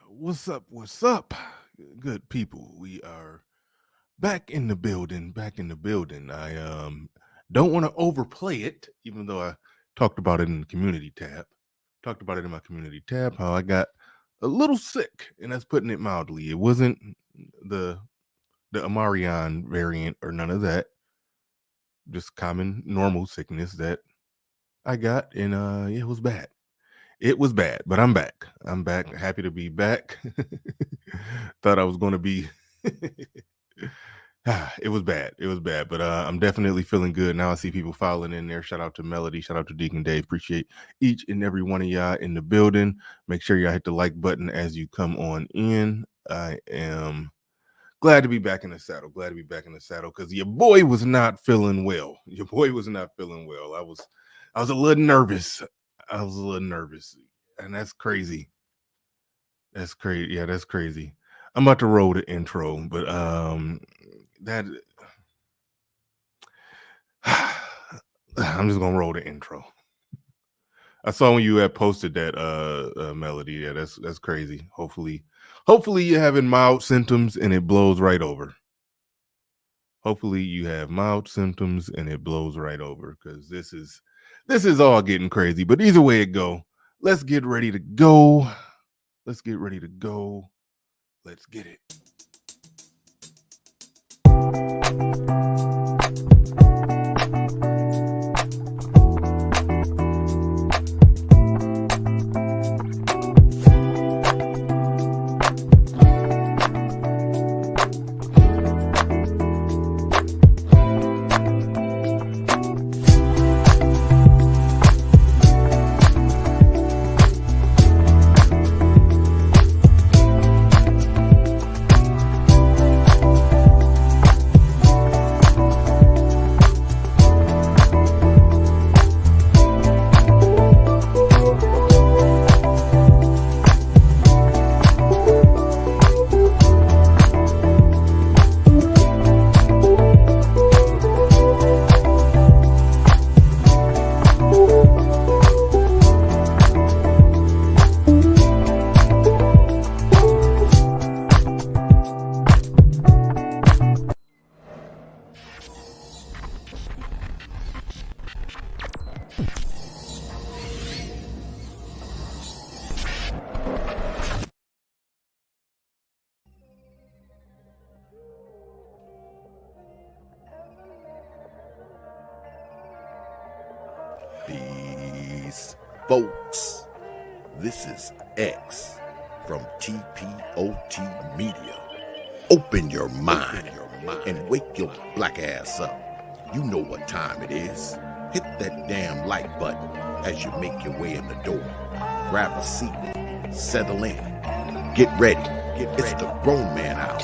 What's up? What's up? Good people. We are back in the building, back in the building. I don't want to overplay it, even though I talked about it in the community tab. Talked about it in my community tab, how I got a little sick, and that's putting it mildly. It wasn't the the Amarion variant or none of that. Just common normal sickness that I got, and yeah, it was bad. It was bad, but I'm back. I'm back. Happy to be back. Thought I was going to be. It was bad. It was bad, but I'm definitely feeling good now. I see people filing in there. Shout out to Melody. Shout out to Deacon Dave. Appreciate each and every one of y'all in the building. Make sure y'all hit the like button as you come on in. I am glad to be back in the saddle. Glad to be back in the saddle because your boy was not feeling well. Your boy was not feeling well. I was a little nervous. I was a little nervous, and that's crazy. That's crazy. Yeah, that's crazy. I'm about to roll the intro, but that I'm just gonna roll the intro. I saw when you had posted that melody. Yeah, that's crazy. Hopefully you're having mild symptoms and it blows right over. Hopefully you have mild symptoms and it blows right over because this is all getting crazy. But either way it go, let's get ready to go. Let's get ready to go. Let's get it. Peace, folks. This is X from TPOT Media. Open your mind and wake your black ass up. You know what time it is. Hit that damn like button as you make your way in the door. Grab a seat, settle in, get ready. It's the Grown Man Hour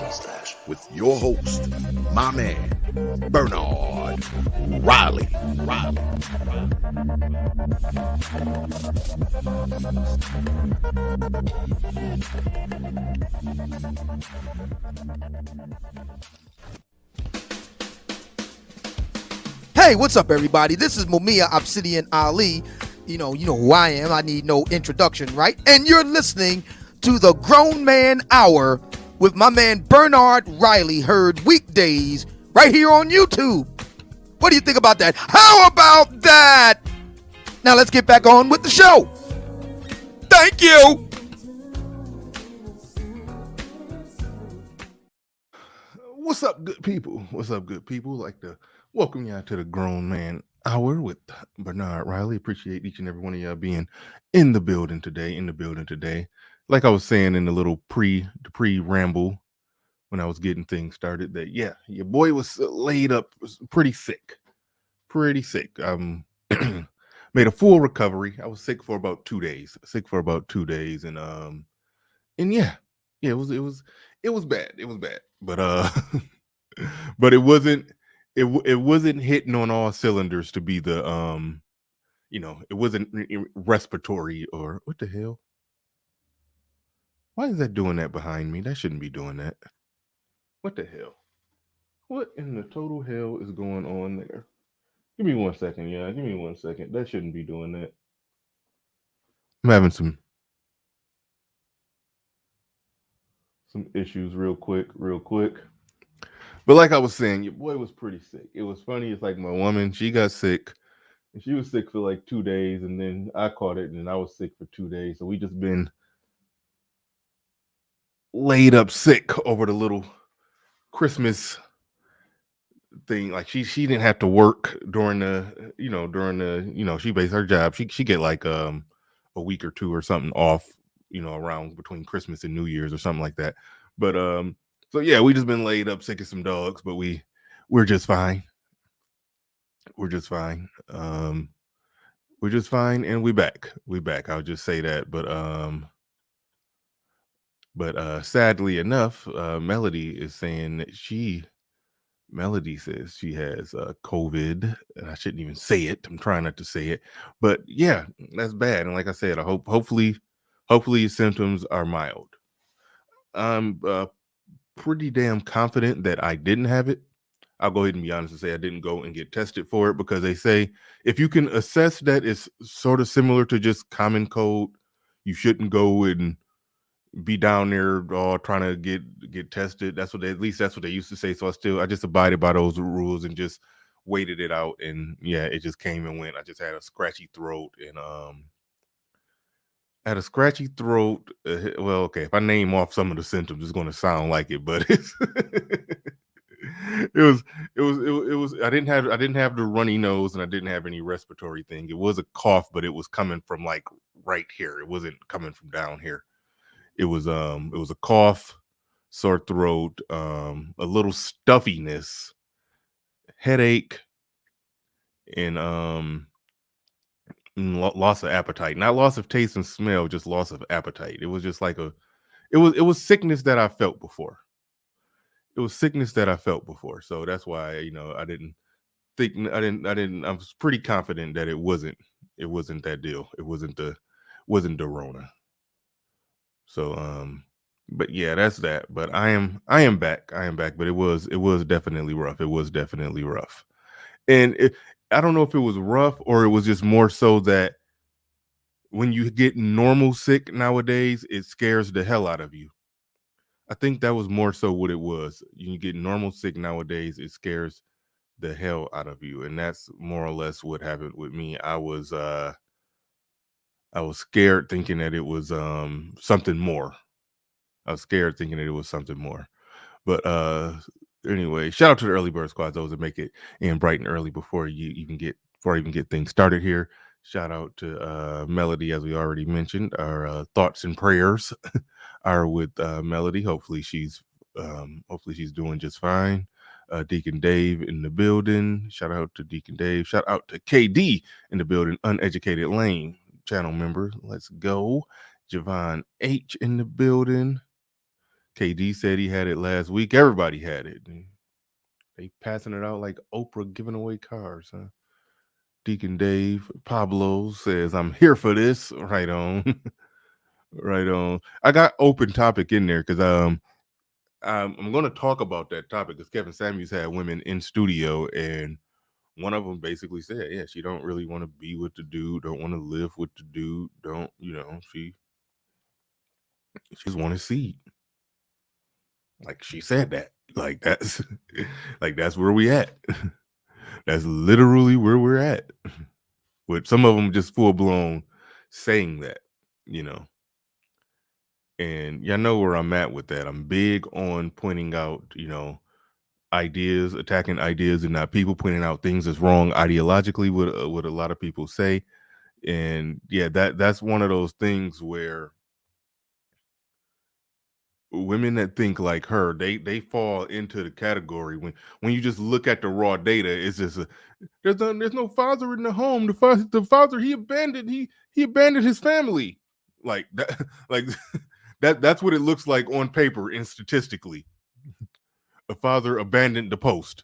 with your host, my man, Bernard Riley. Hey, what's up, everybody? This is Mumia Obsidian Ali. You know who I am. I need no introduction, right? And you're listening to the Grown Man Hour with my man Bernard Riley, heard weekdays right here on YouTube. What do you think about that? How about that? Now let's get back on with the show. Thank you. What's up, good people? What's up, good people? Like to welcome y'all to the Grown Man Hour with Bernard Riley. Appreciate each and every one of y'all being in the building today. Like I was saying in the little pre ramble when I was getting things started, that yeah, your boy was laid up, was pretty sick. Made a full recovery. I was sick for about 2 days. And yeah, it was bad. It was bad, but but it wasn't hitting on all cylinders to be the it wasn't respiratory or what the hell. Why is that doing that behind me? That shouldn't be doing that. What the hell? What in the total hell is going on there? Give me 1 second, yeah. Give me 1 second. That shouldn't be doing that. I'm having some some issues real quick. But like I was saying, your boy was pretty sick. It was funny. It's like my woman, she got sick. And she was sick for like 2 days, and then I caught it, and I was sick for 2 days. So we just been laid up sick over the little Christmas thing. Like she didn't have to work during the she based her job. She get like a week or two or something off, around between Christmas and New Year's or something like that. But so yeah, we just been laid up sick as some dogs, but we're just fine. We're just fine. We're just fine, and we back. We back. I'll just say that. But sadly enough, Melody is saying that Melody says she has COVID, and I shouldn't even say it. I'm trying not to say it, but yeah, that's bad. And like I said, hopefully your symptoms are mild. I'm pretty damn confident that I didn't have it. I'll go ahead and be honest and say I didn't go and get tested for it, because they say if you can assess that it's sort of similar to just common cold, you shouldn't go and be down there all trying to get tested. That's what at least that's what they used to say. So I just abided by those rules and just waited it out. And yeah, it just came and went. I just had a scratchy throat and well, okay, if I name off some of the symptoms, it's going to sound like it, but it's it was I didn't have the runny nose, and I didn't have any respiratory thing. It was a cough, but it was coming from like right here. It wasn't coming from down here. It was a cough, sore throat, a little stuffiness, headache, and loss of appetite. Not loss of taste and smell, just loss of appetite. It was just like it was sickness that I felt before. It was sickness that I felt before. So that's why, I was pretty confident that it wasn't that deal. It wasn't the Rona. So but yeah, that's that. But I am back. But it was definitely rough. It was definitely rough. And I don't know if it was rough or it was just more so that when you get normal sick nowadays, it scares the hell out of you. I think that was more so what it was. You get normal sick nowadays, it scares the hell out of you. And that's more or less what happened with me. I was scared, thinking that it was something more. I was scared thinking that it was something more. But anyway, shout out to the early bird squad, those that make it in bright and early before I even get things started here. Shout out to Melody, as we already mentioned. Our thoughts and prayers are with Melody. Hopefully she's doing just fine. Deacon Dave in the building. Shout out to Deacon Dave. Shout out to KD in the building. Uneducated Lane channel member. Let's go. Javon H in the building. KD said he had it last week. Everybody had it. They passing it out like Oprah giving away cars, huh? Deacon Dave Pablo says, I'm here for this. Right on. Right on. I got open topic in there because I'm going to talk about that topic because Kevin Samuels had women in studio, and one of them basically said, yeah, she don't really want to be with the dude, don't want to live with the dude, don't, she just want to see. Like she said that. Like that's where we at. That's literally where we're at. With some of them just full blown saying that, And y'all know where I'm at with that. I'm big on pointing out, ideas, attacking ideas, and not people, pointing out things that's wrong ideologically, what a lot of people say. And yeah, that's one of those things where women that think like her, they fall into the category when you just look at the raw data. It's just there's no father in the home. The father he abandoned his family. Like that, like that's what it looks like on paper and statistically. A father abandoned the post.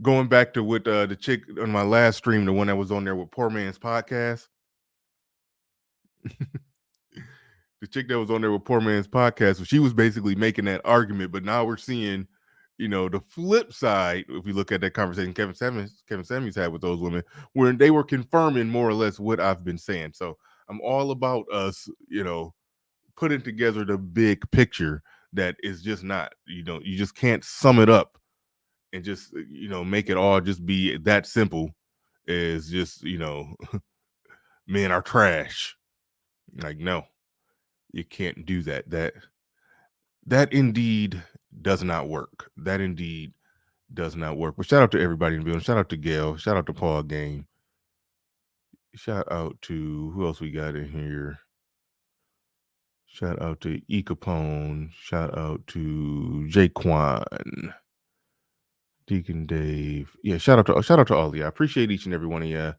Going back to what the chick on my last stream, the one that was on there with Poor Man's Podcast. The chick that was on there with Poor Man's Podcast, so she was basically making that argument, but now we're seeing, the flip side. If we look at that conversation Kevin Samuels had with those women, where they were confirming more or less what I've been saying. So I'm all about us, putting together the big picture that is just not, you just can't sum it up and just, make it all just be that simple as just, men are trash. Like, no, you can't do that. That indeed does not work. That indeed does not work. But shout out to everybody in the building. Shout out to Gail. Shout out to Paul Game. Shout out to who else we got in here. Shout out to E. Capone. Shout out to Jaquan. Deacon Dave. Yeah, shout out to all of y'all. I appreciate each and every one of y'all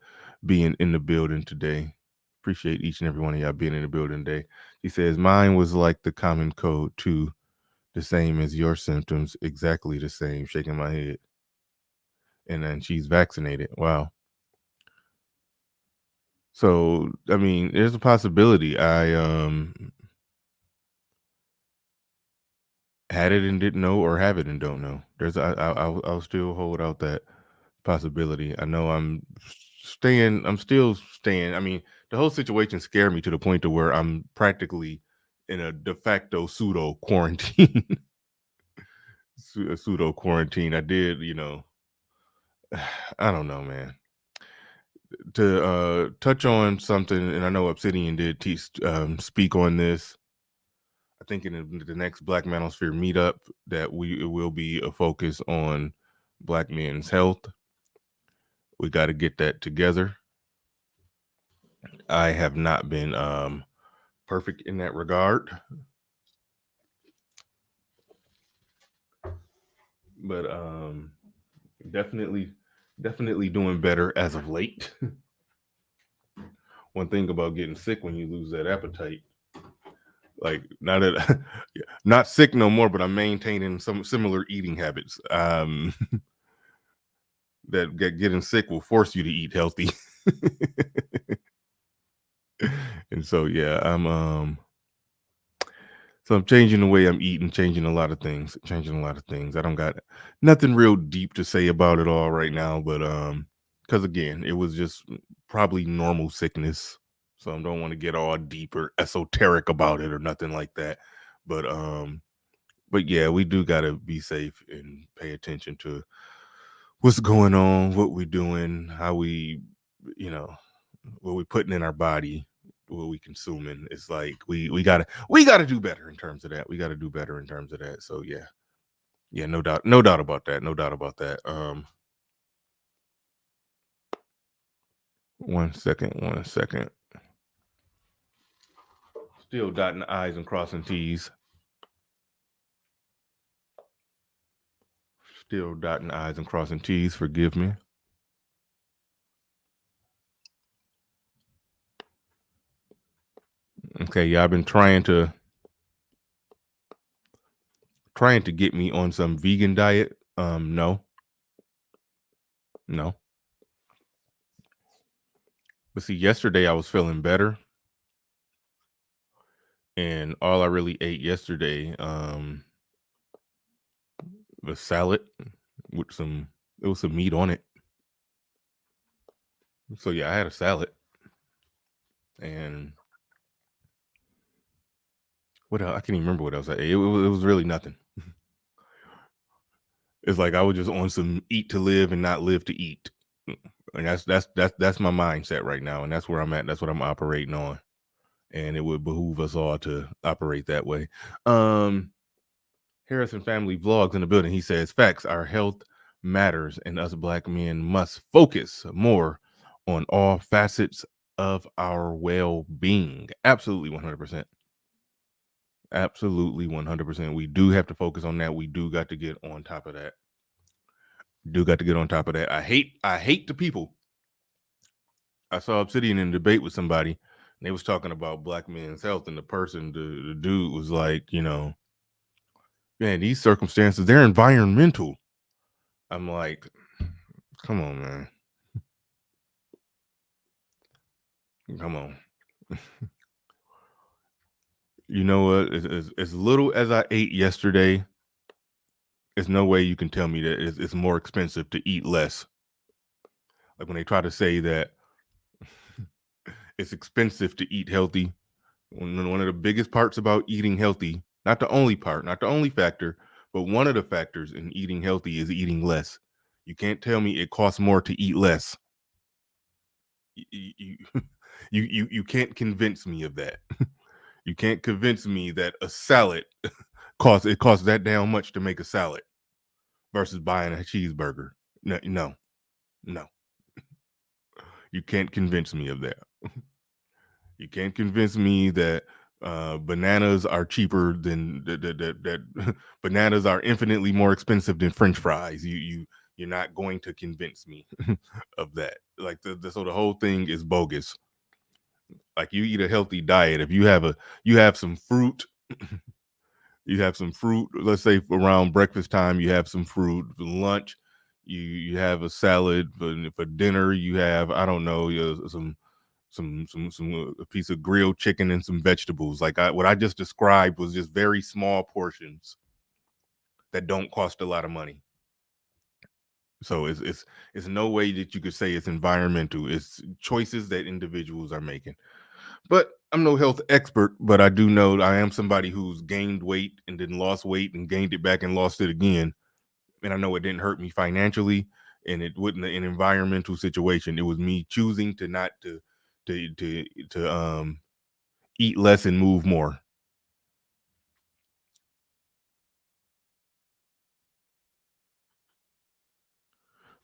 being in the building today. Appreciate each and every one of y'all being in the building today. He says, mine was like the common code too. The same as your symptoms, exactly the same. Shaking my head. And then she's vaccinated. Wow. So, I mean, there's a possibility I had it and didn't know, or have it and don't know. I'll still hold out that possibility. I know I'm still staying. I mean, the whole situation scared me to the point to where I'm practically in a de facto pseudo quarantine. Pseudo quarantine. I did, I don't know, man. To touch on something, and I know Obsidian did speak on this. I think in the next Black Manosphere meetup that it will be a focus on Black men's health. We got to get that together. I have not been perfect in that regard, but definitely doing better as of late. One thing about getting sick when you lose that appetite, like not sick no more, but I'm maintaining some similar eating habits. That getting sick will force you to eat healthy. And so, yeah, I'm changing the way I'm eating, changing a lot of things. I don't got nothing real deep to say about it all right now, but because again, it was just probably normal sickness. So I don't want to get all deep or esoteric about it or nothing like that. But yeah, we do gotta be safe and pay attention to what's going on, what we're doing, how we, what we're putting in our body, what we consuming. It's like we gotta do better in terms of that. We gotta do better in terms of that. So yeah, no doubt about that. One second. Still dotting the I's and crossing T's. Still dotting the I's and crossing T's. Forgive me. Okay, y'all been trying to get me on some vegan diet. No. But see, yesterday I was feeling better. And all I really ate yesterday was salad with some meat on it. So yeah, I had a salad. And what else? I can't even remember what else I ate. It was really nothing. It's like I was just on some eat to live and not live to eat. And that's my mindset right now. And that's where I'm at. That's what I'm operating on. And it would behoove us all to operate that way. Harrison Family Vlogs in the building. He says, facts, our health matters, and us Black men must focus more on all facets of our well-being. Absolutely 100%. Absolutely 100%. We do have to focus on that. We do got to get on top of that. I hate the people. I saw Obsidian in a debate with somebody, and they was talking about Black men's health, and the dude was like, man, these circumstances, they're environmental. I'm like, come on, man. Come on. You know what? As little as I ate yesterday, there's no way you can tell me that it's more expensive to eat less. Like when they try to say that it's expensive to eat healthy, One of the biggest parts about eating healthy, not the only part, not the only factor, but one of the factors in eating healthy is eating less. You can't tell me it costs more to eat less. You you can't convince me of that. You can't convince me that a salad costs that damn much to make a salad versus buying a cheeseburger. No. You can't convince me of that. You can't convince me that bananas are cheaper than that bananas are infinitely more expensive than French fries. You're not going to convince me of that. Like so the whole thing is bogus. Like you eat a healthy diet. If you have some fruit, you have some fruit. Let's say around breakfast time, you have some fruit. For lunch, you have a salad. For dinner, you have, I don't know, a piece of grilled chicken and some vegetables. Like what I just described was just very small portions that don't cost a lot of money. So it's no way that you could say it's environmental. It's choices that individuals are making. But I'm no health expert, but I do know I am somebody who's gained weight and then lost weight and gained it back and lost it again. And I know it didn't hurt me financially, and it wasn't an environmental situation. It was me choosing to not to eat less and move more.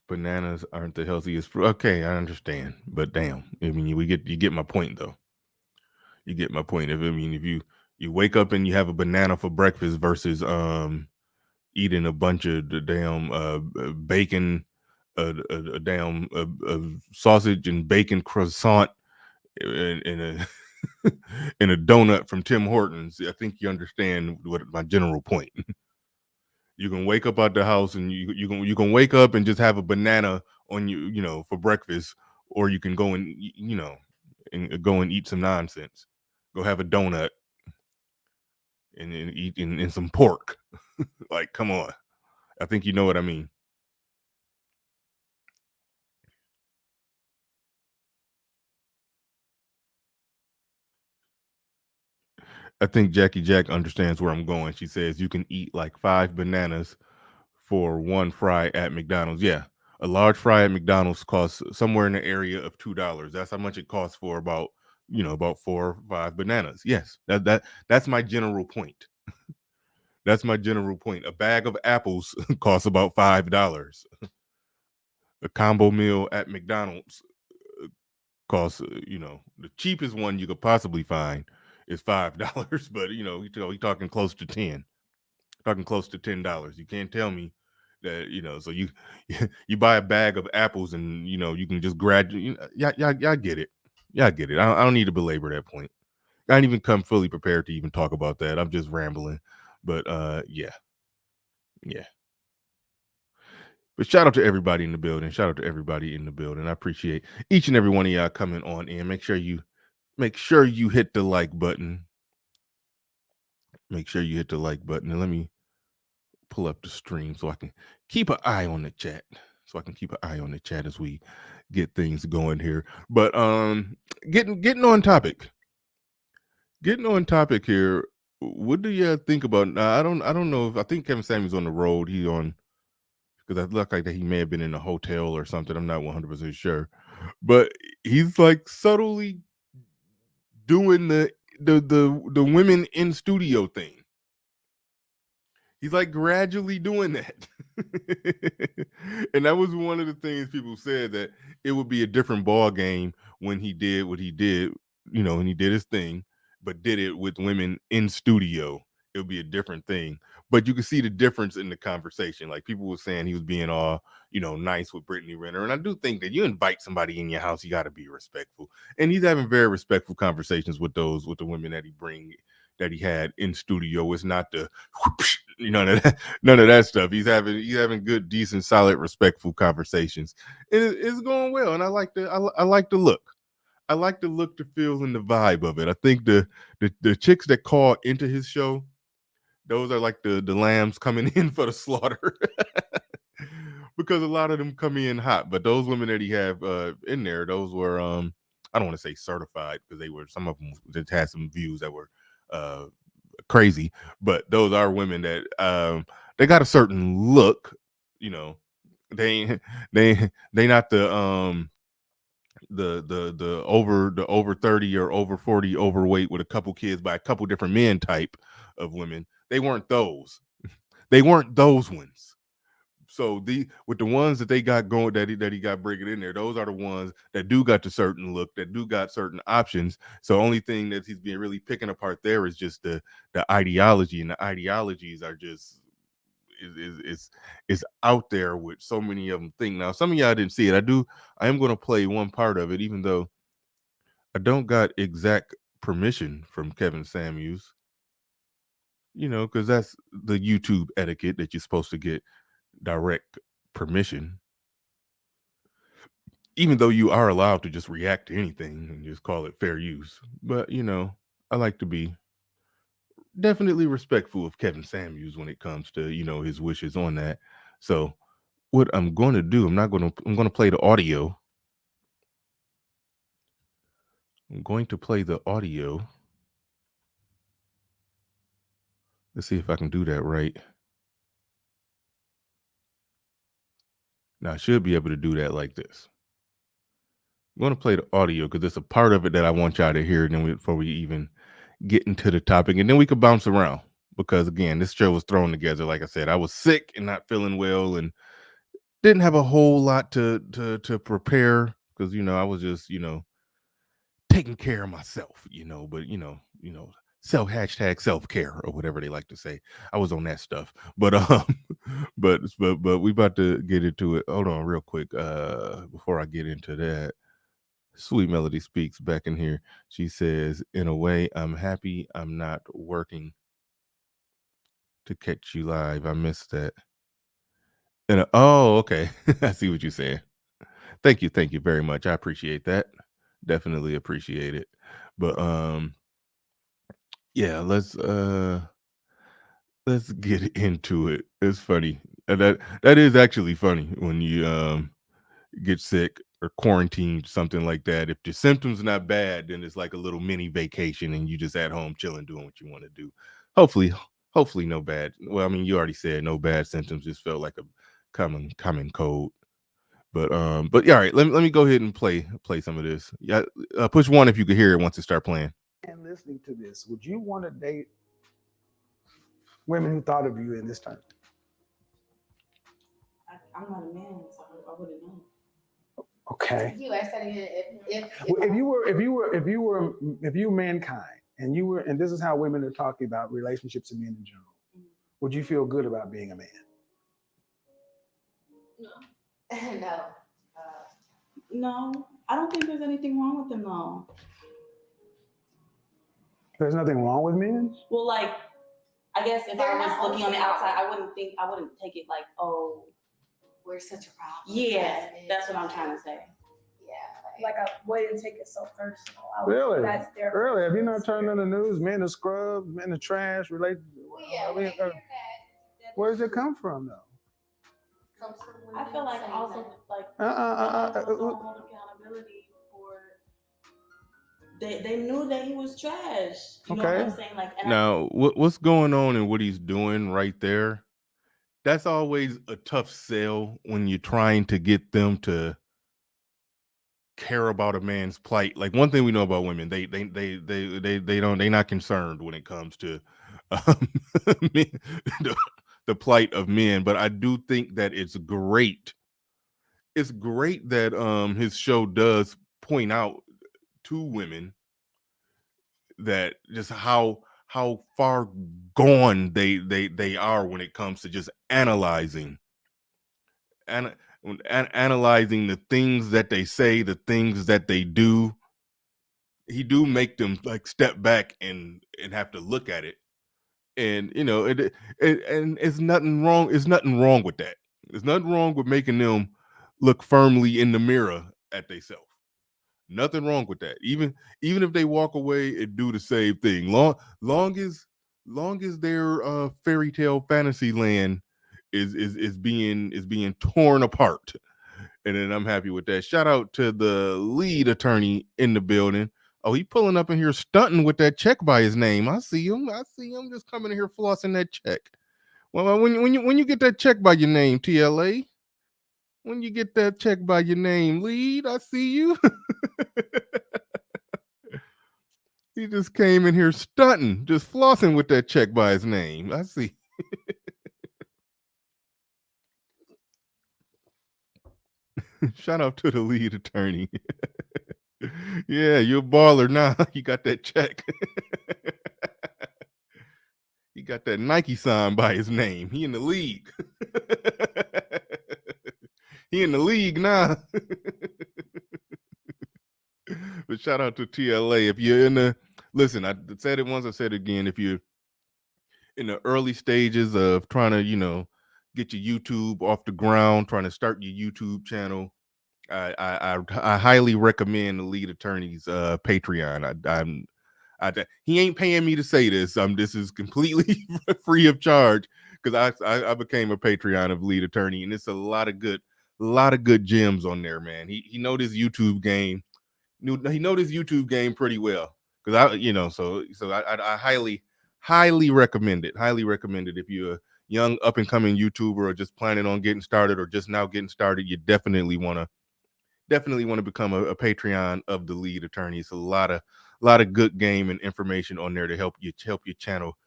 Bananas aren't the healthiest fruit. Okay, I understand, but damn, I mean, you get my point though. You get my point. If you wake up and you have a banana for breakfast versus eating a bunch of the damn bacon, a damn sausage and bacon croissant in a in a donut from Tim Hortons, I think you understand what my general point. You can wake up out the house and you can wake up and just have a banana on you for breakfast, or you can go and and go and eat some nonsense. Go have a donut and eat in some pork. Like, come on. I think you know what I mean. I think Jackie Jack understands where I'm going. She says you can eat like 5 bananas for one fry at McDonald's. Yeah, a large fry at McDonald's costs somewhere in the area of $2. That's how much it costs for about 4 or 5 bananas. Yes, that's my general point. That's my general point. A bag of apples costs about $5. A combo meal at McDonald's costs, the cheapest one you could possibly find is $5, but we're talking close to 10. Talking close to $10. You can't tell me that, so you buy a bag of apples and you can just gradually, y'all get it. Y'all get it. I don't need to belabor that point. I didn't even come fully prepared to even talk about that. I'm just rambling. But yeah. But shout out to everybody in the building. Shout out to everybody in the building. I appreciate each and every one of y'all coming on in. Make sure you hit the like button. Make sure you hit the like button. And let me pull up the stream so I can keep an eye on the chat. As we get things going here. But getting on topic. Getting on topic here. What do you think about? I don't know if I think Kevin Samuels on the road. He's on, because I look like that he may have been in a hotel or something. I'm not 100% sure, but he's like subtly doing the women in studio thing. He's like gradually doing that. And that was one of the things people said, that it would be a different ball game when he did what he did, when he did his thing, but did it with women in studio. It would be a different thing. But you can see the difference in the conversation. Like, people were saying he was being all, nice with Brittany Renner. And I do think that you invite somebody in your house, you got to be respectful. And he's having very respectful conversations with the women that he had in studio. It's not the none of that stuff. He's having good, decent, solid, respectful conversations. And it's going well. And I like the look. I like the look, the feel, and the vibe of it. I think the chicks that call into his show, those are like the lambs coming in for the slaughter. Because a lot of them come in hot. But those women that he have in there, those were I don't want to say certified because some of them just had some views that were crazy, but those are women that they got a certain look, you know. They not the over 30 or over 40 overweight with a couple kids by a couple different men type of women. They weren't those. They weren't those ones. So with the ones that they got going that he got bringing in there, those are the ones that do got the certain look, that do got certain options. So only thing that he's being really picking apart there is just the ideology, and the ideologies are just is out there with so many of them think. Now, some of y'all didn't see it. I am going to play one part of it, even though I don't got exact permission from Kevin Samuels, because that's the YouTube etiquette that you're supposed to get direct permission, even though you are allowed to just react to anything and just call it fair use. But I like to be definitely respectful of Kevin Samuels when it comes to his wishes on that. So what I'm going to do, I'm going to play the audio. I'm going to play the audio. Let's see if I can do that right. Now I should be able to do that like this. I'm going to play the audio because there's a part of it that I want y'all to hear, and then before we even get into the topic, and then we could bounce around, because again, this show was thrown together. Like I said, I was sick and not feeling well and didn't have a whole lot to prepare, because I was just taking care of myself, but self-care or whatever they like to say. I was on that stuff, but but we about to get into it. Hold on real quick before I get into that. Sweet Melody Speaks back in here. She says, in a way, I'm happy I'm not working to catch you live. I missed that. Oh, okay. I see what you're saying. Thank you very much. I appreciate that. Definitely appreciate it. But yeah, let's get into it. It's funny. That is actually funny when you get sick or quarantined, something like that. If the symptoms are not bad, then it's like a little mini vacation and you just at home chilling, doing what you want to do. Hopefully no bad. Well, I mean, you already said no bad symptoms, just felt like a common cold. But yeah, all right, let me go ahead and play some of this. Yeah, push 1 if you could hear it once it start playing. And listening to this, would you want to date women who thought of you in this time? I'm not a man, so I wouldn't know. Okay. You asked that again. If you were mankind, and this is how women are talking about relationships and men in general, would you feel good about being a man? No. No. No, I don't think there's anything wrong with them, though. There's nothing wrong with men? Well, like, I guess if They're I was not looking on the okay. outside, I wouldn't take it like, oh, We're such a problem. yeah, that's what I'm trying to say. Yeah. Like I wouldn't take it so personal. Really? That's their Really? Have you not turned on the news? Men are scrubs, men are trash, Well, yeah, when they hear that, where does it come from, though? comes from I feel like saying also that. like Uh-uh. don't hold accountability for. They knew that he was trash. You know what I'm saying? Like, and Now, what's going on and what he's doing right there? That's always a tough sell when you're trying to get them to care about a man's plight. Like, one thing we know about women, they're not concerned when it comes to the plight of men. But I do think that it's great. It's great that his show does point out to women that just how far gone they are when it comes to just analyzing the things that they say, the things that they do. He do make them like step back and have to look at it, and and it's nothing wrong. It's nothing wrong with that. There's nothing wrong with making them look firmly in the mirror at themselves. Nothing wrong with that. Even if they walk away and do the same thing, long as their fairy tale fantasy land is being torn apart, And then I'm happy with that. Shout out to the lead attorney in the building. Oh, he pulling up in here stunting with that check by his name. I see him just coming in here flossing that check. Well, when you get that check by your name, TLA, when you get that check by your name, lead, I see you. He just came in here stunting, just flossing with that check by his name. I see. Shout out to the lead attorney. Yeah, you're a baller now. You got that check. He got that Nike sign by his name. He in the league. He in the league now. But shout out to TLA. If you're in the listen, I said it once, I said it again. If you're in the early stages of trying to, get your YouTube off the ground, trying to start your YouTube channel, I highly recommend the lead attorney's Patreon. He ain't paying me to say this. This is completely free of charge because I became a Patreon of lead attorney, and it's a lot of good gems on there, man. He know this YouTube game. He know this YouTube game pretty well because I highly recommend it. Highly recommend it if you're a young up and coming YouTuber or just planning on getting started or just now getting started. You definitely want to become a Patreon of the lead attorney. It's a lot of good game and information on there to help your channel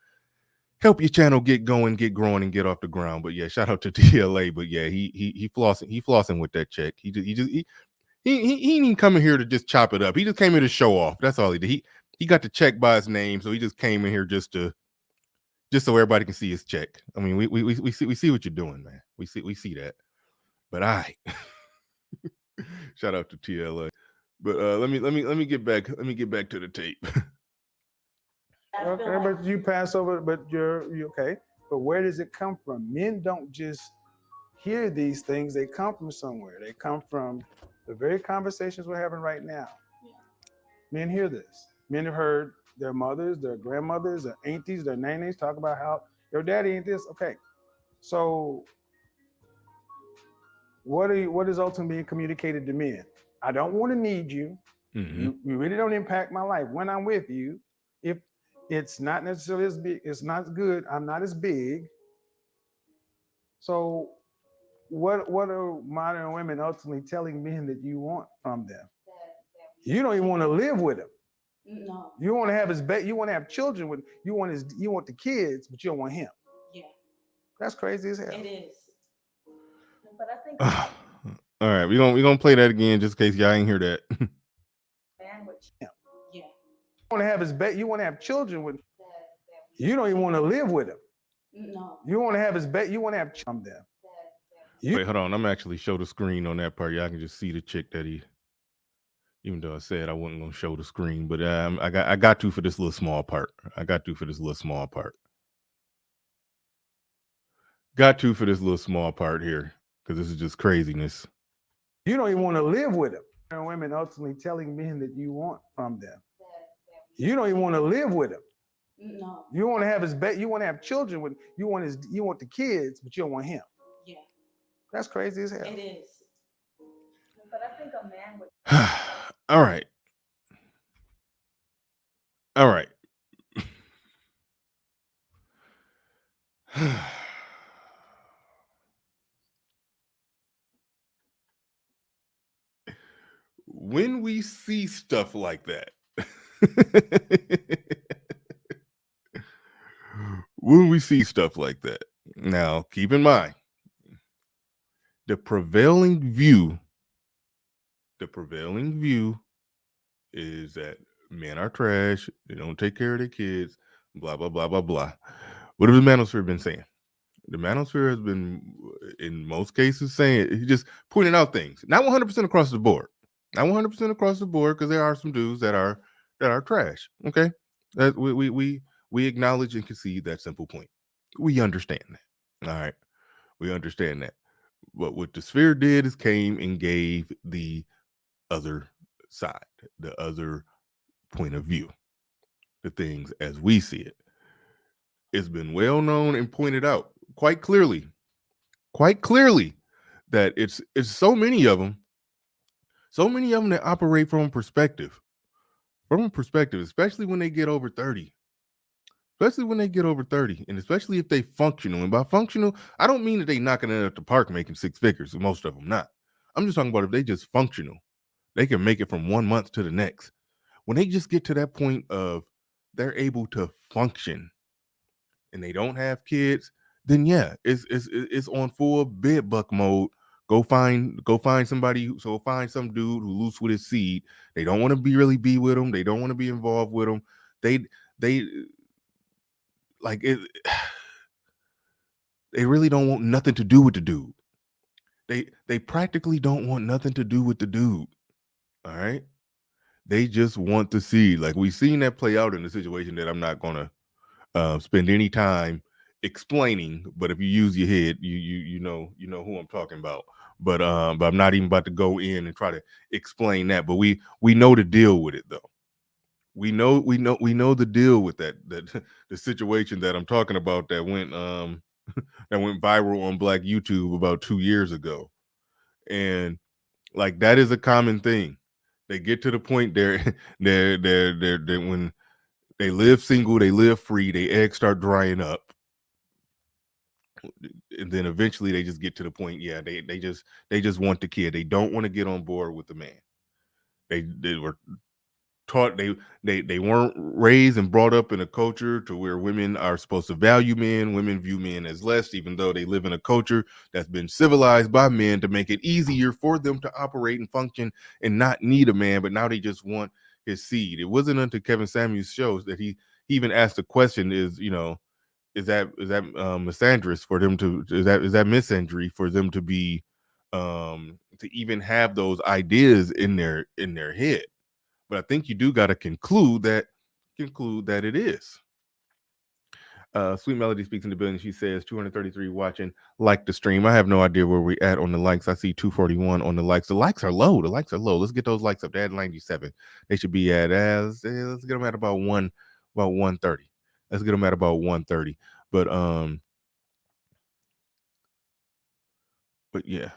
get going, get growing, and get off the ground. But yeah, shout out to TLA. But yeah, he flossing with that check. He ain't even coming here to just chop it up. He just came here to show off. That's all he did. He got the check by his name, so he just came in here just so everybody can see his check. I mean, we see what you're doing, man. We see that. But shout out to TLA. But let me get back to the tape. Okay, but you pass over, but you're okay. But where does it come from? Men don't just hear these things, they come from somewhere. They come from the very conversations we're having right now. Yeah. Men hear this. Men have heard their mothers, their grandmothers, their aunties, their nannies talk about how your daddy ain't this. Okay. So what is ultimately being communicated to men? I don't want to need you. Mm-hmm. You really don't impact my life. When I'm with you, if it's not necessarily as big, it's not good, I'm not as big. So what are modern women ultimately telling men that you want from them? You don't even want to live with him. No. You want to have you want to have children with, you want the kids, but you don't want him. Yeah. That's crazy as hell. It is. But I think All right, we're gonna play that again just in case y'all ain't hear that. man with Yeah. You want to have you want to have children with, you don't even want to live with him. No. You want to have you want to have children them. Wait, hold on. I'm actually show the screen on that part. Y'all can just see the chick that even though I said I wasn't gonna show the screen, but I got to for this little small part. Got to for this little small part here because this is just craziness. You don't even want to live with him. And women ultimately telling men that you want from them. You don't even want to live with him. No. You want to have you want to have children with, you want the kids, but you don't want him. Yeah. That's crazy as hell. It is. but I think a man with All right. When we see stuff like that, now keep in mind the prevailing view is that men are trash, they don't take care of their kids, blah blah blah blah blah. What has the manosphere been saying? The manosphere has been, in most cases, saying, he just pointing out things, not 100% across the board, because there are some dudes that are trash. Okay, that we acknowledge and concede that simple point. We understand that. All right, we understand that. But what the sphere did is came and gave the other side, the other point of view, the things as we see it. It's been well known and pointed out quite clearly that it's so many of them that operate from a perspective, especially when they get over 30. Especially when they get over 30, and especially if they functional. And by functional, I don't mean that they knocking it at the park making six figures. Most of them not. I'm just talking about if they just functional, they can make it from 1 month to the next. When they just get to that point of they're able to function and they don't have kids, then yeah, it's on full bed buck mode. Go find somebody. So find some dude who loose with his seed. They don't want to really be with them. They don't want to be involved with them. They like it. They really don't want nothing to do with the dude. They practically don't want nothing to do with the dude. All right. They just want to see, like we've seen that play out in a situation that I'm not gonna spend any time explaining. But if you use your head, you know who I'm talking about. But I'm not even about to go in and try to explain that. But we know the deal with it though. We know the deal with that the situation that I'm talking about that went that went viral on Black YouTube about 2 years ago. And like that is a common thing. They get to the point they're when they live single, they live free, their eggs start drying up. And then eventually they just get to the point, yeah, they just want the kid. They don't want to get on board with the man. They were taught they weren't raised and brought up in a culture to where women are supposed to value men. Women view men as less, even though they live in a culture that's been civilized by men to make it easier for them to operate and function and not need a man. But now they just want his seed. It wasn't until Kevin Samuels shows that he even asked the question: is that misandrous for them to is that misandry for them to be to even have those ideas in their head. But I think you do got to conclude that it is. Sweet Melody speaks in the building. She says 233 watching, like the stream. I have no idea where we at on the likes. I see 241 on the likes. The likes are low. Let's get those likes up. They're at 97. They should be at let's get them at about 130. Let's get them at about 130. But yeah.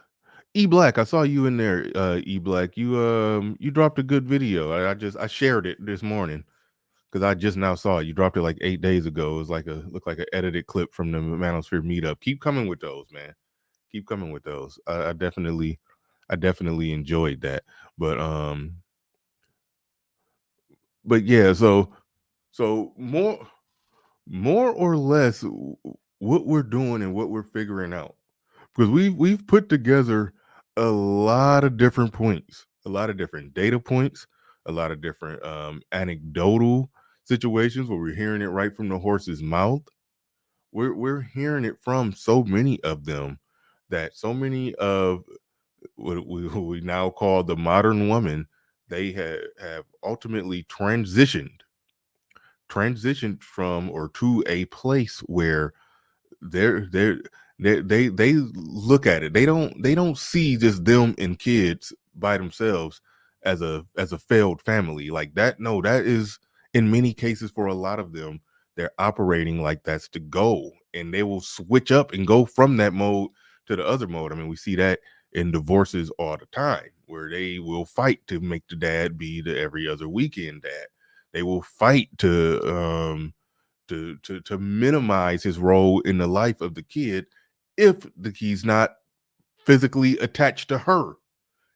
E Black, I saw you in there. E Black, you dropped a good video. I shared it this morning because I just now saw it. You dropped it like 8 days ago. It was looked like an edited clip from the Manosphere meetup. Keep coming with those, man. Keep coming with those. I definitely enjoyed that. But yeah. So more or less what we're doing and what we're figuring out, because we've put together a lot of different points, a lot of different data points, a lot of different anecdotal situations where we're hearing it right from the horse's mouth. We're hearing it from so many of them that so many of what we now call the modern woman, they have ultimately transitioned from or to a place where they look at it. They don't see just them and kids by themselves as a failed family like that. No, that is in many cases for a lot of them, they're operating like that's the goal, and they will switch up and go from that mode to the other mode. I mean, we see that in divorces all the time, where they will fight to make the dad be the every other weekend dad. They will fight to minimize his role in the life of the kid if he's not physically attached to her.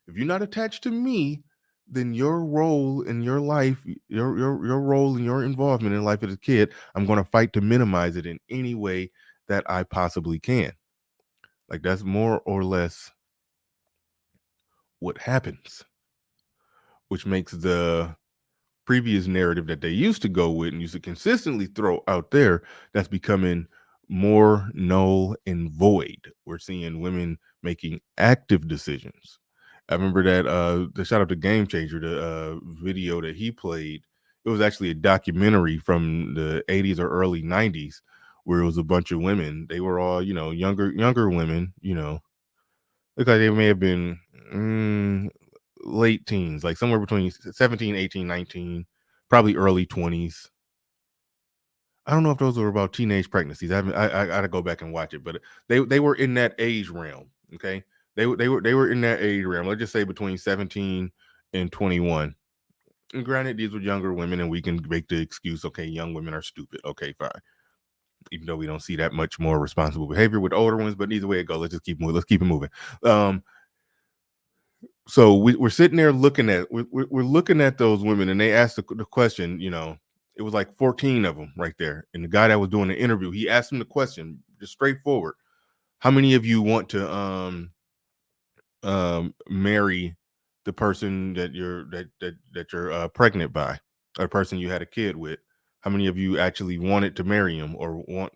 If you're not attached to me, then your role in your life, your role and your involvement in the life of the kid, I'm going to fight to minimize it in any way that I possibly can. Like that's more or less what happens, which makes the previous narrative that they used to go with and used to consistently throw out there, that's becoming more null and void. We're seeing women making active decisions. I remember that the shout out to Game Changer, the video that he played. It was actually a documentary from the 80s or early 90s where it was a bunch of women. They were all, younger women, look like they may have been late teens, like somewhere between 17, 18, 19, probably early 20s. I don't know if those were about teenage pregnancies. I gotta go back and watch it, but they were in that age realm. Okay. They were in that age realm. Let's just say between 17 and 21. And granted, these were younger women, and we can make the excuse, okay, young women are stupid. Okay, fine. Even though we don't see that much more responsible behavior with older ones, but either way it goes, let's just keep moving. Let's keep it moving. So we're sitting there looking at we're looking at those women, and they asked the question. It was like 14 of them right there, and the guy that was doing the interview, he asked them the question, just straightforward: how many of you want to marry the person that you're pregnant by, or the person you had a kid with? How many of you actually wanted to marry him or want,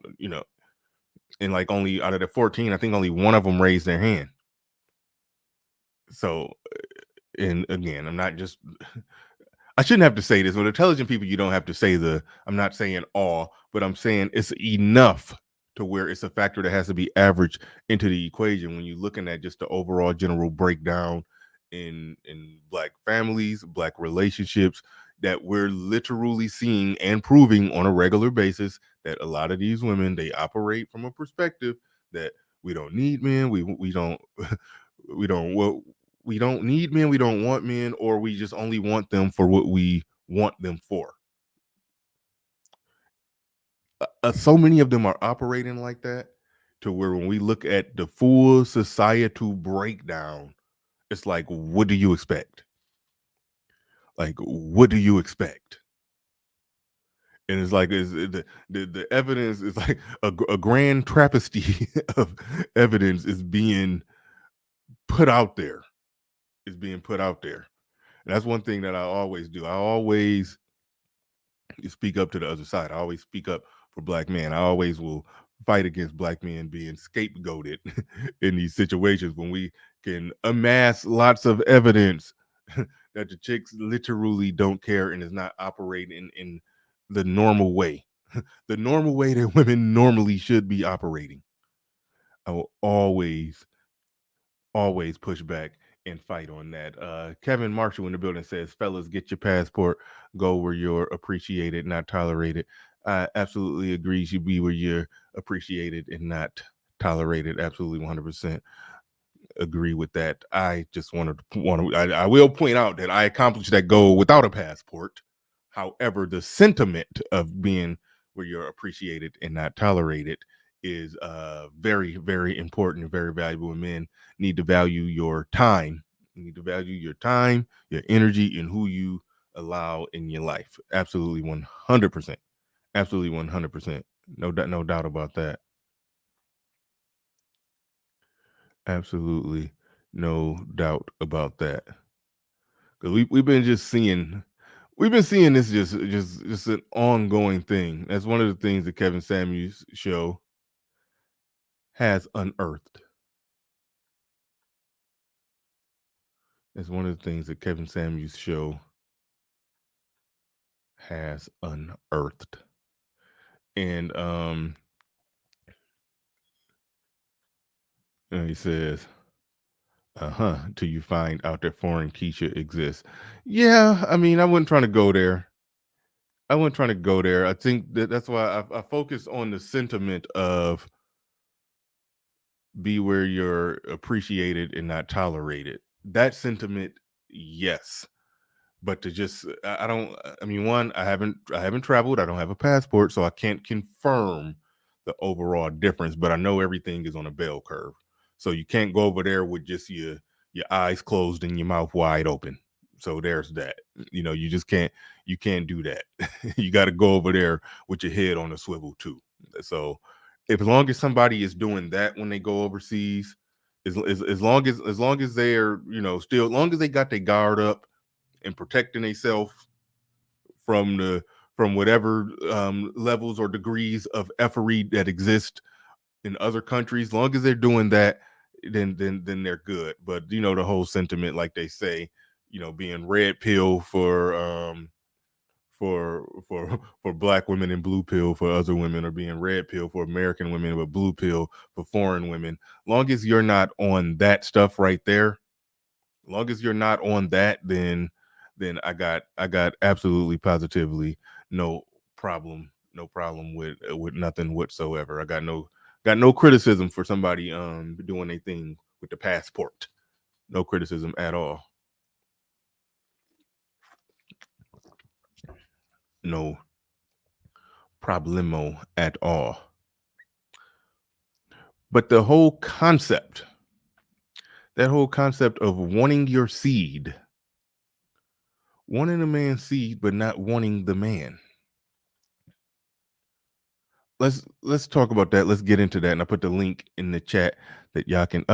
and like only out of the 14, I think only one of them raised their hand. So, and again, I'm not just, I shouldn't have to say this. With intelligent people, you don't have to say I'm not saying all, but I'm saying it's enough to where it's a factor that has to be averaged into the equation when you're looking at just the overall general breakdown in Black families, Black relationships, that we're literally seeing and proving on a regular basis that a lot of these women, they operate from a perspective that we don't need men, we don't we don't need men, we don't want men, or we just only want them for what we want them for. So many of them are operating like that, to where when we look at the full societal breakdown, it's like, what do you expect? Like, what do you expect? And it's like, the evidence is like a grand travesty of evidence is being put out there. Is being put out there. And that's one thing that I always do. I always speak up to the other side. I always speak up for Black men. I always will fight against Black men being scapegoated in these situations when we can amass lots of evidence that the chicks literally don't care and is not operating in the normal way, the normal way that women normally should be operating. I will always push back and fight on that. Kevin Marshall in the building says, fellas, get your passport, go where you're appreciated, not tolerated. I absolutely agree. You should be where you're appreciated and not tolerated. Absolutely 100% agree with that. I just I will point out that I accomplished that goal without a passport. However, the sentiment of being where you're appreciated and not tolerated is very, very important and very valuable. And men need to value your time. You need to value your time, your energy, and who you allow in your life. Absolutely 100%. Absolutely 100%. No doubt about that. Absolutely no doubt about that. Because we've been seeing this just an ongoing thing. That's one of the things that Kevin Samuels show has unearthed. It's one of the things that Kevin Samuels show has unearthed. And he says, till you find out that foreign Keisha exists. Yeah, I mean, I wasn't trying to go there. I think that's why I focus on the sentiment of be where you're appreciated and not tolerated. That sentiment, yes. But to just, one, I haven't traveled. I don't have a passport, so I can't confirm the overall difference, but I know everything is on a bell curve. So you can't go over there with just your eyes closed and your mouth wide open. So there's that. You just can't do that. You got to go over there with your head on a swivel too. So as long as somebody is doing that when they go overseas, as long as they're, still, as long as they got their guard up and protecting themselves from whatever levels or degrees of effery that exist in other countries, as long as they're doing that, then they're good. But the whole sentiment, like they say, being red pill for Black women and blue pill for other women, or being red pill for American women but blue pill for foreign women. Long as you're not on that stuff right there, long as you're not on that, then I got absolutely positively no problem with nothing whatsoever. I got no criticism for somebody doing a thing with the passport. No criticism at all. No problemo at all. But the whole concept, that whole concept of wanting your seed, wanting a man's seed, but not wanting the man. Let's talk about that. Let's get into that. And I put the link in the chat that y'all can.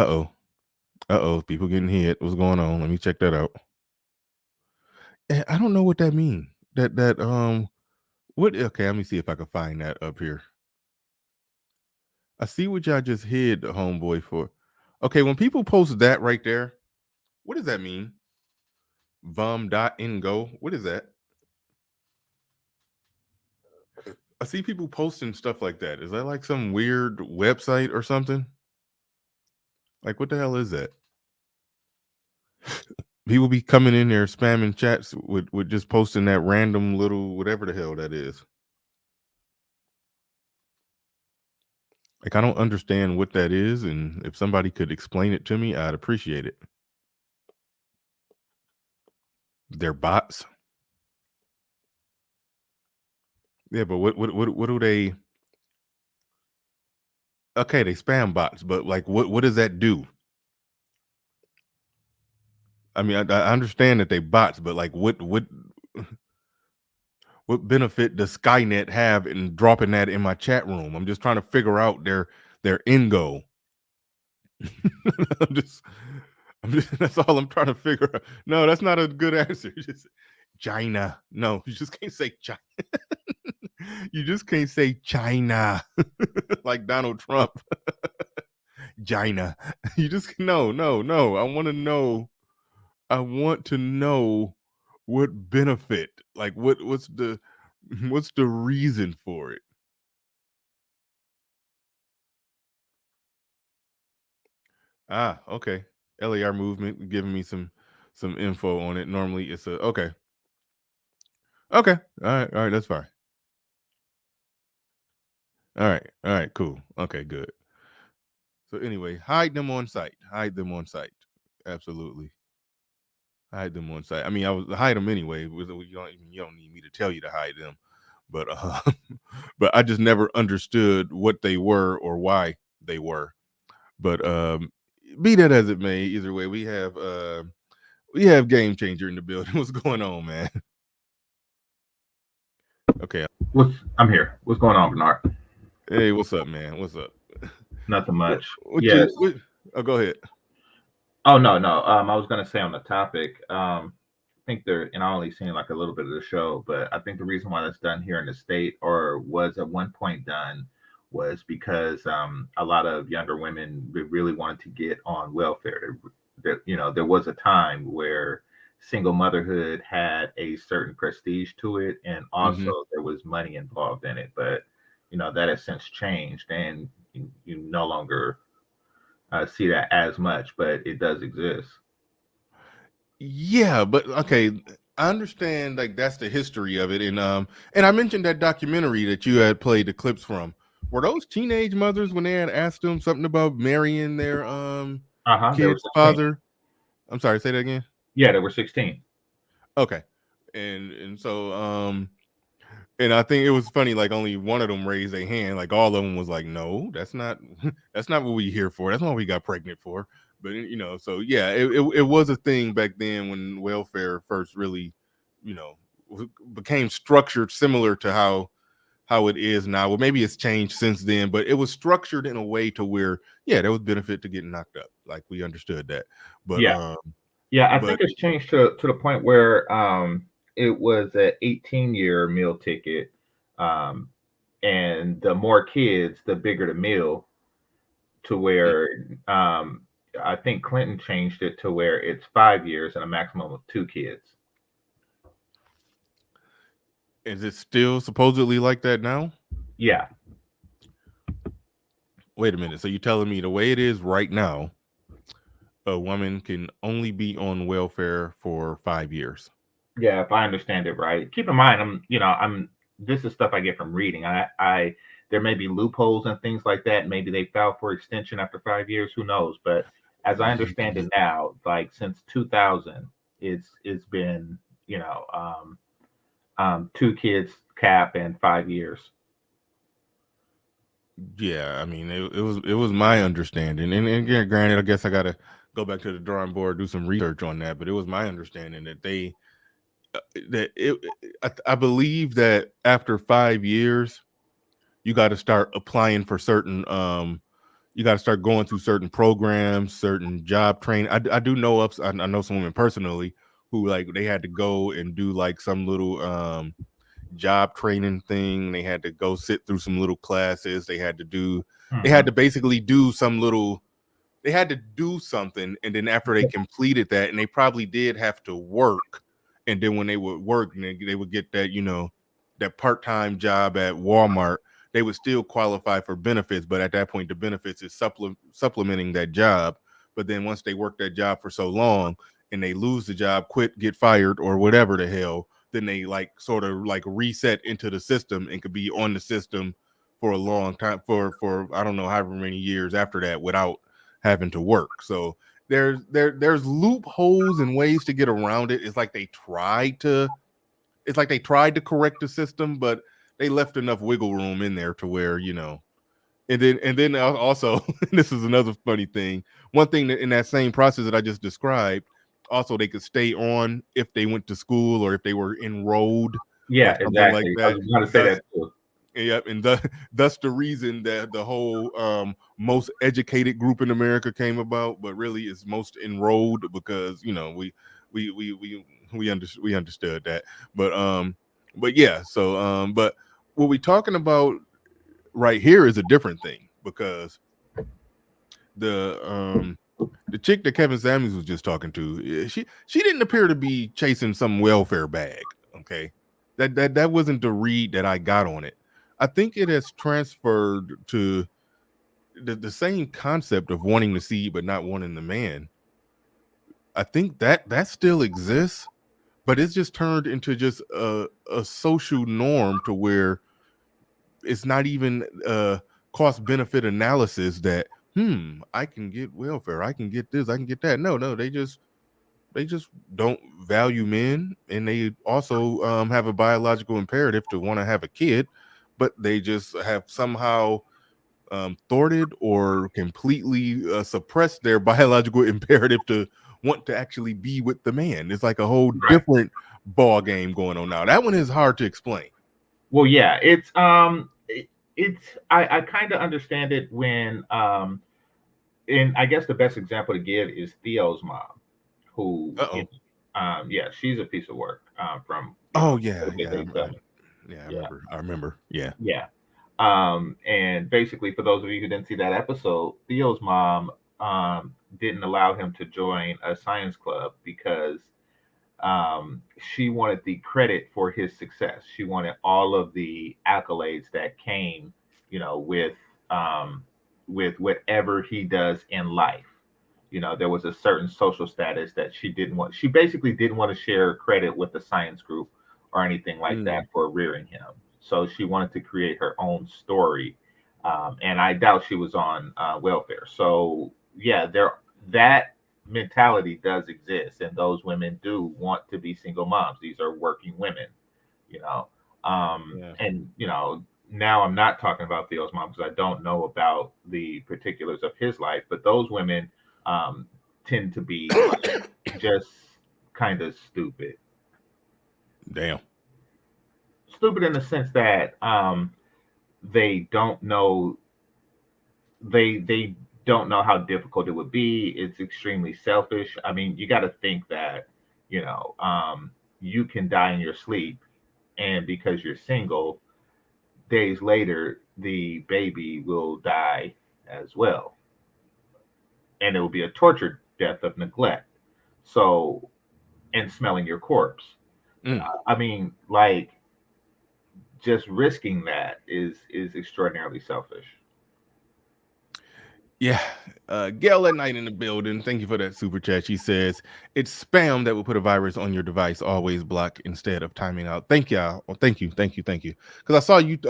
People getting hit. What's going on? Let me check that out. And I don't know what that means. What? Okay, let me see if I can find that up here. I see what y'all just hid the homeboy for. Okay, when people post that right there, what does that mean? Vom.ngo. What is that? I see people posting stuff like that. Is that like some weird website or something? Like, what the hell is that? People be coming in there spamming chats with just posting that random little whatever the hell that is. Like, I don't understand what that is, and if somebody could explain it to me, I'd appreciate it. They're bots. Yeah, but what do they? Okay, they spam bots, but like, what does that do? I mean, I understand that they bots, but like, what benefit does Skynet have in dropping that in my chat room? I'm just trying to figure out their end goal. I'm just that's all I'm trying to figure out. No, that's not a good answer. Just China. No, you just can't say China. You just can't say China like Donald Trump. China. You just no. I want to know what benefit, like what's the reason for it? Okay. LAR movement giving me some info on it. Normally it's okay. All right, that's fine. All right, cool. Okay, good. So anyway, hide them on site. Absolutely. Hide them on site. I mean, I was hide them anyway. You don't need me to tell you to hide them, but but I just never understood what they were or why they were. But be that as it may, either way, we have Game Changer in the building. What's going on, man? Okay. I'm here. What's going on, Bernard? Hey, what's up, man? What's up? Nothing much. Yes. Go ahead. Oh no. I was gonna say on the topic. I think and I only seen like a little bit of the show, but I think the reason why that's done here in the state, or was at one point done, was because a lot of younger women really wanted to get on welfare. There was a time where single motherhood had a certain prestige to it, and also there was money involved in it. But that has since changed, and you no longer see that as much, but it does exist. Yeah, but okay, I understand like that's the history of it, and I mentioned that documentary that you had played the clips from. Were those teenage mothers when they had asked them something about marrying their kid's father? I'm sorry, say that again. Yeah, they were 16. Okay, and so and I think it was funny, like only one of them raised their hand, like all of them was like, no, that's not what we here for. That's not what we got pregnant for. But so yeah, it was a thing back then when welfare first really, became structured similar to how it is now. Well, maybe it's changed since then, but it was structured in a way to where, yeah, there was benefit to getting knocked up. Like we understood that. But I think it's changed to the point where it was an 18-year meal ticket, and the more kids, the bigger the meal. To where I think Clinton changed it to where it's 5 years and a maximum of 2 kids. Is it still supposedly like that now? Yeah. Wait a minute. So you're telling me the way it is right now, a woman can only be on welfare for 5 years? Yeah, if I understand it right. Keep in mind, this is stuff I get from reading. There may be loopholes and things like that. Maybe they filed for extension after 5 years. Who knows? But As I understand it now, like since 2000, it's been, you know, 2 kids cap and 5 years. Yeah, I mean, it was my understanding, and again, granted, I guess I got to go back to the drawing board, do some research on that, but it was my understanding that I believe that after 5 years, you got to start applying for certain you got to start going through certain programs, certain job training. I do know I know some women personally who like they had to go and do like some little job training thing. They had to go sit through some little classes. They had to basically do some little, they had to do something. And then after they completed that, and they probably did have to work. And then when they would work, they would get that, you know, that part-time job at Walmart, they would still qualify for benefits. But at that point, the benefits is supplementing that job. But then once they work that job for so long and they lose the job, quit, get fired, or whatever the hell, then they like sort of like reset into the system and could be on the system for a long time, for I don't know however many years after that without having to work. So there's loopholes and ways to get around it. It's like they tried to correct the system, but they left enough wiggle room in there to where, you know. And then also this is another funny thing. One thing that in that same process that I just described, also they could stay on if they went to school or if they were enrolled. Yeah, exactly. Like that. I was going to say that too. Yep, and that's the reason that the whole most educated group in America came about, but really it's most enrolled because, you know, we understood that. But yeah, so but what we talking about right here is a different thing, because the chick that Kevin Samuels was just talking to, she didn't appear to be chasing some welfare bag. Okay, that wasn't the read that I got on it. I think it has transferred to the same concept of wanting the seed but not wanting the man. I think that still exists, but it's just turned into just a social norm to where it's not even a cost benefit analysis that I can get welfare, I can get this, I can get that. No, they just don't value men, and they also have a biological imperative to want to have a kid, but they just have somehow thwarted or completely suppressed their biological imperative to want to actually be with the man. It's like a whole different ball game going on now. That one is hard to explain. Well, yeah, it's I kind of understand it when and I guess the best example to give is Theo's mom, who yeah, she's a piece of work from I remember. Yeah. And basically, for those of you who didn't see that episode, Theo's mom didn't allow him to join a science club because she wanted the credit for his success. She wanted all of the accolades that came, you know, with whatever he does in life. You know, there was a certain social status that she didn't want. She basically didn't want to share credit with the science group or anything like that for rearing him. So she wanted to create her own story. And I doubt she was on welfare. So yeah, that mentality does exist, and those women do want to be single moms. These are working women, you know. And you know, now I'm not talking about Theo's mom because I don't know about the particulars of his life, but those women tend to be just kind of stupid. Damn. Stupid in the sense that they don't know they don't know how difficult it would be. It's extremely selfish. I mean, you got to think that, you know, you can die in your sleep, and because you're single, days later the baby will die as well, and it will be a tortured death of neglect. So, and smelling your corpse. I mean, like, just risking that is extraordinarily selfish. Yeah. Gail at Night in the building. Thank you for that super chat. She says it's spam that will put a virus on your device. Always block instead of timing out. Thank y'all. Well, thank you. Because I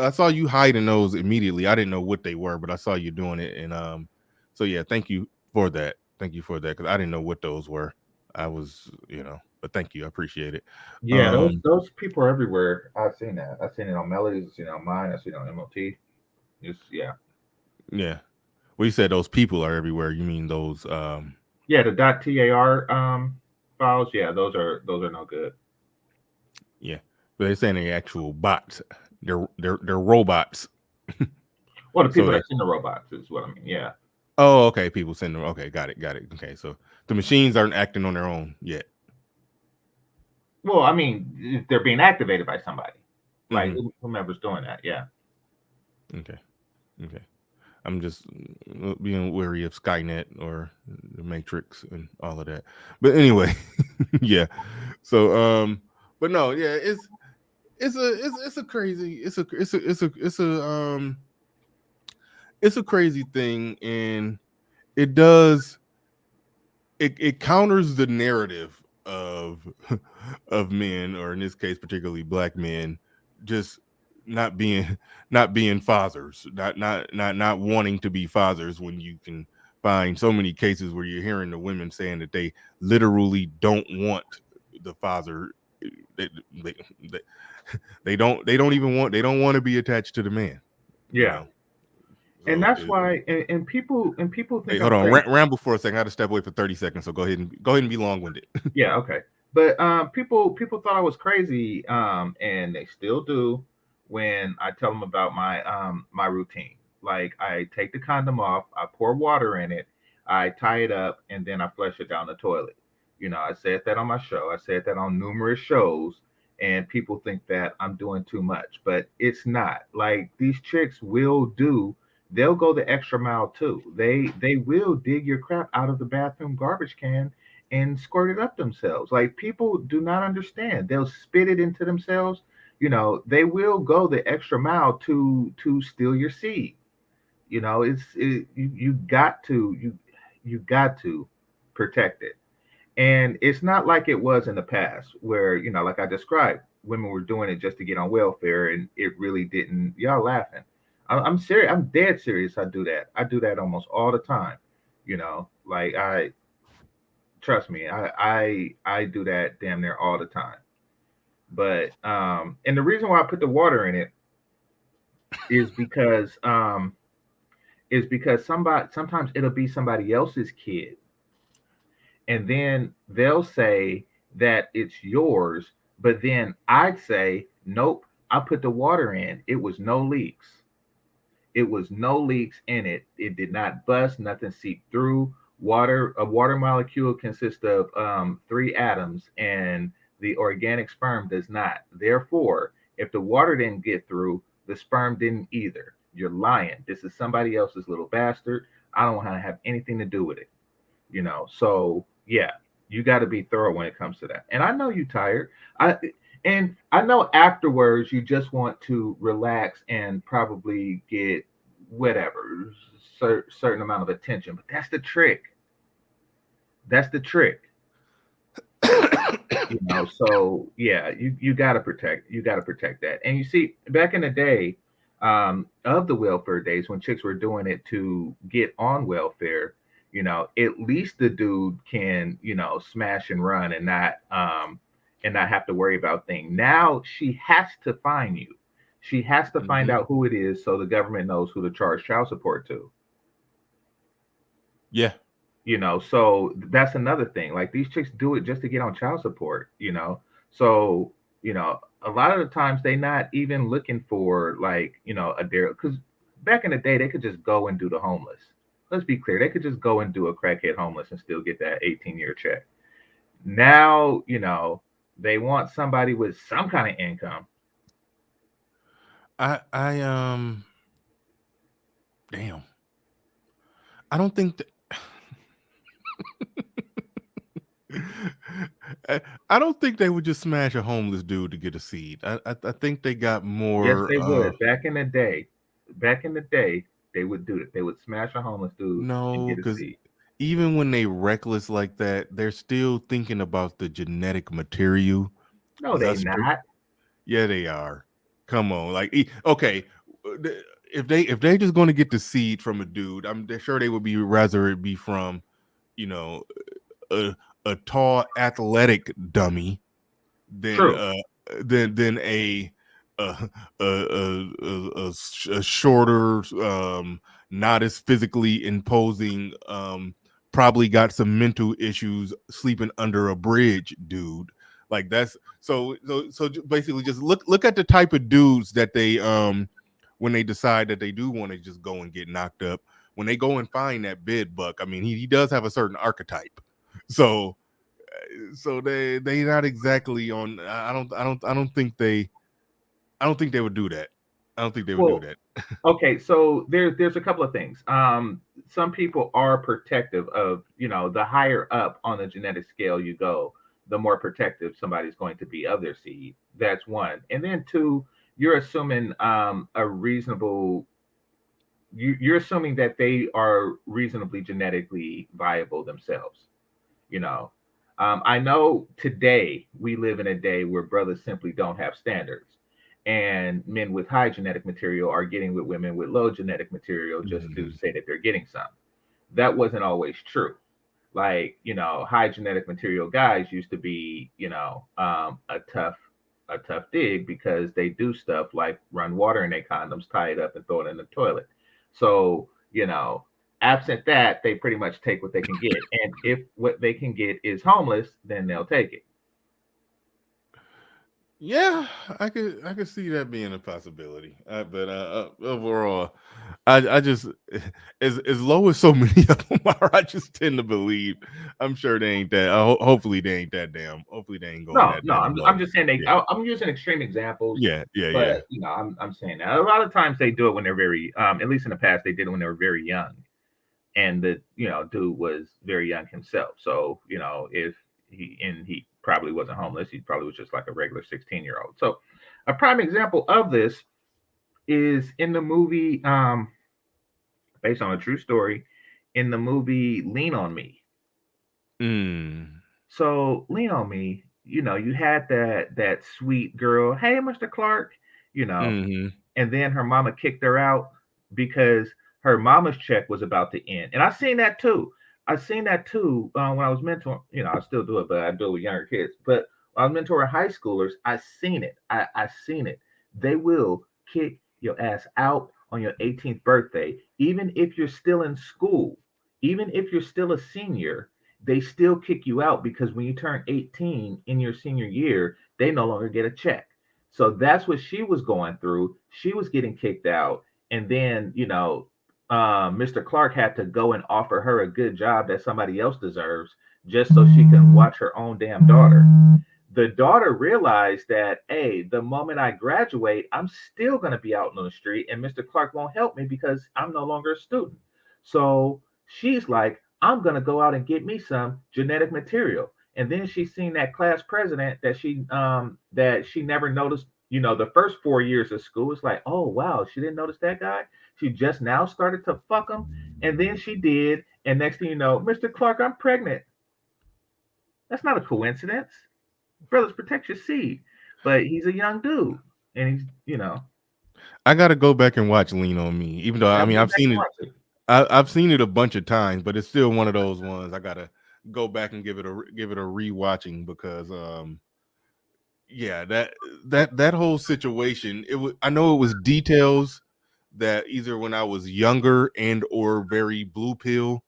saw you hiding those immediately. I didn't know what they were, but I saw you doing it. And so yeah, thank you for that. Thank you for that, because I didn't know what those were. I was, but thank you. I appreciate it. Yeah, those people are everywhere. I've seen that. I've seen it on Melodies. I've seen it on mine. I've seen it on MOT. Yeah. Yeah. Well, you said those people are everywhere. You mean those? Yeah, the .tar files. Yeah, those are no good. Yeah, but they're saying they're actual bots. They're robots. Well, the people So that send the robots is what I mean. Yeah. Oh, okay. People send them. Okay, got it. Okay, so the machines aren't acting on their own yet. Well, I mean, they're being activated by somebody, like Mhm. whomever's doing that. Yeah. Okay. I'm just being wary of Skynet or the Matrix and all of that. But anyway, yeah. So, but no, yeah, it's a crazy thing, and it counters the narrative of men, or in this case particularly black men, just not being fathers, not wanting to be fathers, when you can find so many cases where you're hearing the women saying that they literally don't want the father. They don't want to be attached to the man. Yeah. And that's why, and people think. Hey, hold on, ramble for a second. I had to step away for 30 seconds, so go ahead and be long-winded. Yeah, okay. But people thought I was crazy, and they still do when I tell them about my routine. Like, I take the condom off, I pour water in it, I tie it up, and then I flush it down the toilet. I said that on my show. I said that on numerous shows, and people think that I'm doing too much, but it's not. Like, these chicks they'll go the extra mile too. They will dig your crap out of the bathroom garbage can and squirt it up themselves. Like, people do not understand. They'll spit it into themselves. They will go the extra mile to steal your seed. You got to protect it. And it's not like it was in the past where, like I described, women were doing it just to get on welfare, and it really didn't. Y'all laughing. I'm serious. I'm dead serious. I do that almost all the time. Like, trust me, I do that damn near all the time. But and the reason why I put the water in it is because sometimes it'll be somebody else's kid, and then they'll say that it's yours, but then I'd say, nope, I put the water in. It was no leaks. It was no leaks in it. It did not bust, nothing seeped through. A water molecule consists of 3 atoms, and the organic sperm does not. Therefore, if the water didn't get through, the sperm didn't either. You're lying. This is somebody else's little bastard. I don't want to have anything to do with it. So yeah, you got to be thorough when it comes to that. And I know you're tired. And I know afterwards you just want to relax and probably get whatever certain amount of attention, but that's the trick. So yeah, you got to protect that. And you see, back in the day, of the welfare days, when chicks were doing it to get on welfare, at least the dude can, smash and run and not have to worry about things. Now she has to find you. She has to find out who it is, so the government knows who to charge child support to. Yeah. So that's another thing. Like, these chicks do it just to get on child support, So, a lot of the times they're not even looking for, like, a dare, because back in the day, they could just go and do the homeless. Let's be clear. They could just go and do a crackhead homeless and still get that 18-year check. Now, they want somebody with some kind of income. Damn. I don't think that. I don't think they would just smash a homeless dude to get a seed. I think they got more. Yes, they would. Back in the day, they would do it. They would smash a homeless dude. No, because even when they reckless like that, they're still thinking about the genetic material. No, they're not. Yeah, they are. Come on, like, okay, if they just going to get the seed from a dude, I'm sure they would be rather it be from, you know, a tall athletic dummy than True. than a shorter, not as physically imposing, probably got some mental issues, sleeping under a bridge dude. Like that's so basically just look at the type of dudes that they when they decide that they do want to just go and get knocked up, when they go and find that bid buck. I mean, he does have a certain archetype. So they not exactly on. I don't think they would do that. I don't think they would Well, do that. okay, so there's a couple of things. Some people are protective of, the higher up on the genetic scale you go, the more protective somebody's going to be of their seed. That's one. And then two, you're assuming a reasonable. You're assuming that they are reasonably genetically viable themselves. You know, I know today we live in a day where brothers simply don't have standards, and men with high genetic material are getting with women with low genetic material just to say that they're getting some. That wasn't always true. Like, high genetic material guys used to be, a tough dig because they do stuff like run water in their condoms, tie it up, and throw it in the toilet. So, absent that, they pretty much take what they can get. And if what they can get is homeless, then they'll take it. Yeah, I could see that being a possibility. But overall, I just as low as so many of them are, I just tend to believe. I'm sure they ain't that. Hopefully they ain't that damn. Hopefully they ain't going No, that I'm low. just saying I'm using extreme examples. Yeah. But I'm saying that a lot of times they do it when they're very at least in the past they did it when they were very young, and the dude was very young himself. So if he probably wasn't homeless, he probably was just like a regular 16-year-old. So a prime example of this is in the movie based on a true story, in the movie Lean on Me. So Lean on Me, you had that sweet girl, hey Mr. Clark, and then her mama kicked her out because her mama's check was about to end. And I've seen that too. When I was mentoring, I still do it, but I do it with younger kids. But when I was mentoring high schoolers, I seen it. I seen it. They will kick your ass out on your 18th birthday, even if you're still in school, even if you're still a senior. They still kick you out because when you turn 18 in your senior year, they no longer get a check. So that's what she was going through. She was getting kicked out. And then, Mr. Clark had to go and offer her a good job that somebody else deserves just so she can watch her own damn daughter. The daughter realized that, hey, the moment I graduate, I'm still going to be out on the street and Mr. Clark won't help me because I'm no longer a student. So she's like, I'm going to go out and get me some genetic material. And then she's seen that class president that she never noticed, the first 4 years of school. It's like, oh, wow, she didn't notice that guy. She just now started to fuck him. And then she did. And next thing you know, Mr. Clark, I'm pregnant. That's not a coincidence. Brothers, protect your seed. But he's a young dude. And he's, I got to go back and watch Lean on Me, even though, I mean, I've seen it. I've seen it a bunch of times, but it's still one of those ones I gotta go back and give it a rewatching because that whole situation, I know it was details that either when I was younger and or very blue pill,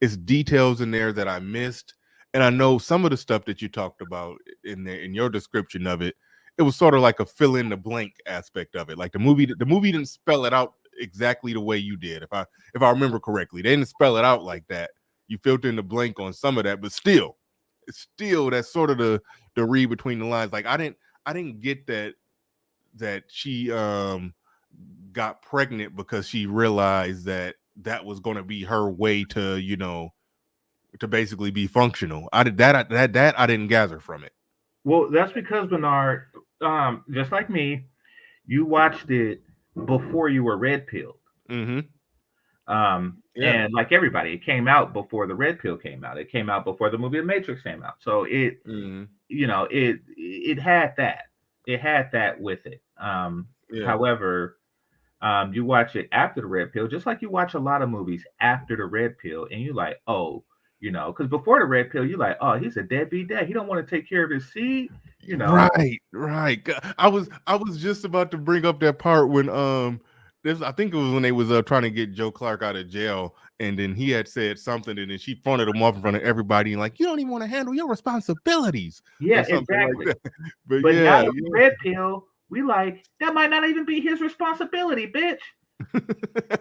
it's details in there that I missed, and I know some of the stuff that you talked about in there in your description of it. It was sort of like a fill in the blank aspect of it, like the movie didn't spell it out exactly the way you did. If I remember correctly, they didn't spell it out like that. You filled in the blank on some of that, but still that's sort of the read between the lines. Like I didn't get that she got pregnant because she realized that was going to be her way to to basically be functional. I didn't gather from it. Well, that's because Bernard, just like me, you watched it before you were red pilled. And like everybody, it came out before the red pill came out. It came out before the movie The Matrix came out. So it had that. It had that with it. However, you watch it after the red pill, just like you watch a lot of movies after the red pill, and you're like, oh, You know, because before the red pill, you're like, oh, he's a deadbeat dad. He don't want to take care of his seed. You know, Right. I was just about to bring up that part when this, I think it was when they was trying to get Joe Clark out of jail, and then he had said something, and then she fronted him off in front of everybody, and like, you don't even want to handle your responsibilities, yeah, or something exactly. like that. But But now yeah, with the red pill, we like that might not even be his responsibility, bitch.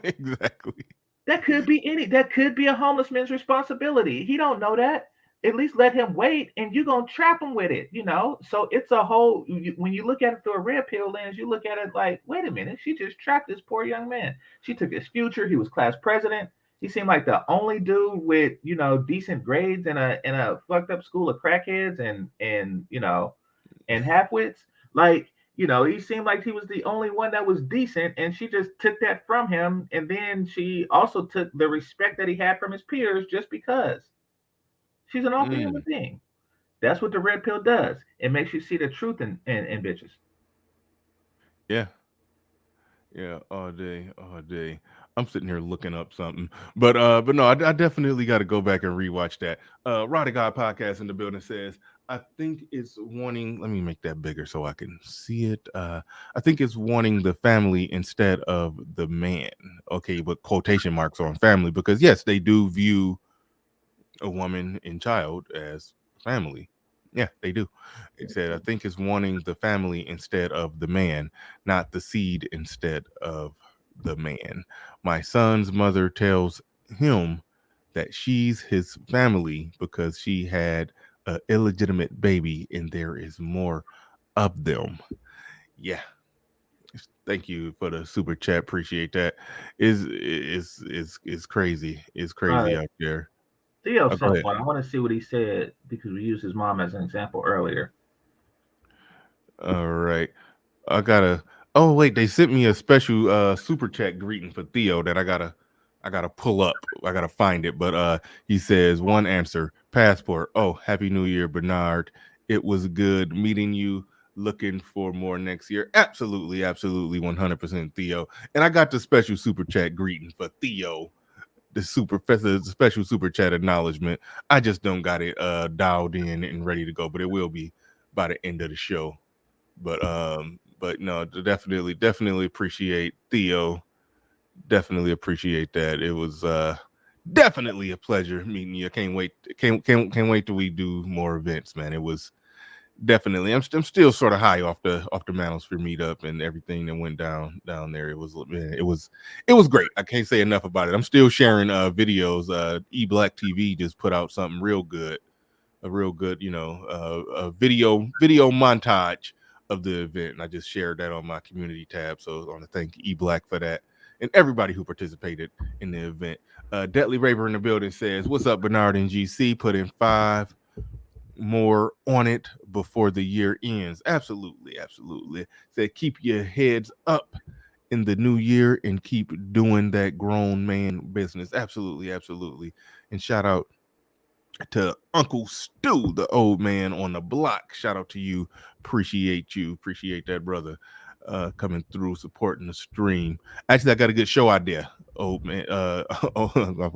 exactly. That could be a homeless man's responsibility. He don't know that. At least let him wait, and you're gonna trap him with it, you know. So it's a whole. When you look at it through a red pill lens, you look at it like, wait a minute, she just trapped this poor young man. She took his future. He was class president. He seemed like the only dude with decent grades in a fucked up school of crackheads and halfwits. Like, he seemed like he was the only one that was decent, and she just took that from him. And then she also took the respect that he had from his peers just because she's an awful human Mm, being. That's what the red pill does. It makes you see the truth in bitches. yeah. Yeah, all day, all day. I'm sitting here looking up something, but no, I definitely got to go back and rewatch that. Roddy God podcast in the building says, I think it's wanting. Let me make that bigger so I can see it. I think it's wanting the family instead of the man. Okay, but quotation marks on family because yes, they do view a woman and child as family. Yeah, they do. It said, I think it's wanting the family instead of the man, not the seed instead of the man. My son's mother tells him that she's his family because she had a illegitimate baby and there is more of them. Yeah. Thank you for the super chat. Appreciate that. Is crazy. It's All crazy right. out there. Theo Oh, go said ahead. one. I want to see what he said because we used his mom as an example earlier. All right. I gotta. Oh wait, they sent me a special super chat greeting for Theo that I gotta pull up. I gotta find it. But he says one answer, passport. Oh, happy New Year, Bernard. It was good meeting you. Looking for more next year. Absolutely, absolutely, 100% Theo. And I got the special super chat greeting for Theo. The special super chat acknowledgement. I just don't got it dialed in and ready to go, but it will be by the end of the show. But no, definitely appreciate Theo. Definitely appreciate that. It was definitely a pleasure meeting you. Can't wait. Can't wait till we do more events, man. It was definitely. I'm still sort of high off the Manosphere meetup and everything that went down there. It was, man, it was great. I can't say enough about it. I'm still sharing videos. E Black TV just put out something real good, a real good, a video montage of the event, and I just shared that on my community tab. So I want to thank E Black for that and everybody who participated in the event. Deadly Raver in the building says, "What's up, Bernard and GC? Put in 5 more on it before the year ends." Absolutely, absolutely. Said, keep your heads up in the new year and keep doing that grown man business. Absolutely, absolutely. And shout out to Uncle Stu, the old man on the block. Shout out to you. Appreciate you. Appreciate that, brother. Coming through, supporting the stream. Actually, I got a good show idea. Old man, I'll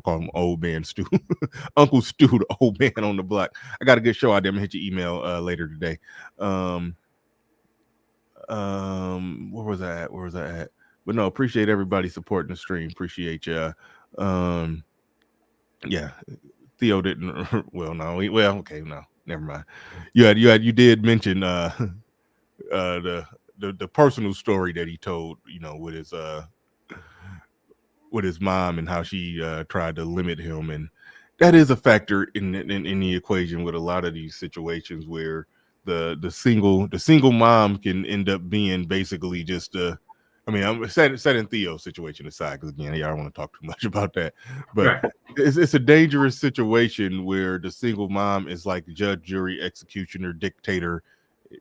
call him old man Stu. Uncle Stu, the old man on the block. I got a good show idea. I'm gonna hit your email later today. Where was I at? But no, appreciate everybody supporting the stream. Appreciate you. Yeah, Theo didn't. Well, no. Okay, no. Never mind. You did mention the personal story that he told. With his mom and how she tried to limit him, and that is a factor in the equation with a lot of these situations where the single mom can end up being basically just I'm setting Theo's situation aside because again, I don't want to talk too much about that, but Right. it's a dangerous situation where the single mom is like judge, jury, executioner, dictator,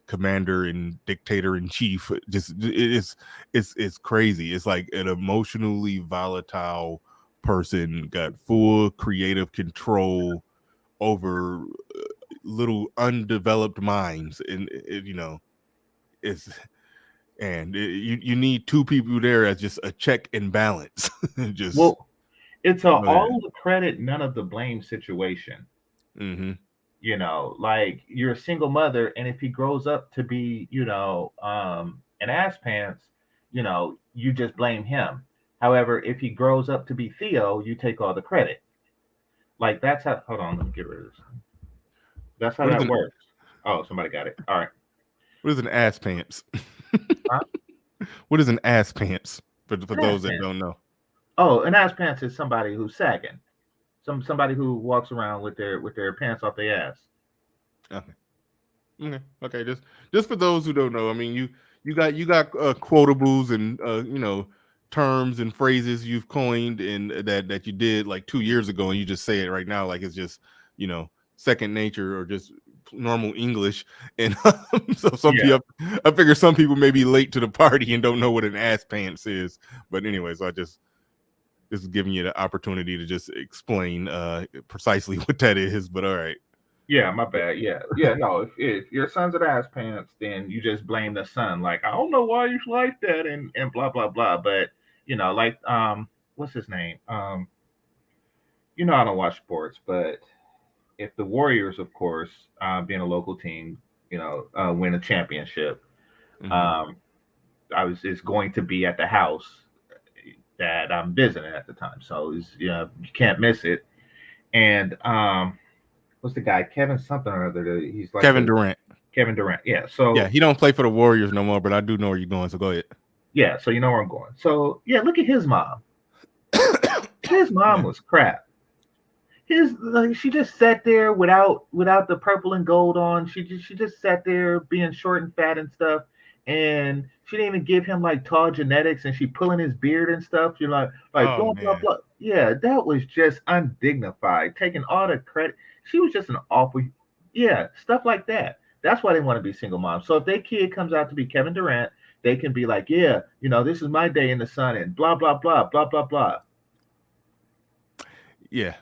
commander, and dictator in chief. Just it's crazy. It's like an emotionally volatile person got full creative control over little undeveloped minds, and it's. And you need 2 people there as just a check and balance. Just Well, it's a Oh, yeah. all the credit, none of the blame situation. Mm-hmm. You know, like you're a single mother, and if he grows up to be, an ass pants, you just blame him. However, if he grows up to be Theo, you take all the credit. Like that's how. Hold on, let me get rid of this. That's how What is that an works. Oh, somebody got it. All right. what is an ass pants? Huh? What is an ass pants for An ass those that pants. don't know? Oh, an ass pants is somebody who's sagging. Somebody who walks around with their pants off their ass. Okay. Okay. Just for those who don't know, I mean, you got quotables and terms and phrases you've coined and that you did like 2 years ago, and you just say it right now like it's just second nature or just normal English. And so some Yeah. people, I figure some people may be late to the party and don't know what an ass pants is. But anyway, so I just giving you the opportunity to just explain precisely what that is. But all right. Yeah, my bad. Yeah. No, if your son's an ass pants, then you just blame the son. Like I don't know why you like that, and blah blah blah. But like what's his name? I don't watch sports, but if the Warriors, of course, being a local team, win a championship, Mhm. it's going to be at the house that I'm visiting at the time, so you can't miss it. And what's the guy? Kevin something or other. He's like Kevin Durant. Kevin Durant. Yeah. So Yeah, he don't play for the Warriors no more, but I do know where you're going. So go ahead. yeah. So you know where I'm going. So yeah, look at his mom. His mom was crap. She just sat there without the purple and gold on. She just sat there being short and fat and stuff. And she didn't even give him like tall genetics, and she pulling his beard and stuff. You're like Oh blah blah man. blah. Yeah, that was just undignified. Taking all the credit. She was just an awful. Yeah, stuff like that. That's why they want to be single moms. So if their kid comes out to be Kevin Durant, they can be like, yeah, this is my day in the sun and blah blah blah blah blah blah. Yeah.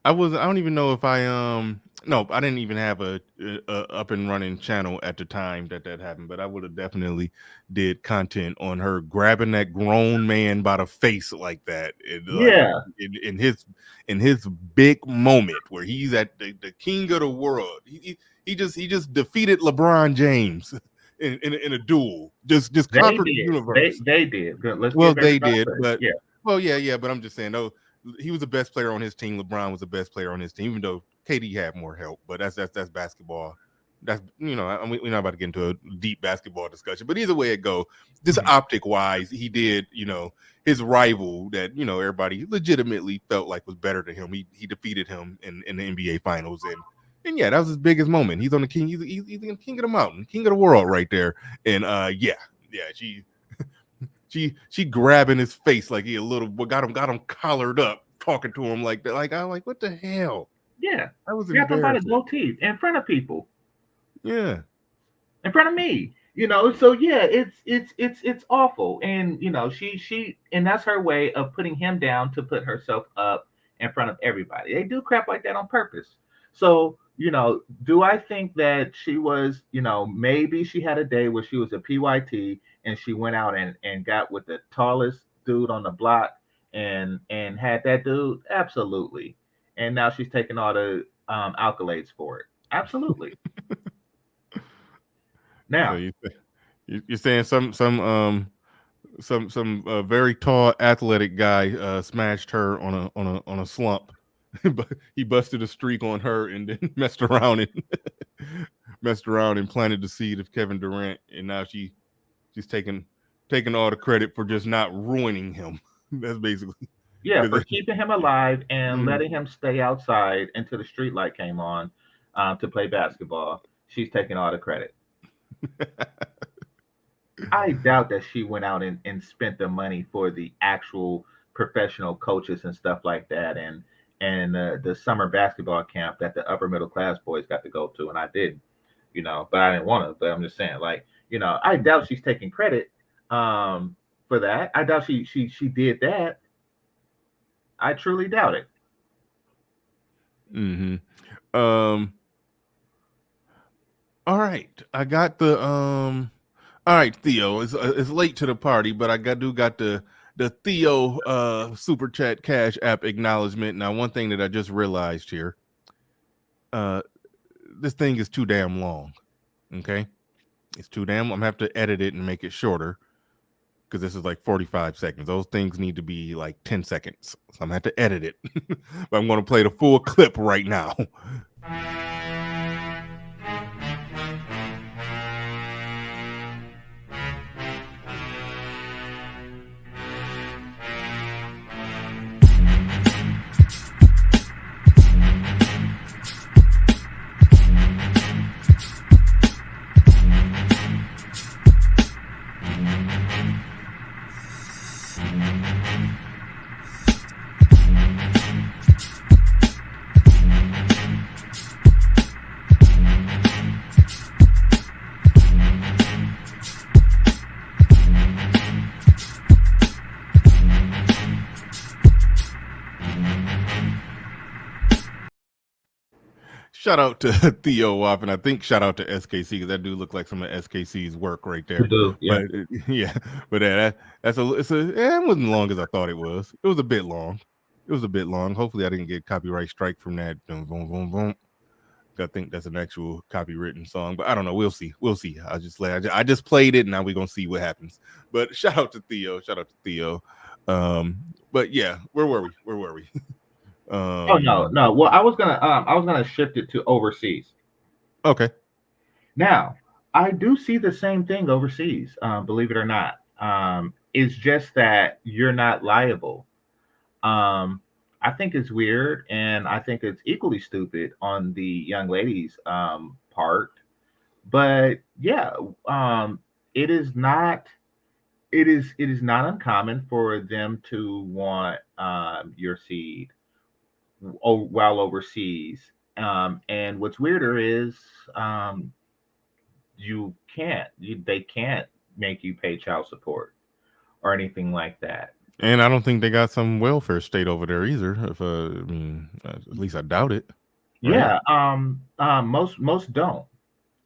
I don't even know if I no, I didn't even have a up and running channel at the time that happened, but I would have definitely did content on her grabbing that grown man by the face like that, like Yeah, in his big moment where he's at the king of the world. He just defeated LeBron James in a duel. Just they conquered the did. universe. They did. Good. Let's Well, give they everybody did, credit. but Yeah. well, yeah, but I'm just saying, though, he was the best player on his team. LeBron was the best player on his team, even though KD had more help. But that's basketball. That's we're not about to get into a deep basketball discussion. But either way it go, just Mhm. optic wise, he did, his rival that everybody legitimately felt like was better than him. He defeated him in the NBA Finals, and yeah, that was his biggest moment. He's on the king. He's the king of the mountain, king of the world, right there. And yeah, she grabbing his face like he a little got him collared up, talking to him like that. Like I'm like, what the hell? Yeah. That was Grab him by the embarrassing. goatee in front of people, Yeah. in front of me. So yeah, it's awful. And she and that's her way of putting him down to put herself up in front of everybody. They do crap like that on purpose. So, do I think that she was, maybe she had a day where she was a PYT and she went out and got with the tallest dude on the block and had that dude? Absolutely. And now she's taking all the accolades for it. Absolutely. So Now, you're saying some very tall athletic guy smashed her on a slump. But he busted a streak on her and then messed around and planted the seed of Kevin Durant, and now she's taking all the credit for just not ruining him. That's basically yeah, for because keeping him alive and Mhm. letting him stay outside until the street light came on to play basketball. She's taking all the credit. I doubt that she went out and spent the money for the actual professional coaches and stuff like that, and the summer basketball camp that the upper middle class boys got to go to, and I did, but I didn't want to. But I'm just saying, like, I doubt she's taking credit for that. I doubt she did that. I truly doubt it. Mm-hmm. All right, I got the All right, Theo. It's late to the party, but I got the Theo super chat cash app acknowledgement. Now, one thing that I just realized here, this thing is too damn long. Okay, it's too damn. I'm gonna have to edit it and make it shorter because this is like 45 seconds. Those things need to be like 10 seconds. So I'm gonna have to edit it. But I'm gonna play the full clip right now. Shout out to Theo Wop, and I think shout out to SKC because that dude looked like some of SKC's work right there. You do, yeah. But it wasn't long as I thought it was. It was a bit long. Hopefully, I didn't get copyright strike from that. Boom, boom, boom, boom. I think that's an actual copywritten song, but I don't know. We'll see. I just played it, and now we're gonna see what happens. But shout out to Theo. But yeah, where were we? Oh no. Well, I was gonna shift it to overseas. Okay. Now, I do see the same thing overseas. Believe it or not, it's just that you're not liable. I think it's weird, and I think it's equally stupid on the young lady's part. But yeah, it is not uncommon for them to want your seed while overseas. And what's weirder is they can't make you pay child support or anything like that. And I don't think they got some welfare state over there either. At least I doubt it. Right? Yeah. Most don't.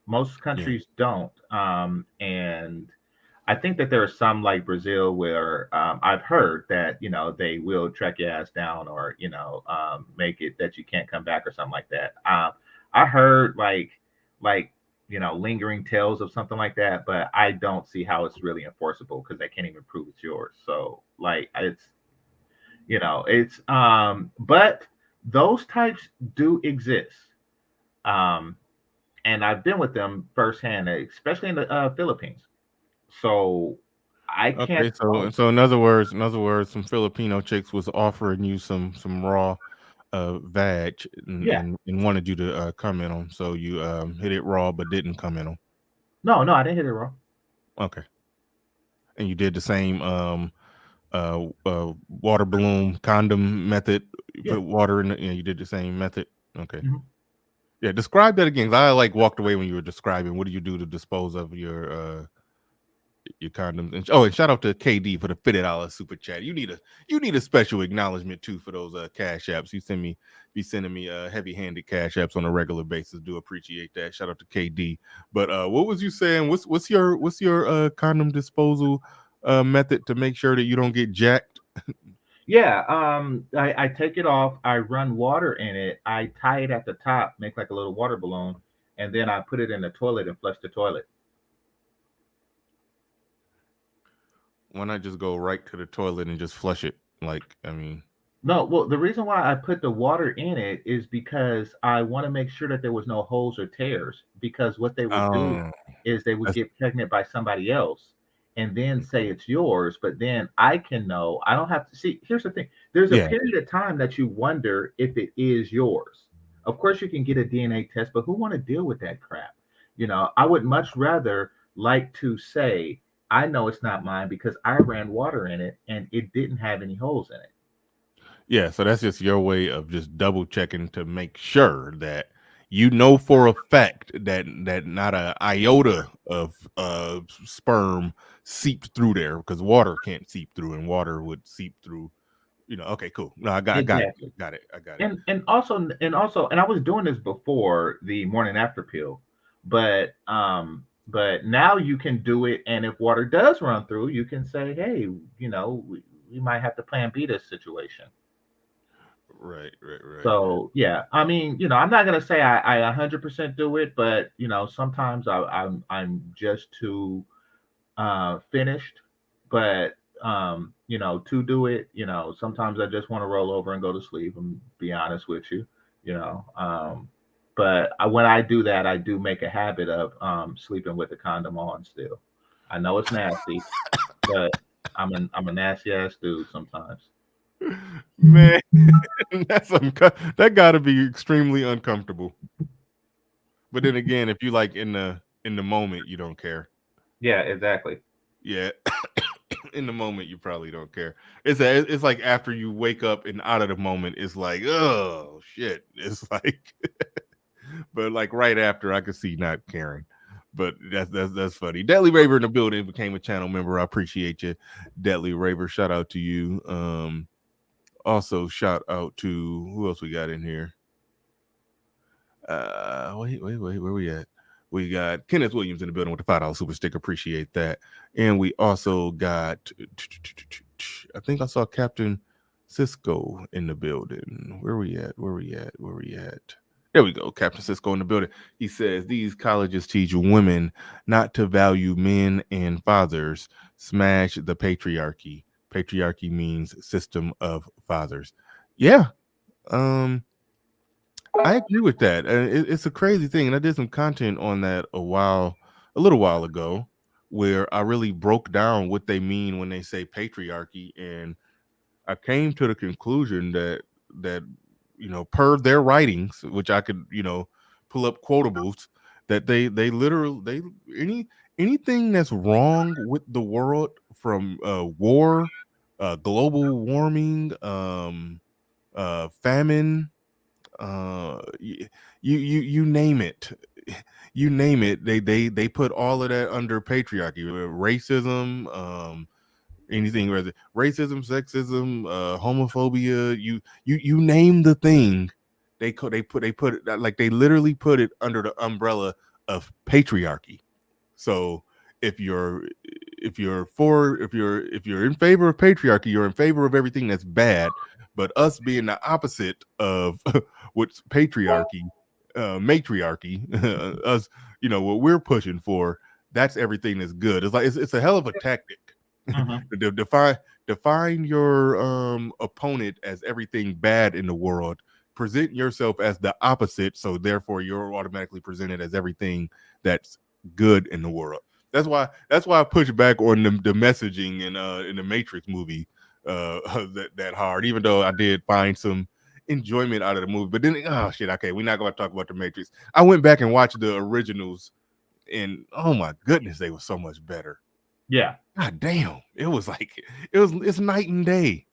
Most countries don't. And I think that there are some like Brazil where I've heard that, they will track your ass down or, make it that you can't come back or something like that. I heard like lingering tales of something like that, but I don't see how it's really enforceable because they can't even prove it's yours. So but those types do exist. And I've been with them firsthand, especially in the Philippines. So I can't. Okay, so in other words, some Filipino chicks was offering you some raw vag and wanted you to come in them. So you hit it raw but didn't come in them. No, I didn't hit it raw. Okay. And you did the same water balloon condom method. You put water in it, and you did the same method. Okay. Mm-hmm. Yeah, describe that again. I walked away when you were describing. What do you do to dispose of your condoms? And shout out to KD for the $50 super chat. You need a special acknowledgement too for those cash apps. You be sending me heavy-handed cash apps on a regular basis. Do appreciate that. Shout out to KD. But what was you saying? What's your condom disposal method to make sure that you don't get jacked? Yeah, I take it off. I run water in it. I tie it at the top, make like a little water balloon, and then I put it in the toilet and flush the toilet. Why not just go right to the toilet and just flush it? No, well, the reason why I put the water in it is because I want to make sure that there was no holes or tears. Because what they would do is they would get pregnant by somebody else and then say it's yours. But then I can know. I don't have to see. Here's the thing. There's a period of time that you wonder if it is yours. Of course, you can get a DNA test, but who want to deal with that crap? I would much rather like to say, I know it's not mine because I ran water in it and it didn't have any holes in it. Yeah, so that's just your way of just double checking to make sure that for a fact that not an iota of sperm seeped through there, because water can't seep through, and water would seep through. Okay, cool. No, I got it. I got it. And also, and I was doing this before the morning after pill, but now you can do it, and if water does run through, you can say, hey, we might have to plan B this situation. Right. So yeah, I mean, I'm not gonna say I 100% do it, but sometimes I'm just too finished. But to do it, sometimes I just want to roll over and go to sleep. And be honest with you, you know. But when I do that, I do make a habit of sleeping with the condom on. Still, I know it's nasty, but I'm a nasty ass dude sometimes. Man, that got to be extremely uncomfortable. But then again, if you like in the moment, you don't care. Yeah, exactly. Yeah, in the moment, you probably don't care. It's like after you wake up and out of the moment, it's like, oh shit. It's like, but like right after, I could see not caring. But that's funny. Deadly Raver in the building became a channel member. I appreciate you, Deadly Raver. Shout out to you. Also, shout out to who else we got in here? Wait, where we at? We got Kenneth Williams in the building with the $5 super sticker. Appreciate that. And we also got, I think I saw Captain Cisco in the building. Where we at? There we go. Captain Cisco in the building. He says these colleges teach women not to value men and fathers. Smash the patriarchy. Patriarchy means system of fathers. Yeah. I agree with that. It's a crazy thing. And I did some content on that a little while ago, where I really broke down what they mean when they say patriarchy. And I came to the conclusion that per their writings, which I could, pull up quotables, that they literally anything that's wrong with the world, from war, global warming, famine, you name it, they put all of that under patriarchy. Racism, anything, whether racism, sexism, homophobia, you name the thing, they put it, like they literally put it under the umbrella of patriarchy. So if you're in favor of patriarchy, you're in favor of everything that's bad. But us being the opposite of what's patriarchy, matriarchy, us, what we're pushing for, that's everything that's good. It's like it's a hell of a tactic. Define your opponent as everything bad in the world. Present yourself as the opposite, so therefore you're automatically presented as everything that's good in the world. That's why I push back on the messaging in the Matrix movie that hard, even though I did find some enjoyment out of the movie. But then, oh shit, okay, we're not going to talk about the Matrix. I went back and watched the originals, and oh my goodness, they were so much better. Yeah. God damn, it's night and day.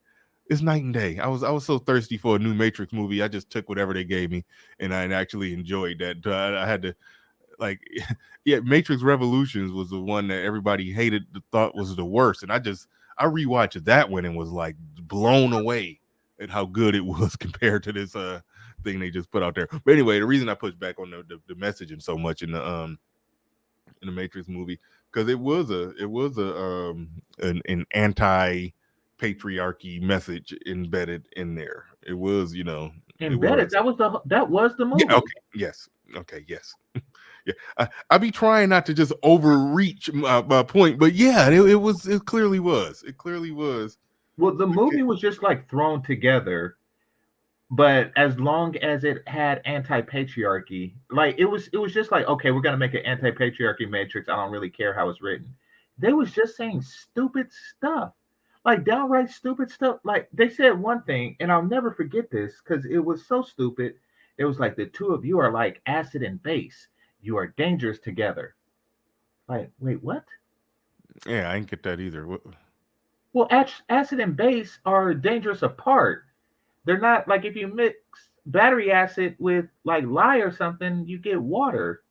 It's night and day. I was so thirsty for a new Matrix movie. I just took whatever they gave me, and I actually enjoyed that. I had to, like, yeah, Matrix Revolutions was the one that everybody hated, thought was the worst, and I rewatched that one and was like blown away at how good it was compared to this thing they just put out there. But anyway, the reason I pushed back on the messaging so much in the Matrix movie, because it was an anti-patriarchy message embedded in there. It was, embedded. That was the movie. Yeah, okay. Yes. Okay. Yes. Yeah. I be trying not to just overreach my point, but yeah, it clearly was. It clearly was. Well, the movie was just like thrown together, but as long as it had anti-patriarchy, like it was just like, okay, we're gonna make an anti-patriarchy Matrix. I don't really care how it's written. They was just saying stupid stuff, like downright stupid stuff. Like they said one thing, and I'll never forget this because it was so stupid. It was like, the two of you are like acid and base. You are dangerous together. Like, wait, what? Yeah, I didn't get that either. Well, acid and base are dangerous apart. They're not like, if you mix battery acid with like lye or something, you get water.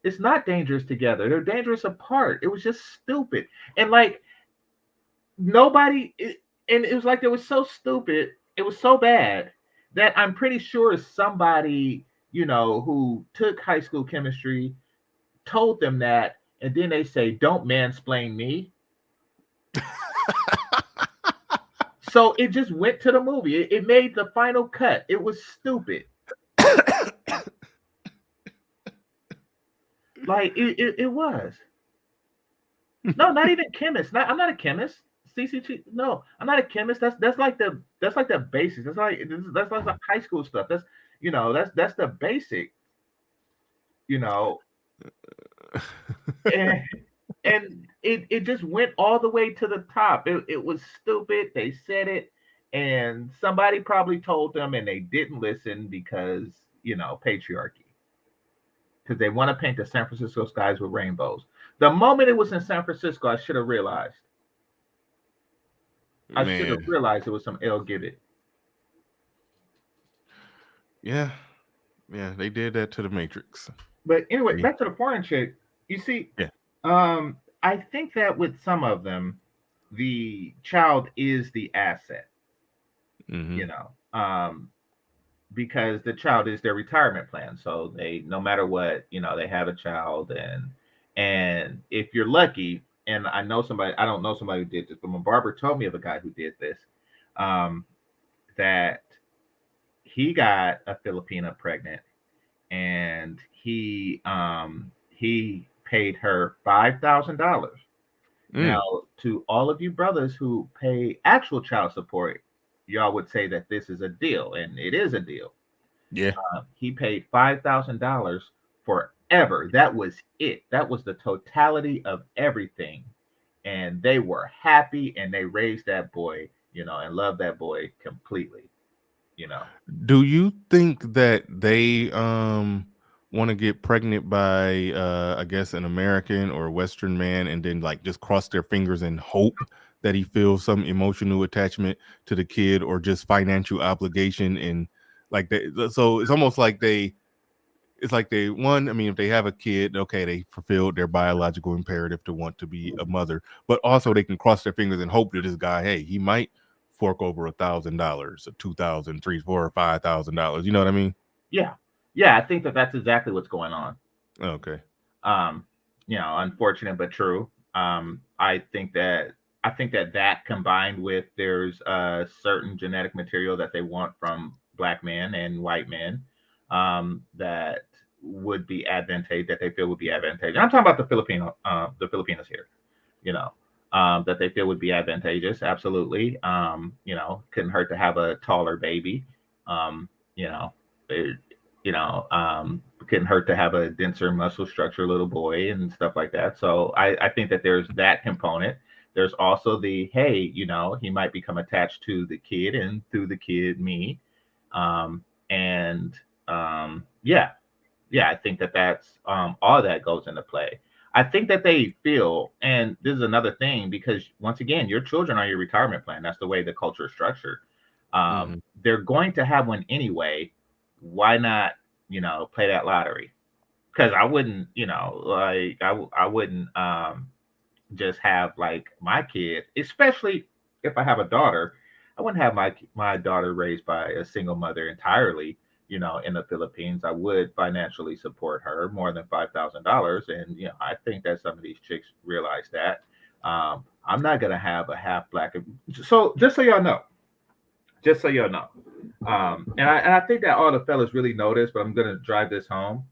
It's not dangerous together. They're dangerous apart. It was just stupid. And like and it was like, it was so stupid. It was so bad that I'm pretty sure somebody, who took high school chemistry told them that. And then they say, don't mansplain me. so it just went to the movie. It made the final cut. It was stupid. Like it was. No, not even chemist. I'm not a chemist. CCT. No, I'm not a chemist. That's like the basics. That's like high school stuff. That's that's the basic. And it just went all the way to the top. It was stupid. They said it, and somebody probably told them, and they didn't listen because patriarchy. Because they want to paint the San Francisco skies with rainbows. The moment it was in San Francisco, I should have realized. I should have realized it was some L Gibbet. Yeah, they did that to the Matrix. But anyway, back to the foreign chick. You see, I think that with some of them, the child is the asset. Because the child is their retirement plan. So they, no matter what, they have a child, and if you're lucky, and I don't know somebody who did this, but my barber told me of a guy who did this, that he got a Filipina pregnant, and he paid her $5,000. Now, to all of you brothers who pay actual child support, y'all would say that this is a deal, and it is a deal. Yeah. He paid $5,000 forever. That was it. That was the totality of everything. And they were happy, and they raised that boy, and loved that boy completely. Do you think that they want to get pregnant by I guess an American or a Western man, and then like just cross their fingers and hope that he feels some emotional attachment to the kid, or just financial obligation, and like that? So it's almost like if they have a kid, okay, they fulfilled their biological imperative to want to be a mother, but also they can cross their fingers and hope that this guy, hey, he might fork over $1,000 or $2,000, $3,000, $4,000 or $5,000. You know what I mean? Yeah. I think that's exactly what's going on. Okay. Unfortunate but true. I think that combined with there's a certain genetic material that they want from black men and white men that would be advantageous, that they feel would be advantageous. I'm talking about the Filipinos here, that they feel would be advantageous. Absolutely. Couldn't hurt to have a taller baby. Couldn't hurt to have a denser muscle structure little boy and stuff like that. So I think that there's that component. There's also the, hey, he might become attached to the kid, and through the kid, me. I think that's all that goes into play. I think that they feel, and this is another thing, because once again, your children are your retirement plan. That's the way the culture is structured. They're going to have one anyway. Why not, play that lottery? Because I wouldn't, I wouldn't just have like my kid, especially if I have a daughter. I wouldn't have my daughter raised by a single mother entirely, in the Philippines. I would financially support her more than $5,000. And, I think that some of these chicks realize that. I'm not going to have a half black. So just so y'all know. And I think that all the fellas really know this, but I'm going to drive this home.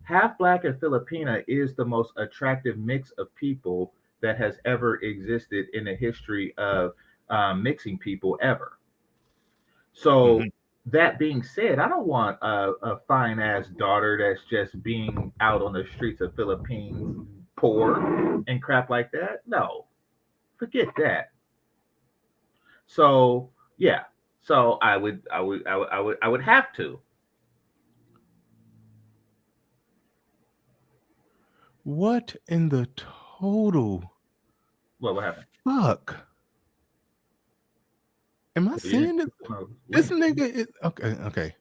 Half black and Filipina is the most attractive mix of people that has ever existed in the history of mixing people ever. So that being said, I don't want a fine ass daughter that's just being out on the streets of Philippines poor and crap like that. No, forget that. So yeah, so I would have to. What in the total? What happened? Fuck. Am I seeing this? This nigga is okay.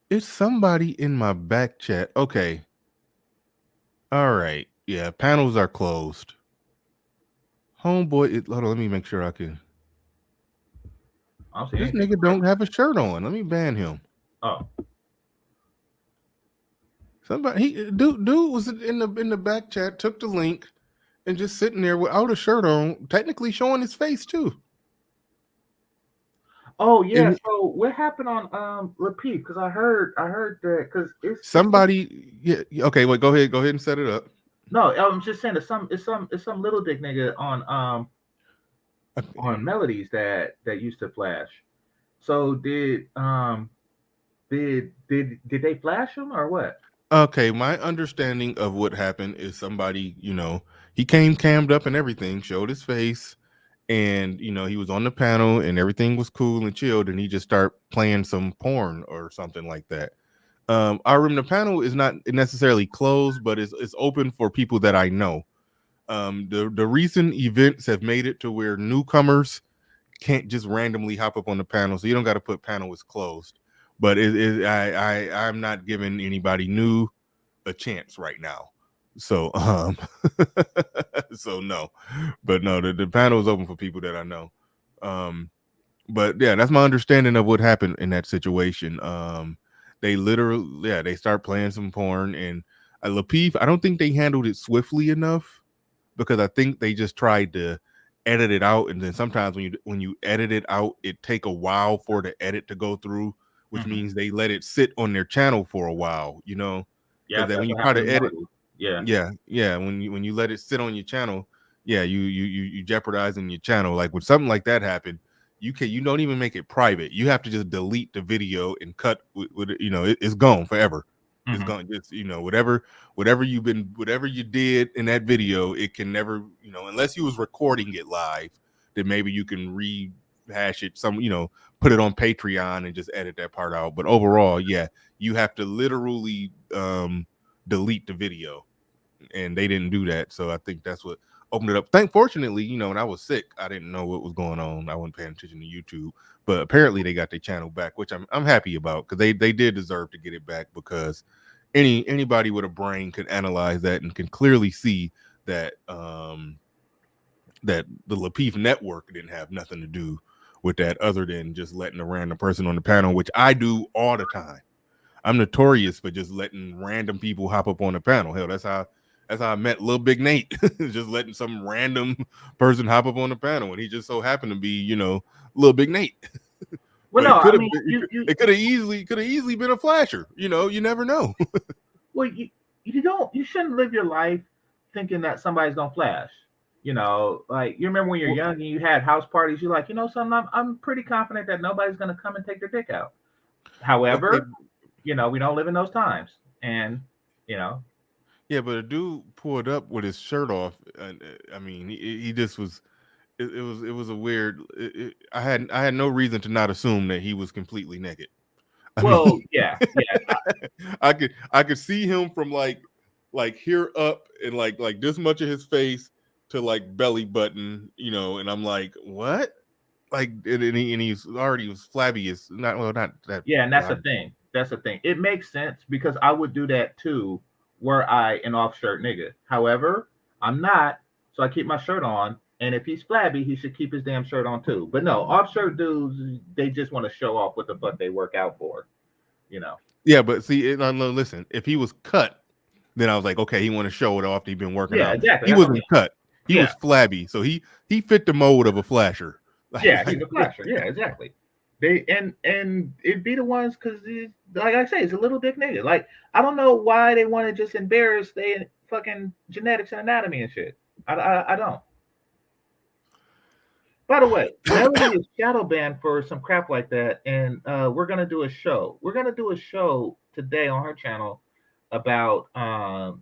It's somebody in my back chat. Okay. All right. Yeah, panels are closed. Homeboy, hold on, let me make sure I can. This nigga don't have a shirt on. Let me ban him. Oh. Somebody, dude was in the back chat, took the link, and just sitting there without a shirt on, technically showing his face too. Oh yeah. And So what happened on Repeat? Because I heard that because it's somebody, yeah, okay, wait, go ahead and set it up. no. I'm just saying it's some little dick nigga on Melodies that used to flash. So did they flash him or what? Okay, my understanding of what happened is somebody, he came cammed up and everything, showed his face, and he was on the panel and everything was cool and chilled, and he just started playing some porn or something like that. Our room, the panel is not necessarily closed, but it's open for people that I know. The recent events have made it to where newcomers can't just randomly hop up on the panel, so you don't got to put panel is closed. But I'm not giving anybody new a chance right now. So so no, but no, the panel is open for people that I know. But yeah, that's my understanding of what happened in that situation. They literally, yeah, they start playing some porn, and Lapeef, I don't think they handled it swiftly enough, because I think they just tried to edit it out, and then sometimes when you edit it out, it take a while for the edit to go through, which means they let it sit on their channel for a while, Yeah, because that's when you what try happened to to edit, Melody. yeah, when you let it sit on your channel, yeah, you jeopardizing your channel. Like when something like that happened, you don't even make it private. You have to just delete the video and cut with it's gone forever. It's gone. Just whatever you did in that video, it can never, unless you was recording it live, then maybe you can rehash it put it on Patreon and just edit that part out. But overall, yeah, you have to literally delete the video, and they didn't do that. So I think that's what opened it up. Fortunately, when I was sick, I didn't know what was going on. I wasn't paying attention to YouTube, but apparently they got their channel back, which I'm happy about, because they did deserve to get it back, because anybody with a brain could analyze that and can clearly see that that the Lapeef network didn't have nothing to do with that, other than just letting a random person on the panel, which I do all the time. I'm notorious for just letting random people hop up on the panel. Hell, that's how I met Lil Big Nate. Just letting some random person hop up on the panel, and he just so happened to be, Lil Big Nate. Well, But no, I mean, it could have easily been a flasher. You never know. well, you shouldn't live your life thinking that somebody's gonna flash. Like you remember when you're young and you had house parties, you're like, something, I'm pretty confident that nobody's gonna come and take their dick out. However, Okay. We don't live in those times, and Yeah, but a dude pulled up with his shirt off, and I mean, he just was. It was a weird. I had no reason to not assume that he was completely naked. well, yeah. I could see him from like here up, and like this much of his face to like belly button, and I'm like, what? Like, and he's already was flabby as not that. Yeah, and that's the thing. That's the thing. It makes sense, because I would do that too, were I an off shirt nigga. However, I'm not, so I keep my shirt on. And if he's flabby, he should keep his damn shirt on too. But no, off shirt dudes, they just want to show off what the fuck they work out for. Yeah, but see, listen, if he was cut, then I was like, okay, he want to show it off. He's been working out. Exactly. He wasn't cut. He was flabby, so he fit the mold of a flasher. Yeah, he's a flasher. Yeah, exactly. They and it'd be the ones, because like I say, it's a little dick nigga. Like, I don't know why they want to just embarrass their fucking genetics and anatomy and shit. I don't. By the way, Melody is shadow banned for some crap like that, and we're gonna do a show. We're gonna do a show today on her channel about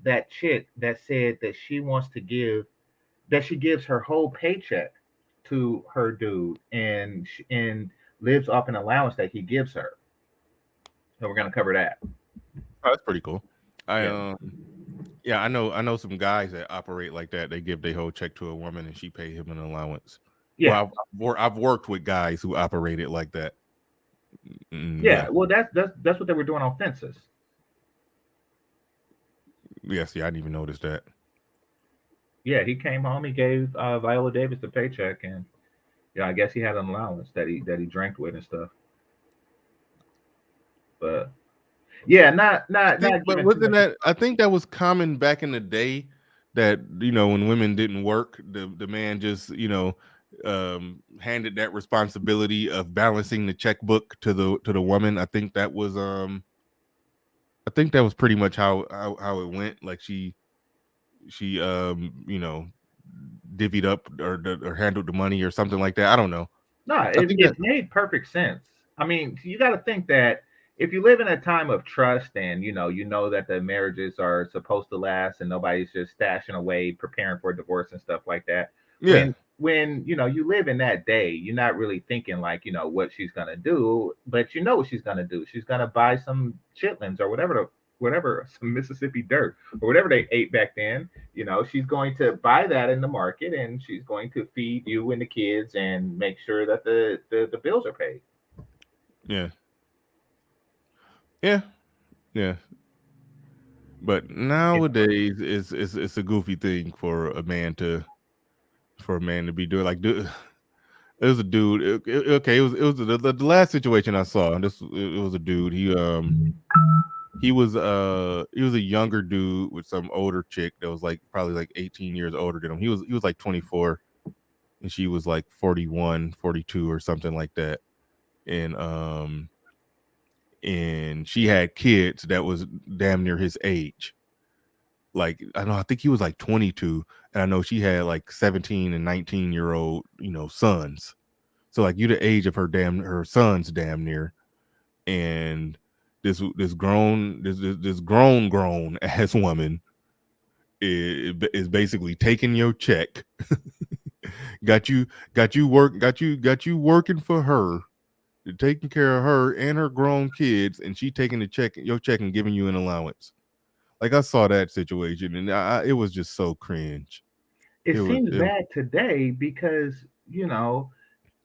that chick that said that she wants to she gives her whole paycheck to her dude, and lives off an allowance that he gives her. So we're gonna cover that. Oh, that's pretty cool. I know some guys that operate like that. They give their whole check to a woman, and she pay him an allowance. Yeah, well, I've worked with guys who operated like that. Yeah, well, that's what they were doing on Fences. Yes, yeah, I didn't even notice that. Yeah, he came home. He gave Viola Davis the paycheck, and I guess he had an allowance that he drank with and stuff. But yeah, but wasn't that? I think that was common back in the day. That when women didn't work, the man just handed that responsibility of balancing the checkbook to the woman. I think that was pretty much how it went. Like she divvied up or handled the money or something like that. I don't know. No, I think it made perfect sense. I mean, you got to think that if you live in a time of trust and you know that the marriages are supposed to last and nobody's just stashing away preparing for divorce and stuff like that. Yeah. When you live in that day, you're not really thinking like what she's gonna do, but you know what she's gonna do. She's gonna buy some chitlins or whatever some Mississippi dirt or whatever they ate back then. She's going to buy that in the market and she's going to feed you and the kids and make sure that the bills are paid. Yeah. But nowadays, it's a goofy thing for a man to be doing. Like, it was a dude. It was the last situation I saw. And it was a dude. He was a younger dude with some older chick that was like probably like 18 years older than him. He was like 24, and she was like 41, 42 or something like that. And she had kids that was damn near his age. Like, I think he was like 22, and I know she had like 17 and 19-year-old, sons. So like you the age of her sons damn near. And this grown ass woman is basically taking your check, got you working for her, taking care of her and her grown kids, and she taking your check and giving you an allowance. Like, I saw that situation, and it was just so cringe. It seems bad today because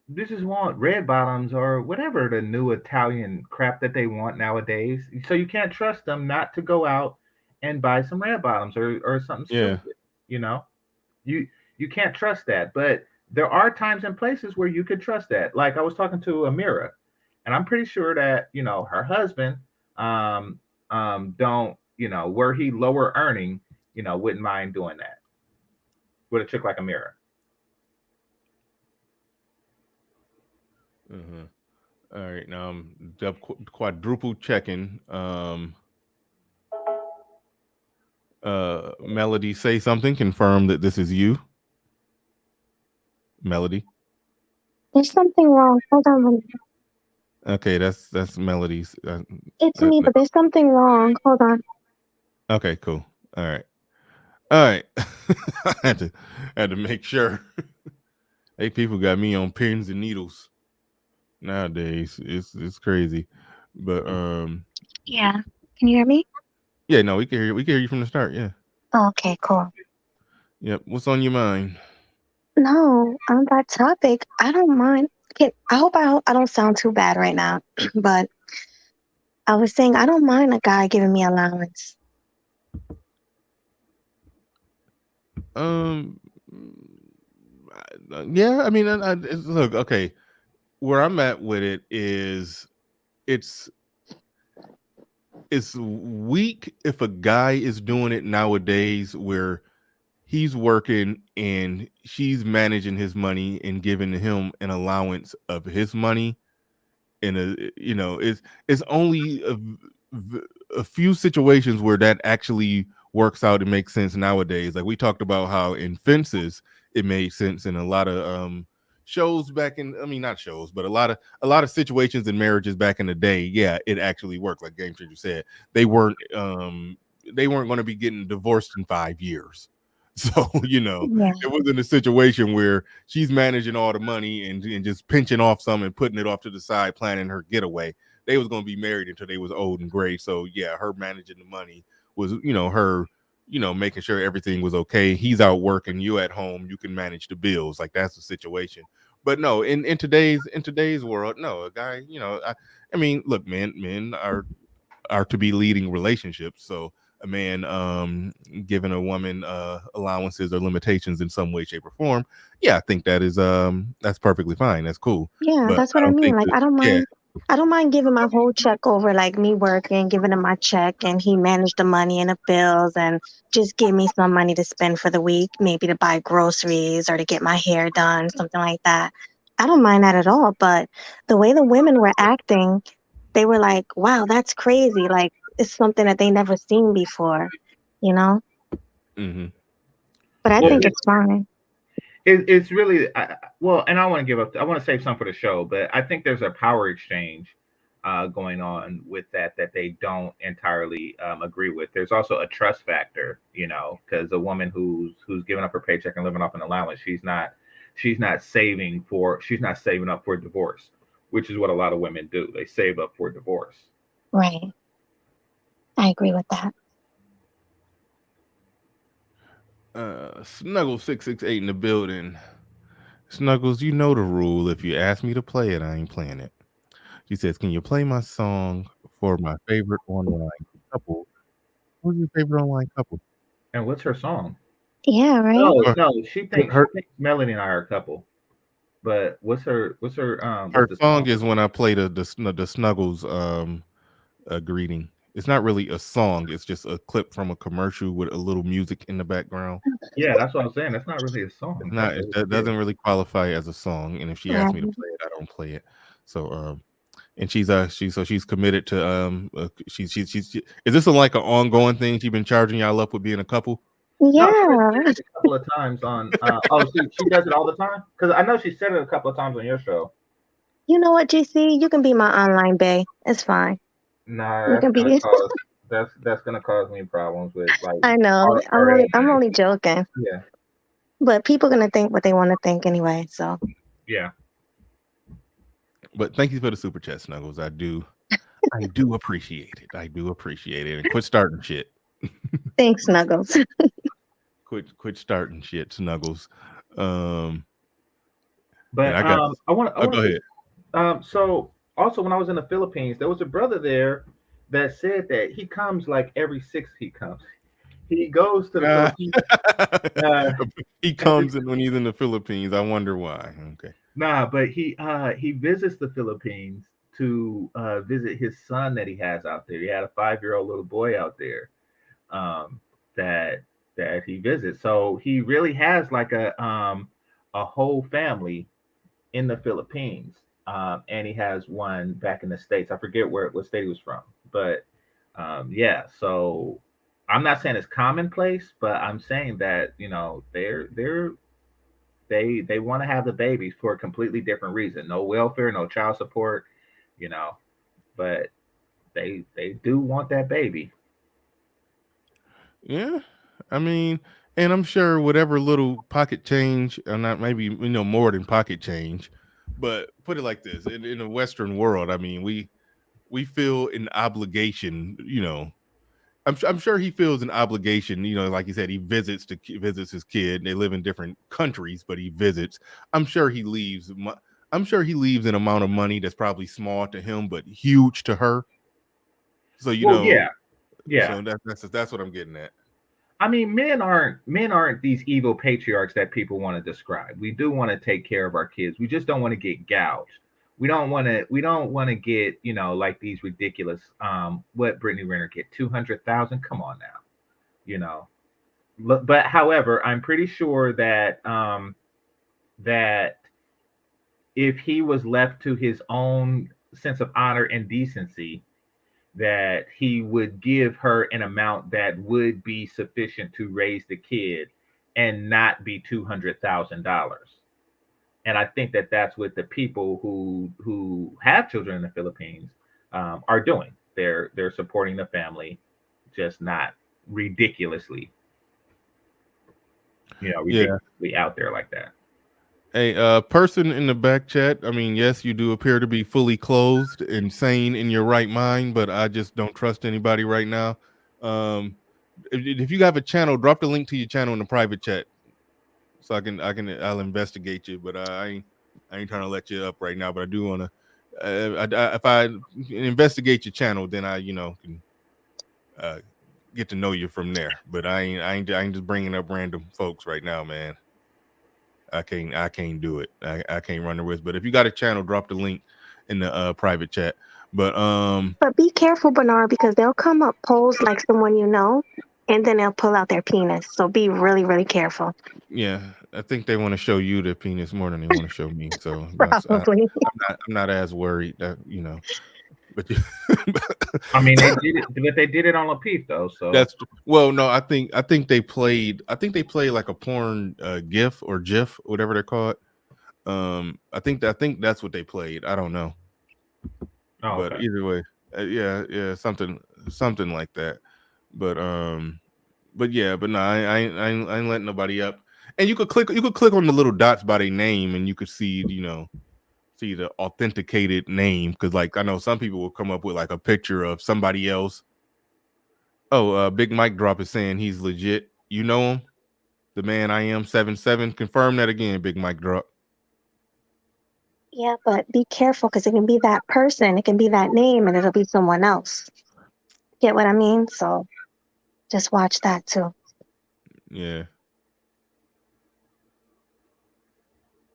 this is want red bottoms or whatever the new Italian crap that they want nowadays. So you can't trust them not to go out and buy some red bottoms or something stupid. You can't trust that. But there are times and places where you could trust that. Like, I was talking to Amira, and I'm pretty sure that her husband don't were he lower earning, wouldn't mind doing that with a chick like Amira. All right, now I'm quadruple checking. Melody, say something. Confirm that this is you. Melody. There's something wrong. Hold on a minute. Okay, that's Melody's. It's me, but there's something wrong. Hold on. Okay, cool. All right. I had to make sure. Hey, people got me on pins and needles nowadays. It's crazy, but Yeah. Can you hear me? Yeah, no, we can hear you. We can hear you from the start. Yeah. Okay, cool. Yep. What's on your mind? No, on that topic, I don't mind. I hope I don't sound too bad right now, but I was saying I don't mind a guy giving me allowance. Yeah, I mean, look, okay. Where I'm at with it is, it's weak if a guy is doing it nowadays where he's working and she's managing his money and giving him an allowance of his money. And it's only a few situations where that actually works out and makes sense nowadays. Like, we talked about how in Fences it made sense, in a lot of shows back in, not shows, but a lot of situations in marriages back in the day. Yeah, it actually worked. Like Game Changer said, they weren't going to be getting divorced in 5 years. So, It wasn't a situation where she's managing all the money and just pinching off some and putting it off to the side, planning her getaway. They was going to be married until they was old and gray. So yeah, her managing the money was, her, making sure everything was okay. He's out working, you at home, you can manage the bills. Like, that's the situation. But no, in today's world, no, a guy, I mean, look, men are to be leading relationships. So a man giving a woman allowances or limitations in some way, shape, or form, yeah, I think that is that's perfectly fine. That's cool. Yeah, But that's what I mean. Like, I don't mind. I don't mind giving my whole check over, like me working, giving him my check, and he managed the money and the bills, and just give me some money to spend for the week, maybe to buy groceries or to get my hair done, something like that. I don't mind that at all. But the way the women were acting, they were like, wow, that's crazy. Like, it's something that they never seen before, you know? Mm-hmm. But I Well, think it's fine. it's really well, and I want to give up. I want to save some for the show, but I think there's a power exchange going on with that they don't entirely agree with. There's also a trust factor, because a woman who's giving up her paycheck and living off an allowance, she's not saving up for divorce, which is what a lot of women do. They save up for divorce. Right. I agree with that. Snuggles 668 in the building. Snuggles, you know the rule. If you ask me to play it, I ain't playing it. She says, "Can you play my song for my favorite online couple?" Who's your favorite online couple? And what's her song? Yeah, right. No, she thinks Melanie and I are a couple. But what's her her song is when I play the Snuggles greeting. It's not really a song, it's just a clip from a commercial with a little music in the background. Yeah, that's what I'm saying. That's not really a song. It doesn't really qualify as a song, and if she asks me to play it, I don't play it. So and she's committed to she's is this like an ongoing thing? She's been charging y'all up with being a couple? Yeah. No, she a couple of times on she does it all the time? Because I know she said it a couple of times on your show. You know what, GC? You can be my online bae. It's fine. Nah, that's gonna cause me problems with like. I know. I'm only joking. Yeah. But people are gonna think what they want to think anyway. So. Yeah. But thank you for the super chat, Snuggles. I do appreciate it. I do appreciate it. And quit starting shit. Thanks, Snuggles. Quit starting shit, Snuggles. But I want to go ahead. So also when I was in the Philippines, there was a brother there that said that he comes like every 6 he comes. He goes to the Philippines. He comes in when he's in the Philippines. I wonder why. Okay. Nah, but he visits the Philippines to visit his son that he has out there. He had a 5-year-old little boy out there that he visits. So he really has like a whole family in the Philippines. And he has one back in the States. I forget what state he was from, but yeah. So I'm not saying it's commonplace, but I'm saying that they want to have the babies for a completely different reason. No welfare, no child support, but they do want that baby. Yeah, I mean, and I'm sure whatever little pocket change, or not maybe more than pocket change. But put it like this: in the Western world, I mean, we feel an obligation. I'm sure he feels an obligation. Like you said, he visits his kid. They live in different countries, but he visits. I'm sure he leaves. I'm sure he leaves an amount of money that's probably small to him, but huge to her. So yeah. So that's what I'm getting at. I mean, men aren't these evil patriarchs that people want to describe. We do want to take care of our kids. We just don't want to get gouged. We don't want to get, like these ridiculous what Brittany Renner get, 200,000. Come on now. But however, I'm pretty sure that that if he was left to his own sense of honor and decency, that he would give her an amount that would be sufficient to raise the kid and not be $200,000. And I think that that's what the people who have children in the Philippines are doing. They're supporting the family, just not ridiculously, ridiculously out there like that. A person in the back chat. I mean, yes, you do appear to be fully clothed and sane in your right mind, but I just don't trust anybody right now. If you have a channel, drop the link to your channel in the private chat, so I'll investigate you. But I ain't trying to let you up right now. But I do want to. If I investigate your channel, then I can get to know you from there. But I ain't just bringing up random folks right now, man. I can't do it. I can't run the risk. But if you got a channel, drop the link in the private chat. But But be careful, Bernard, because they'll come up posed like someone you know, and then they'll pull out their penis. So be really, really careful. yeah, I think they want to show you the penis more than they want to show me. So that's Probably. I'm not as worried that but I mean, they did it, but they did it on Lapeef though. So that's well, no, I think they played like a porn GIF or GIF, whatever they're called. I think that's what they played. I don't know, but okay. either way, yeah, something like that. But no, I ain't letting nobody up. And you could click on the little dots by their name, and you could see see the authenticated name, because like I know some people will come up with like a picture of somebody else. Oh, Big Mike Drop is saying he's legit. You know him, the man I am 77. Confirm that again, Big Mike Drop. Yeah, but be careful because it can be that person, it can be that name, and it'll be someone else. Get what I mean? So just watch that too. Yeah.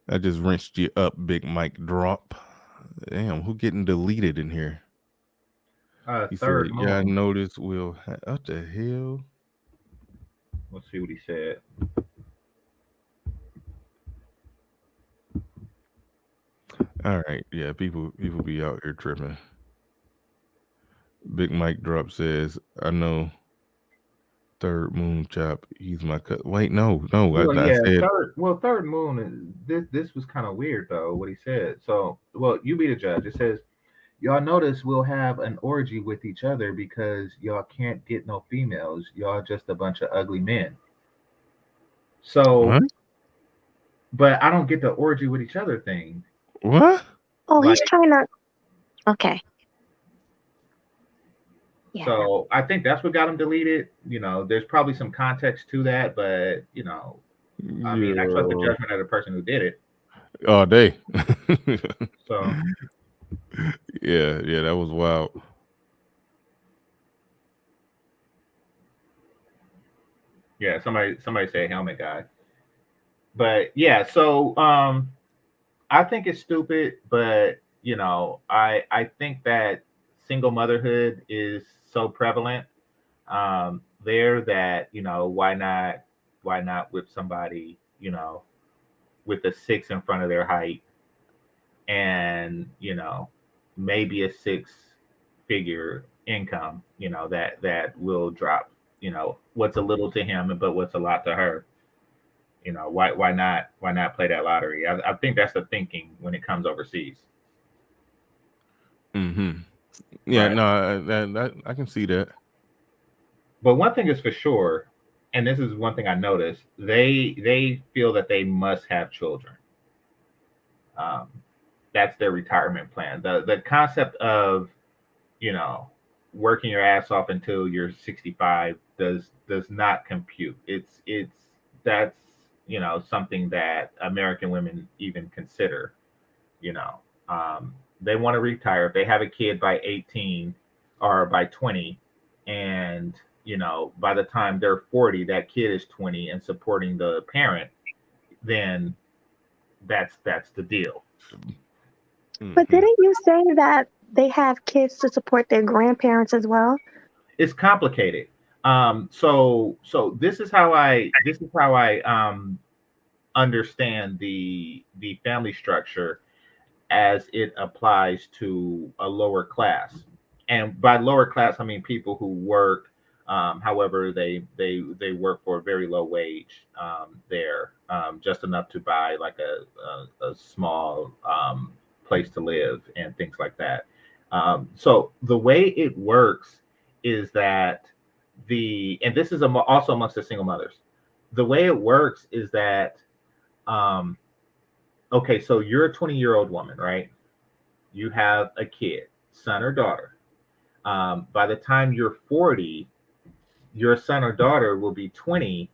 I just rinsed you up, Big Mike Drop. Damn, who getting deleted in here? He Third said, Moon. yeah, I noticed what the hell? Let's see what he said. All right, yeah, people be out here tripping. Big Mike Drop says, I know Third Moon Chop, he's my cut. Wait, no, Well, I said Third Moon. This was kind of weird though. What he said. So, well, you be the judge. It says, y'all notice we'll have an orgy with each other because y'all can't get no females. Y'all just a bunch of ugly men. So, what? But I don't get the orgy with each other thing. What? Oh, Like- he's trying to. Okay. Yeah. So I think that's what got him deleted. There's probably some context to that, but I mean, I trust the judgment of the person who did it. All day. So yeah, that was wild. yeah, somebody say helmet guy. But yeah, so I think it's stupid, but I think that single motherhood is so prevalent there that why not with somebody with a 6 in front of their height and maybe a 6-figure income that will drop what's a little to him but what's a lot to her. Why not play that lottery? I think that's the thinking when it comes overseas. Mm-hmm. Yeah, Right. no, I can see that. But one thing is for sure, and this is one thing I noticed, they feel that they must have children. That's their retirement plan. The concept of working your ass off until you're 65 does not compute. That's something that American women even consider. They want to retire if they have a kid by 18 or by 20, and by the time they're 40, that kid is 20 and supporting the parent, then that's the deal. But didn't you say that they have kids to support their grandparents as well? It's complicated. So this is how I understand the family structure as it applies to a lower class. And by lower class, I mean people who work, however, they work for a very low wage there, just enough to buy like a small place to live and things like that. So the way it works is that and this is also amongst the single mothers, the way it works is that okay, so you're a 20-year-old woman, right? You have a kid, son or daughter. By the time you're 40, your son or daughter will be 20,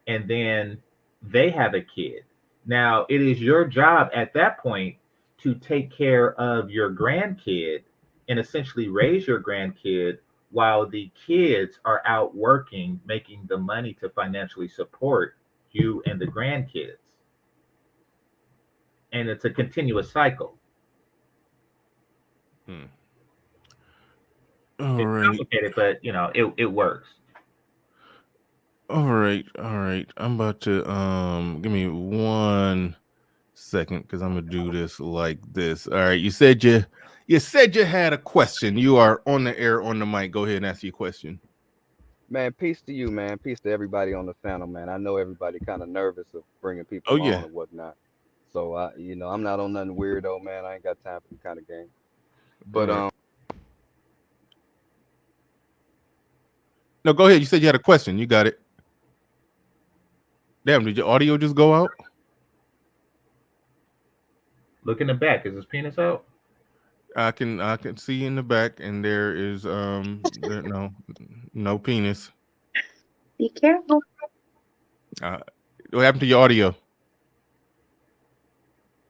and then they have a kid. Now, it is your job at that point to take care of your grandkid and essentially raise your grandkid while the kids are out working, making the money to financially support you and the grandkids. And it's a continuous cycle. All It's right. complicated, but it works. All right. I'm about to give me 1 second because I'm gonna do this like this. All right. You said you had a question. You are on the air on the mic. Go ahead and ask your question. Man, peace to you, man. Peace to everybody on the panel, man. I know everybody kind of nervous of bringing Oh people yeah. on and whatnot. So I'm not on nothing weirdo, man. I ain't got time for the kind of game. But All right. No, go ahead. You said you had a question. You got it. Damn, did your audio just go out? Look in the back. Is his penis out? I can see in the back, and there is no penis. Be careful. What happened to your audio?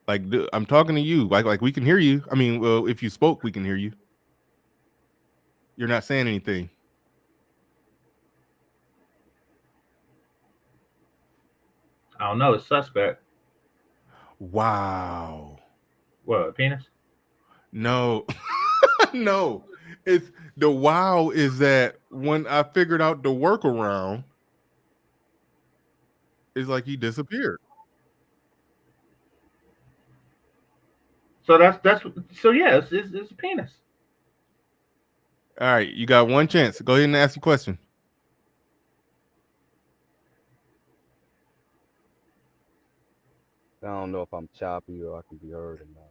Like I'm talking to you. Like we can hear you. I mean, well, if you spoke, we can hear you. You're not saying anything. I don't know. It's suspect. Wow. What, a penis? No. No. It's the wow is that when I figured out the workaround, it's like he disappeared. So so yeah, it's a penis. All right, you got one chance. Go ahead and ask your question. I don't know if I'm choppy or I can be heard or not.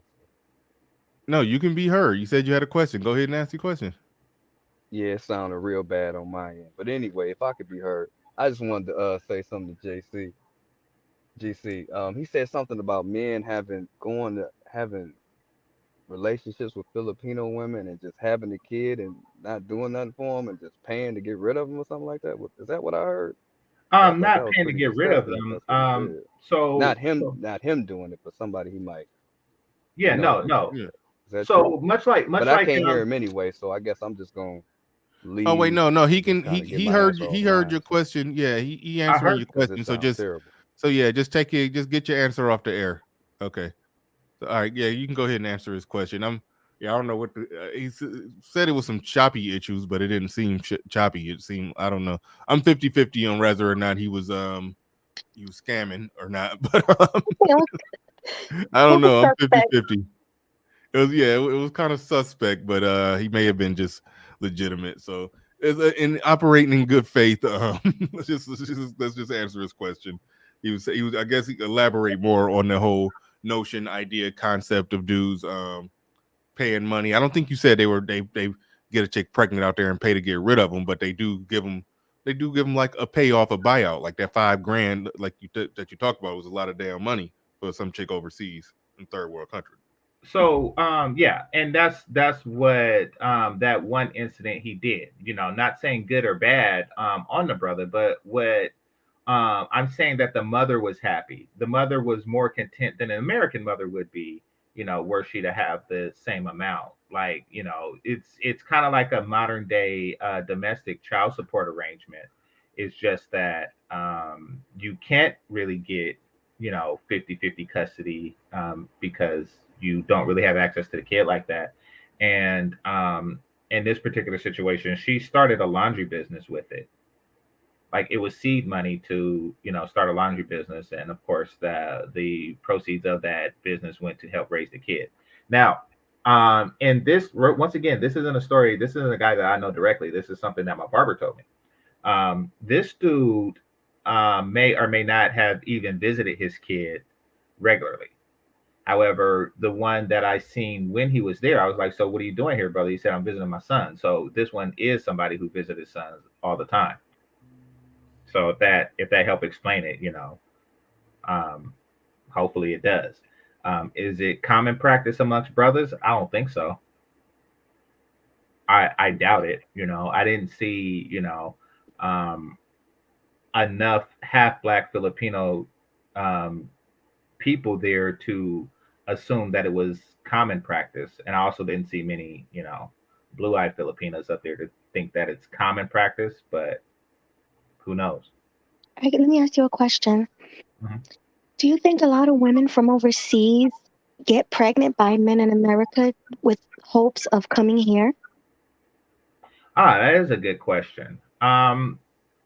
No, you can be heard. You said you had a question. Go ahead and ask your question. Yeah, it sounded real bad on my end. But anyway, if I could be heard, I just wanted to say something to GC. He said something about men having relationships with Filipino women and just having a kid and not doing nothing for them and just paying to get rid of them or something like that. Is that what I heard? Not paying to get rid of them. So not him doing it, but somebody he might. Yeah, no. Yeah. So much like, but I can't hear him anyway, so I guess I'm just gonna leave. Oh wait, no, he can. He heard your question. Yeah, he answered your question. So just get your answer off the air. Okay. So, all right, yeah, you can go ahead and answer his question. I don't know what he said. It was some choppy issues, but it didn't seem choppy. It seemed, I don't know. I'm 50-50 on whether or not he was scamming or not, but I don't know. I'm 50-50. It was kind of suspect, but he may have been just legitimate. So in operating in good faith, let's just answer his question. He was I guess he elaborate more on the whole notion, idea, concept of dudes paying money. I don't think you said they get a chick pregnant out there and pay to get rid of them, but they do give them like a payoff, a buyout, like that $5,000 like that you talked about was a lot of damn money for some chick overseas in third world country. So yeah, and that's what that one incident he did. Not saying good or bad on the brother, but what I'm saying that the mother was happy. The mother was more content than an American mother would be, were she to have the same amount. Like, it's kind of like a modern day domestic child support arrangement. It's just that you can't really get 50-50 custody because you don't really have access to the kid like that. And in this particular situation, she started a laundry business with it. Like, it was seed money to start a laundry business, and of course the proceeds of that business went to help raise the kid. Now, and this, once again, this isn't a story. This isn't a guy that I know directly. This is something that my barber told me. This dude may or may not have even visited his kid regularly. However, the one that I seen when he was there, I was like, so what are you doing here, brother? He said, I'm visiting my son. So this one is somebody who visited his son all the time. So if that helped explain it, hopefully it does. Is it common practice amongst brothers? I don't think so. I doubt it. I didn't see, enough half Black Filipino people there to assume that it was common practice. And I also didn't see many, blue-eyed Filipinos up there to think that it's common practice, but who knows? Let me ask you a question. Mm-hmm. Do you think a lot of women from overseas get pregnant by men in America with hopes of coming here? That is a good question.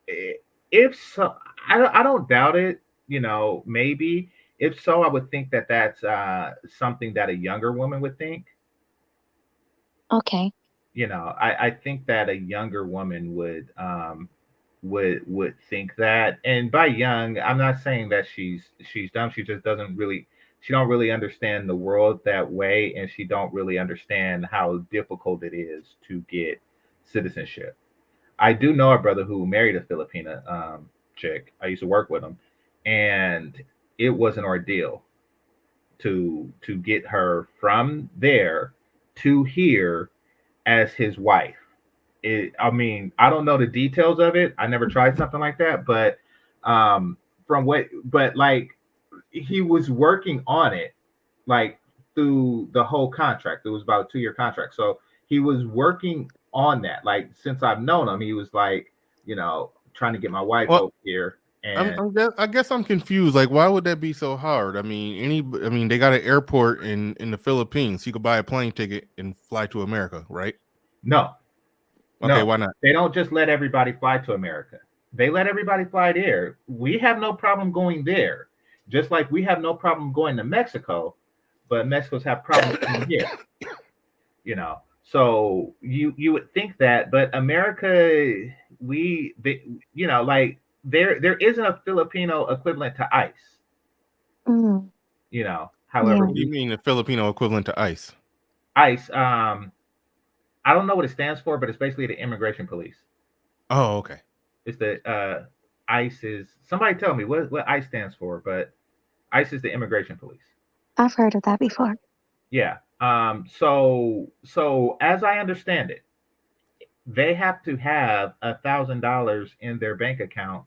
If so, I don't doubt it. You know, maybe if so, I would think that that's something that a younger woman would think. Okay. You know, I think that a younger woman would think that. And by young, I'm not saying that she's dumb. She just doesn't really she don't really understand the world that way, and she don't really understand how difficult it is to get citizenship. I do know a brother who married a Filipina chick. I used to work with him, and it was an ordeal to get her from there to here as his wife. I mean, I don't know the details of it. I never tried something like that, but from what, but like he was working on it, like through the whole contract. It was about a 2-year contract, so he was working on that. Like since I've known him, he was like, you know, trying to get my wife Well, over here. And I guess I'm confused. Like, why would that be so hard? I mean, they got an airport in the Philippines. You could buy a plane ticket and fly to America, right? no, Okay, no, why not? they don't just let everybody fly to America. They let everybody fly there. We have no problem going there, just like we have no problem going to Mexico, but Mexicans have problems coming here. You know, so you would think that, but America, you know, like there isn't a Filipino equivalent to ICE. Mm, You know, yeah. however, What do you mean the Filipino equivalent to ICE? ICE. I don't know what it stands for, but it's basically the immigration police. Oh, okay. It's the ICE is somebody tell me what ICE stands for, but ICE is the immigration police. I've heard of that before. Yeah. So as I understand it, they have to have $1,000 in their bank account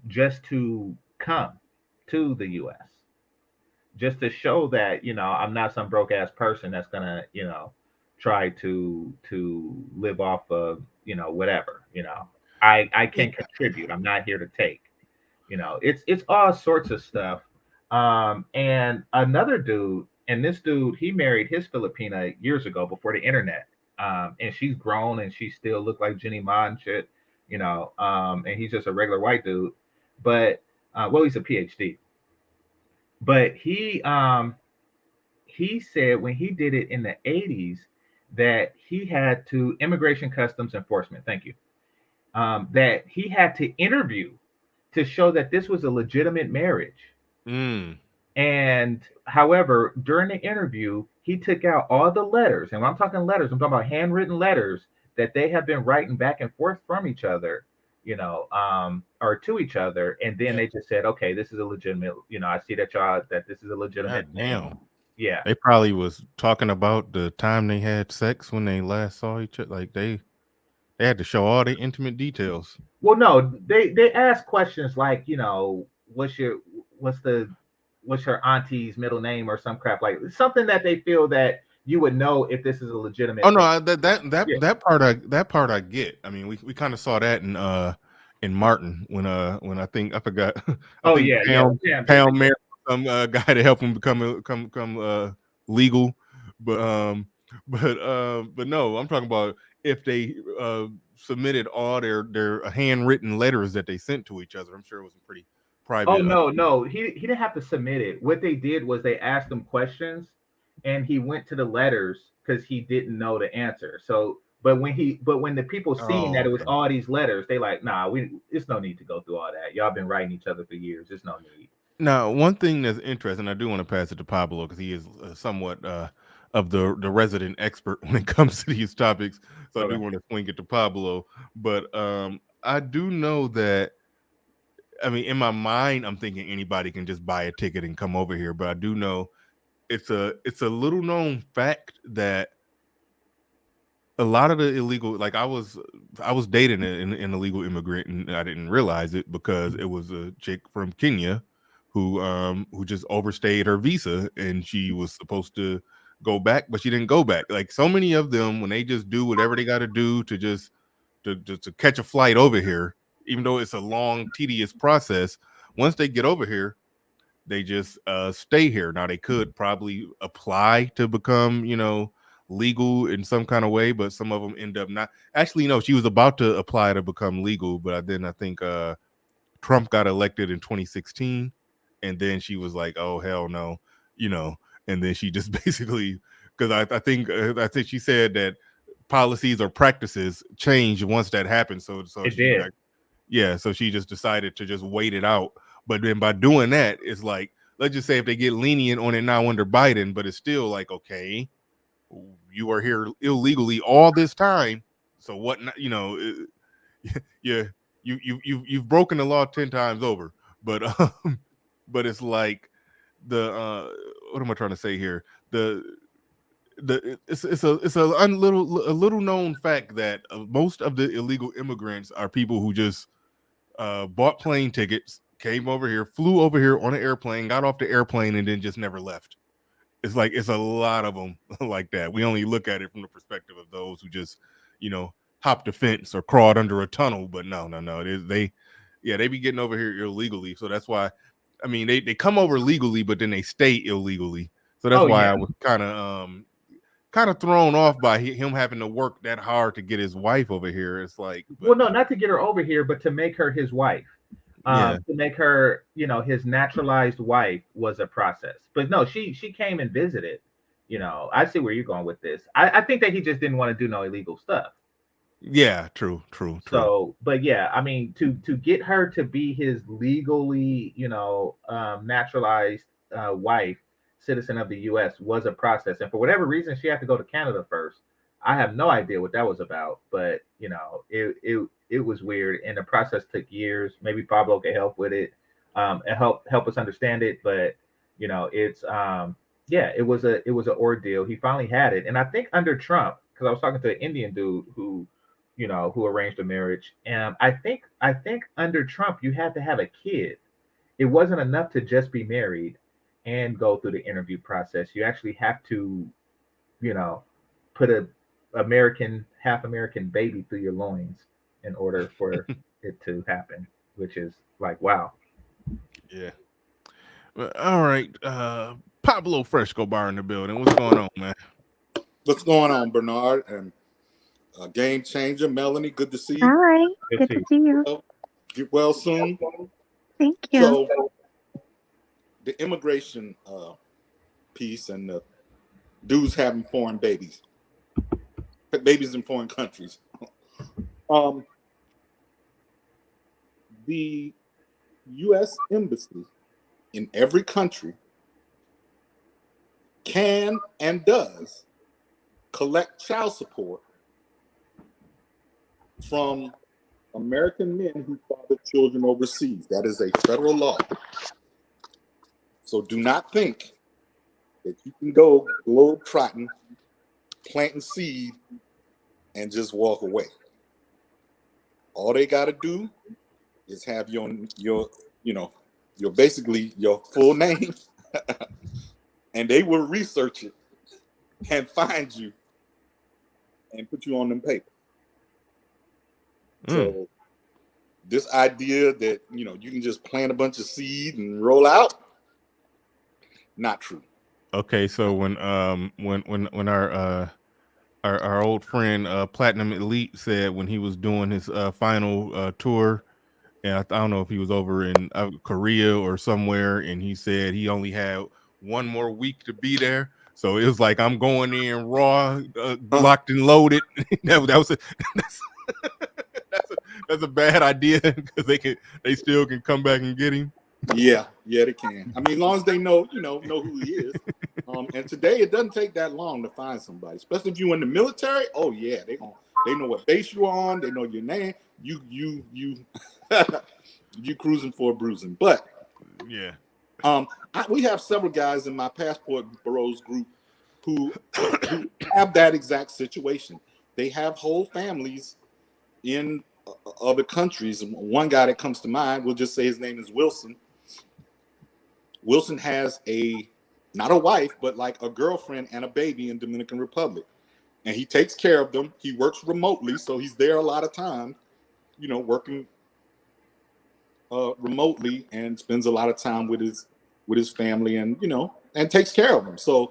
just to come to the U.S. Just to show that, you know, I'm not some broke ass person that's gonna, you know, try to live off of, you know, whatever. You know, I can contribute. I'm not here to take. You know, it's all sorts of stuff. And another dude, and this dude, he married his Filipina years ago before the internet. And she's grown and she still look like Jenny Ma and shit, you know. And he's just a regular white dude, but well, he's a PhD. But he said when he did it in the 80s that he had to immigration customs enforcement. Thank you. That he had to interview to show that this was a legitimate marriage. Mm. And however, during the interview, he took out all the letters. And when I'm talking letters, I'm talking about handwritten letters that they have been writing back and forth from each other, you know, or to each other. And then they just said, okay, this is a legitimate, you know, I see that this is a legitimate God damn. thing. Yeah. They probably was talking about the time they had sex when they last saw each other. Like they had to show all the intimate details. Well, no, they ask questions like, you know, what's your auntie's middle name or some crap, like something that they feel that you would know if this is a legitimate. Oh no, thing. that part I get. I mean, we kind of saw that in Martin when I think I forgot. Oh think yeah, Pound married some guy to help him become legal, but no, I'm talking about if they submitted all their handwritten letters that they sent to each other. I'm sure it was pretty private. Oh no, he didn't have to submit it. What they did was they asked him questions, and he went to the letters because he didn't know the answer. So, but when the people seen that it was all these letters, they like, nah, it's no need to go through all that. Y'all been writing each other for years. There's no need. Now, one thing that's interesting, I do want to pass it to Pablo because he is somewhat of the resident expert when it comes to these topics. So okay. I do want to swing it to Pablo, but I do know that. I mean, in my mind, I'm thinking anybody can just buy a ticket and come over here. But I do know it's a little known fact that a lot of the illegal, like I was dating an illegal immigrant, and I didn't realize it because it was a chick from Kenya who just overstayed her visa, and she was supposed to go back, but she didn't go back. Like so many of them, when they just do whatever they got to do to just to catch a flight over here, even though it's a long, tedious process, once they get over here, they just stay here. Now they could probably apply to become, legal in some kind of way, but some of them end up not. Actually, no, she was about to apply to become legal, but then I think Trump got elected in 2016, and then she was like, "Oh hell no," and then she just basically, because I think she said that policies or practices change once that happens. So It she, did. yeah, so she just decided to just wait it out. But then by doing that, it's like, let's just say if they get lenient on it now under Biden, but it's still like, okay, you are here illegally all this time, so what? Yeah, you've broken the law 10 times over. But but it's like what am I trying to say here? It's a little known fact that most of the illegal immigrants are people who just bought plane tickets, came over here, flew over here on an airplane, got off the airplane, and then just never left. It's like it's a lot of them like that. We only look at it from the perspective of those who just, hopped a fence or crawled under a tunnel. But no. They be getting over here illegally. So that's why, I mean, they come over legally, but then they stay illegally. So that's why I was kind of thrown off by him having to work that hard to get his wife over here. It's like, well, no, not to get her over here, but to make her his wife. To make her, his naturalized wife was a process. But no, she came and visited. I see where you're going with this. I think that he just didn't want to do no illegal stuff. Yeah, true. So, but yeah, I mean, to get her to be his legally, naturalized wife, citizen of the U.S. was a process, and for whatever reason, she had to go to Canada first. I have no idea what that was about, but it was weird, and the process took years. Maybe Pablo could help with it, and help us understand it. But it's it was an ordeal. He finally had it, and I think under Trump, because I was talking to an Indian dude who arranged a marriage, and I think under Trump you had to have a kid. It wasn't enough to just be married and go through the interview process. You actually have to, put a half American baby through your loins in order for it to happen, which is like, wow. Yeah. Well, all right. Pablo Fresco Bar in the building. What's going on, man? What's going on, Bernard? And Game Changer, Melanie, good to see you. All right. Good to see you. Get well soon. Thank you. So, the immigration piece and the dudes having foreign babies in foreign countries. The U.S. Embassy in every country can and does collect child support from American men who father children overseas. That is a federal law. So do not think that you can go globe trotting, planting seed, and just walk away. All they got to do is have your basically your full name, and they will research it and find you and put you on them papers. So this idea that you can just plant a bunch of seed and roll out, not true. Okay, so when our old friend Platinum Elite said when he was doing his final tour, and I don't know if he was over in Korea or somewhere, and he said he only had one more week to be there. So it was like, I'm going in raw, locked and loaded. That's a bad idea, because they still can come back and get him. Yeah, they can. I mean, as long as they know who he is. And today it doesn't take that long to find somebody, especially if you're in the military. Oh yeah, they know what base you're on. They know your name. You you cruising for a bruising. But yeah, we have several guys in my Passport Bros group who have that exact situation. They have whole families in other countries. One guy that comes to mind, we'll just say his name is Wilson. Wilson has not a wife, but like a girlfriend and a baby in Dominican Republic. And he takes care of them. He works remotely, so he's there a lot of times, working remotely, and spends a lot of time with his with his family, and and takes care of them. So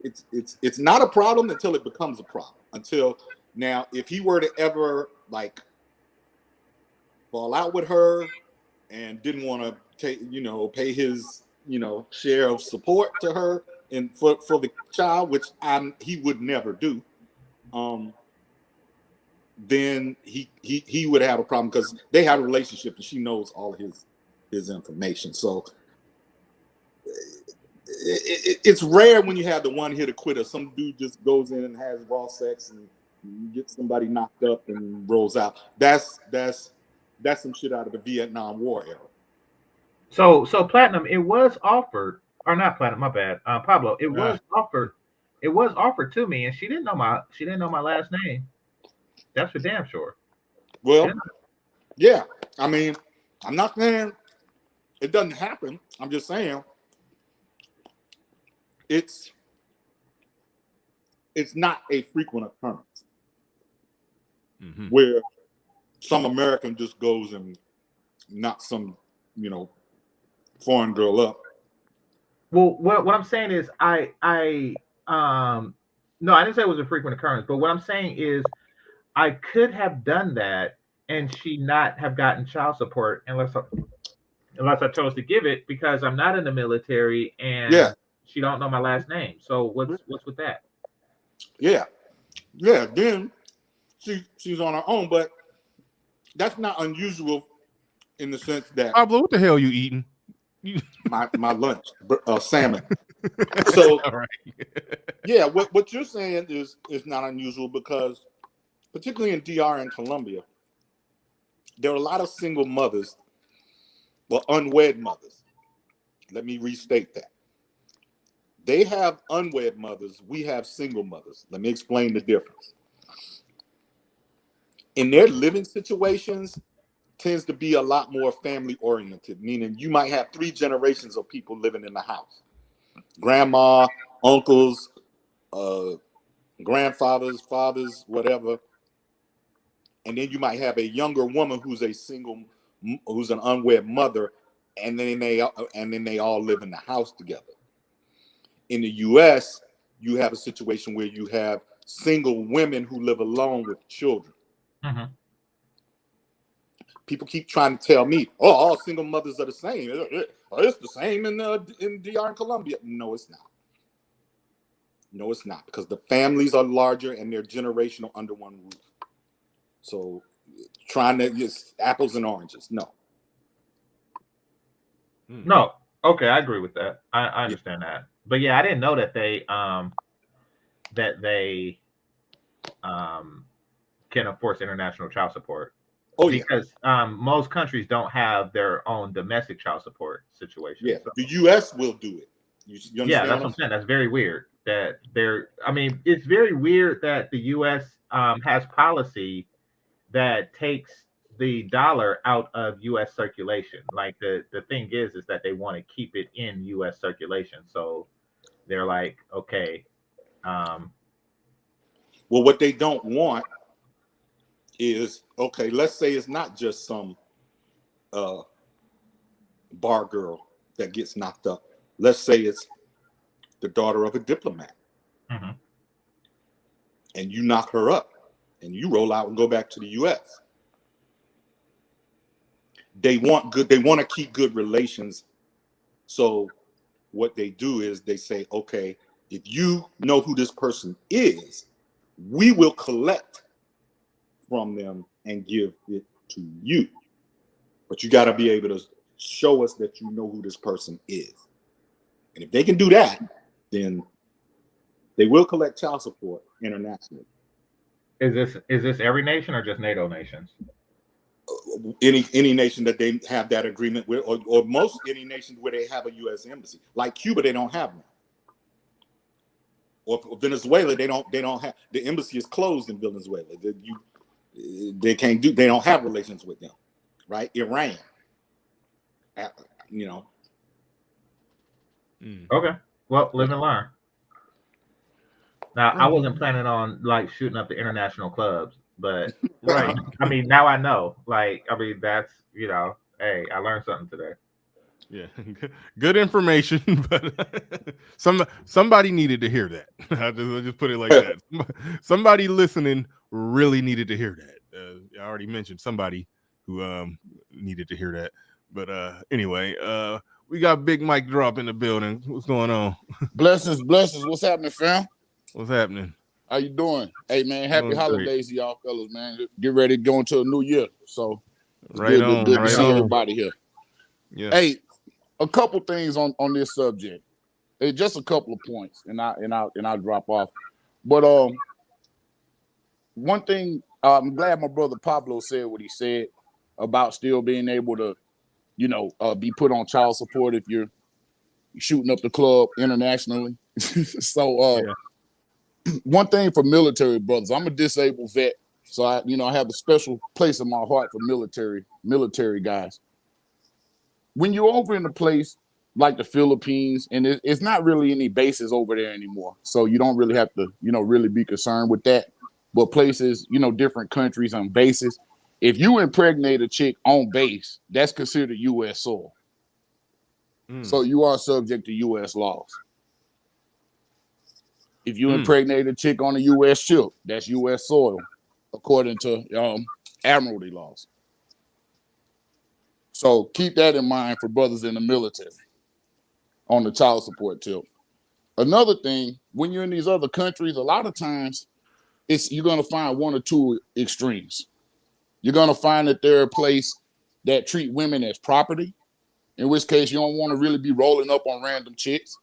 it's not a problem until it becomes a problem. Until now, if he were to ever like fall out with her and didn't want to pay his share of support to her and for the child, which he would never do, then he would have a problem because they have a relationship and she knows all his information. So it's rare when you have the one hitter quitter. Some dude just goes in and has raw sex and gets somebody knocked up and rolls out. That's some shit out of the Vietnam War era. So Platinum, it was offered, or not Platinum, my bad, Pablo. It was offered. It was offered to me, and she didn't know my last name. That's for damn sure. Well, yeah. I mean, I'm not saying it doesn't happen. I'm just saying it's not a frequent occurrence where some American just goes and knocks some, foreign girl up. Well, what I'm saying is no, I didn't say it was a frequent occurrence, but what I'm saying is I could have done that and she not have gotten child support unless I chose to give it, because I'm not in the military and she don't know my last name. So what's with that? Yeah. Then she's on her own, but that's not unusual in the sense that Pablo, what the hell are you eating? my lunch, salmon. So all right. Yeah, what you're saying is not unusual because particularly in DR and Colombia, there are a lot of single mothers, well, unwed mothers. Let me restate that. They have unwed mothers. We have single mothers. Let me explain the difference. In their living situations, tends to be a lot more family oriented, meaning you might have 3 generations of people living in the house. Grandma, uncles, grandfathers, fathers, whatever. And then you might have a younger woman who's an unwed mother, and then they all live in the house together. In the US, you have a situation where you have single women who live alone with children. Mm-hmm. People keep trying to tell me, "Oh, all single mothers are the same." It's the same in DR and Colombia. No, it's not. No, it's not, because the families are larger and they're generational under one roof. So, trying to just apples and oranges, no. No, okay, I agree with that. I understand that, but yeah, I didn't know that they can enforce international child support. Oh, because most countries don't have their own domestic child support situation. Yeah, so. the U.S. will do it. You understand? Yeah, that's what I'm saying. That's very weird. It's very weird that the U.S. Has policy that takes the dollar out of U.S. circulation. Like the thing is that they want to keep it in U.S. circulation. So they're like, okay. Well, what they don't want is, okay, let's say it's not just some bar girl that gets knocked up. Let's say it's the daughter of a diplomat. Mm-hmm. And you knock her up and you roll out and go back to the US. They want to keep good relations. So what they do is they say, okay, if you know who this person is, we will collect from them and give it to you. But you got to be able to show us that you know who this person is. And if they can do that, then they will collect child support internationally. Is this every nation or just NATO nations? Any nation that they have that agreement with, or most any nations where they have a U.S. embassy. Like Cuba, they don't have one. Or Venezuela, they don't have, the embassy is closed in Venezuela. They don't have relations with them, right? Iran, Okay, well, live and learn. Now, I wasn't planning on like shooting up the international clubs, but Right. I mean, now I know. Like, I mean, that's hey, I learned something today. Yeah, good information, but somebody needed to hear that. I'll just put it like that. Somebody listening really needed to hear that. I already mentioned somebody who needed to hear that. But anyway, we got Big Mike Drop in the building. What's going on? Blessings. What's happening, fam? What's happening? How you doing? Hey, man, happy Doing holidays to y'all fellas, man. Get ready to go into a new year. So it's Right good, on, good right to see on. everybody here. Yeah. Hey, a couple things on this subject. Hey, just a couple of points, and I'll drop off. But one thing, I'm glad my brother Pablo said what he said about still being able to, be put on child support if you're shooting up the club internationally. So one thing for military brothers, I'm a disabled vet, so I have a special place in my heart for military guys. When you're over in a place like the Philippines, and it's not really any bases over there anymore, so you don't really have to, really be concerned with that. But places, different countries on bases, if you impregnate a chick on base, that's considered U.S. soil. So you are subject to U.S. laws. If you impregnate a chick on a U.S. ship, that's U.S. soil, according to Admiralty laws. So keep that in mind for brothers in the military on the child support tip. Another thing, when you're in these other countries, a lot of times you're going to find one or two extremes. You're going to find that there are places that treat women as property, in which case you don't want to really be rolling up on random chicks,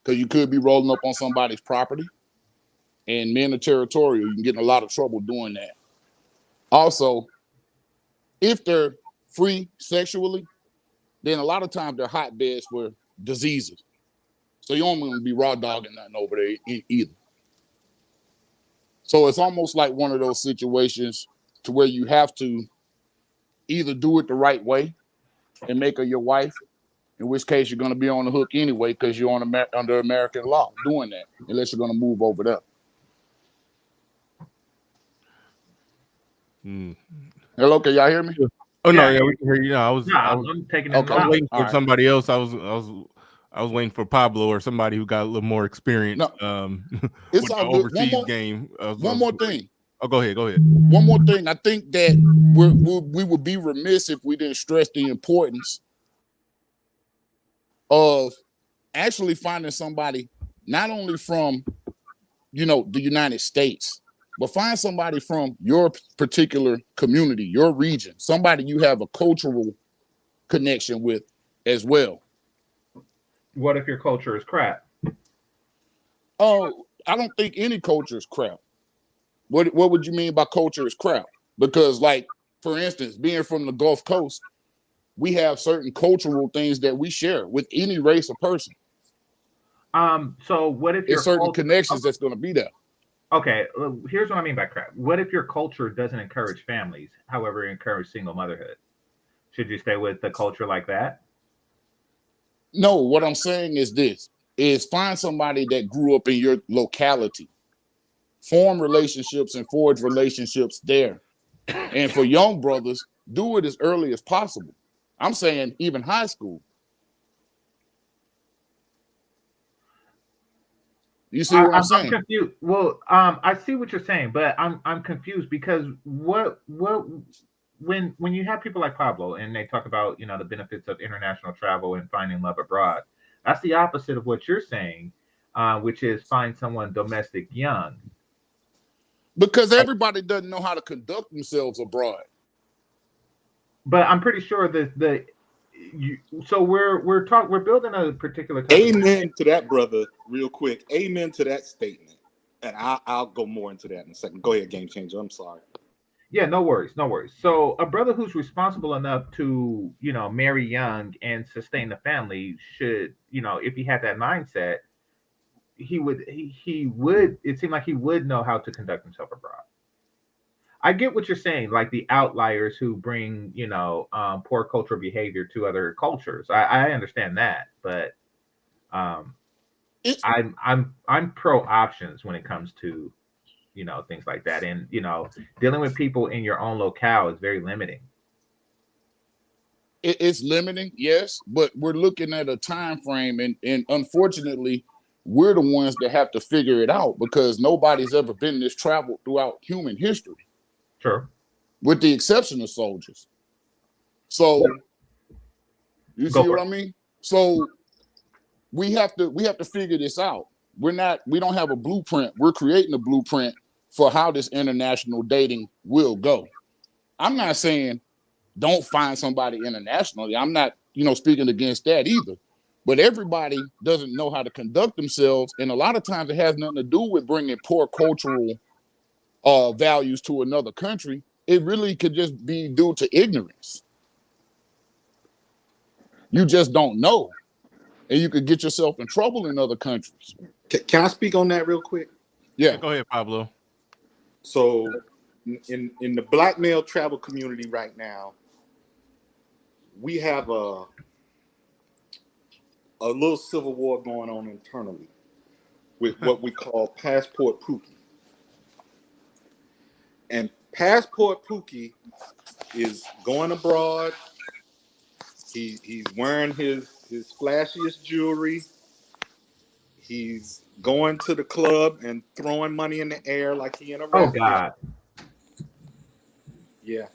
because you could be rolling up on somebody's property. And men are territorial. You can get in a lot of trouble doing that. Also, if they're free sexually, then a lot of times they're hotbeds for diseases. So you don't want to be raw dogging nothing over there either. So it's almost like one of those situations to where you have to either do it the right way and make her your wife, in which case you're going to be on the hook anyway because you're under American law doing that, unless you're going to move over there. Hello, can y'all hear me? Oh no, yeah, we can hear you. I was taking I was waiting for right. somebody else. I was waiting for Pablo or somebody who got a little more experience. It's with all the good. overseas game. One more thing. Oh, go ahead. One more thing. I think that we would be remiss if we didn't stress the importance of actually finding somebody not only from, the United States, but find somebody from your particular community, your region, somebody you have a cultural connection with as well. What if your culture is crap? Oh, I don't think any culture is crap. What would you mean by culture is crap? Because, like, for instance, being from the Gulf Coast, we have certain cultural things that we share with any race or person. So what if there's certain connections that's going to be there? Okay, here's what I mean by crap. What if your culture doesn't encourage families, however, it encourages single motherhood? Should you stay with the culture like that? No, what I'm saying is this, is find somebody that grew up in your locality. Form relationships and forge relationships there. And for young brothers, do it as early as possible. I'm saying even high school. You see what I'm saying? I'm confused. Well, I see what you're saying, but I'm confused because when you have people like Pablo and they talk about the benefits of international travel and finding love abroad, that's the opposite of what you're saying, which is find someone domestic young. Because everybody doesn't know how to conduct themselves abroad. But I'm pretty sure that so we're building a particular. Amen to that, brother. Real quick, amen to that statement, and I'll go more into that in a second. Go ahead, Game Changer. I'm sorry. Yeah, no worries. So a brother who's responsible enough to marry young and sustain the family should if he had that mindset, he would. It seemed like he would know how to conduct himself abroad. I get what you're saying, like the outliers who bring, poor cultural behavior to other cultures. I understand that, but I'm pro options when it comes to, things like that. And, dealing with people in your own locale is very limiting. it's limiting, yes, but we're looking at a time frame, and unfortunately, we're the ones that have to figure it out because nobody's ever been this traveled throughout human history, Sure. with the exception of soldiers. So you Go see for what I mean? So we have to figure this out. We don't have a blueprint. We're creating a blueprint for how this international dating will go. I'm not saying don't find somebody internationally. I'm not, speaking against that either. But everybody doesn't know how to conduct themselves, and a lot of times it has nothing to do with bringing poor cultural values to another country. It really could just be due to ignorance. You just don't know, and you could get yourself in trouble in other countries. Can I speak on that real quick? Yeah. Go ahead, Pablo. So in the black male travel community right now, we have a little civil war going on internally with what we call Passport Pookie. And Passport Pookie is going abroad. He's wearing his flashiest jewelry. He's going to the club and throwing money in the air like he in a Oh rap. God. Yeah.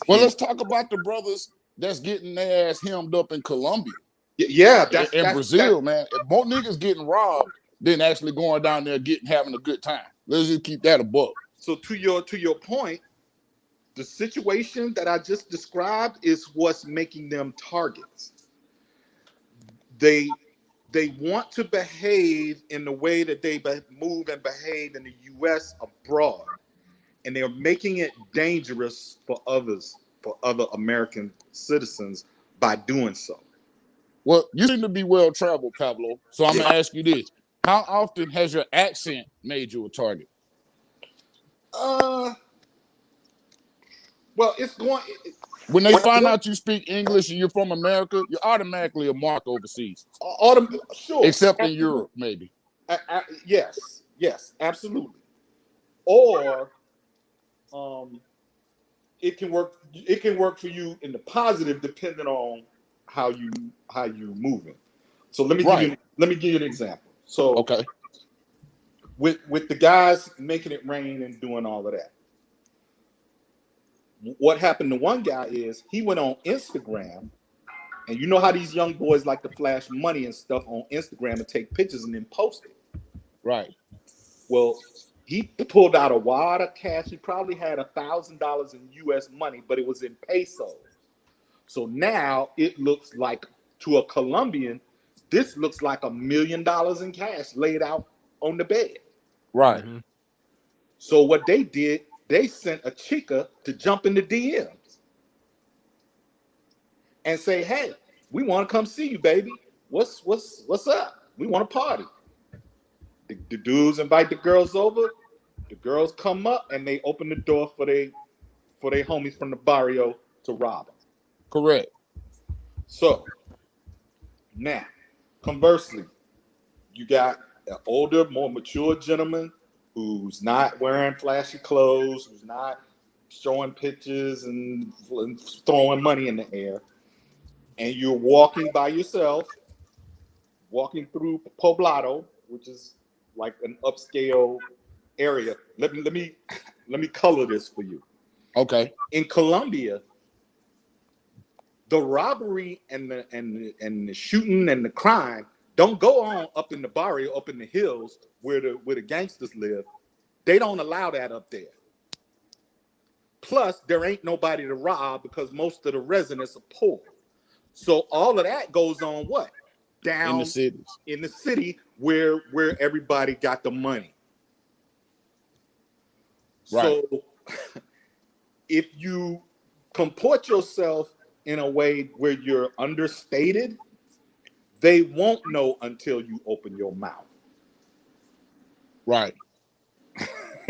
Let's talk about the brothers that's getting their ass hemmed up in Colombia. Yeah, in Brazil, man. More niggas getting robbed than actually going down there having a good time. Let's just keep that above. So to your point, the situation that I just described is what's making them targets. They want to behave in the way that they move and behave in the U.S. abroad, and they're making it dangerous for other American citizens by doing so. Well, you seem to be well traveled, Pablo. So I'm gonna ask you this: how often has your accent made you a target? Well, it's going. When they find out you speak English and you're from America, you're automatically a mark overseas. Sure. Except in Europe, maybe. Yes, absolutely. Or it can work. It can work for you in the positive, depending on how you moving. So let me give you an example. So okay, with the guys making it rain and doing all of that. What happened to one guy is he went on Instagram, and you know how these young boys like to flash money and stuff on Instagram and take pictures and then post it. Right. Well, he pulled out a wad of cash. He probably had $1,000 in U.S. money, but it was in pesos. So now it looks like, to a Colombian, this looks like $1 million in cash laid out on the bed. Right. Mm-hmm. So what they did, they sent a chica to jump in the DMs and say, "Hey, we want to come see you, baby. What's up? We want to party." The dudes invite the girls over. The girls come up and they open the door for they homies from the barrio to rob them. Correct. So now, conversely, you got an older, more mature gentleman who's not wearing flashy clothes, who's not showing pictures and throwing money in the air, and you're walking by yourself, walking through Poblado, which is like an upscale area. Let me color this for you. Okay. In Colombia, the robbery and the shooting and the crime don't go on up in the barrio, up in the hills where the gangsters live. They don't allow that up there. Plus, there ain't nobody to rob because most of the residents are poor. So all of that goes on what? Down in the cities. In the city where everybody got the money. Right. So if you comport yourself in a way where you're understated, they won't know until you open your mouth. Right.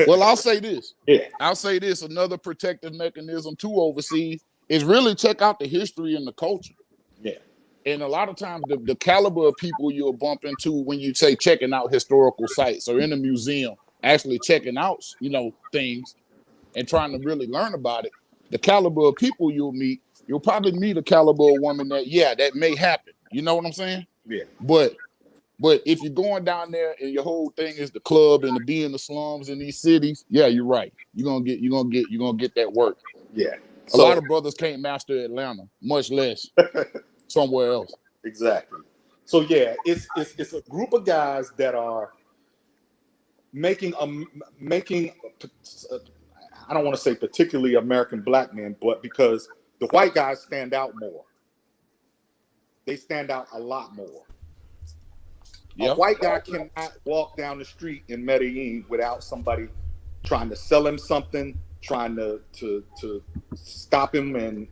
Well, I'll say this. Yeah. I'll say this. Another protective mechanism to overseas is really check out the history and the culture. Yeah. And a lot of times the caliber of people you'll bump into when you say checking out historical sites or in a museum, actually checking out, things and trying to really learn about it. the caliber of people you'll meet, you'll probably meet a caliber of woman that may happen. You know what I'm saying? Yeah. But if you're going down there and your whole thing is the club and to be in the slums in these cities, yeah, you're right. You're gonna get that work. Yeah. A lot of brothers can't master Atlanta, much less somewhere else. Exactly. So yeah, it's a group of guys that are making I don't want to say particularly American black men, but because the white guys stand out more. They stand out a lot more. A white guy cannot walk down the street in Medellin without somebody trying to sell him something, trying to stop him and,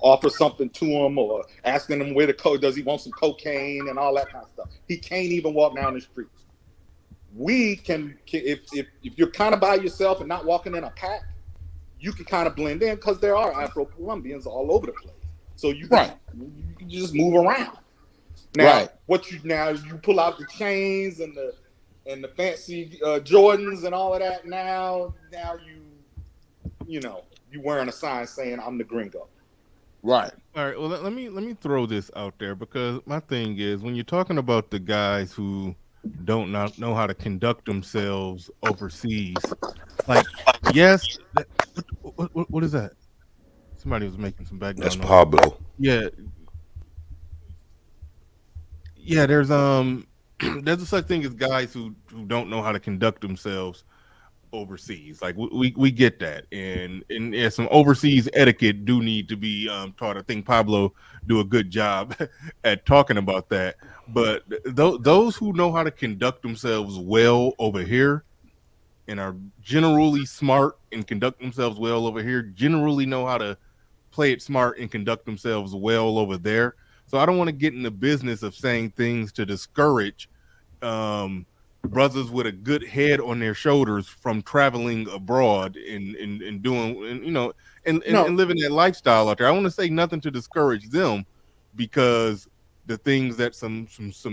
offer something to him or asking him where does he want some cocaine and all that kind of stuff. He can't even walk down the street. We can if you're kind of by yourself and not walking in a pack, you can kind of blend in because there are Afro-Colombians all over the place. So you can just move around. Now, you pull out the chains and the fancy Jordans and all of that. Now you wearing a sign saying I'm the gringo. Right. All right. Well, let me throw this out there, because my thing is, when you're talking about the guys who don't not know how to conduct themselves overseas, like, yes, what is that? Somebody was making some background That's noise. Pablo. Yeah. Yeah, there's a such thing as guys who don't know how to conduct themselves overseas. Like we get that, and some overseas etiquette do need to be taught. I think Pablo do a good job at talking about that. But those who know how to conduct themselves well over here and are generally smart and conduct themselves well over here generally know how to play it smart and conduct themselves well over there. So I don't want to get in the business of saying things to discourage brothers with a good head on their shoulders from traveling abroad and doing and living that lifestyle out there. I want to say nothing to discourage them, because the things that some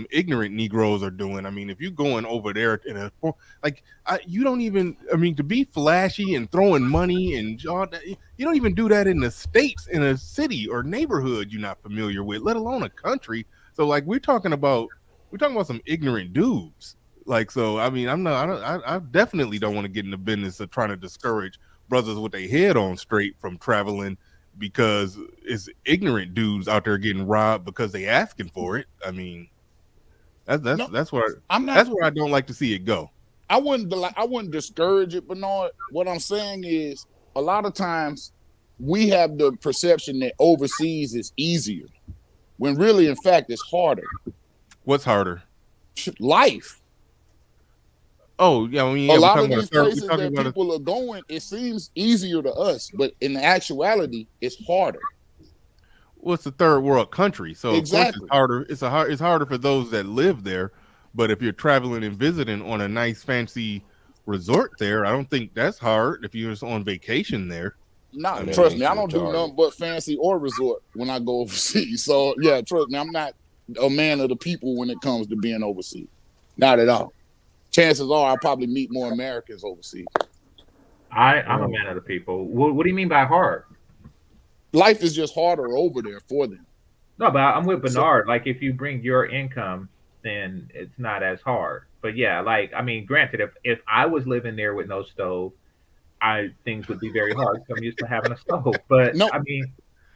ignorant Negroes are doing. I mean, if you're going over there you don't even, to be flashy and throwing money and all that, you don't even do that in the States, in a city or neighborhood you're not familiar with, let alone a country. So like we're talking about some ignorant dudes. Like, so I definitely don't want to get in the business of trying to discourage brothers with their head on straight from traveling, because it's ignorant dudes out there getting robbed because they asking for it. I mean, that's where I don't like to see it go. I wouldn't discourage it, Bernard. What I'm saying is, a lot of times we have the perception that overseas is easier, when really, in fact, it's harder. What's harder? Life. Oh, yeah. A lot of these places that people are going, it seems easier to us, but in actuality, it's harder. Well, it's a third world country, so exactly. Of course it's harder. It's harder for those that live there. But if you're traveling and visiting on a nice, fancy resort there, I don't think that's hard. If you're just on vacation there. Nah, trust me, I don't do nothing but fancy or resort when I go overseas. So yeah, trust me, I'm not a man of the people when it comes to being overseas. Not at all. Chances are I'll probably meet more Americans overseas. I'm a man of the people. What do you mean by hard? Life is just harder over there for them. No, but I'm with Bernard. Like, if you bring your income, then it's not as hard. But yeah, granted, if I was living there with no stove, things would be very hard, because I'm used to having a stove. But no,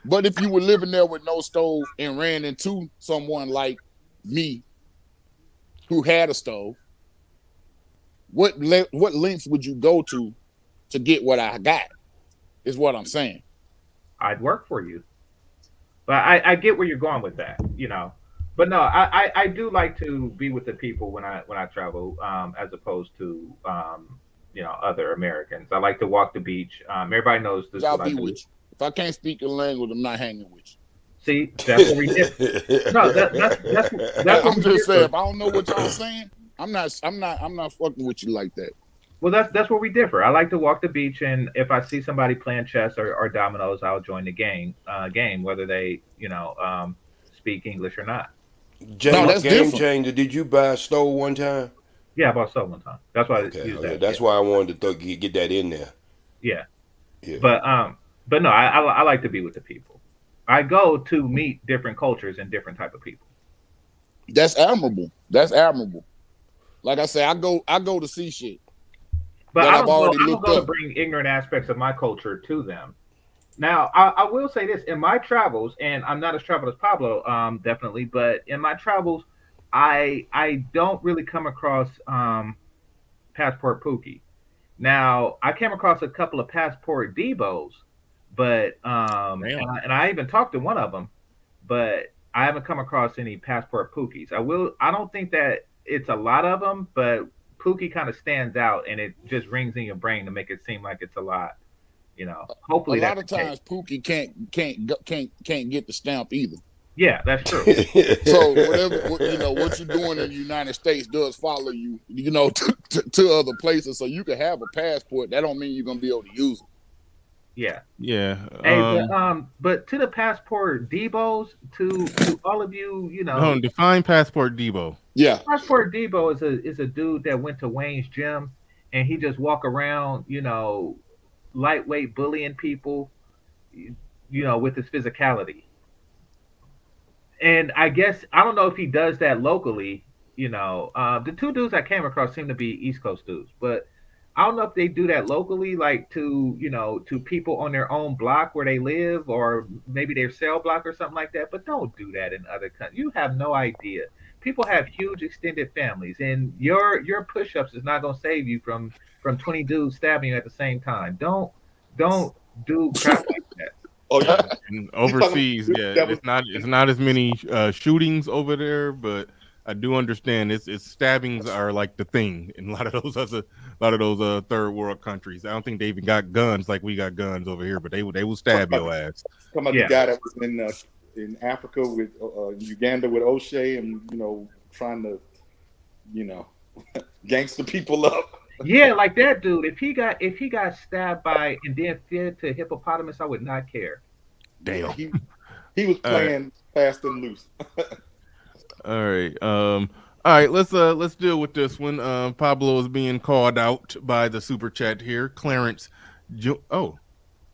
but if you were living there with no stove and ran into someone like me who had a stove, what lengths would you go to get what I got, is what I'm saying. I'd work for you. But I get where you're going with that, But no, I do like to be with the people when I travel, as opposed to other Americans. I like to walk the beach. Everybody knows this. I'll be with you. If I can't speak your language, I'm not hanging with you. See, that's what we did. No, that's I'm just saying. If I don't know what y'all saying, I'm not fucking with you like that. Well, that's where we differ. I like to walk the beach, and if I see somebody playing chess or dominoes, I'll join the game, whether they speak English or not. That's game changer. Did you buy a stove one time? Yeah, I bought a stove one time. That's why I used that. That's why I wanted to get that in there. Yeah. Yeah. But no, I like to be with the people. I go to meet different cultures and different type of people. That's admirable. That's admirable. Like I say, I go to see shit. But that I I've don't already go, I don't looked go to up. bring ignorant aspects of my culture to them. Now, I will say this: in my travels, and I'm not as traveled as Pablo, definitely, but in my travels, I don't really come across passport Pookie. Now, I came across a couple of passport Debos, but and I even talked to one of them, but I haven't come across any passport Pookies. I don't think that it's a lot of them, but Pookie kind of stands out, and it just rings in your brain to make it seem like it's a lot. You know, hopefully A lot of that's the case. times Pookie can't get the stamp either. Yeah, that's true. So whatever what you're doing in the United States does follow you, to other places. So you can have a passport. That don't mean you're gonna be able to use it. Yeah. Yeah. Hey, but to the passport Debos, to all of you, define passport Debo. Yeah. Passport Debo is a dude that went to Wayne's gym and he just walk around, lightweight bullying people, with his physicality. And I guess I don't know if he does that locally. The two dudes I came across seem to be East Coast dudes, but I don't know if they do that locally, like to people on their own block where they live, or maybe their cell block or something like that. But don't do that in other countries. You have no idea. People have huge extended families, and your push-ups is not going to save you from 20 dudes stabbing you at the same time. Don't do crap like that. Oh yeah. And overseas, it's not as many shootings over there, but I do understand it's stabbings are like the thing in a lot of those third world countries. I don't think they even got guns like we got guns over here, but they will stab your ass. Talking about the guy that was in Africa with Uganda with O'Shea, and trying to gangster people up. Yeah, like that dude. If he got stabbed by and then fed to a hippopotamus, I would not care. Damn. He was playing fast and loose. All right. Let's deal with this one. Pablo is being called out by the super chat here. Clarence, oh,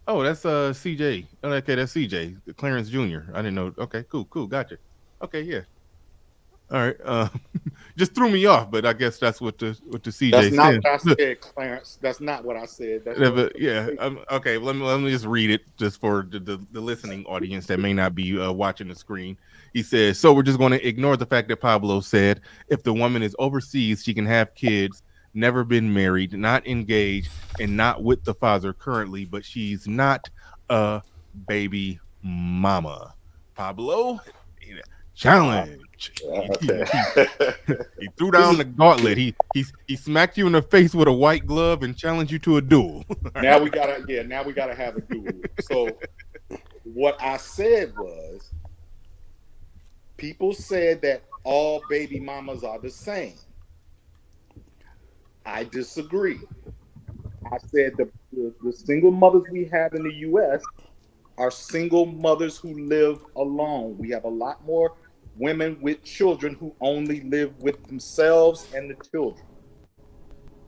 that's CJ. Okay, that's CJ, Clarence Jr. I didn't know. Okay, cool, gotcha. Okay, yeah. All right. Just threw me off, but I guess that's what the CJ That's not said. what I said, Clarence. That's not what I said. Okay. Let me just read it just for the listening audience that may not be watching the screen. He says, so we're just going to ignore the fact that Pablo said if the woman is overseas, she can have kids, never been married, not engaged, and not with the father currently, but she's not a baby mama. Pablo, challenge. He threw down the gauntlet. He smacked you in the face with a white glove and challenged you to a duel. Now we gotta have a duel. So what I said was, people said that all baby mamas are the same. I disagree. I said the single mothers we have in the U.S. are single mothers who live alone. We have a lot more women with children who only live with themselves and the children.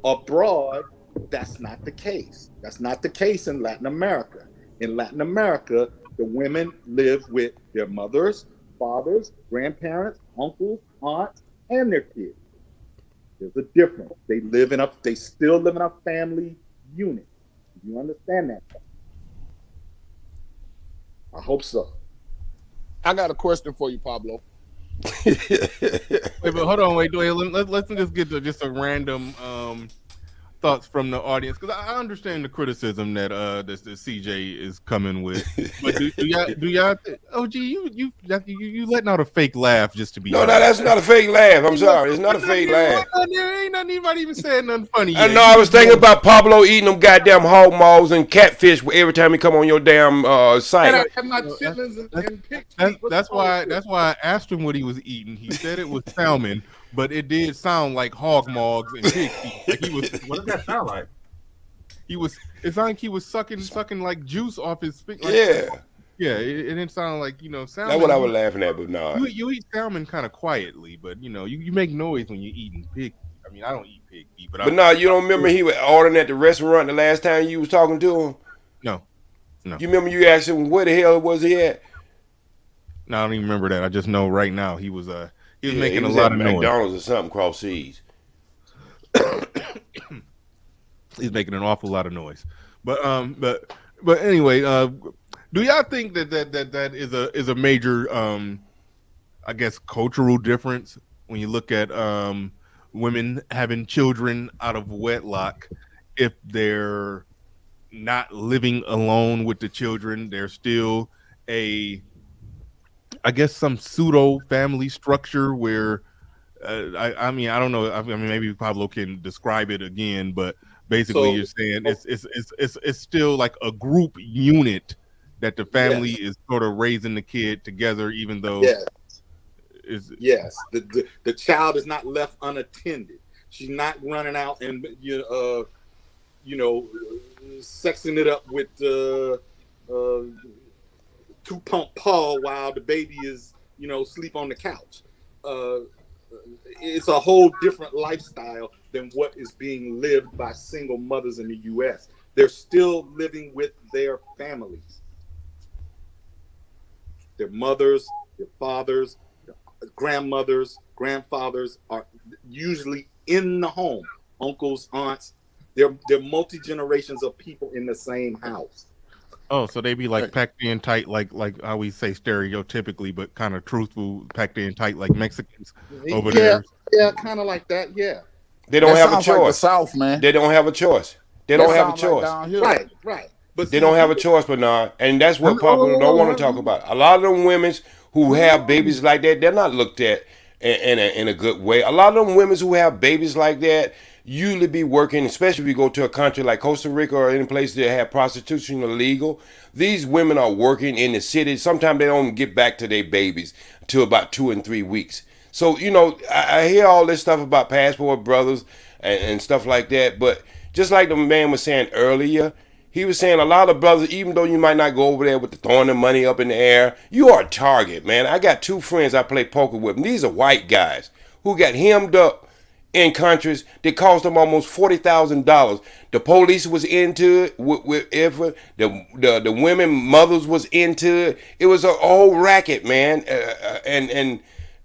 Abroad, that's not the case. That's not the case in Latin America. In Latin America, the women live with their mothers, fathers, grandparents, uncles, aunts, and their kids. There's a difference. They still live in a family unit. You understand that? I hope so. I got a question for you, Pablo. But hold on, wait. Let's just get to just a random thoughts from the audience, because I understand the criticism that the CJ is coming with. But do y'all? OG, you letting out a fake laugh just to be? No, that's not a fake laugh. I'm sorry, it's not a fake laugh. Ain't nothing. Anybody even said nothing funny. I know. I was thinking about Pablo eating them goddamn hog maws and catfish every time he come on your damn site. That's why I asked him what he was eating. He said it was salmon, but it did sound like hog maws and pig feet. Like he was. What does that sound like? It sounded like he was sucking like juice off his spit. Like, yeah. It didn't sound like salmon. That's what I was laughing at, but no. You eat salmon kind of quietly, but you make noise when you're eating pig. I mean, I don't eat pig feet, but But no, you don't remember he was ordering at the restaurant the last time you was talking to him? No. You remember you asked him where the hell was he at? No, I don't even remember that. I just know right now he was making he was a lot at of noise. McDonald's or something cross seas. He's making an awful lot of noise. But anyway, do y'all think that is a major I guess cultural difference when you look at women having children out of wedlock? If they're not living alone with the children, there's still I guess some pseudo family structure where I mean, I don't know. I mean, maybe Pablo can describe it again, but basically, you're saying it's still like a group unit that the family is sort of raising the kid together, even though the child is not left unattended. She's not running out and sexing it up with two pump Paul while the baby is sleep on the couch. It's a whole different lifestyle than what is being lived by single mothers in the U.S. They're still living with their families. Their mothers, their fathers, their grandmothers, grandfathers are usually in the home. Uncles, aunts. They're multi-generations of people in the same house. Oh, so they be like packed in tight, like how we say stereotypically, but kind of truthful, packed in tight like Mexicans over there. Yeah, kind of like that. Yeah. They don't have a choice. Like the South, man. They don't have a choice. They don't have a choice. Right. But they don't have a choice, Bernard, and that's what Pablo don't want to talk about. A lot of them women who have babies like that, they're not looked at in a good way. A lot of them women who have babies like that usually be working, especially if you go to a country like Costa Rica or any place that have prostitution illegal. These women are working in the city. Sometimes they don't get back to their babies until about 2 and 3 weeks. So, I hear all this stuff about passport brothers and stuff like that. But just like the man was saying earlier, he was saying a lot of brothers, even though you might not go over there with throwing the money up in the air, you are a target, man. I got 2 friends I play poker with, and these are white guys who got hemmed up in countries that cost them almost $40,000. The police was into it with effort. The women mothers was into it. It was a whole racket, man.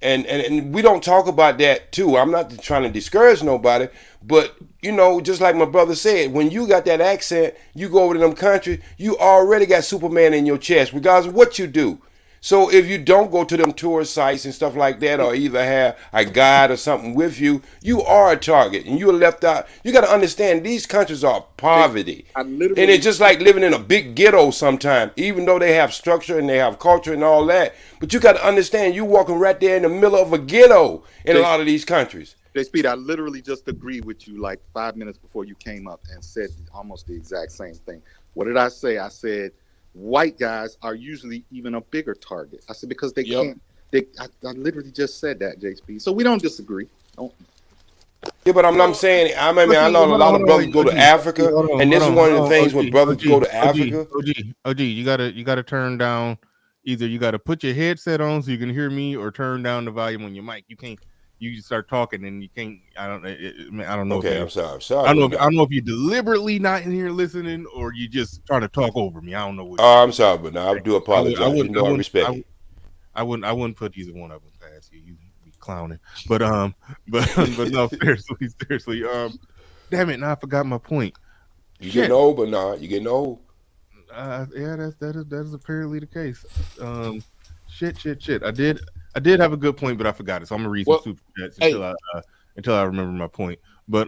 And we don't talk about that too. I'm not trying to discourage nobody, but just like my brother said, when you got that accent, you go over to them countries, you already got Superman in your chest, regardless of what you do. So if you don't go to them tourist sites and stuff like that, or either have a guide or something with you, you are a target and you're left out. You got to understand these countries are poverty. And it's just like living in a big ghetto sometimes, even though they have structure and they have culture and all that. But you got to understand you're walking right there in the middle of a ghetto in a lot of these countries. Speed, I literally just agreed with you like 5 minutes before you came up and said almost the exact same thing. What did I say? I said, white guys are usually even a bigger target. I said because they can't. I literally just said that, JSP. So we don't disagree. Yeah, but I'm saying, I know a lot of brothers go to Africa, and this is one of the things when brothers go to Africa. OG, you gotta turn down. Either you gotta put your headset on so you can hear me, or turn down the volume on your mic. You can't. You start talking and you can't. I don't know. Okay, I'm sorry. I don't know if you're deliberately not in here listening or you just trying to talk over me. I don't know. What I'm sorry, but no, I do apologize. I respect it. I wouldn't put either one of them past you. You be clowning, but no, seriously. Damn it! Now I forgot my point. You getting old, but you getting old. Yeah, that is apparently the case. Shit. I did have a good point, but I forgot it. So I'm gonna read some super chats until I remember my point. But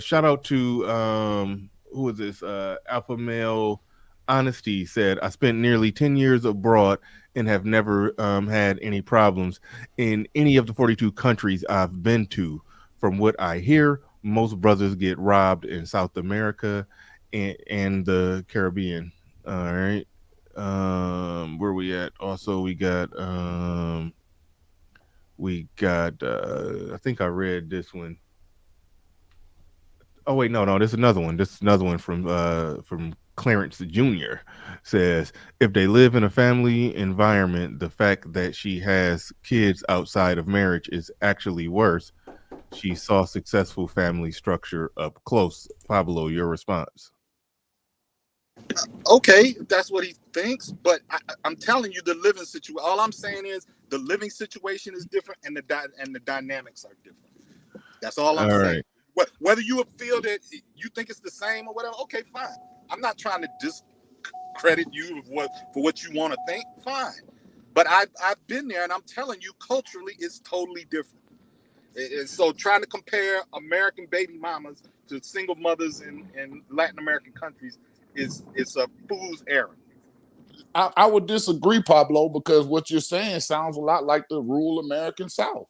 shout out to who is this? Alpha Male Honesty said, I spent nearly 10 years abroad and have never had any problems in any of the 42 countries I've been to. From what I hear, most brothers get robbed in South America and the Caribbean. All right. Where we at? Also, we got I think I read this one. Oh wait, no, this is another one. This is another one from Clarence Jr. says, if they live in a family environment, the fact that she has kids outside of marriage is actually worse. she saw successful family structure up close. Pablo, your response? Okay, if that's what he thinks, but I'm telling you, the living situation. All I'm saying is the living situation is different, and the dynamics are different. That's all I'm saying. Right. Whether you feel that you think it's the same or whatever, okay, fine. I'm not trying to discredit you for what you want to think. Fine, but I've been there, and I'm telling you, culturally, it's totally different. And so, trying to compare American baby mamas to single mothers in Latin American countries it's a fool's errand. I would disagree, Pablo, because what you're saying sounds a lot like the rural American South.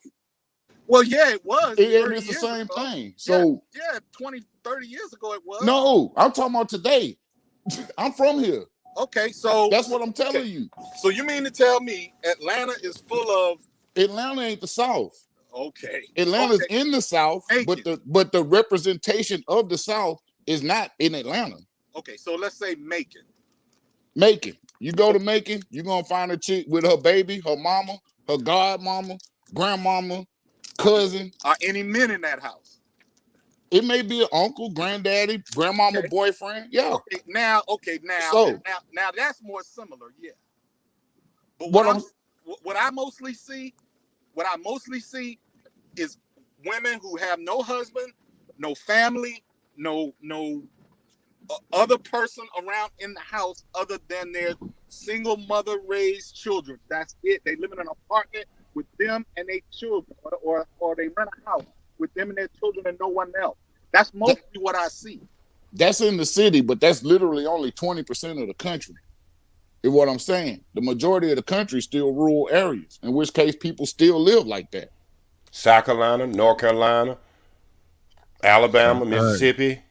Well, yeah, it was. It's the same thing. So yeah, 20, 30 years ago it was. No, I'm talking about today. I'm from here. Okay, so that's what I'm telling you. So you mean to tell me Atlanta is full of Atlanta ain't the South. Okay. Atlanta's in the South, but the representation of the South is not in Atlanta. Okay, so let's say Macon. Macon. You go to Macon, you're gonna find a chick with her baby, her mama, her godmama, grandmama, cousin. Are any men in that house? It may be an uncle, granddaddy, grandmama, boyfriend. Yeah. Okay, now, So now that's more similar, yeah. But what I mostly see is women who have no husband, no family, no other person around in the house other than their single mother raised children. That's it. They live in an apartment with them and their children, or they rent a house with them and their children and no one else. That's mostly what I see. That's in the city, but that's literally only 20% of the country. Is what I'm saying. The majority of the country is still rural areas, in which case people still live like that. South Carolina, North Carolina, Alabama, Mississippi.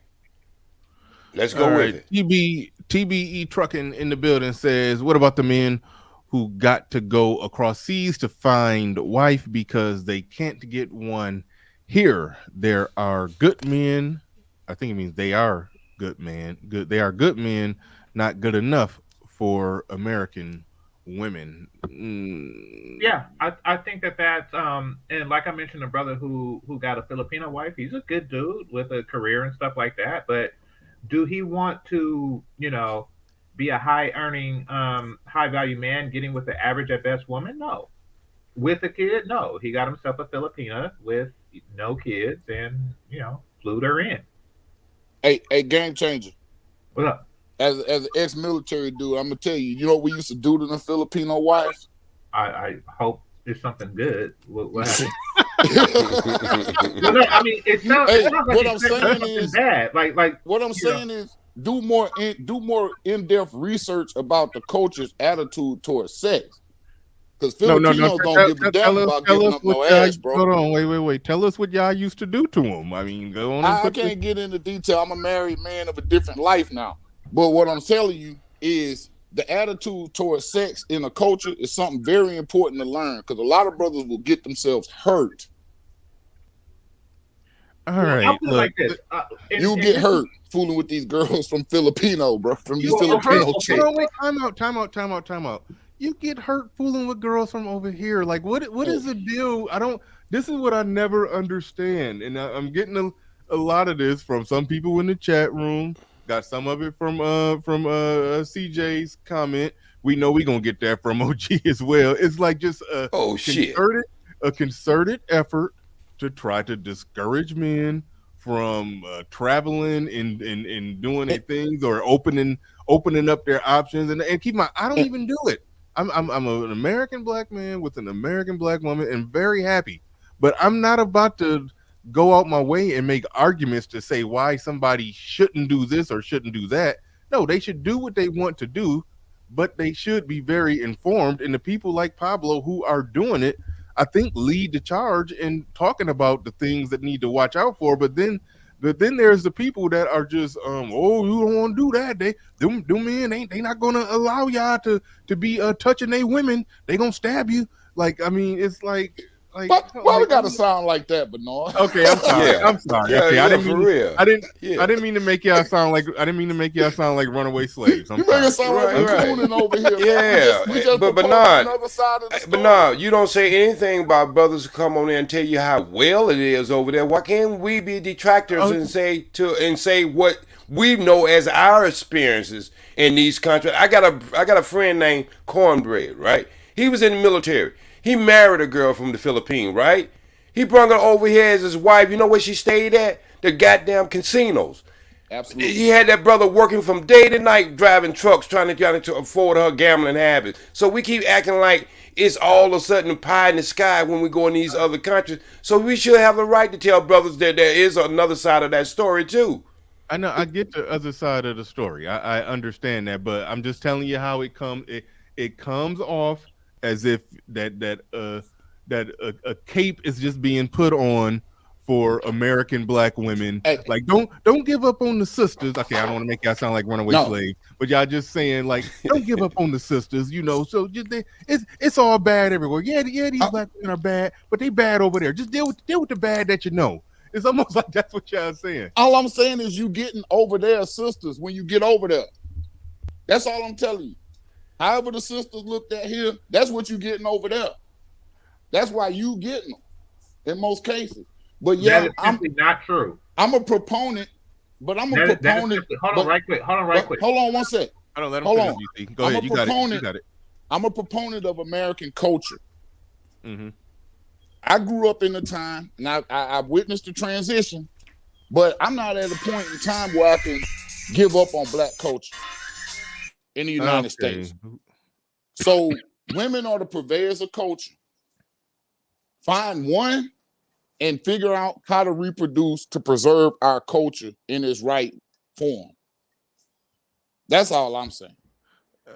Let's go with it. TBE Trucking in the building says, what about the men who got to go across seas to find wife because they can't get one here? There are good men. I think it means they are good men. They are good men, not good enough for American women. Yeah, I think that's and like I mentioned, a brother who got a Filipino wife, he's a good dude with a career and stuff like that, but do he want to, be a high earning, high value man getting with the average at best woman? No. With a kid? No. He got himself a Filipina with no kids and, flew her in. Hey, game changer. What up? As an ex-military dude, I'm gonna tell you, you know what we used to do to the Filipino wives? I hope it's something good. What happened? No, I mean, it's not. Hey, like what I'm saying is bad. Like what I'm saying is do more in-depth research about the culture's attitude towards sex. Because Filipinos don't give a damn about giving up no ass, bro. Hold on, wait. Tell us what y'all used to do to them. I mean, go on. I can't get into detail. I'm a married man of a different life now. But what I'm telling you is the attitude towards sex in a culture is something very important to learn, because a lot of brothers will get themselves hurt. All right, look, like this. You get hurt fooling with these girls from Filipino, bro. From these Filipino chicks. Time out. You get hurt fooling with girls from over here. Like, what is the deal? This is what I never understand. And I'm getting a lot of this from some people in the chat room. Got some of it from CJ's comment. We know we're gonna get that from OG as well. It's like just a concerted effort to try to discourage men from traveling and doing their things, or opening up their options. And keep in mind, I don't even do it. I'm an American black man with an American black woman and very happy. But I'm not about to go out my way and make arguments to say why somebody shouldn't do this or shouldn't do that. No, they should do what they want to do, but they should be very informed. And the people like Pablo who are doing it, I think, lead the charge in talking about the things that need to watch out for. But then there's the people that are just, you don't want to do that. Them men they not gonna allow y'all to be touching their women. They gonna stab you. Like, I mean, it's like, Like, why we gotta sound like that, Bernard? Okay, I'm sorry. Yeah. I'm sorry. Yeah, Okay, yeah, I didn't for mean. real. I didn't. Yeah. I didn't mean to make y'all sound like. I didn't mean to make y'all sound like runaway slaves. I'm You make it sorry. sound like we're Right. cooning over here. Yeah, we just but proposed Bernard, another side of the story. but no, you don't say anything about brothers who come on there and tell you how well it is over there. Why can't we be detractors and say what we know as our experiences in these countries? I got a friend named Cornbread, right? He was in the military. He married a girl from the Philippines, right? He brought her over here as his wife. You know where she stayed at? The goddamn casinos. Absolutely. He had that brother working from day to night driving trucks trying to afford her gambling habits. So we keep acting like it's all of a sudden pie in the sky when we go in these other countries. So we should have the right to tell brothers that there is another side of that story too. I know. I get the other side of the story. I understand that, but I'm just telling you how it comes. It comes off as if that a cape is just being put on for American black women. Like, don't give up on the sisters. Okay, I don't want to make y'all sound like runaway slaves, but y'all just saying like, don't give up on the sisters. You know, so just it's all bad everywhere. Yeah, these black women are bad, but they bad over there. Just deal with the bad that you know. It's almost like that's what y'all saying. All I'm saying is you getting over their sisters when you get over there. That's all I'm telling you. However the sisters looked at here, that's what you getting over there. That's why you getting them in most cases. But yeah, that is simply not true. I'm a proponent, but I'm a That is proponent. simply, hold on right quick. Hold on one sec. I don't let him Hold finish, on. GC. Go ahead. You got it. You got it. I'm a proponent of American culture. Mm-hmm. I grew up in the time, and I witnessed the transition, but I'm not at a point in time where I can give up on black culture in the United States. So women are the purveyors of culture. Find one and figure out how to reproduce to preserve our culture in its right form. That's all I'm saying.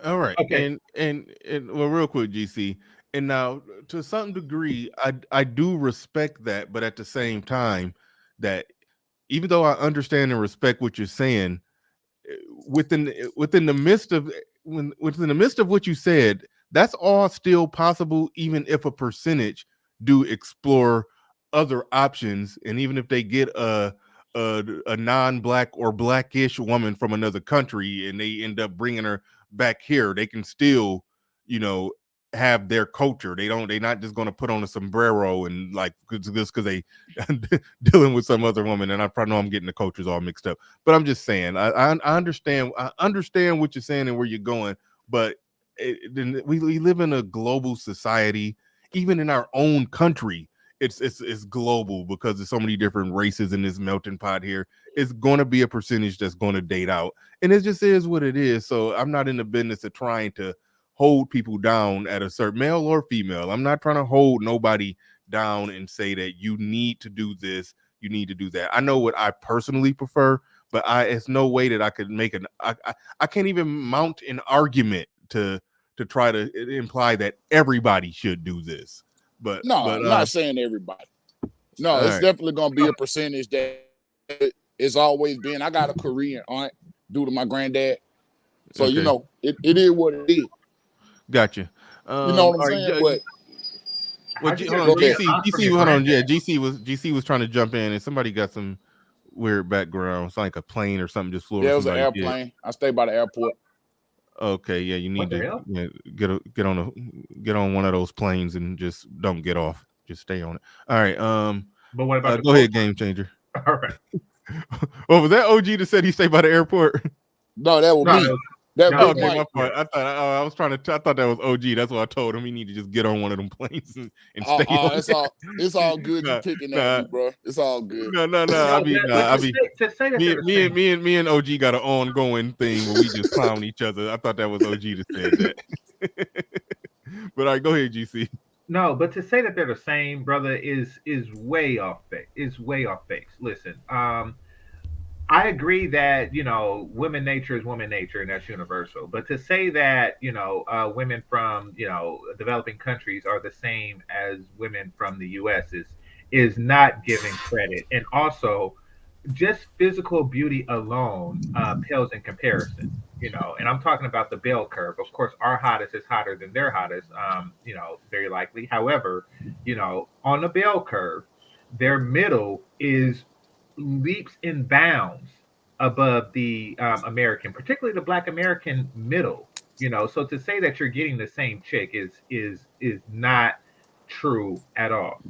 All right. Okay. And well, real quick, GC. And now, to some degree, I do respect that, but at the same time, that even though I understand and respect what you're saying, within the midst of what you said, that's all still possible, even if a percentage do explore other options, and even if they get a non-black or blackish woman from another country and they end up bringing her back here, they can still, have their culture. They're not just going to put on a sombrero and like just because they dealing with some other woman. And I probably know I'm getting the cultures all mixed up, but I'm just saying I understand what you're saying and where you're going, but we live in a global society. Even in our own country, it's global because there's so many different races in this melting pot here. It's going to be a percentage that's going to date out, and it just is what it is. So I'm not in the business of trying to hold people down at a certain, male or female. I'm not trying to hold nobody down and say that you need to do this, you need to do that. I know what I personally prefer, but it's no way that I could make I can't even mount an argument to try to imply that everybody should do this. But I'm not saying everybody. No, it's definitely gonna be a percentage that it's always been. I got a Korean aunt due to my granddad. So Okay. it is what it is. Gotcha. You know what I'm saying? Well, hold on, GC, hold on. Yeah, GC was trying to jump in, and somebody got some weird background. It's like a plane or something just flew. Yeah, it was an airplane. I stay by the airport. Okay, yeah, you need to get on one of those planes and just don't get off. Just stay on it. All right. But what about go ahead, Game Changer. All right. Well, was that OG that said he stayed by the airport? No, that was me. That was okay, my part. I thought that was OG. That's why I told him he need to just get on one of them planes and stay. It's all good. You picking at me, bro. It's all good. No. Me and OG got an ongoing thing where we just clown each other. I thought that was OG that said that. But all right, go ahead, GC. No, but to say that they're the same, brother, is way off base. Is way off base. Listen, I agree that women nature is women nature, and that's universal. But to say that women from developing countries are the same as women from the U.S. is not giving credit, and also just physical beauty alone pales in comparison. And I'm talking about the bell curve. Of course, our hottest is hotter than their hottest, very likely. However, on the bell curve, their middle is leaps and bounds above the American, particularly the Black American middle. So to say that you're getting the same chick is not true at all.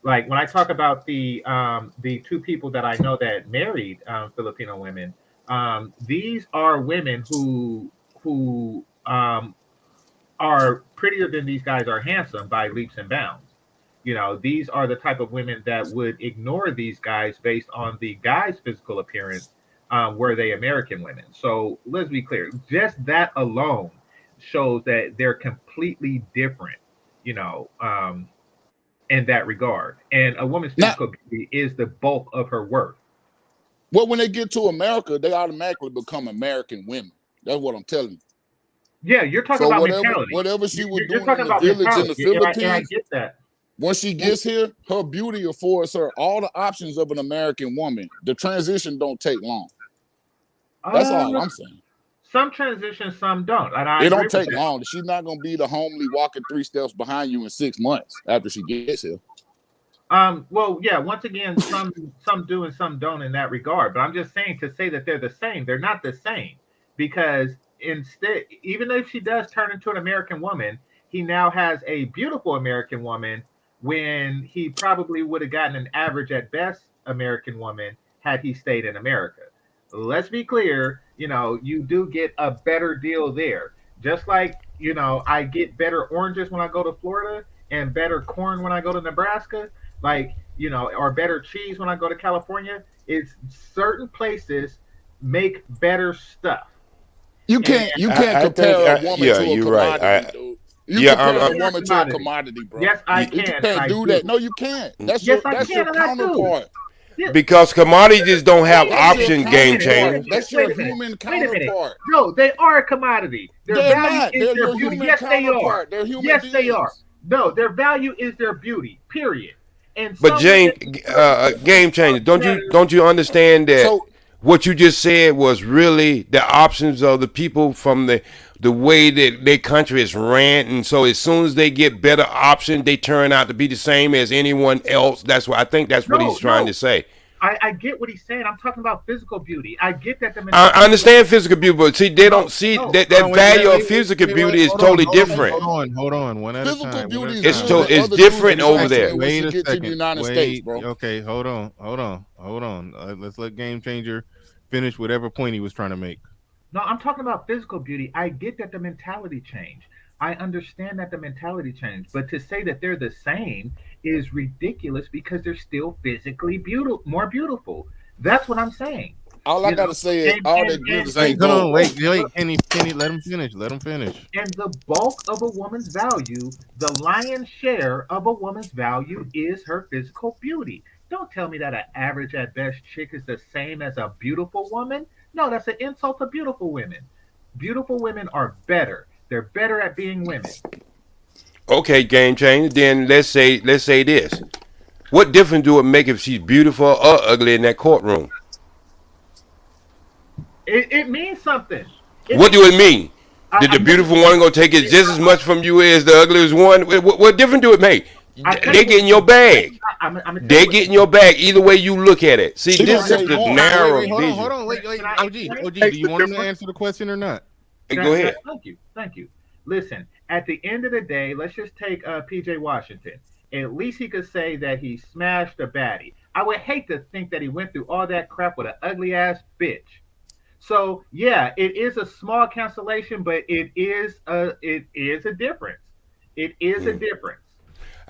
Like when I talk about the two people that I know that married Filipino women, these are women who are prettier than these guys are handsome by leaps and bounds. These are the type of women that would ignore these guys based on the guy's physical appearance. Were they American women? So let's be clear. Just that alone shows that they're completely different, in that regard. And a woman's physical beauty is the bulk of her worth. Well, when they get to America, they automatically become American women. That's what I'm telling you. Yeah, you're talking about mentality. Whatever she was You're doing in the village in the Philippines, and I get that. Once she gets here, her beauty affords her all the options of an American woman. The transition don't take long. That's all I'm saying. Some transitions, some don't. It don't take long. She's not gonna be the homely walking 3 steps behind you in 6 months after she gets here. Well, yeah. Once again, some do and some don't in that regard. But I'm just saying, to say that they're the same, they're not the same, because instead, even if she does turn into an American woman, he now has a beautiful American woman when he probably would have gotten an average at best American woman had he stayed in America. Let's be clear, you do get a better deal there. Just like, I get better oranges when I go to Florida and better corn when I go to Nebraska, or better cheese when I go to California. It's certain places make better stuff. You can't compare a woman to a commodity, right. dude. You compare a woman to a commodity, bro. Yes, I can. You can't do that. No, you can't. That's your counterpart. Because commodities don't have option, game changer. That's your human counterpart. No, they are a commodity. Their value is their beauty. Yes, they are. They're human yes, beings. they are. No, their value is their beauty. Period. And but James, game changer, don't you understand that what you just said was really the options of the people from the way that their country is ran, and so as soon as they get better options, they turn out to be the same as anyone else. That's what I think. That's what he's trying to say. I get what he's saying. I'm talking about physical beauty. I get that. I understand physical beauty, but see, they don't see that value of physical beauty is totally different. Hold on. One at a time. It's different over there. Wait a second. Okay, hold on. Let's let Game Changer finish whatever point he was trying to make. No, I'm talking about physical beauty. I get that the mentality changed. I understand that the mentality changed. But to say that they're the same is ridiculous because they're still physically more beautiful. That's what I'm saying. All I gotta say is all that beauty. Hold on, wait, Kenny, let him finish. And the bulk of a woman's value, the lion's share of a woman's value is her physical beauty. Don't tell me that an average at best chick is the same as a beautiful woman. No, that's an insult to beautiful women. Beautiful women are better. They're better at being women. Okay, game changer. Then let's say this. What difference do it make if she's beautiful or ugly in that courtroom? It means something. What do it mean? Did the beautiful one gonna take it just as much from you as the ugliest one? What difference do it make? They get in your bag. They get in your bag either way you look at it. See, this is the narrow vision. Hold on, wait. OG, do you want him to answer the question or not? Go ahead. Thank you. Listen, at the end of the day, let's just take PJ Washington. At least he could say that he smashed a baddie. I would hate to think that he went through all that crap with an ugly ass bitch. So yeah, it is a small cancellation, but it is a difference. It is a difference.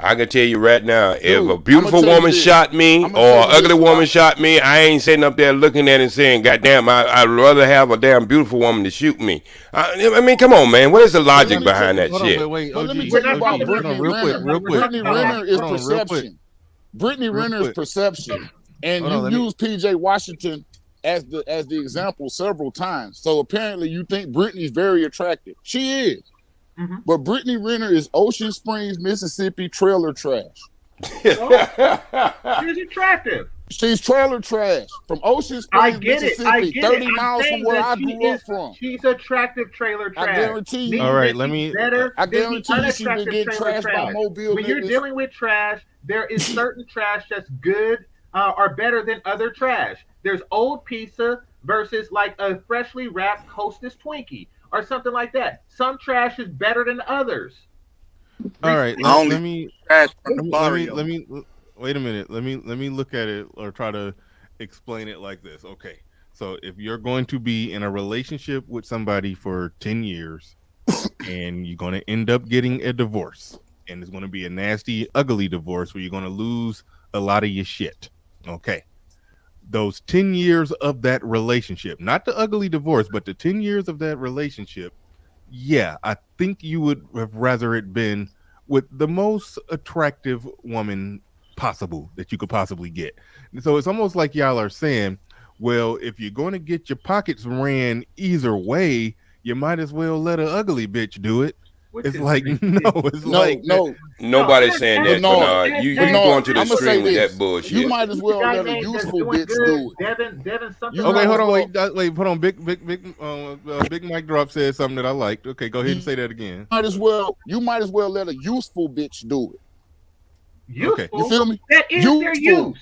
I can tell you right now, if a beautiful woman shot me or an ugly woman shot me, I ain't sitting up there looking at it and saying, God damn, I'd rather have a damn beautiful woman to shoot me. I mean, come on, man. What is the logic behind that shit? Wait, let me tell you about Brittany Renner. Brittany Renner is perception. Brittany Renner is perception. And you use PJ Washington as the example several times. So apparently you think Brittany's very attractive. She is. Mm-hmm. But Brittany Renner is Ocean Springs, Mississippi trailer trash. She's attractive. She's trailer trash from Ocean I Springs, get it. I Mississippi, get 30 it. I'm miles from saying where that I she grew up is. from. She's attractive trailer trash. I guarantee you. Meaning All right, that let she's me. better I than the guarantee you she been unattractive getting trailer trashed by trash. Mobile When you're niggas. dealing with trash, there is certain trash that's good or better than other trash. There's old pizza versus like a freshly wrapped Hostess Twinkie or something like that. Some trash is better than others. All right, I only let me trash from the let barrio. me wait a minute. Let me look at it or try to explain it like this. Okay. So if you're going to be in a relationship with somebody for 10 years and you're going to end up getting a divorce, and it's going to be a nasty, ugly divorce where you're going to lose a lot of your shit. Okay. Those 10 years of that relationship, not the ugly divorce, but the 10 years of that relationship, yeah, I think you would have rather it been with the most attractive woman possible that you could possibly get. So it's almost like y'all are saying, well, if you're going to get your pockets ran either way, you might as well let an ugly bitch do it. It's like Nobody's saying that, Bernard. You going to the I'ma say extreme with this. that bullshit. You might as well let a useful bitch do it. Devin, something. Okay, hold on, wait, hold on. Big Mike Drop said something that I liked. Okay, go ahead and say that again. You might as well let a useful bitch do it. Useful? Okay. You feel me? That is their use.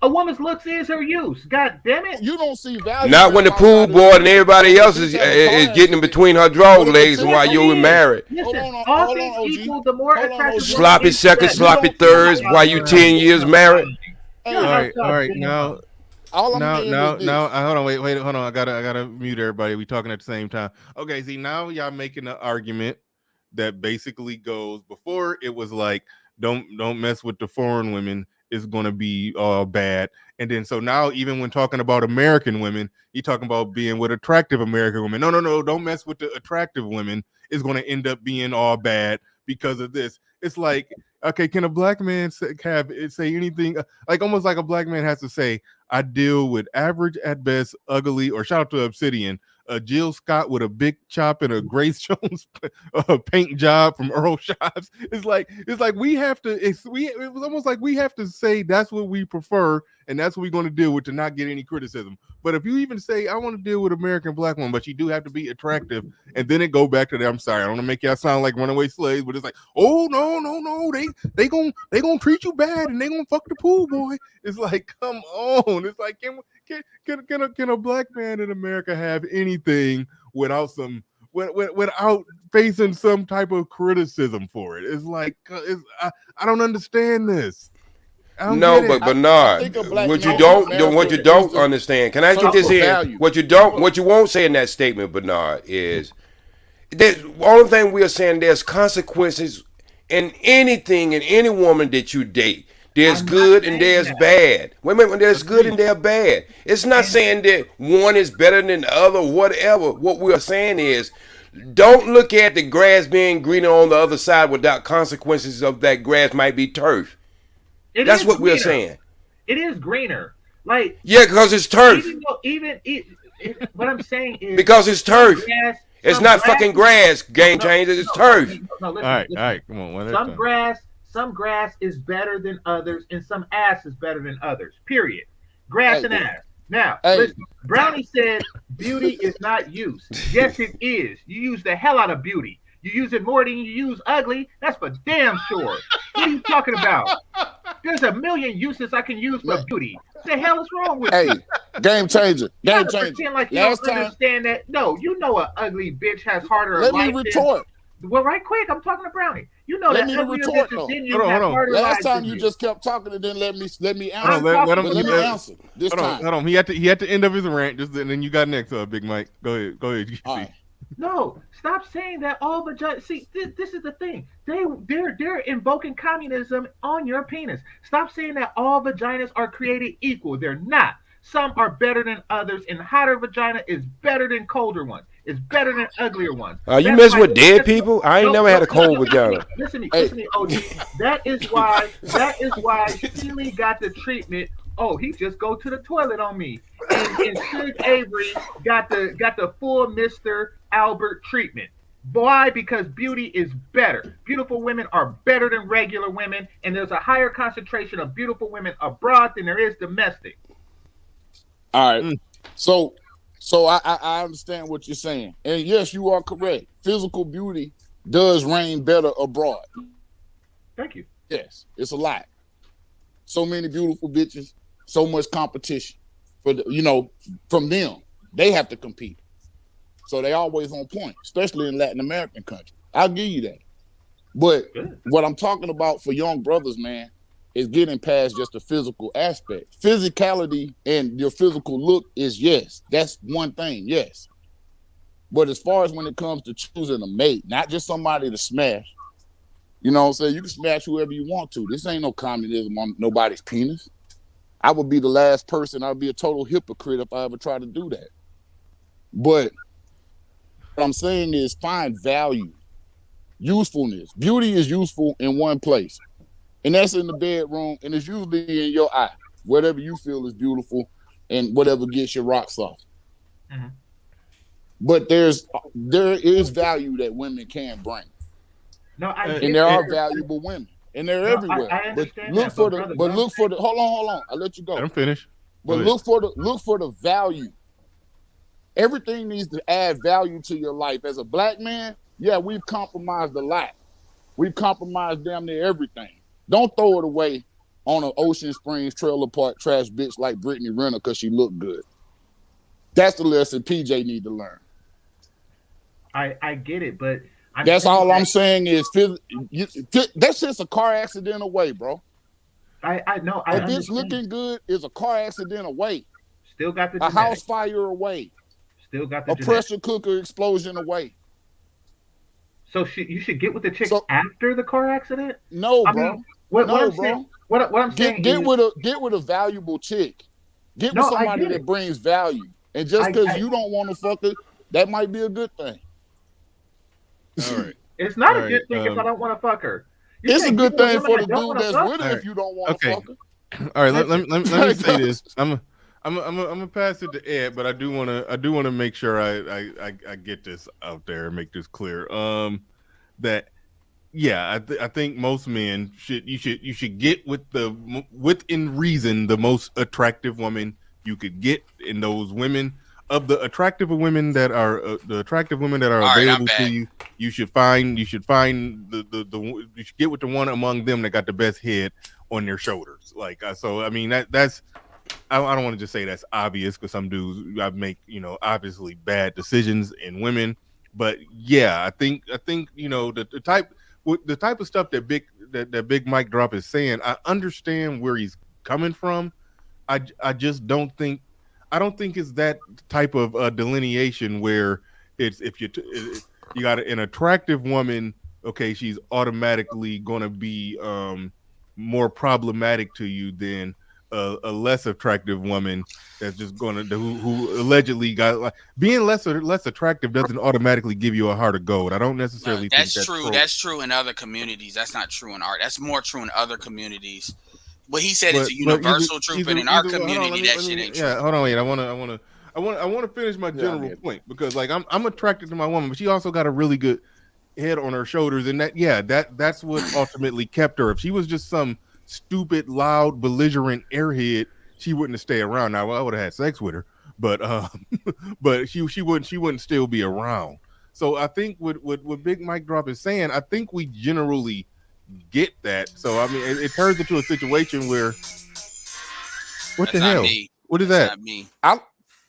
A woman's looks is her use. God damn it! You don't see value. Not when the pool boy and everybody else is getting in between her draw legs and while you were married. Listen, all things equal, the more attractive. Sloppy seconds, sloppy thirds while you 10 years married. All right. Now, hold on, wait, hold on. I gotta mute everybody. We talking at the same time. Okay, see, now y'all making an argument that basically goes. Before it was like, don't mess with the foreign women. Is going to be bad. And then so now even when talking about American women, you're talking about being with attractive American women. No, don't mess with the attractive women. Is going to end up being all bad because of this. It's like, okay, can a black man say anything? Like almost like a black man has to say, I deal with average at best, ugly, or shout out to Obsidian, Jill Scott with a big chop and a Grace Jones paint job from Earl Shops. It's like we have to. It was almost like we have to say that's what we prefer and that's what we're going to deal with to not get any criticism. But if you even say I want to deal with American black woman, but you do have to be attractive, and then it go back to that. I'm sorry, I don't want to make y'all sound like runaway slaves, but it's like, oh no, they gonna treat you bad and they gonna fuck the pool boy. It's like, come on. It's like, can a black man in America have anything without without facing some type of criticism for it? It's like, I don't understand this. No, but Bernard, what you don't understand. Can I get this here? What you won't say in that statement, Bernard, is the only thing we are saying. There's consequences in anything in any woman that you date. There's good and there's bad. Women, there's good and there's bad. It's not saying that one is better than the other, whatever. What we are saying is, don't look at the grass being greener on the other side without consequences of that grass might be turf. That's what we're saying. It is greener. Like, yeah, because it's turf. What I'm saying is because it's turf. It's not fucking grass, game changer. It's turf. All right, come on. Some grass is better than others, and some ass is better than others. Period. Grass and ass. Now, listen, Brownie said beauty is not use. Yes, it is. You use the hell out of beauty. You use it more than you use ugly. That's for damn sure. What are you talking about? There's a million uses I can use for beauty. What the hell is wrong with you? Game changer. Game changer. Pretend like you don't understand that. No, you know an ugly bitch has harder life. Let me retort. Well, right quick, I'm talking to Brownie. You know that ugly bitches than you have harder Last lives time than you just kept talking and then let me answer. Let him answer this time. Hold on. He had to end of his rant, and then you got next, Big Mike. Go ahead. All right. No, stop saying that all vaginas. See, this is the thing. They're invoking communism on your penis. Stop saying that all vaginas are created equal. They're not. Some are better than others, and hotter vagina is better than colder ones. It's better than uglier ones. You mess with dead people? I ain't never had a cold vagina. Listen to me, OG. That is why Steely got the treatment. Oh, he just go to the toilet on me. And Sid Avery got the full Mr. Albert treatment. Why? Because beauty is better. Beautiful women are better than regular women, and there's a higher concentration of beautiful women abroad than there is domestic. All right. So I understand what you're saying. And yes, you are correct. Physical beauty does reign better abroad. Thank you. Yes, it's a lot. So many beautiful bitches, so much competition for from them. They have to compete. So they always on point, especially in Latin American countries. I'll give you that. But what I'm talking about for young brothers, man, is getting past just the physical aspect. Physicality and your physical look is yes. That's one thing, yes. But as far as when it comes to choosing a mate, not just somebody to smash, you know what I'm saying? You can smash whoever you want to. This ain't no communism on nobody's penis. I would be the last person. I'd be a total hypocrite if I ever tried to do that. But what I'm saying is find value, usefulness. Beauty is useful in one place, and that's in the bedroom, and it's usually in your eye, whatever you feel is beautiful and whatever gets your rocks off. Mm-hmm. But there is value that women can bring. No, and there are valuable women, and they're everywhere. I understand look for the. Hold on. I'll let you go. Let him finish. But look for the value. Everything needs to add value to your life. As a black man, yeah, we've compromised a lot. We've compromised damn near everything. Don't throw it away on an Ocean Springs trailer park trash bitch like Brittany Renner because she looked good. That's the lesson PJ need to learn. I get it, but that's all I'm saying is that's just a car accident away, bro. I know. A bitch looking good is a car accident away. Still got the a house fire away. Still got the a pressure cooker explosion away. So you should get with the chick after the car accident? No, bro. I mean, what I'm saying get with a valuable chick. Get with somebody that brings value. And just because you don't want to fuck her, that might be a good thing. All right. It's not a good thing if I don't want to fuck her. It's a good thing for the dude that's with her if you don't want to fuck her. All right, let me say this. I'm gonna pass it to Ed, but I do want to make sure I get this out there and make this clear. That I think most men should get within reason the most attractive woman you could get, in those women of the attractive women that are available to you. You should get with the one among them that got the best head on their shoulders. So I mean that's. I don't want to just say that's obvious, because some dudes make obviously bad decisions in women, but yeah, I think the type of stuff that Big Mike Drop is saying, I understand where he's coming from. I just don't think it's that type of delineation where it's if you got an attractive woman, okay, she's automatically going to be more problematic to you than a less attractive woman that's just going to who allegedly got being less attractive doesn't automatically give you a heart of gold. I don't necessarily think that's true. That's true in other communities. That's not true in art. That's more true in other communities. What he said is a universal truth, but in our community, that shit ain't true. Yeah, hold on, wait. I want to finish my general point, because I'm attracted to my woman, but she also got a really good head on her shoulders, and that's what ultimately kept her. If she was just some stupid, loud, belligerent airhead, she wouldn't have stayed around. Now I would have had sex with her, but she wouldn't still be around. So I think what Big Mike Drop is saying, I think we generally get that. So I mean, it turns into a situation where what the hell? What is that? Not me.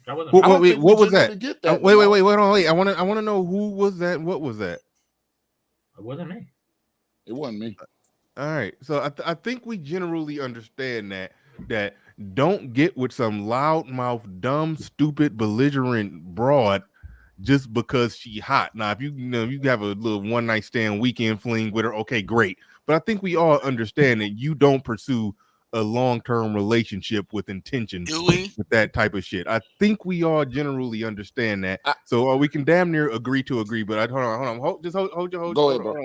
What was that? Wait. I want to know who was that. What was that? It wasn't me. It wasn't me. All right, so I think we generally understand that don't get with some loudmouth, dumb, stupid, belligerent broad just because she hot. Now, if you have a little one night stand weekend fling with her, okay, great. But I think we all understand that you don't pursue a long-term relationship with intentions with that type of shit. I think we all generally understand that. So we can damn near agree to agree. But hold on. Hold on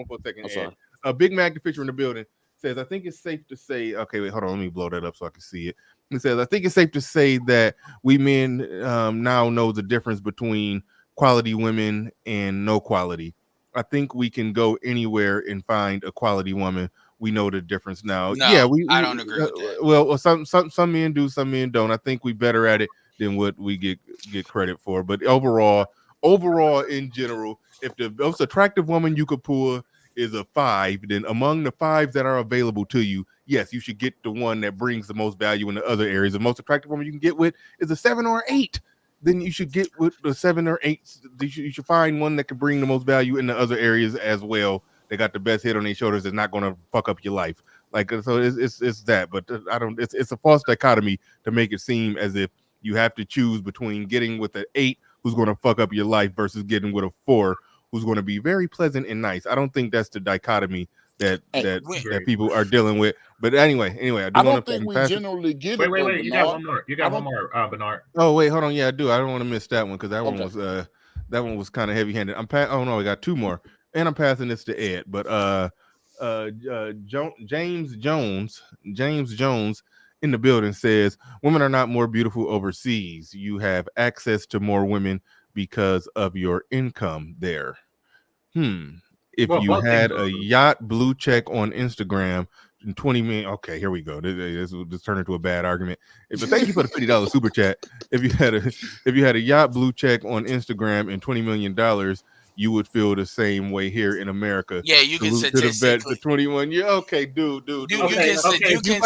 for a second. I'm sorry. Big Mac, the picture in the building, says, I think it's safe to say, okay, wait, hold on, let me blow that up so I can see it. It says, I think it's safe to say that we men now know the difference between quality women and no quality. I think we can go anywhere and find a quality woman. We know the difference now. No, Yeah, I don't agree with that. Well, some men do, some men don't. I think we better at it than what we get credit for. But overall, in general, if the most attractive woman you could pull is a 5, then among the 5s that are available to you, yes, you should get the one that brings the most value in the other areas. The most attractive woman you can get with is a 7 or 8. Then you should get with the 7 or 8. You should find one that can bring the most value in the other areas as well. They got the best head on their shoulders. That's not going to fuck up your life. Like, so it's that. But I don't. It's a false dichotomy to make it seem as if you have to choose between getting with an 8 who's going to fuck up your life versus getting with a 4 who's going to be very pleasant and nice. I don't think that's the dichotomy that people are dealing with. But anyway, I don't think we generally get it. Wait. You got one more. You got one more, Bernard. Oh wait, hold on. Yeah, I do. I don't want to miss that one because that one was kind of heavy-handed. Oh no, I got 2 more, and I'm passing this to Ed. But James Jones in the building says women are not more beautiful overseas. You have access to more women because of your income there. If you had a yacht blue check on Instagram and 20 million, okay, here we go. This turned into a bad argument. But thank you for the $50 super chat. If you had a yacht blue check on Instagram and $20 million, you would feel the same way here in America. Yeah, you can statistically. The 21 year. Okay, dude. You can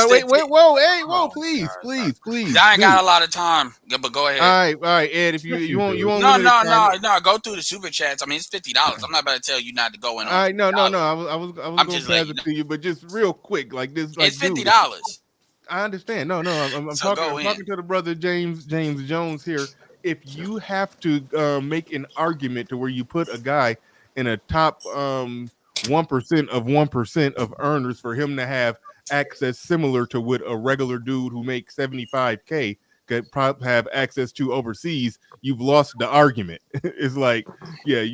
wait, whoa, hey, whoa, please. I ain't got a lot of time, but go ahead. All right, Ed. If you won't. No. Go through the super chats. I mean, it's $50. I'm not about to tell you not to go in. All right, no. I was going to pass it to you, but just real quick, like this. Like, it's $50. I understand. No. I'm talking to the brother James Jones here. If you have to make an argument to where you put a guy in a top 1% of earners for him to have access similar to what a regular dude who makes 75K could probably have access to overseas, you've lost the argument. It's like, yeah,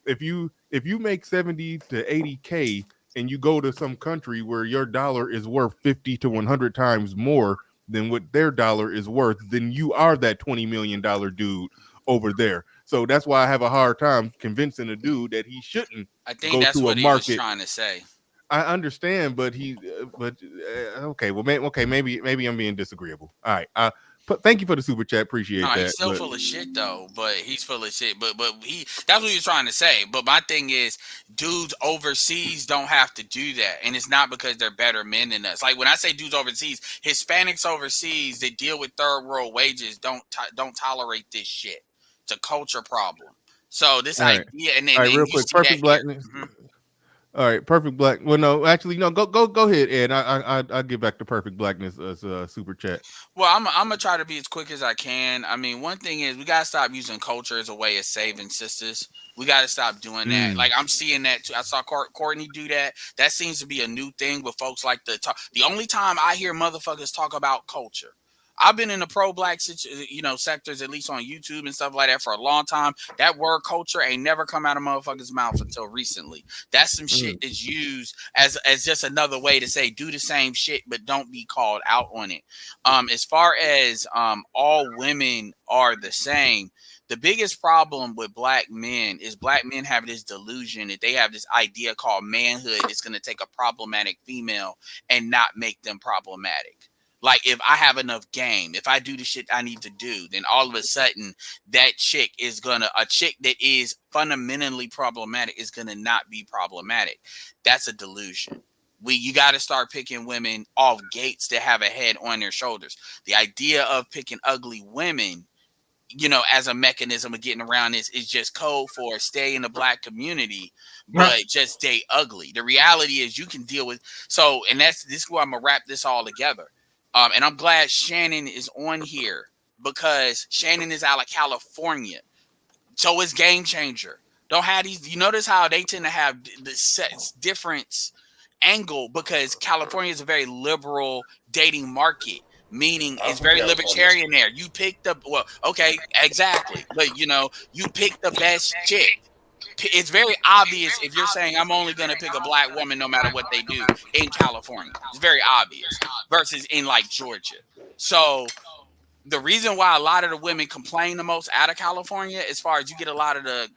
if you make 70 to 80K and you go to some country where your dollar is worth 50 to 100 times more than what their dollar is worth, then you are that $20 million dude over there. So that's why I have a hard time convincing a dude that he shouldn't. I think that's what he was trying to say. I understand, but okay. Well, maybe I'm being disagreeable. All right. Thank you for the super chat. Appreciate that. He's still full of shit though, but he's full of shit. But that's what he was trying to say. But my thing is, dudes overseas don't have to do that, and it's not because they're better men than us. Like when I say dudes overseas, Hispanics overseas that deal with third world wages don't tolerate this shit. It's a culture problem. So this idea, and then real quick, perfect blackness. All right, perfect black. Well, no, actually, no. Go ahead, Ed. I'll get back to perfect blackness as a super chat. Well, I'm gonna try to be as quick as I can. I mean, one thing is we gotta stop using culture as a way of saving sisters. We gotta stop doing that. Like I'm seeing that too. I saw Courtney do that. That seems to be a new thing with folks like the only time I hear motherfuckers talk about culture. I've been in the pro-black, sectors, at least on YouTube and stuff like that, for a long time. That word culture ain't never come out of motherfuckers' mouth until recently. That's some shit that's used as just another way to say do the same shit, but don't be called out on it. As far as all women are the same, the biggest problem with black men is black men have this delusion that they have this idea called manhood that's going to take a problematic female and not make them problematic. Like if I have enough game, if I do the shit I need to do, then all of a sudden that chick that is fundamentally problematic is gonna not be problematic. That's a delusion. You got to start picking women off gates that have a head on their shoulders. The idea of picking ugly women, as a mechanism of getting around this is just code for stay in the black community, but just stay ugly. The reality is you can deal with and this is where I'm gonna wrap this all together. And I'm glad Shannon is on here because Shannon is out of California. So it's Game Changer. Don't have these. You notice how they tend to have the different angle because California is a very liberal dating market, meaning it's very libertarian there. You pick exactly. But you pick the best chick. It's very obvious if you're saying I'm only going to pick a black woman no matter what they do in California. It's very obvious versus in like Georgia. So the reason why a lot of the women complain the most out of California, as far as you get a lot of the,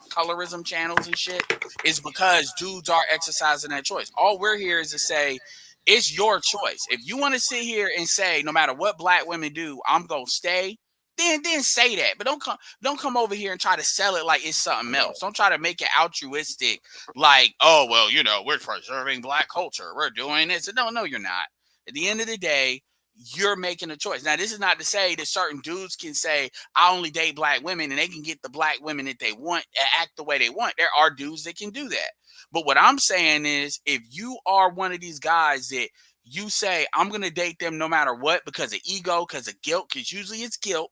colorism channels and shit, is because dudes are exercising that choice. All we're here is to say, it's your choice. If you want to sit here and say, no matter what black women do, I'm gonna stay, then say that. But don't come over here and try to sell it like it's something else. Don't try to make it altruistic, like, oh well, we're preserving black culture, we're doing this. No, you're not. At the end of the day, you're making a choice. Now, this is not to say that certain dudes can say, I only date black women, and they can get the black women that they want and act the way they want. There are dudes that can do that. But what I'm saying is, if you are one of these guys that you say, I'm going to date them no matter what, because of ego, because of guilt, because usually it's guilt,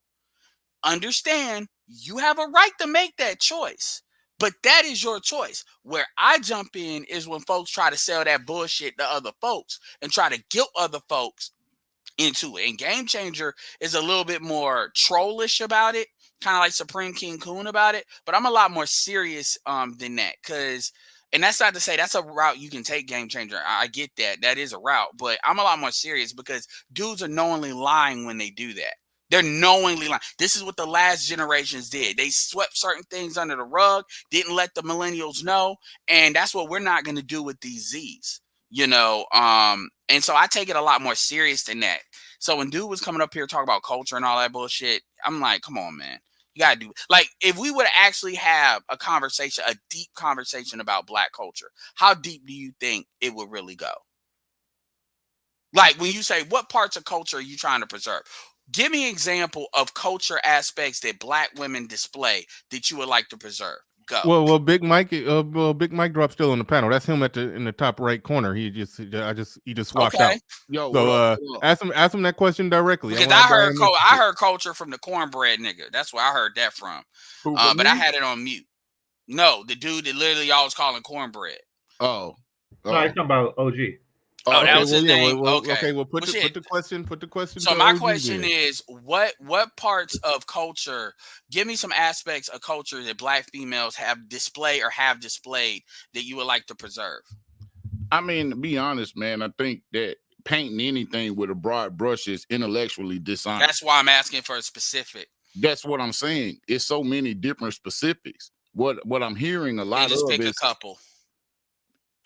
understand you have a right to make that choice. But that is your choice. Where I jump in is when folks try to sell that bullshit to other folks and try to guilt other folks into it. And Game Changer is a little bit more trollish about it, kind of like Supreme King Coon about it, but I'm a lot more serious than that. And that's not to say that's a route you can take, Game Changer. I get that. That is a route, but I'm a lot more serious because dudes are knowingly lying when they do that. They're knowingly lying. This is what the last generations did. They swept certain things under the rug, didn't let the millennials know, and that's what we're not going to do with these Z's. And so I take it a lot more serious than that. So when dude was coming up here talking about culture and all that bullshit, I'm like, come on, man. You gotta do, like, if we would actually have a conversation, a deep conversation about black culture, how deep do you think it would really go? Like, when you say, what parts of culture are you trying to preserve? Give me an example of culture aspects that black women display that you would like to preserve. Go. Well, Big Mike dropped still on the panel. That's him in the top right corner. He just swapped out. Yo, so ask him that question directly. Because I heard culture from the cornbread nigga. That's where I heard that from. But I had it on mute. No, the dude that literally y'all was calling cornbread. Oh. No, he's talking about OG. Oh, that was his name. Okay, well, put the question. So my question is, what parts of culture? Give me some aspects of culture that black females have displayed that you would like to preserve. I mean, to be honest, man, I think that painting anything with a broad brush is intellectually dishonest. That's why I'm asking for a specific. That's what I'm saying. It's so many different specifics. What I'm hearing a lot just of pick is, a couple.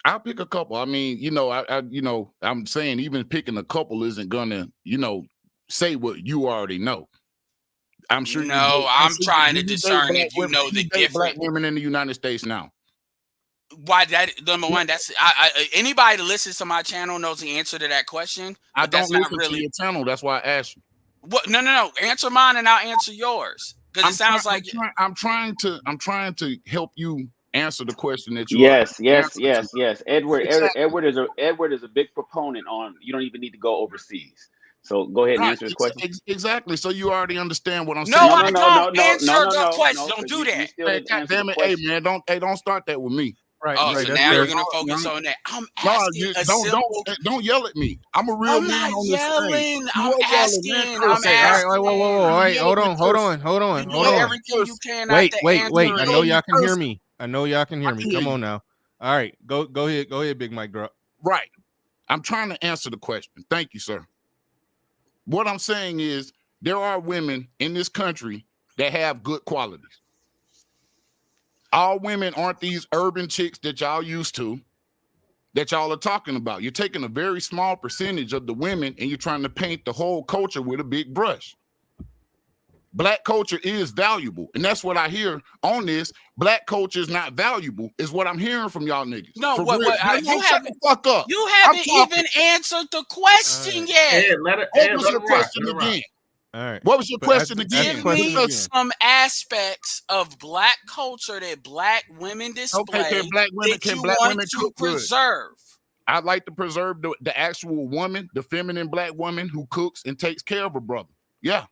I'll pick a couple. I mean, I'm saying even picking a couple isn't gonna, say what you already know. I'm sure. No, I'm trying to discern if you know the difference. Black women in the United States now. Why that? Number one, that's anybody that listens to my channel knows the answer to that question. I don't listen to your channel. That's why I asked you. What? No. Answer mine and I'll answer yours. Because it sounds like I'm trying to help you answer the question that you. Yes. Edward is a big proponent on. You don't even need to go overseas. So go ahead and answer his question. Exactly. So you already understand what I'm saying. No, I don't answer the question. Don't do that. Hey, God damn it, hey man, don't start that with me. Right. Oh, right, so now you're gonna focus on that. I'm asking don't yell at me. I'm a real man on this thing. I'm asking. Wait, hold on. Everything you can. Wait. I know y'all can hear me. Come on now. All right, go ahead, Big Mike drop. Right. I'm trying to answer the question. Thank you, sir. What I'm saying is there are women in this country that have good qualities. All women aren't these urban chicks that y'all used to, that y'all are talking about. You're taking a very small percentage of the women and you're trying to paint the whole culture with a big brush. Black culture is valuable. And that's what I hear on this. Black culture is not valuable, is what I'm hearing from y'all niggas. No, shut the fuck up. You haven't even answered the question yet. What was your question again? All right. What was your question again? Give me some aspects of black culture that black women display can black women to preserve. I'd like to preserve the actual woman, the feminine black woman who cooks and takes care of her brother. Yeah.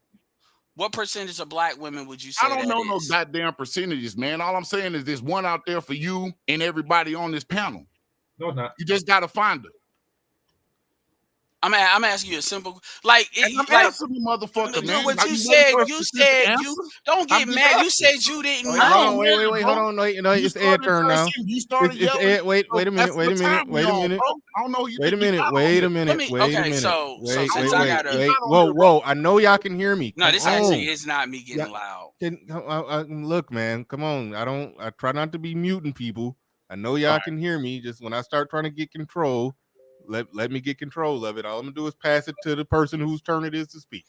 What percentage of black women would you say? I don't know no goddamn percentages, man. All I'm saying is there's one out there for you and everybody on this panel. No, it's not. You just got to find her. I'm asking you a simple, like, And I'm like answering you, motherfucker, man. what Are you you waiting said. for a You specific said answer? you don't I'm get just mad. You asking. said you didn't Wait, hold on, know. wait, hold on. No, You it's Ed's started turn now. cursing. You started It's yelling. Ed. Wait a minute. That's Wait a what minute. time we Wait a on, minute. bro. I don't know who you Wait a think you minute. got on Wait here. a minute. Wait a Okay, minute. so Wait, since I gotta, wait. Whoa. I know y'all can hear me. no, Come this on. actually is not me getting loud. Look, man. Come on. I try not to be muting people. I know y'all can hear me. Just when I start trying to get control, let me get control of it. All I'm gonna do is pass it to the person whose turn it is to speak.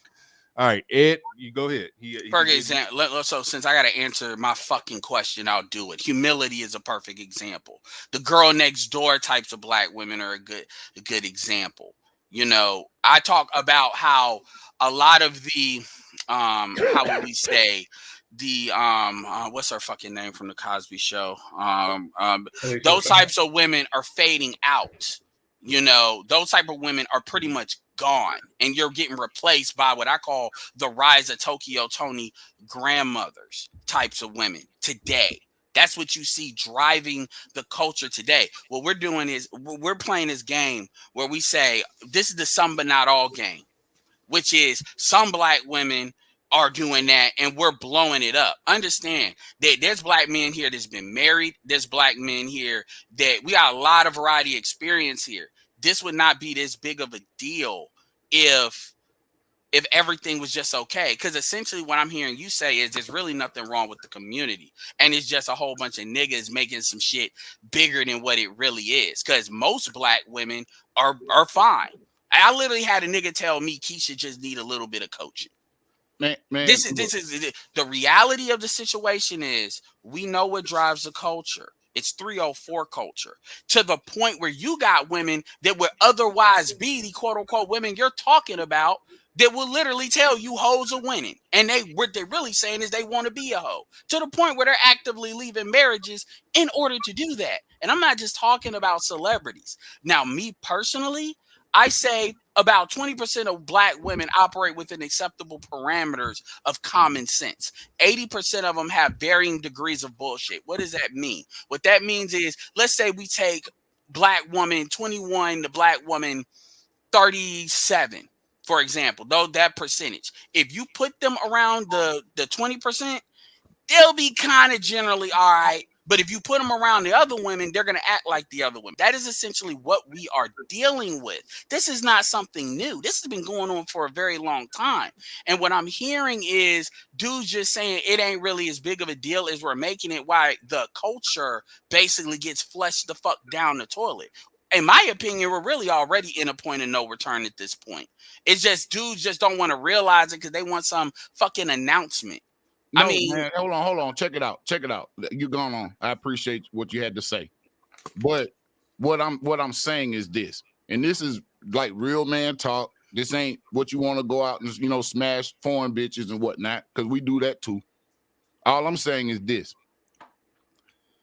All right, Ed, you go ahead. For example, so since I got to answer my fucking question, I'll do it. Humility is a perfect example. The girl next door types of black women are a good example. You know, I talk about how a lot of the how would we say the what's her fucking name from the Cosby Show? Those types of women are fading out. You know, those type of women are pretty much gone, and you're getting replaced by what I call the rise of Tokyo Tony grandmothers types of women today. That's what you see driving the culture today. What we're doing is we're playing this game where we say this is the some but not all game, which is some black women are doing that and we're blowing it up. Understand that there's black men here that's been married. There's black men here that we got a lot of variety of experience here. This would not be this big of a deal if everything was just okay. Because essentially what I'm hearing you say is there's really nothing wrong with the community. And it's just a whole bunch of niggas making some shit bigger than what it really is. Because most black women are fine. I literally had a nigga tell me Keisha just need a little bit of coaching. Man, This is the reality of the situation is we know what drives the culture. It's 304 culture to the point where you got women that would otherwise be the quote unquote women you're talking about that will literally tell you hoes are winning. And what they're really saying is they want to be a hoe to the point where they're actively leaving marriages in order to do that. And I'm not just talking about celebrities. Now, me personally, I say about 20% of black women operate within acceptable parameters of common sense. 80% of them have varying degrees of bullshit. What does that mean? What that means is, let's say we take black woman 21 to black woman 37, for example, though that percentage. If you put them around the 20%, they'll be kind of generally all right. But if you put them around the other women, they're going to act like the other women. That is essentially what we are dealing with. This is not something new. This has been going on for a very long time. And what I'm hearing is dudes just saying it ain't really as big of a deal as we're making it, why the culture basically gets flushed the fuck down the toilet. In my opinion, we're really already in a point of no return at this point. It's just dudes just don't want to realize it because they want some fucking announcement. No, I mean, man, hold on. Check it out. You're going on. I appreciate what you had to say. But what I'm saying is this, and this is like real man talk. This ain't what you want to go out and, smash foreign bitches and whatnot, because we do that too. All I'm saying is this.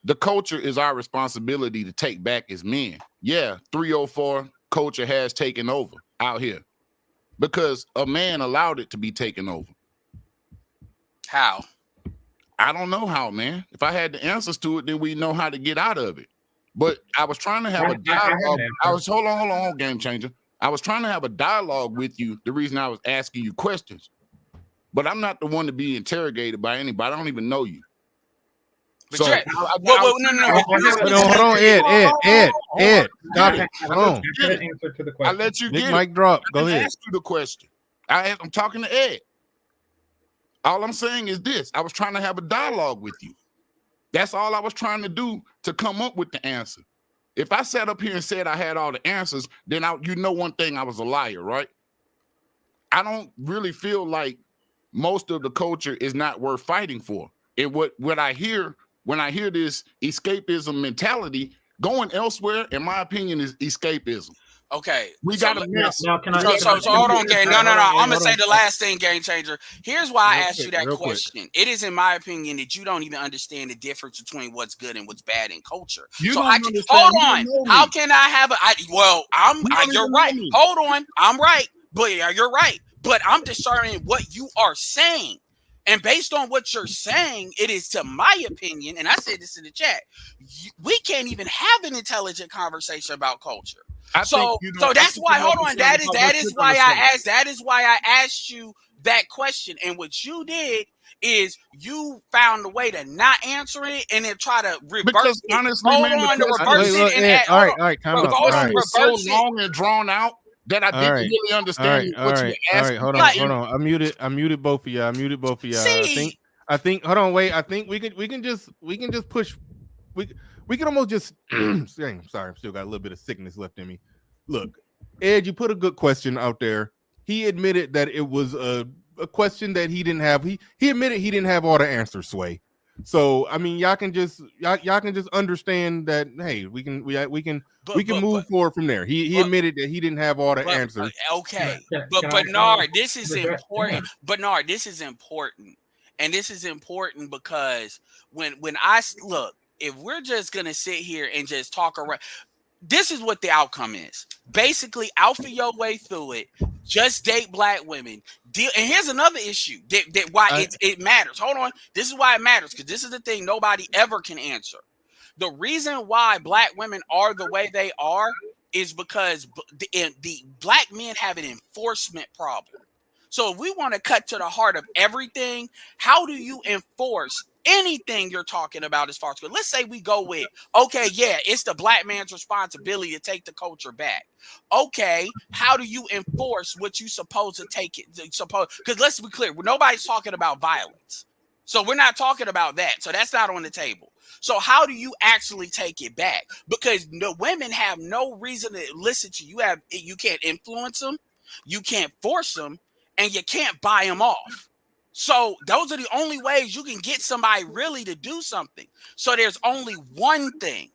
The culture is our responsibility to take back as men. Yeah, 304 culture has taken over out here because a man allowed it to be taken over. How? I don't know how, man. If I had the answers to it, then we know how to get out of it. But I was trying to have a dialogue. Hold on, game changer. I was trying to have a dialogue with you. The reason I was asking you questions, but I'm not the one to be interrogated by anybody. I don't even know you. But So, no. Hold on, Ed, stop it. Hold on. I let you get mic drop. Go I ahead. asked you the question. I'm talking to Ed. All I'm saying is this. I was trying to have a dialogue with you. That's all I was trying to do to come up with the answer. If I sat up here and said I had all the answers, then one thing, I was a liar, right? I don't really feel like most of the culture is not worth fighting for. And what I hear when I hear this escapism mentality, going elsewhere, in my opinion, is escapism. Okay, we got to miss. So hold on, gang. No. I'm gonna say the last thing, game changer. Here's why I asked you that question. It is, in my opinion, that you don't even understand the difference between what's good and what's bad in culture. Hold on. How can I have you're right. Hold on, I'm right, but you're right. But I'm discerning what you are saying. And based on what you're saying, it is, to my opinion, and I said this in the chat, we can't even have an intelligent conversation about culture. So that's why. Hold on. That is why I asked you that question. And what you did is you found a way to not answer it and then try to reverse because it. honestly, Hold man, on, to reverse it. And Ed, all right, calm down. the question All was so long and drawn out that I didn't really understand what you were asking. Hold on. I muted both of y'all. I think. Hold on, wait. I think we can just push. We can almost just. Sorry, I've still got a little bit of sickness left in me. Look, Ed, you put a good question out there. He admitted that it was a question that he didn't have. He admitted he didn't have all the answers, Sway. So I mean, y'all can just understand that. Hey, we can move forward from there. He admitted that he didn't have all the answers. Okay, but Bernard, this is important. Bernard, this is important, and this is important because when I look, if we're just gonna sit here and just talk around. This is what the outcome is. Basically, alpha your way through it. Just date black women. And here's another issue that why it matters. Hold on. This is why it matters, because this is the thing nobody ever can answer. The reason why black women are the way they are is because the black men have an enforcement problem. So if we want to cut to the heart of everything, how do you enforce anything you're talking about as far as, let's say we go with, okay, yeah, it's the black man's responsibility to take the culture back. Okay, how do you enforce what you supposed to take it? Because let's be clear, nobody's talking about violence. So we're not talking about that. So that's not on the table. So how do you actually take it back? Because the women have no reason to listen to you. You can't influence them, you can't force them, and you can't buy them off. So those are the only ways you can get somebody really to do something. So there's only one thing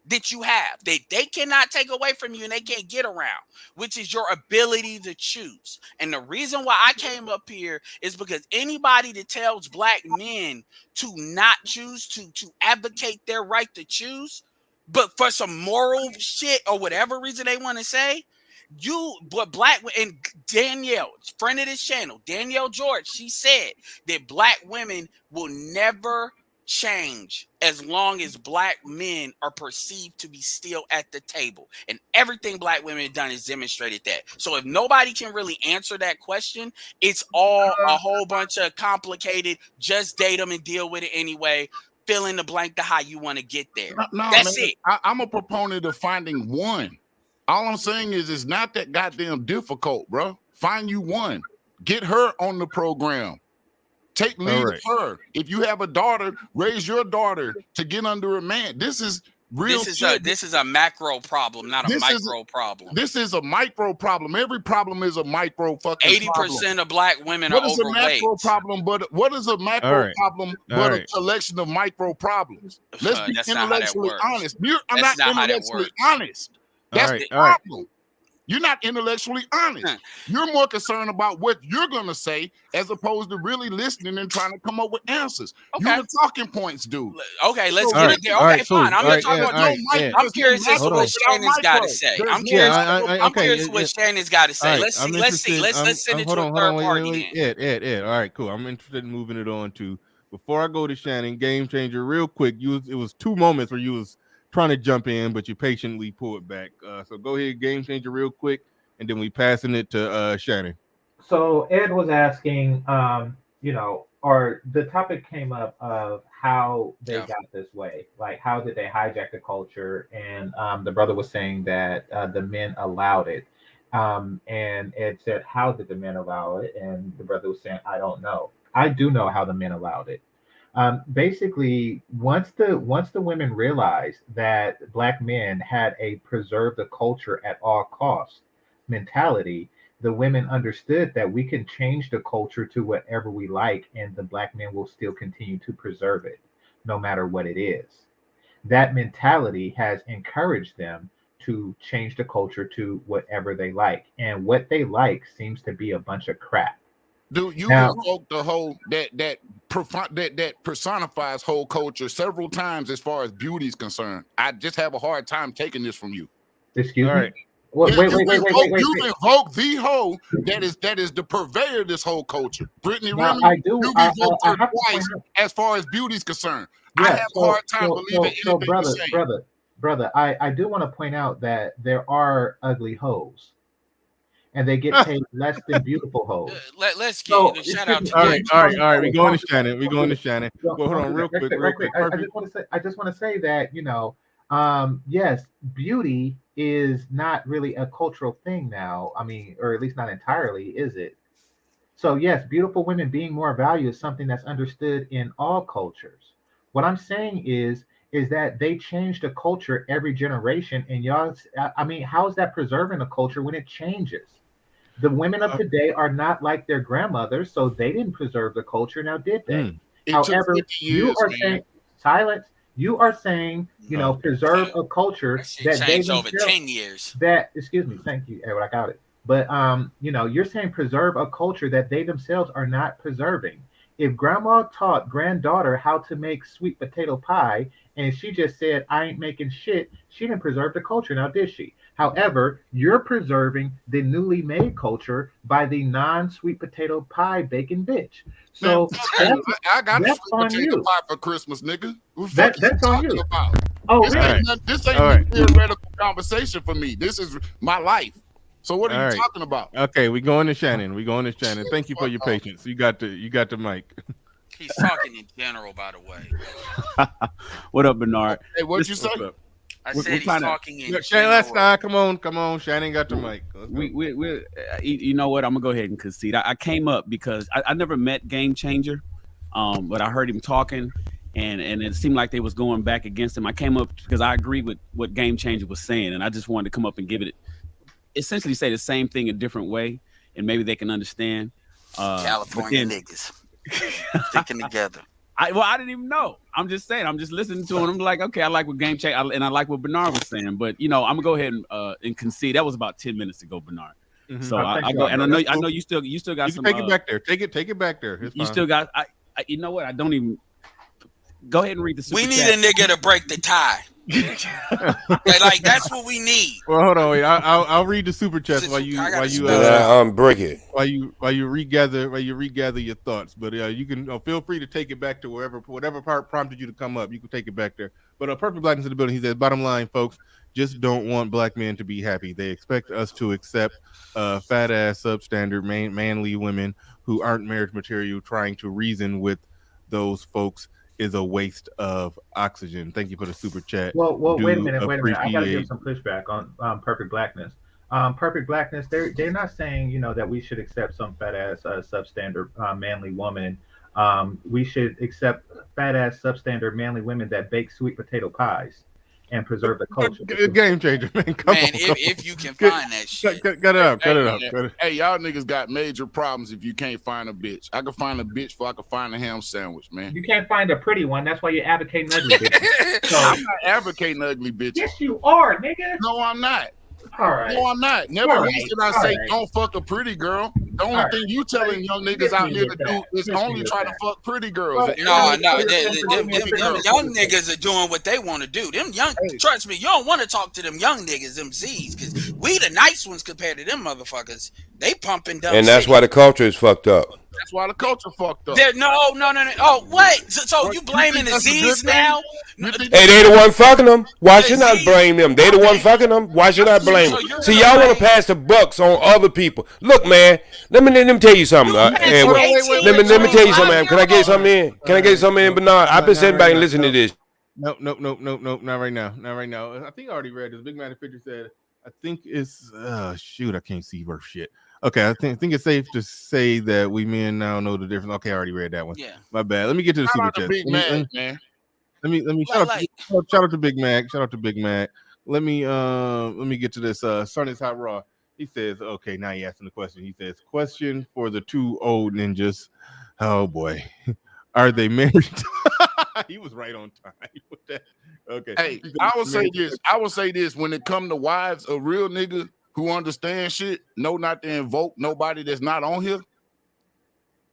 that you have that they cannot take away from you and they can't get around, which is your ability to choose. And the reason why I came up here is because anybody that tells black men to not choose, to advocate their right to choose, but for some moral shit or whatever reason they want to say, and Danielle, friend of this channel, Danielle George, she said that black women will never change as long as black men are perceived to be still at the table. And everything black women have done has demonstrated that. So if nobody can really answer that question, it's all a whole bunch of complicated, just date them and deal with it anyway. Fill in the blank to how you want to get there. That's it. I'm a proponent of finding one. All I'm saying is it's not that goddamn difficult, bro. Find you one. Get her on the program. Take lead of her. If you have a daughter, raise your daughter to get under a man. This is real shit. This is a macro problem, not a micro problem. This is a micro problem. Every problem is a micro fucking 80% of black women are overweight. What is a macro problem? What is a macro problem but a collection of micro problems? Let's be intellectually honest. I'm not intellectually honest. That's the problem. You're not intellectually honest. You're more concerned about what you're going to say as opposed to really listening and trying to come up with answers. Okay. You're the talking points, dude. Okay, let's get it there. Okay, fine. I'm going to talk about I'm curious as to what Shannon's got to say. I'm curious what Shannon's got to say. Let's see. Let's send it to a third party. Ed. All right, cool. I'm interested in moving it on to, before I go to Shannon, Game Changer, real quick. It was 2 moments where you was trying to jump in, but you patiently pull it back. So go ahead, Game Changer, real quick, and then we passing it to Shannon. So Ed was asking, or the topic came up of how they got this way, like how did they hijack the culture? And the brother was saying that the men allowed it. And Ed said, how did the men allow it? And the brother was saying, I don't know. I do know how the men allowed it. Basically, once the women realized that black men had a preserve the culture at all costs mentality, the women understood that we can change the culture to whatever we like, and the black men will still continue to preserve it, no matter what it is. That mentality has encouraged them to change the culture to whatever they like, and what they like seems to be a bunch of crap. Dude, you invoked the whole that personifies whole culture several times as far as beauty is concerned. I just have a hard time taking this from you. Excuse me? Wait, Yeah, wait, you wait, wait, wait, wait, wait. you invoke the hoe that is the purveyor of this whole culture. Brittany Now, Renner, I do. you've I invoked her have to point twice out. as far as beauty's concerned. I Yeah. have a hard time believing So, anything you say. brother, I do want to point out that there are ugly hoes, and they get paid less than beautiful hoes. Let's get So, shout out to All Game right. Changer. We going to Shannon. We going to Shannon. Don't- Well, hold don't on, do real that. quick. I Perfect. just want to say that yes, beauty is not really a cultural thing now. I mean, or at least not entirely, is it? So yes, beautiful women being more valued is something that's understood in all cultures. What I'm saying is that they change the culture every generation, and I mean, how is that preserving the culture when it changes? The women of today are not like their grandmothers, so they didn't preserve the culture. Now, did they? It took However, 50 you years, are man. saying silence. You are saying, preserve a culture that they Changed over themselves. 10 years. Excuse me, thank you, Edward, I got it. But you're saying preserve a culture that they themselves are not preserving. If grandma taught granddaughter how to make sweet potato pie and she just said, I ain't making shit, she didn't preserve the culture, now did she? However, you're preserving the newly made culture by the non-sweet potato pie baking bitch. So Man, I got a that's sweet on potato you. pie for Christmas, nigga. What the That- fuck you that's on talking you. about? Oh, this really? This ain't All no right. theoretical conversation for me. This is my life. So what are All you right. talking about? Okay, we going to Shannon. Thank you for your patience. You got the mic. He's talking in general, by the way. What up, Bernard? Hey, what'd you say? I We're said he's trying to- talking in Look, Shannon, let's general. come on. Shannon got the mic. Let's go. You know what? I'm gonna go ahead and concede. I came up because I never met Game Changer, but I heard him talking, and it seemed like they was going back against him. I came up because I agreed with what Game Changer was saying, and I just wanted to come up and give it, essentially say the same thing a different way, and maybe they can understand. California niggas sticking together. I didn't even know. I'm just saying. I'm just listening to him. I'm like, okay, I like what Game Changer, and I like what Bernard was saying. But I'm gonna go ahead and concede. That was about 10 minutes ago, Bernard. Mhm. So Oh, I thank go, you. and I That's know cool. you still got You some. can take it back there. Take it back there. It's You fine. still got. I you know what? I don't even. Go ahead and read the super We need chat. a nigga to break the tie. like that's what we need. Well, hold on. Wait. I'll read the super chats while you break it. while you regather your thoughts. But you can feel free to take it back to whatever part prompted you to come up. You can take it back there. But Perfect Blackness in the building. He says, bottom line, folks, just don't want black men to be happy. They expect us to accept fat ass substandard manly women who aren't marriage material. Trying to reason with those folks is a waste of oxygen. Thank you for the super chat. Well, wait a minute. I gotta give Appreciate- some pushback on Perfect Blackness. Perfect Blackness, they're not saying that we should accept some fat ass substandard manly woman. We should accept fat ass substandard manly women that bake sweet potato pies and preserve the culture. Game changer, man. Come Man, on, come if on. you can Get- find that shit. Cut it up. Cut it up. man. Cut it. Hey, y'all niggas got major problems if you can't find a bitch. I can find a bitch before I can find a ham sandwich, man. You can't find a pretty one. That's why you're advocating ugly bitches. So, I'm not advocating ugly bitches. yes, you are, nigga. No, I'm not. All right. No, I'm not. Never All once right. did I All say right. don't fuck a pretty girl. The only All right. thing you telling young niggas Yes, out you here did to do that. is Yes, you only did try to that. fuck pretty girls. Well, No, them young niggas are doing what they want to do. Them young, trust me, you don't want to talk to them young niggas, them Z's, because we the nice ones compared to them motherfuckers. They pumping dumb And that's shit. why the culture is fucked up. That's why the culture fucked up. No. Oh, what? So you blaming the that's a good Z's thing? now? Hey, they the one fucking them. Why should I blame them? They the one fucking them. Why should I blame them? See, y'all want to pass the bucks on other people. Look, man. Let me tell you something. Edward. Let me tell you something, man. Can I get something in? Can I get something in, Bernard? I've been sitting back and listening to this. Nope. Not right now. I think I already read this. Big Man Picture said, I think it's shoot, I can't see worth shit. Okay, I think it's safe to say that we men now know the difference. Okay, I already read that one. Yeah. My bad. Let me get to the Shout super out to chat. Big Mac, man. Let me shout out to Big Mac. Shout out to Big Mac. Let me get to this. Sonny's Hot Raw. He says, okay, now he asking the question. He says, question for the two old ninjas. Oh boy. Are they married? He was right on time with that. Okay. Hey, I will say this. When it come to wives, a real nigga who understands shit, know not to invoke nobody that's not on here.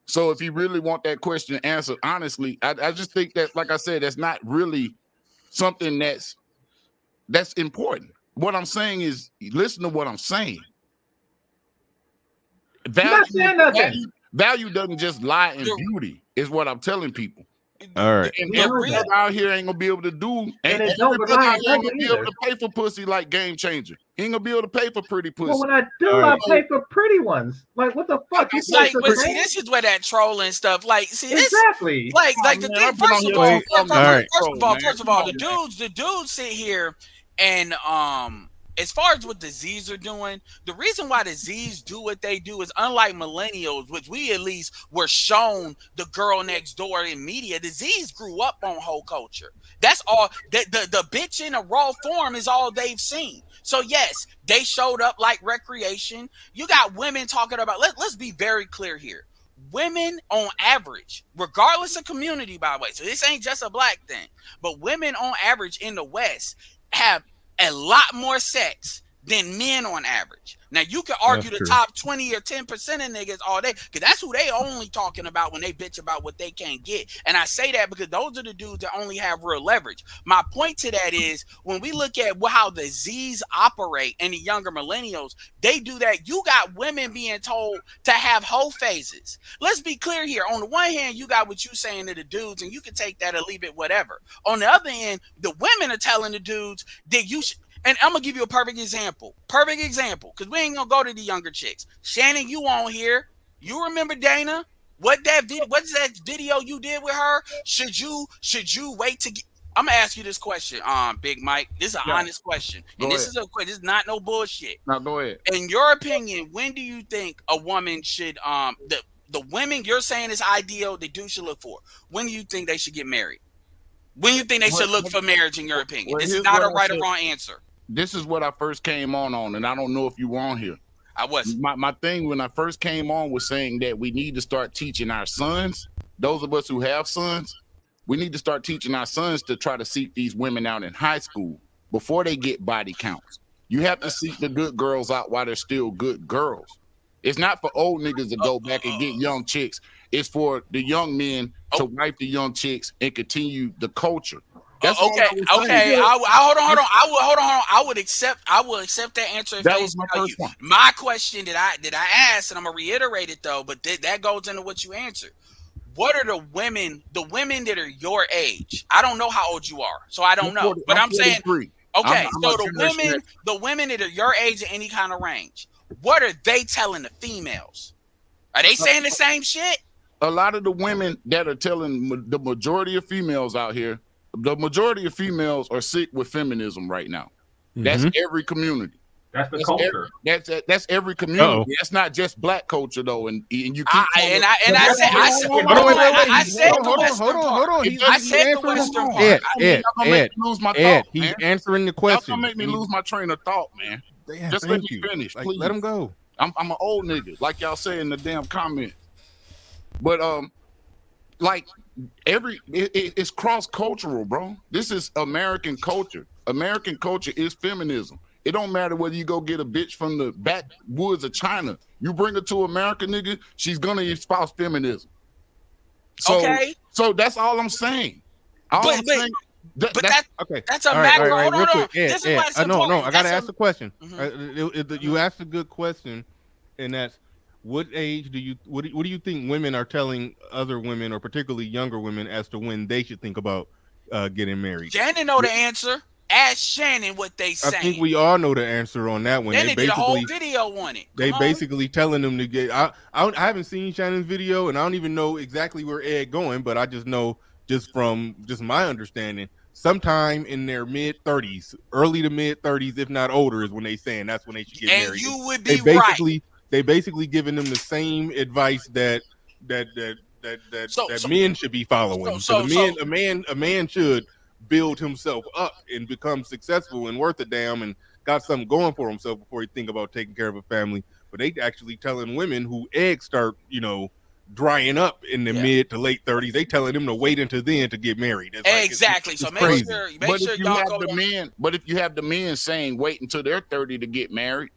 So if you really want that question answered honestly, I just think that, like I said, that's not really something that's important. what I'm saying is, listen to what I'm saying. not saying nothing. Value doesn't just lie in beauty, is what I'm telling people. All right. And every nigga out here ain't gonna be able to do. And it don't every rely nigga on ain't gonna nothing be able either. to pay for pussy like Game Changer. He ain't gonna be able to pay for pretty pussy. Well, when I do, I pay for pretty ones. Like, what the fuck? You Like, pay for but see, pretty? this is where that trolling stuff. Like, see, this Exactly. like the man, thing. I've been on here First of all, the dudes sit here and as far as what the Z's are doing, the reason why the Z's do what they do is unlike millennials, which we at least were shown the girl next door in media. The Z's grew up on hoe culture. That's all. The bitch in a raw form is all they've seen. So yes, they showed up like recreation. You got women talking about. Let's be very clear here. Women on average, regardless of community, by the way, so this ain't just a black thing, but women on average in the West have a lot more sex than men on average. Now you can argue the top 20 or 10% of niggas all day, because that's who they only talking about when they bitch about what they can't get. And I say that because those are the dudes that only have real leverage. My point to that is when we look at how the Z's operate and the younger millennials, they do that. You got women being told to have hoe phases. Let's be clear here. On the one hand, you got what you saying to the dudes, and you can take that or leave it, whatever. On the other hand, the women are telling the dudes that you should. And I'm gonna give you a perfect example, because we ain't gonna go to the younger chicks. Shannon, you on here? You remember Dana? What's that video you did with her? Should you wait to get? I'm gonna ask you this question, Big Mike. This is an honest question, and this is not no bullshit. Now go ahead. In your opinion, when do you think a woman should the women you're saying is ideal, the dude should look for? When do you think they should get married? When do you think they should look for marriage? In your opinion, this is not a right or wrong answer. This is what I first came on, and I don't know if you were on here. I was. My thing when I first came on was saying that we need to start teaching our sons, those of us who have sons, we need to start teaching our sons to try to seek these women out in high school before they get body counts. You have to seek the good girls out while they're still good girls. It's not for old niggas to go back and get young chicks. It's for the young men to wife the young chicks and continue the culture. That's okay. Hold on. I will accept that answer. That was my first one. My question that I asked, and I'm gonna reiterate it though, but that goes into what you answered. What are the women that are your age? I don't know how old you are, so I don't know. But I'm saying, okay, so the women that are your age in any kind of range, what are they telling the females? Are they saying the same shit? A lot of the women that are telling the majority of females out here. The majority of females are sick with feminism right now. That's every community. That's the culture. That's every community. That's not just black culture though. And you keep hold on. Ed, he's answering the question. Y'all gonna make me lose my train of thought, man. Damn, just let me finish, please. Let him go. I'm an old nigga, like y'all say in the damn comment. But like it's cross-cultural, bro. This is American culture. American culture is feminism. It don't matter whether you go get a bitch from the backwoods of China. You bring her to America, nigga, she's gonna espouse feminism. So that's all I'm saying. That's a macro. Hold on. This is why it's important. No, I gotta ask the question. You asked a good question, and that's what age what do you think women are telling other women, or particularly younger women, as to when they should think about getting married? Shannon know the answer. Ask Shannon what they saying. I think we all know the answer on that one. They did a whole video on it. They basically telling them to get. I haven't seen Shannon's video, and I don't even know exactly where Ed going, but I just know from my understanding, sometime in their mid-30s, early to mid-30s, if not older, is when they saying that's when they should get married. And you would be right. They basically giving them the same advice that men should be following. A man should build himself up and become successful and worth a damn and got something going for himself before he think about taking care of a family. But they actually telling women who eggs start, drying up in the mid to late 30s, they telling them to wait until then to get married. Exactly. It's so crazy. make sure y'all go. But if you have the men saying wait until they're 30 to get married,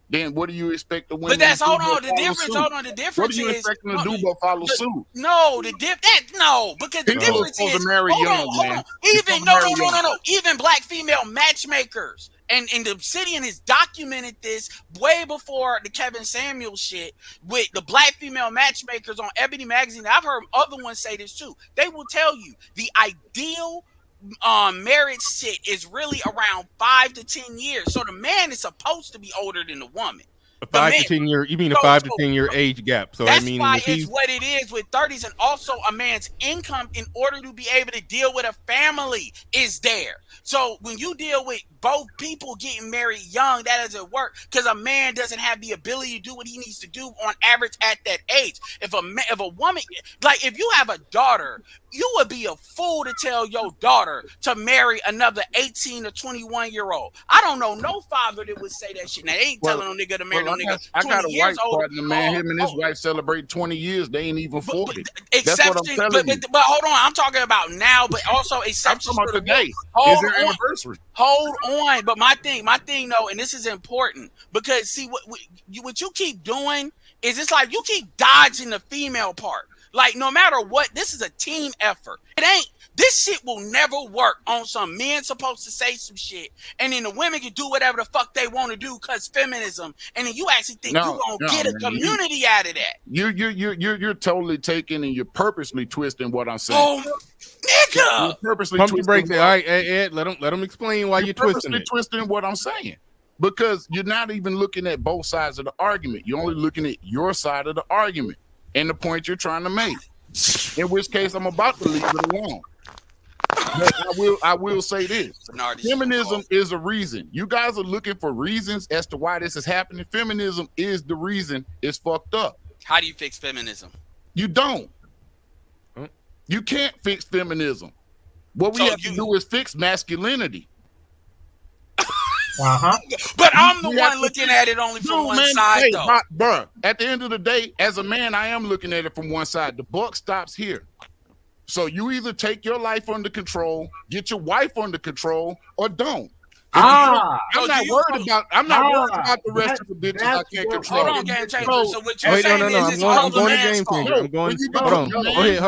then what do you expect the women? But that's to do? The difference. What do you expect them to do but follow suit? No, because the difference is Hold on. Even Even black female matchmakers And the Obsidian has documented this way before the Kevin Samuels shit with the black female matchmakers on Ebony Magazine. I've heard other ones say this too. They will tell you the ideal marriage shit is really around 5 to 10 years. So the man is supposed to be older than the woman. A 5 to 10 year, you mean a 5 to 10 year age gap. So that's I mean, why it's what it is with 30s, and also a man's income in order to be able to deal with a family is there. So when you deal with both people getting married young, that doesn't work because a man doesn't have the ability to do what he needs to do on average at that age. If a woman, like if you have a daughter, you would be a fool to tell your daughter to marry another 18 or 21-year-old. I don't know no father that would say that shit. Now, they ain't telling no nigga to marry no nigga. I got a white partner, man. Oh, Him and his wife celebrate 20 years. They ain't even 40. That's exception, what I'm telling you. but hold on. I'm talking about now, but also exceptions I'm for talking the about today. Hold Is their on. anniversary. Hold on. But my thing though, and this is important because see what you keep doing is it's like you keep dodging the female part. Like no matter what, this is a team effort. It ain't. This shit will never work on some men supposed to say some shit, and then the women can do whatever the fuck they want to do because feminism, and then you actually think you're gonna get a community out of that. You're totally taking and you're purposely twisting what I'm saying. Oh, nigga! You're purposely pump the twisting brakes. what- All right, Ed, let him explain why you're twisting purposely it. twisting what I'm saying. Because you're not even looking at both sides of the argument. You're only looking at your side of the argument and the point you're trying to make. In which case, I'm about to leave it alone. But I will say this. Feminism is a reason. You guys are looking for reasons as to why this is happening. Feminism is the reason it's fucked up. How do you fix feminism? You don't. You can't fix feminism. What we have to do is fix masculinity. But I'm the one looking at it only from one side, though. Bruh, at the end of the day, as a man, I am looking at it from one side. The buck stops here. So you either take your life under control, get your wife under control, or don't. I'm not worried about the rest of the bitches I can't control. Hold on, Game Changer. So what you're Wait, saying no. is I'm going to man's Game fault. Changer. I'm going. Hold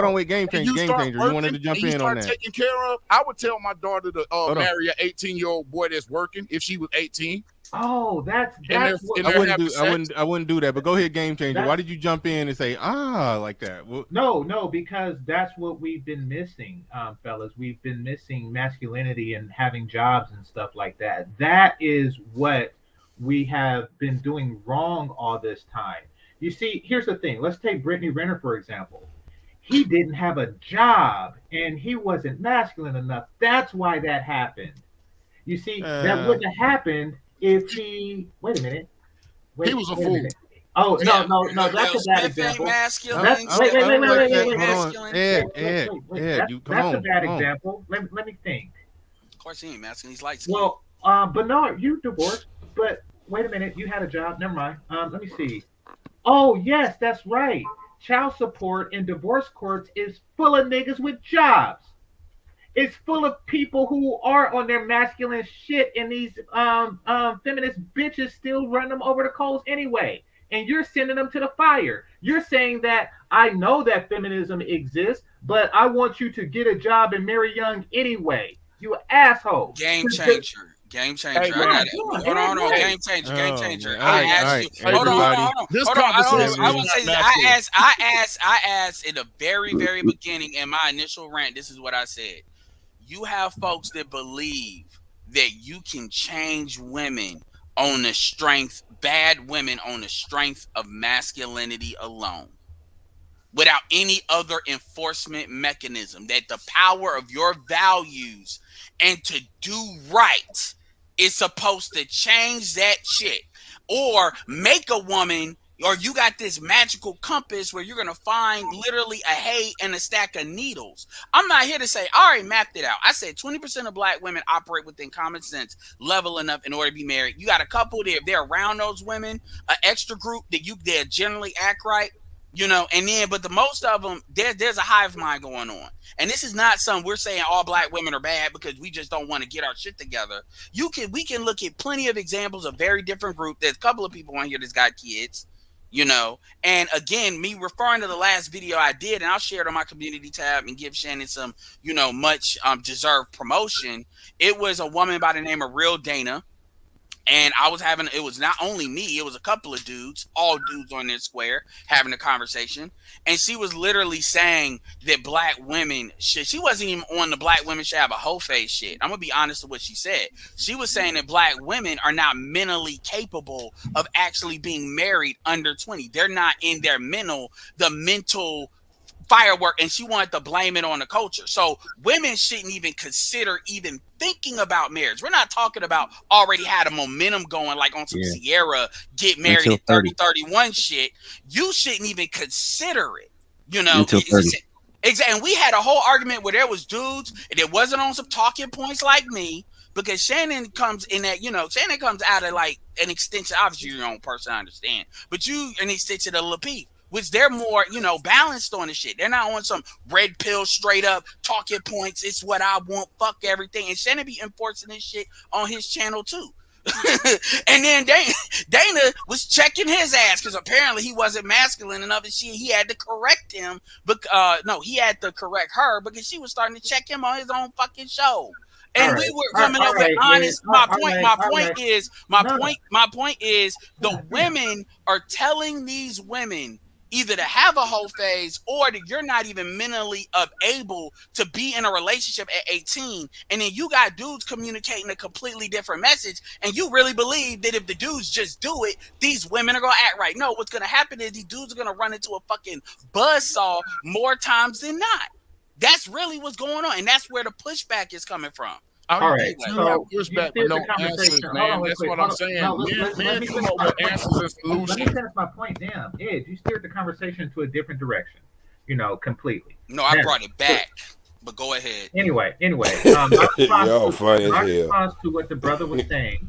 on. Wait, Game Changer. You wanted to jump in on that. Taken care of. I would tell my daughter to marry an 18-year-old boy that's working if she was 18. Oh, that's I wouldn't do that. But go ahead, Game Changer. Why did you jump in and say like that? Well, No, because that's what we've been missing, fellas. We've been missing masculinity and having jobs and stuff like that. That is what we have been doing wrong all this time. You see, here's the thing. Let's take Brittany Renner, for example. He didn't have a job and he wasn't masculine enough. That's why that happened. You see, that wouldn't have happened if he wait a minute. He was a fool. Oh no, that's a bad example. Ed, you come on. That's a bad example. Let me think. Of course he ain't masculine, he's light skinned. Well, Bernard, you divorced, but wait a minute, you had a job. Never mind. Let me see. Oh yes, that's right. Child support in divorce courts is full of niggas with jobs. It's full of people who are on their masculine shit, and these feminist bitches still run them over the coals anyway. And you're sending them to the fire. You're saying that I know that feminism exists, but I want you to get a job and marry young anyway. You asshole. Game changer. Game changer. Hey, hold on. Game changer. Game changer. I asked you. Hold on. I want to say this. I asked in the very, very beginning in my initial rant. This is what I said. You have folks that believe that you can change women on the strength, bad women on the strength of masculinity alone, without any other enforcement mechanism, that the power of your values and to do right is supposed to change that shit, or make a woman, or you got this magical compass where you're going to find literally a hay and a stack of needles. I'm not here to say, I already mapped it out. I said 20% of black women operate within common sense level enough in order to be married. You got a couple that if they're around those women, an extra group that they'll generally act right, and then, but the most of them, there's a hive mind going on. And this is not something we're saying all black women are bad because we just don't want to get our shit together. We can look at plenty of examples of very different groups. There's a couple of people on here that's got kids. And again, me referring to the last video I did, and I'll share it on my community tab and give Shannon some, much deserved promotion. It was a woman by the name of Real Dana, And it was not only me, it was a couple of dudes, all dudes on this square having a conversation. And she was literally saying that black women she wasn't even on the black women should have a whole face shit. I'm going to be honest with what she said. She was saying that black women are not mentally capable of actually being married under 20. They're not in their mental firework, and she wanted to blame it on the culture. So women shouldn't even consider even thinking about marriage. We're not talking about already had a momentum going like on some Sierra get married at 30, 31 shit. You shouldn't even consider it. You know, until 30. Exactly. And we had a whole argument where there was dudes and it wasn't on some talking points like me, because Shannon comes in that, Shannon comes out of like an extension, obviously you're your own person, I understand, but you an extension of Lapeef, which they're more, balanced on the shit. They're not on some red pill, straight up talking points. It's what I want. Fuck everything. And Shannon be enforcing this shit on his channel too. And then Dana was checking his ass because apparently he wasn't masculine enough, and he had to correct him. But he had to correct her because she was starting to check him on his own fucking show. And we were coming up with honest. My point is the women are telling these women either to have a whole phase or that you're not even mentally able to be in a relationship at 18. And then you got dudes communicating a completely different message. And you really believe that if the dudes just do it, these women are going to act right. No, what's going to happen is these dudes are going to run into a fucking buzzsaw more times than not. That's really what's going on. And that's where the pushback is coming from. All right, so pushback with no answers, man. That's what I'm saying. Men come up with answers and solutions. Let me finish my point. Damn, Ed, you steered the conversation to a different direction. Completely. No, I brought it back. But go ahead. Anyway, Yo, funny as hell. Response to what the brother was saying,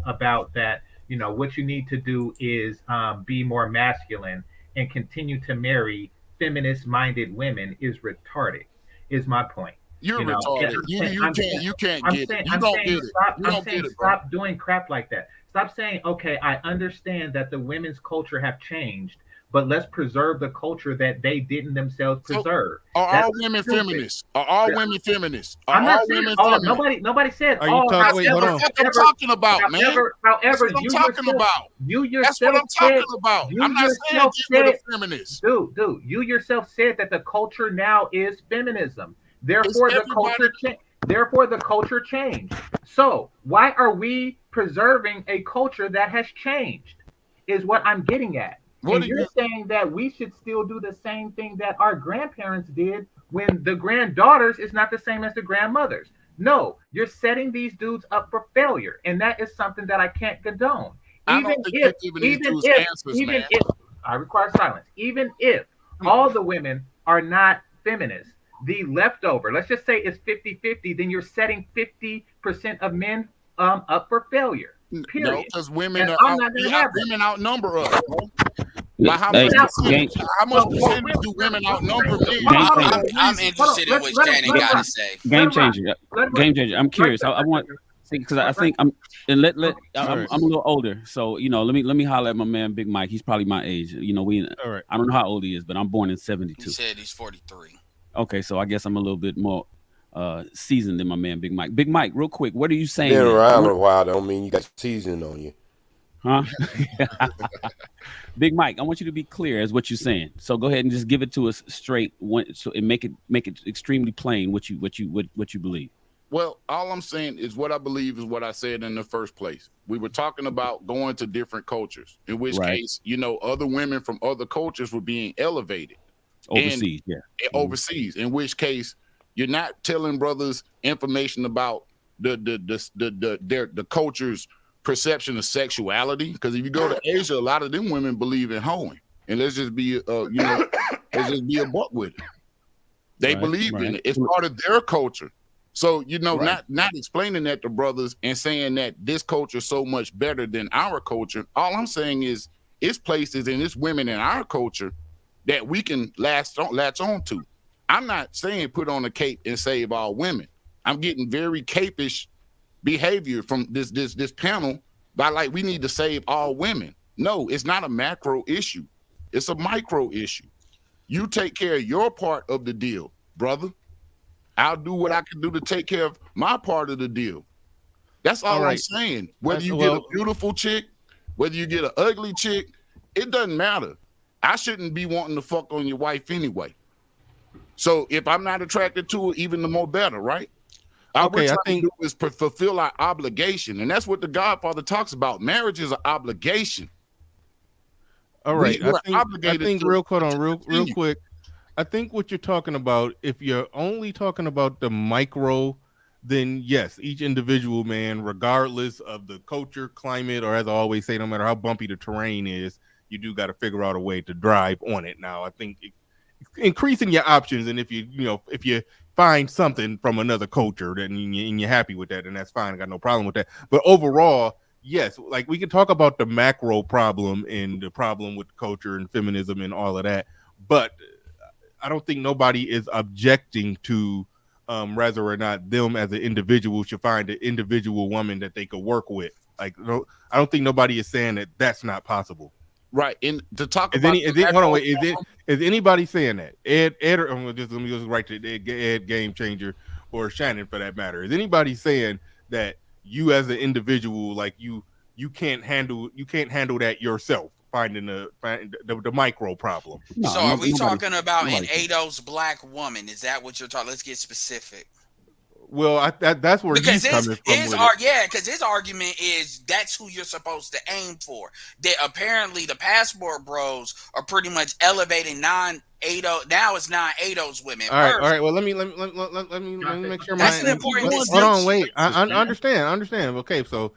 about that, what you need to do is be more masculine and continue to marry feminist-minded women is retarded. Is my point. You're retarded. You can't get it. You don't get it. You don't get it, bro. Stop doing crap like that. Stop saying, okay, I understand that the women's culture have changed, but let's preserve the culture that they didn't themselves preserve. Are all women feminists? Are all women feminists? Are I'm not all saying women all. feminists? Nobody said Are you all. talking? Wait, hold on. That's what I'm talking about, man. However, That's what I'm talking about. You yourself That's what I'm talking about. You I'm not saying yourself get rid of said- feminists. Dude, you yourself said that the culture now is feminism. Therefore, the culture changed. So why are we preserving a culture that has changed? Is what I'm getting at. And you're saying that we should still do the same thing that our grandparents did when the granddaughters is not the same as the grandmothers. No, you're setting these dudes up for failure, and that is something that I can't condone. I require silence. Even if all the women are not feminists, the leftover, let's just say it's 50-50, then you're setting 50% of men up for failure. Period. No, because women women outnumber us. By how much percentage do women outnumber men? I'm interested in what Shannon got to say. Game changer. I'm curious. I want because I think I'm and I'm a little older, so let me holler at my man Big Mike. He's probably my age. I don't know how old he is, but I'm born in 72. He said he's 43. Okay, so I guess I'm a little bit more seasoned than my man Big Mike. Big Mike, real quick, what are you saying? Been around a while don't mean you got seasoning on you. Huh? Big Mike, I want you to be clear as what you're saying. So go ahead and just give it to us straight, and make it extremely plain what you believe. Well, all I'm saying is what I believe is what I said in the first place. We were talking about going to different cultures, in which case, other women from other cultures were being elevated. Overseas, overseas. In which case, you're not telling brothers information about the culture's perception of sexuality. Because if you go to Asia, a lot of them women believe in hoeing, and let's just be let's just be a buck with it. They believe in it. It's part of their culture. So not explaining that to brothers and saying that this culture is so much better than our culture. All I'm saying is it's places and it's women in our culture that we can latch on to. I'm not saying put on a cape and save all women. I'm getting very capish behavior from this panel by like we need to save all women. No, it's not a macro issue. It's a micro issue. You take care of your part of the deal, brother. I'll do what I can do to take care of my part of the deal. That's all I'm right. saying. Whether you Well- get a beautiful chick, whether you get an ugly chick, it doesn't matter. I shouldn't be wanting to fuck on your wife anyway. So if I'm not attracted to her, even the more better, right? All we're Okay, I trying to do is fulfill our obligation, and that's what the Godfather talks about. Marriage is an obligation. All right, we're I obligated think to- real to continue. quick. I think what you're talking about, if you're only talking about the micro, then yes, each individual man, regardless of the culture, climate, or as I always say, no matter how bumpy the terrain is, you do got to figure out a way to drive on it. Now, I think increasing your options, and if you find something from another culture and you're happy with that, then that's fine. I got no problem with that. But overall, yes, like we can talk about the macro problem and the problem with culture and feminism and all of that, but I don't think nobody is objecting to whether or not them as an individual should find an individual woman that they could work with. Like, no, I don't think nobody is saying that that's not possible. Right. And to talk Is about is anybody saying that? Ed or let me just write to Ed Game Changer or Shannon for that matter. Is anybody saying that you as an individual, like you can't handle that yourself, finding the micro problem? So are we talking about an ADOS black woman? Is that what you're talking? Let's get specific. Well, that's where Because he's coming from. Because his argument is that's who you're supposed to aim for. That apparently the passport bros are pretty much elevating non-ADO. Now it's non-ADOS women. All right. Well, let me make sure. That's an important Hold on, wait. I understand. Okay, so,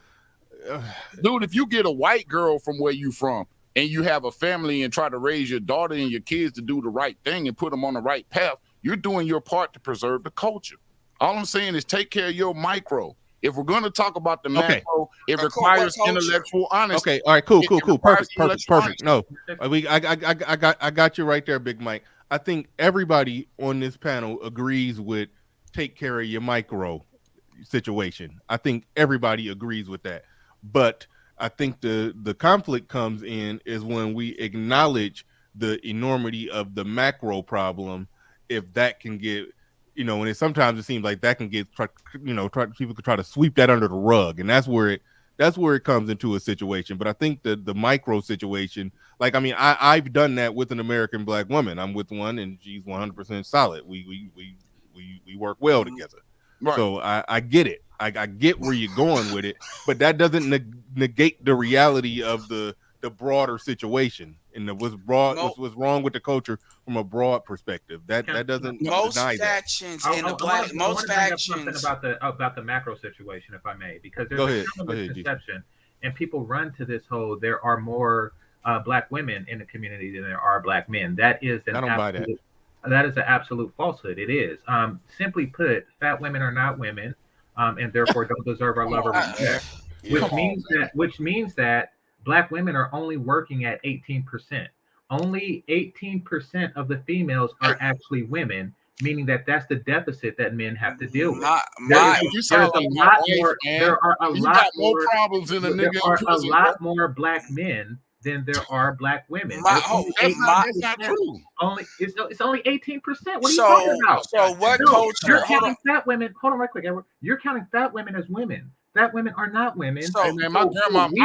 dude, if you get a white girl from where you from and you have a family and try to raise your daughter and your kids to do the right thing and put them on the right path, you're doing your part to preserve the culture. All I'm saying is take care of your micro. If we're going to talk about the macro, it requires intellectual honesty. Okay, all right, cool, perfect. Honesty. No, I got you right there, Big Mike. I think everybody on this panel agrees with take care of your micro situation. I think everybody agrees with that. But I think the conflict comes in is when we acknowledge the enormity of the macro problem. If that can get, and sometimes it seems like that can get, people could try to sweep that under the rug, and that's where it comes into a situation. But I think the micro situation, like, I mean, I've done that with an American black woman. I'm with one, and she's 100% solid. We work well together. Right. So I get it. I get where you're going with it, but that doesn't negate the reality of the broader situation and what's wrong with the culture from a broad perspective. That doesn't deny factions that. in the black most factions about the macro situation, if I may, because there's a common misconception, and people run to this whole there are more black women in the community than there are black men. That is an that is an absolute falsehood. It is. Simply put, fat women are not women, and therefore don't deserve our love or respect. Which means that black women are only working at 18%. Only 18% of the females are actually women, meaning that's the deficit that men have to deal with. There are a lot more black men than there are black women. That's not true. It's only 18%. What are you talking about? So what culture? You're counting fat women. Hold on, right quick, Edward. You're counting fat women as women. Fat women are not women. Hey man, my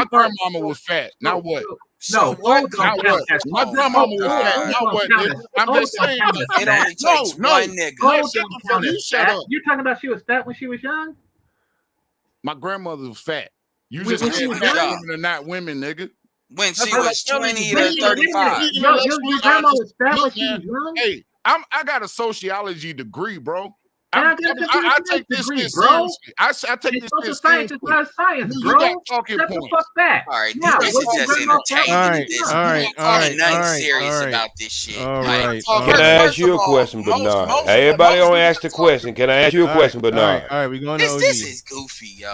grandmama was fat. Now what? So what? Now what? My grandmama was fat. Now what? I'm just saying. It only takes one nigga. Shut up. You're talking about she was fat when she was young? My grandmother was fat. You just said fat women are not women, nigga. When she was 20 to 35. Your grandma was fat when she was young? Hey, I got a sociology degree, bro. I take this shit seriously. I take this shit seriously. Science, bro. You got talking points. Fuck that. All right, this is just entertainment. All right. Nothing serious about this shit. All right. Can I ask you a question, Bernard? Everybody don't ask the question. Can I ask you a question, Bernard? All right, we're going to OG. This is goofy, yo.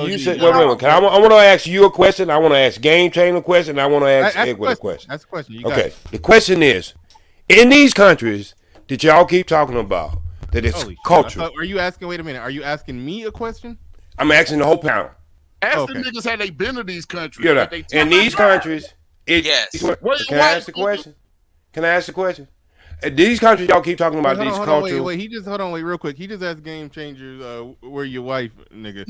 You said, wait. I want to ask you a question. I want to ask Game Changer a question. I want to ask Edward a question. That's a question. Okay. The question is, in these countries that y'all keep talking about, that it's culture. Are you asking? Wait a minute. Are you asking me a question? I'm asking the whole panel. Ask the niggas how they been to these countries. Yeah, in these countries, yes. Can I ask the question? These countries y'all keep talking about, Wait, these hold on, cultural. wait. He just real quick. He just asked Game Changers, where your wife, nigga.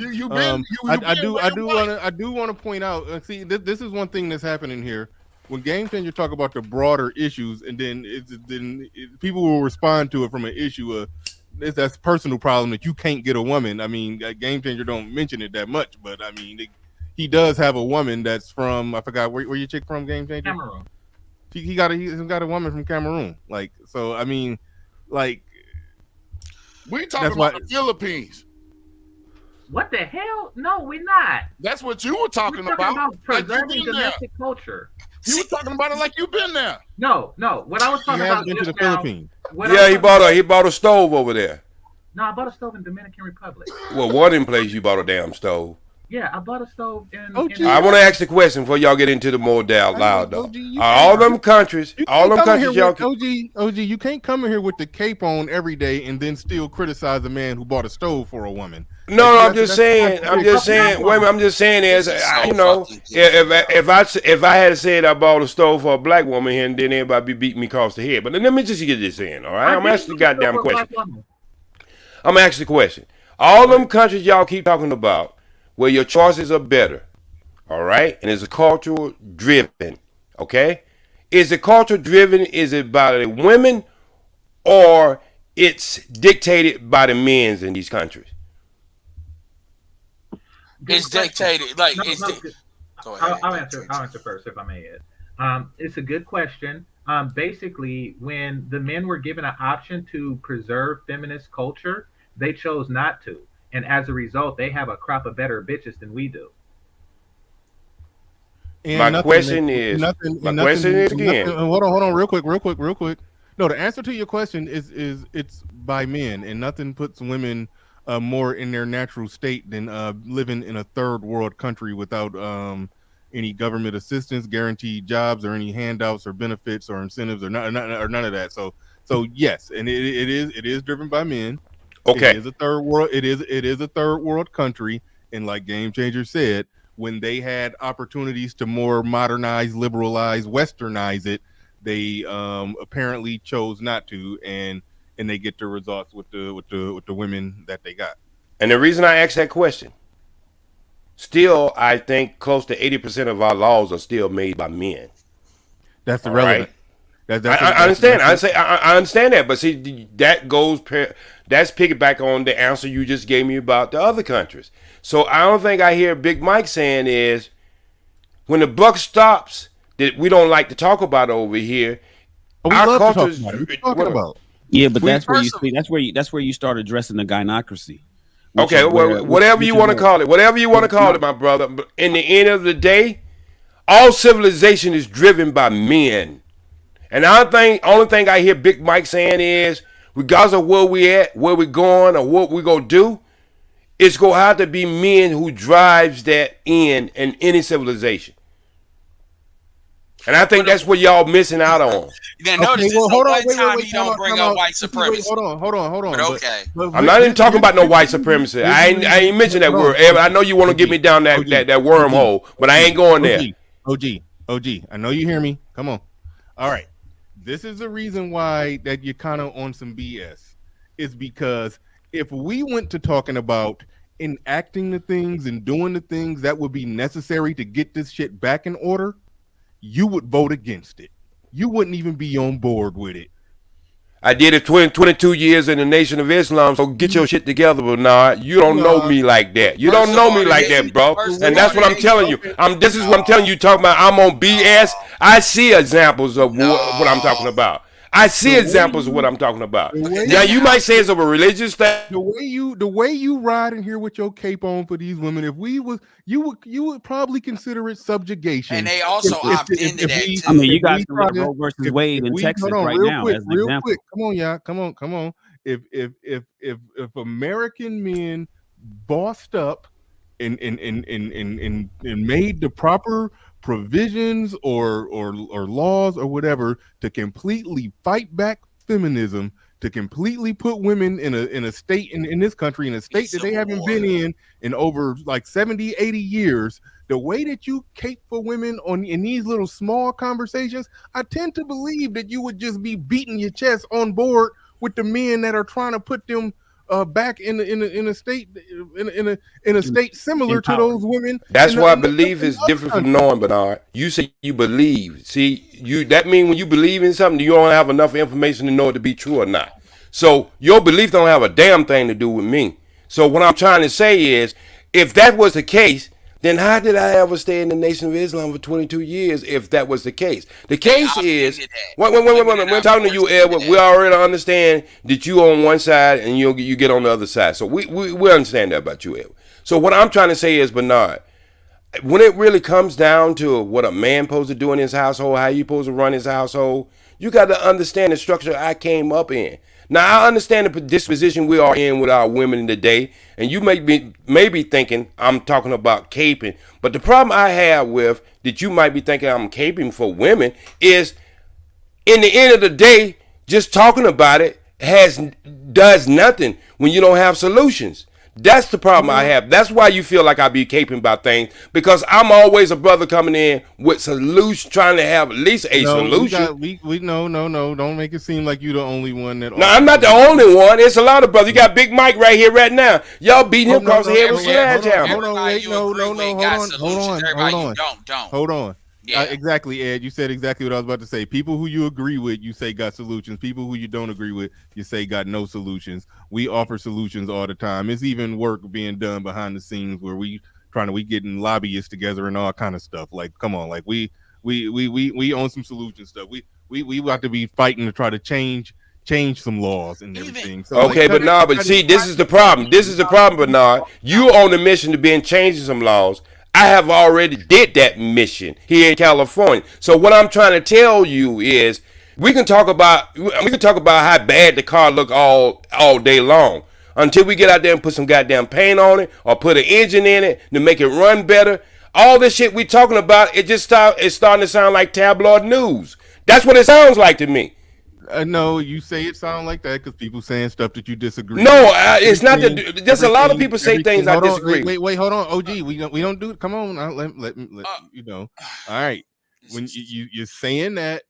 I do want to point out. See, this is one thing that's happening here. When Game Changer talk about the broader issues, and then people will respond to it from an issue of that's personal problem that you can't get a woman. I mean, Game Changer don't mention it that much, but I mean, he does have a woman that's from, I forgot where your chick from, Game Changer. Cameroon. He's got a woman from Cameroon. Like, so I mean, like, we talking about the Philippines. What the hell? No, we're not. That's what you were talking about. Preserving domestic culture. You were talking about it like you've been there. No. What I was talking about been to the just now. Philippines. Yeah, he bought a stove over there. No, I bought a stove in Dominican Republic. Well, one in place you bought a damn stove. Yeah, I bought a stove in. I want to ask the question before y'all get into the more loud though. All them countries, y'all. OG, you can't come in here with the cape on every day and then still criticize a man who bought a stove for a woman. No, I'm just saying. Wait a minute, I'm just saying is, if I had said I bought a stove for a black woman here, and then everybody be beating me across the head. But let me just get this in, all right? I'm asking the goddamn question. I'm asking the question. All them countries y'all keep talking about, where your choices are better, all right? And it's a cultural driven, okay? Is it cultural driven? Is it by the women, or it's dictated by the men in these countries? It's dictated. Like, go ahead. I'll answer first, if I may, Ed. It's a good question. Basically, when the men were given an option to preserve feminist culture, they chose not to. And as a result, they have a crop of better bitches than we do. My question is again. Hold on, real quick. No, the answer to your question is it's by men, and nothing puts women more in their natural state than living in a third world country without any government assistance, guaranteed jobs, or any handouts or benefits or incentives or none of that. So yes, and it is driven by men. Okay, it is a third world. It is a third world country, and like Game Changer said, when they had opportunities to more modernize, liberalize, westernize it, they apparently chose not to, and they get the results with the women that they got. And the reason I asked that question, still, I think close to 80% of our laws are still made by men. That's irrelevant. Right? I understand. I understand that, but see, that's piggyback on the answer you just gave me about the other countries. So I don't think I hear Big Mike saying is when the buck stops that we don't like to talk about over here. Our cultures. Yeah, but that's where you see. That's where you start addressing the gynocracy. Okay, whatever you want to call it, my brother. But in the end of the day, all civilization is driven by men. And only thing I hear Big Mike saying is, regardless of where we at, where we going, or what we gonna do, it's gonna have to be men who drives that in any civilization. And I think that's what y'all missing out on. Then notice hold on, wait, you don't bring up white supremacy. Hold on. But okay. I'm not even talking about no white supremacy. I ain't mentioned that word. I know you want to get me down that wormhole, but I ain't going there. OG. I know you hear me. Come on. All right. This is the reason why that you're kind of on some BS. Is because if we went to talking about enacting the things and doing the things that would be necessary to get this shit back in order, you would vote against it. You wouldn't even be on board with it. I did it 22 years in the Nation of Islam, so get your shit together, Bernard. You don't know me like that. You don't know me like that, bro. And that's what I'm telling you. This is what I'm telling you, talking about I'm on BS. I see examples of what I'm talking about. I see examples of what I'm talking about. Now you might say it's of a religious thing. The way you ride in here with your cape on for these women, if we was you would probably consider it subjugation. And they also opt into that too. I mean, you guys got Roe versus Wade in Texas right now as an example. Quick. Come on, y'all. Come on. If American men bossed up and made the proper provisions or laws or whatever to completely fight back feminism, to completely put women in a state in this country, in a state that they haven't been in over like 70-80 years, the way that you cape for women in these little small conversations, I tend to believe that you would just be beating your chest on board with the men that are trying to put them back in a state similar to those women. That's why belief is different from knowing, Bernard. You say you believe. See, that means when you believe in something, you don't have enough information to know it to be true or not. So your belief don't have a damn thing to do with me. So what I'm trying to say is, if that was the case, then how did I ever stay in the Nation of Islam for 22 years if that was the case? The case is, wait, we're talking to you, Edward. We already understand that you on one side and you get on the other side. So we understand that about you, Edward. So what I'm trying to say is, Bernard, when it really comes down to what a man supposed to do in his household, how you supposed to run his household, you got to understand the structure I came up in. Now, I understand the disposition we are in with our women today, and you may be thinking I'm talking about caping, but the problem I have with that you might be thinking I'm caping for women is, in the end of the day, just talking about it does nothing when you don't have solutions. That's the problem I have. That's why you feel like I be caping about things, because I'm always a brother coming in with solution, trying to have at least a solution. We no, don't make it seem like you the only one that. No, I'm not the only one. It's a lot of brothers. You got Big Mike right here, right now. Y'all beating him across the head with a sledgehammer. Hold on. Yeah. Exactly, Ed. You said exactly what I was about to say. People who you agree with, you say got solutions. People who you don't agree with, you say got no solutions. We offer solutions all the time. It's even work being done behind the scenes where we getting lobbyists together and all kind of stuff. Like, come on, like we own some solution stuff. We got to be fighting to try to change some laws and everything. So, okay, but see, this is the problem. This is the problem, Bernard. You on the mission to be changing some laws. I have already did that mission here in California. So what I'm trying to tell you is, we can talk about how bad the car look all day long until we get out there and put some goddamn paint on it or put an engine in it to make it run better. All this shit we talking about, it's starting to sound like tabloid news. That's what it sounds like to me. No, you say it sound like that because people saying stuff that you disagree. No, it's not that. There's a lot of people say things I disagree. Wait, hold on, OG. We don't do it. Come on, let you know. All right, when you're saying that,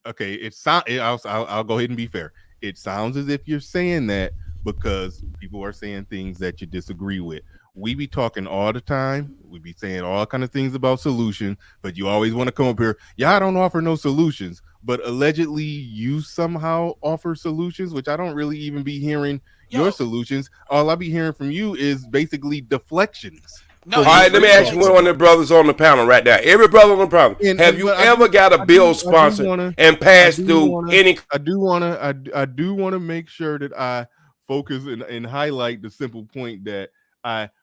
okay, I'll go ahead and be fair. It sounds as if you're saying that because people are saying things that you disagree with. We be talking all the time. We be saying all kind of things about solutions, but you always want to come up here. Yeah, I don't offer no solutions, but allegedly you somehow offer solutions, which I don't really even be hearing your solutions. All I be hearing from you is basically deflections. No, all right, let me ask you one of the brothers on the panel right now. Every brother on the panel. Have you ever got a bill sponsored and passed through any? I do want to make sure that I focus and highlight the simple point that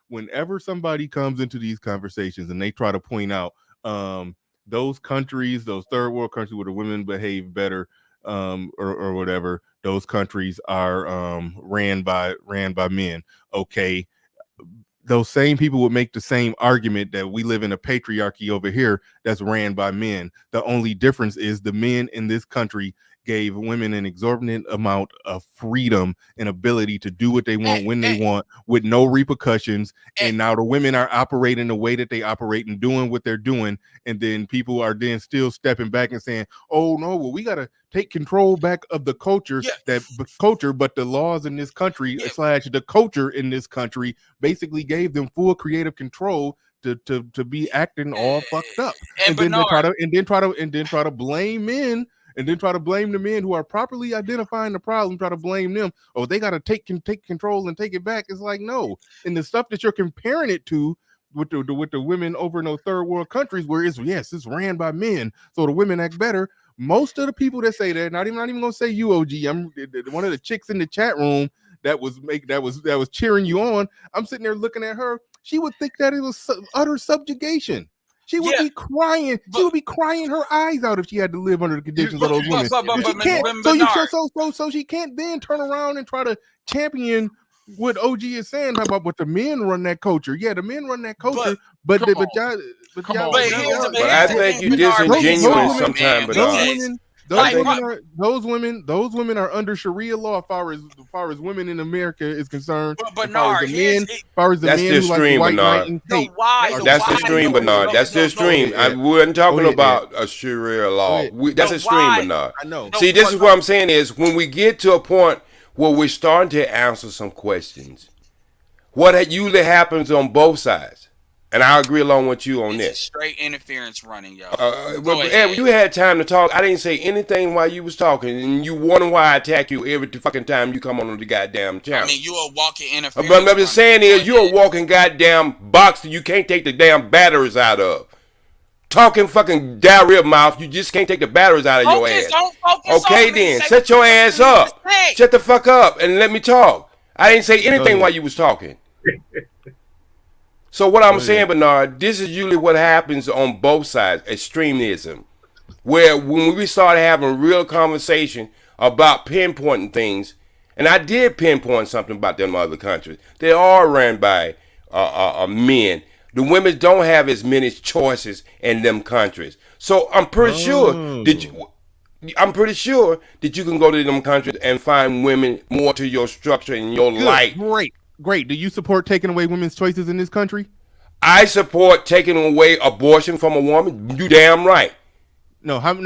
whenever somebody comes into these conversations and they try to point out those countries, those third world countries where the women behave better or whatever, those countries are ran by men. Okay. Those same people would make the same argument that we live in a patriarchy over here that's ran by men. The only difference is the men in this country gave women an exorbitant amount of freedom and ability to do what they want when they want with no repercussions. And now the women are operating the way that they operate and doing what they're doing. And then people are then still stepping back and saying, oh no, well, we got to take control back of the culture, but the laws in this country / the culture in this country basically gave them full creative control to be acting all fucked up. And then try to blame men. And then try to blame the men who are properly identifying the problem, try to blame them. Oh, they got to take control and take it back. It's like, no. And the stuff that you're comparing it to with the women over in those third world countries where it's ran by men, so the women act better. Most of the people that say that, not even going to say you, OG. I'm one of the chicks in the chat room that was cheering you on. I'm sitting there looking at her. She would think that it was utter subjugation. She would be crying. She would be crying her eyes out if she had to live under the conditions of those women. So she can't then turn around and try to champion what OG is saying about what the men run that culture. Yeah, the men run that culture, but I think you disingenuous sometimes. those women are under Sharia law as far as women in America is concerned. But as far as the that's men the who like extreme, white Bernard. knight and tape. That's the extreme, Bernard. That's the extreme. We weren't talking about a Sharia law. That's extreme, Bernard. I know. See, this is what I'm saying is when we get to a point where we're starting to answer some questions, what usually happens on both sides, and I agree along with you on this. Straight interference running, yo. But Ed, you had time to talk. I didn't say anything while you was talking, and you wonder why I attack you every fucking time you come on the goddamn channel. I mean, you a walking interference. But I'm just saying is you're a walking goddamn box that you can't take the damn batteries out of. Talking fucking diarrhea mouth, you just can't take the batteries out of your ass. Okay then, shut your ass up. Shut the fuck up and let me talk. I didn't say anything while you was talking. So what I'm saying, Bernard, this is usually what happens on both sides, extremism, where when we start having real conversation about pinpointing things, and I did pinpoint something about them other countries. They are ran by men. The women don't have as many choices in them countries. So I'm pretty sure that you can go to them countries and find women more to your structure and your light. Great. Do you support taking away women's choices in this country? I support taking away abortion from a woman. You damn right. No. I'm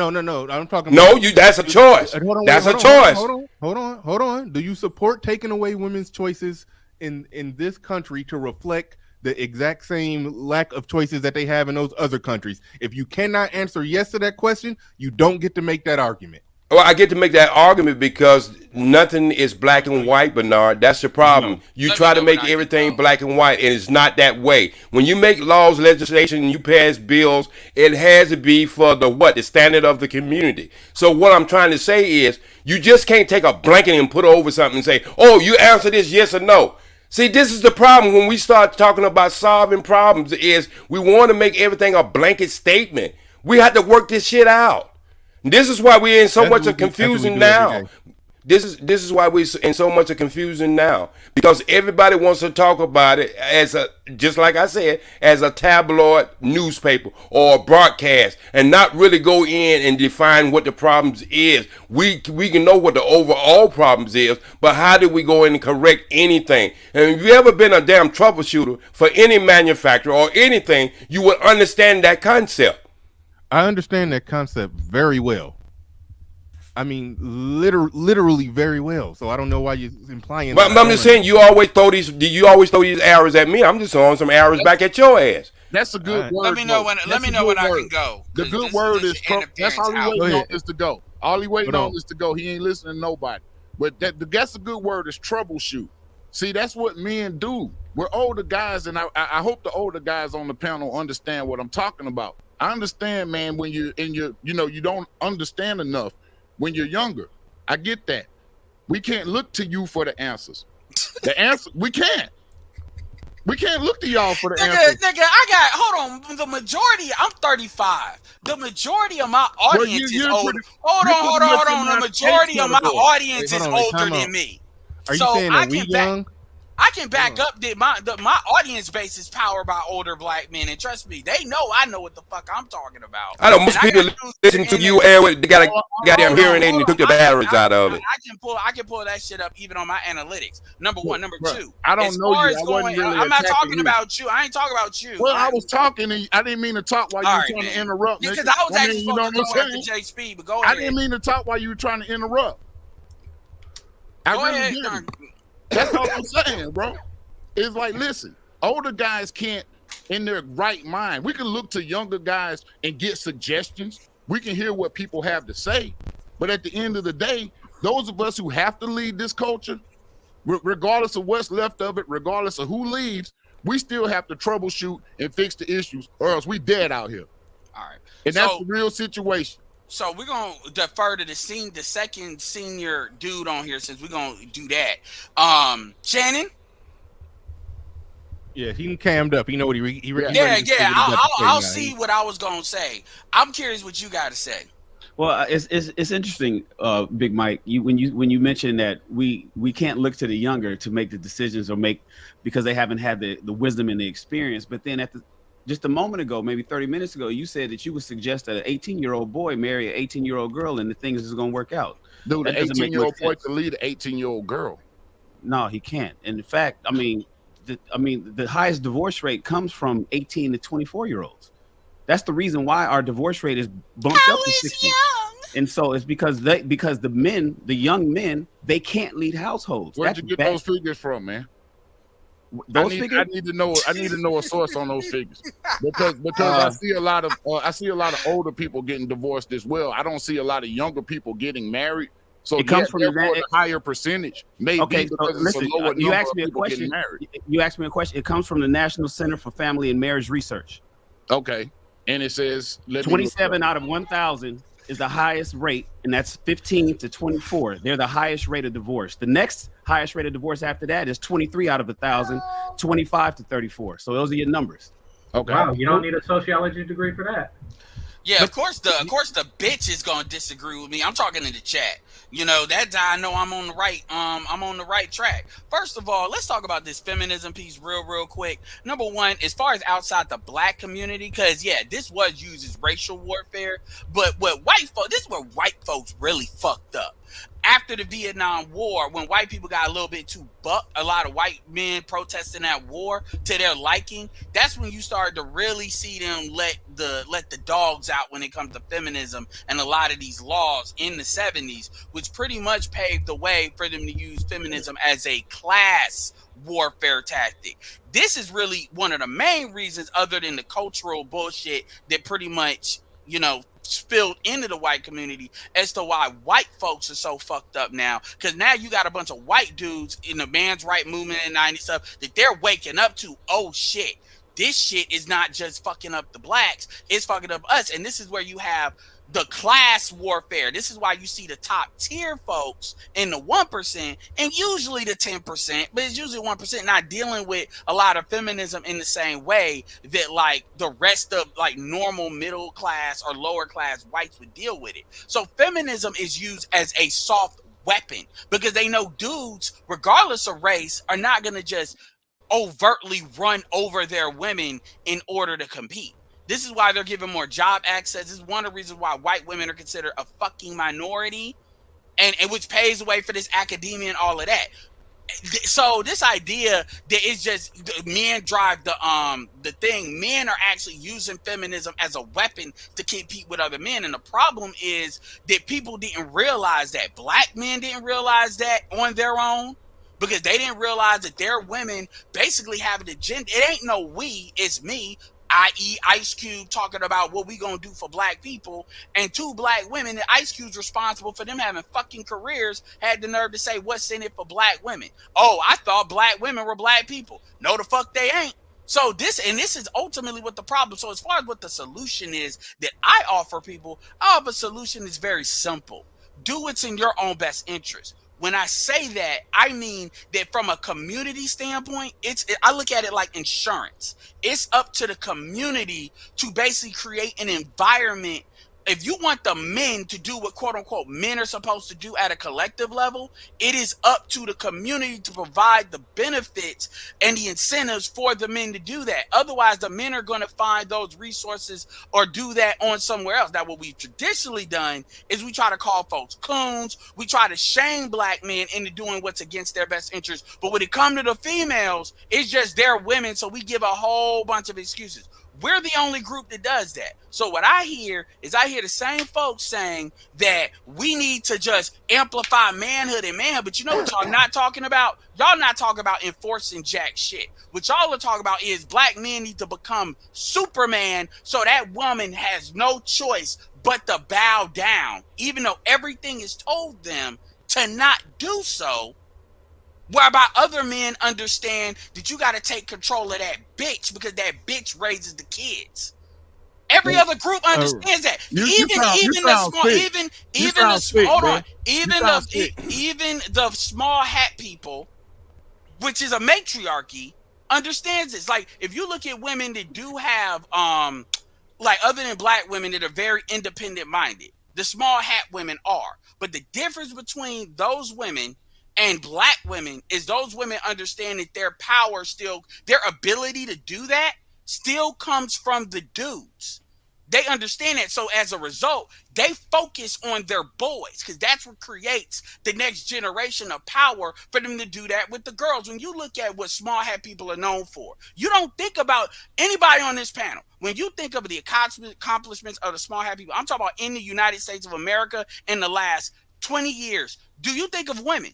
talking. No, that's a choice. That's a choice. Hold on. Do you support taking away women's choices in this country to reflect the exact same lack of choices that they have in those other countries? If you cannot answer yes to that question, you don't get to make that argument. Well, I get to make that argument because nothing is black and white, Bernard. That's the problem. You try to make everything black and white, and it's not that way. When you make laws, legislation, and you pass bills, it has to be for the standard of the community. So what I'm trying to say is you just can't take a blanket and put over something and say, oh, you answer this yes or no. See, this is the problem when we start talking about solving problems is we want to make everything a blanket statement. We have to work this shit out. This is why we're in so much of confusion now. This is why we're in so much of confusion now, because everybody wants to talk about it as just like I said, as a tabloid newspaper or a broadcast, and not really go in and define what the problems is. We can know what the overall problems is, but how do we go in and correct anything? And if you ever been a damn troubleshooter for any manufacturer or anything, you would understand that concept. I understand that concept very well. I mean, literally very well. So I don't know why you're implying. But I'm just saying, you always throw these arrows at me. I'm just throwing some arrows back at your ass. That's a good word. Let me know when I can go. The good word is that's all he waiting on is to go. All he waiting on is to go. He ain't listening to nobody. But that's a good word is troubleshoot. See, that's what men do. We're older guys, and I hope the older guys on the panel understand what I'm talking about. I understand, man, when you're in your, you don't understand enough when you're younger. I get that. We can't look to you for the answers. The answer, we can't. We can't look to y'all for the answers. Nigga, hold on. The majority, I'm 35. The majority of my audience is older. Hold on. The majority of my audience is older than me. Are you saying that we young? I can back up that my audience base is powered by older black men, and trust me, they know I know what the fuck I'm talking about. I know most people listen to you and they got a goddamn hearing aid and you took the batteries out of it. I can pull that shit up even on my analytics. Number one, number two. I don't know you. I'm not talking about you. I ain't talking about you. Well, I was talking and I didn't mean to talk while you were trying to interrupt. Because I was actually supposed to go after J Speed, but go ahead. I didn't mean to talk while you were trying to interrupt. Go ahead. That's all I'm saying, bro. It's like, listen, older guys can't, in their right mind, we can look to younger guys and get suggestions. We can hear what people have to say. But at the end of the day, those of us who have to lead this culture, regardless of what's left of it, regardless of who leaves, we still have to troubleshoot and fix the issues, or else we dead out here. All right. And that's the real situation. So we're gonna defer to the second senior dude on here, since we're gonna do that. Shannon. Yeah, he cammed up. You know what he Yeah. I'll see what I was gonna say. I'm curious what you got to say. Well, it's interesting, Big Mike. When you mentioned that we can't look to the younger to make the decisions or because they haven't had the wisdom and the experience. But then just a moment ago, maybe 30 minutes ago, you said that you would suggest that an 18-year-old boy marry an 18-year-old girl and the things is going to work out. Dude, That an doesn't make 18-year-old much boy sense. to lead an 18-year-old girl. No, he can't. And in fact, the highest divorce rate comes from 18 to 24-year-olds. That's the reason why our divorce rate is bumped up to 60. And so it's because the young men, they can't lead households. Where'd That's you get bad. those figures from, man? Those I figures? need to know a source on those figures because I see a lot of older people getting divorced as well. I don't see a lot of younger people getting married. So It comes from therefore, the higher percentage may Okay, be so because listen, it's a lower you number asked of me a people question. getting married. You asked me a question. It comes from the National Center for Family and Marriage Research. Okay, and it says 27 out of 1,000 is the highest rate, and that's 15 to 24. They're the highest rate of divorce. The next highest rate of divorce after that is 23 out of 1,000, 25 to 34. So those are your numbers. Okay. Wow, you don't need a sociology degree for that. Yeah, of course the bitch is gonna disagree with me. I'm talking in the chat. You know, that's how I know I'm on the right. I'm on the right track. First of all, let's talk about this feminism piece real quick. Number one, as far as outside the black community, because yeah, this was used as racial warfare. But this is where white folks really fucked up. After the Vietnam War, when white people got a little bit too buck, a lot of white men protesting that war to their liking, that's when you started to really see them let the dogs out when it comes to feminism and a lot of these laws in the 70s, which pretty much paved the way for them to use feminism as a class warfare tactic. This is really one of the main reasons, other than the cultural bullshit that pretty much, you know, spilled into the white community, as to why white folks are so fucked up now. Because now you got a bunch of white dudes in the man's right movement in the 90s stuff that they're waking up to, oh shit, this shit is not just fucking up the blacks, it's fucking up us. And this is where you have the class warfare. This is why you see the top tier folks in the 1% and usually the 10%, but it's usually 1% not dealing with a lot of feminism in the same way that like the rest of like normal middle class or lower class whites would deal with it. So feminism is used as a soft weapon because they know dudes, regardless of race, are not going to just overtly run over their women in order to compete. This is why they're given more job access. This is one of the reasons why white women are considered a fucking minority, and which paves the way for this academia and all of that. So this idea that it's just men drive the thing, men are actually using feminism as a weapon to compete with other men. And the problem is that people didn't realize that. Black men didn't realize that on their own, because they didn't realize that their women basically have an agenda. It ain't no we, it's me. I.e. Ice Cube talking about what we gonna do for black people, and two black women that Ice Cube's responsible for them having fucking careers had the nerve to say, what's in it for black women? Oh, I thought black women were black people. No, the fuck they ain't. So this is ultimately what the problem. So as far as what the solution is that I offer people, I offer a solution that's very simple. Do what's in your own best interest. When I say that, I mean that from a community standpoint, I look at it like insurance. It's up to the community to basically create an environment. If you want the men to do what quote unquote men are supposed to do at a collective level, it is up to the community to provide the benefits and the incentives for the men to do that. Otherwise, the men are going to find those resources or do that on somewhere else. Now, what we've traditionally done is we try to call folks coons. We try to shame black men into doing what's against their best interest. But when it comes to the females, it's just they're women. So we give a whole bunch of excuses. We're the only group that does that. So what I hear the same folks saying that we need to just amplify manhood and manhood. But you know what y'all not talking about? Y'all not talking about enforcing jack shit. What y'all are talking about is black men need to become Superman so that woman has no choice but to bow down, even though everything is told them to not do so. Whereby other men understand that you got to take control of that bitch because that bitch raises the kids. Every other group understands that. Even the small hat people, which is a matriarchy, understands this. Like if you look at women that do have like other than black women that are very independent minded, the small hat women are. But the difference between those women and black women is those women understand that their power still, their ability to do that still comes from the dudes. They understand that. So as a result, they focus on their boys because that's what creates the next generation of power for them to do that with the girls. When you look at what small hat people are known for, you don't think about anybody on this panel. When you think of the accomplishments of the small hat people, I'm talking about in the United States of America in the last 20 years, do you think of women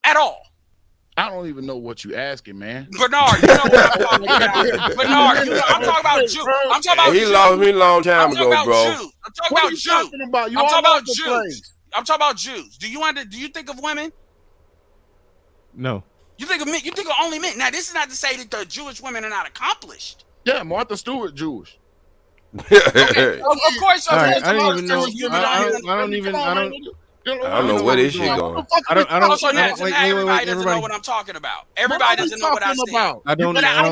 at all? I don't even know what you asking, man. Bernard, you know what I'm talking about. Bernard, you know, I'm talking about Jews. I'm talking about He lost me a long time ago, bro. Jews. I'm talking about Jews. I'm talking about Jews. I'm talking about Jews. Do you think of women? No. You think of men? You think of only men? Now, this is not to say that the Jewish women are not accomplished. Yeah, Martha Stewart Jewish. Okay, of course. All right, I don't even know. I don't know where this shit going. Everybody doesn't know what I'm talking about. Everybody doesn't know what I stand. I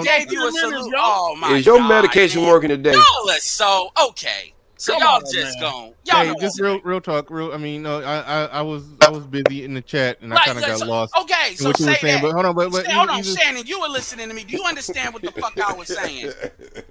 gave you a salute. Oh my! Is your medication working today? Y'all are so okay. So y'all just gone. Hey, just real talk. I mean, no, I was busy in the chat and I kind of got lost. Okay, so what you were saying, but hold on, hold on, Shannon, you were listening to me. Do you understand what the fuck I was saying?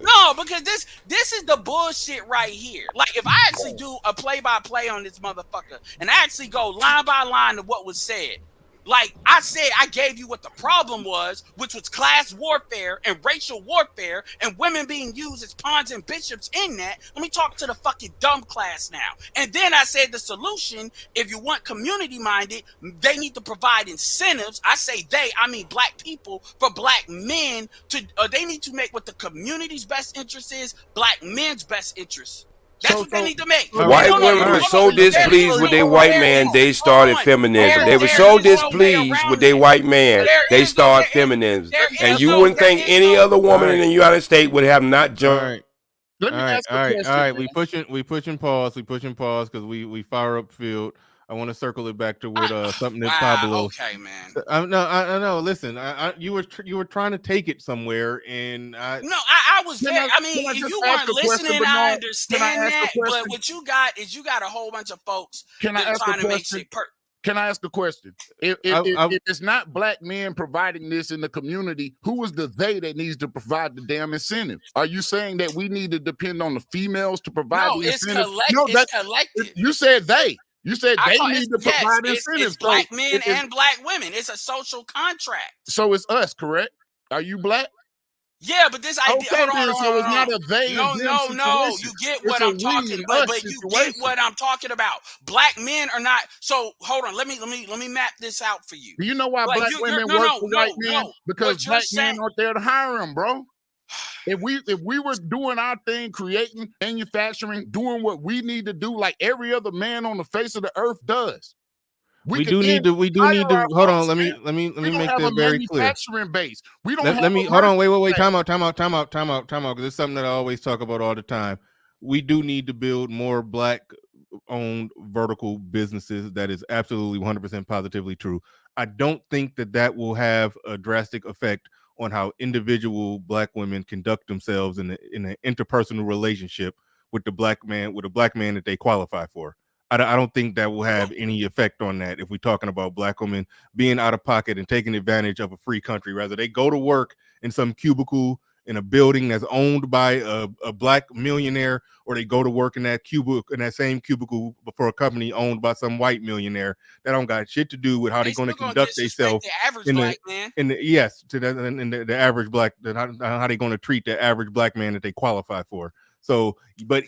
No, because this is the bullshit right here. Like if I actually do a play-by-play on this motherfucker and I actually go line by line to what was said. Like I said, I gave you what the problem was, which was class warfare and racial warfare and women being used as pawns and bishops in that. Let me talk to the fucking dumb class now. And then I said the solution, if you want community-minded, they need to provide incentives. I say they, I mean black people, for black men to, they need to make what the community's best interest is, black men's best interest. That's what they need to make. White women were so displeased with their white man, they started feminism. They were so displeased with their white man, they started feminism. And you wouldn't think any other woman in the United States would have not joined. All right. We pushing pause because we fire up field. I want to circle it back to with something that Pablo. Okay, man. I know. Listen, you were trying to take it somewhere, and I was there. I mean, if you weren't listening, I understand that. But what you got is you got a whole bunch of folks that are trying to make shit Can I ask a question? If it's not black men providing this in the community, who is the they that needs to provide the damn incentive? Are you saying that we need to depend on the females to provide the incentive? It's collective. You said they. You said they need to provide incentives. It's black men and black women. It's a social contract. So it's us, correct? Are you black? Yeah, but this idea. Okay, so it's not a they. No. You get what I'm talking about, but you get what I'm talking about. Black men are not. So hold on. Let me map this out for you. Do you know why black women work for white men? Because black men aren't there to hire them, bro. If we were doing our thing, creating, manufacturing, doing what we need to do, like every other man on the face of the earth does, we do need to. Hold on. Let me make this very clear. Manufacturing base. We don't. Hold on. Wait. Time out. Because it's something that I always talk about all the time. We do need to build more black-owned vertical businesses. That is absolutely 100% positively true. I don't think that will have a drastic effect on how individual black women conduct themselves in an interpersonal relationship with a black man that they qualify for. I don't think that will have any effect on that if we're talking about black women being out of pocket and taking advantage of a free country. Rather, they go to work in some cubicle in a building that's owned by a black millionaire, or they go to work in that same cubicle for a company owned by some white millionaire that don't got shit to do with how they're going to conduct themselves in the average black, how they're going to treat the average black man that they qualify for. So, but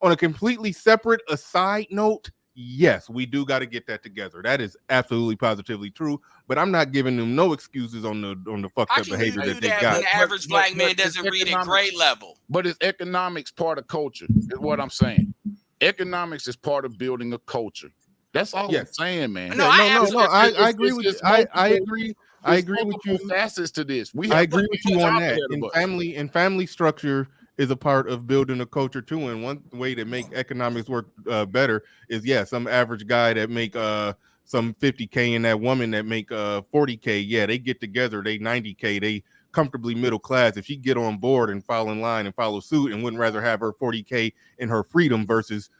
on a completely separate aside note, yes, we do got to get that together. That is absolutely positively true. But I'm not giving them no excuses on the fucked up behavior that they got. The average black man doesn't read at grade level. But is economics part of culture? Is what I'm saying. Economics is part of building a culture. That's all I'm saying, man. I agree with you. I agree with you. Facets to this. I agree with you on that. And family structure is a part of building a culture too. And one way to make economics work better is some average guy that make some 50K and that woman that make 40K. Yeah, they get together. They 90K. They comfortably middle class. If she get on board and fall in line and follow suit and wouldn't rather have her 40K in her freedom versus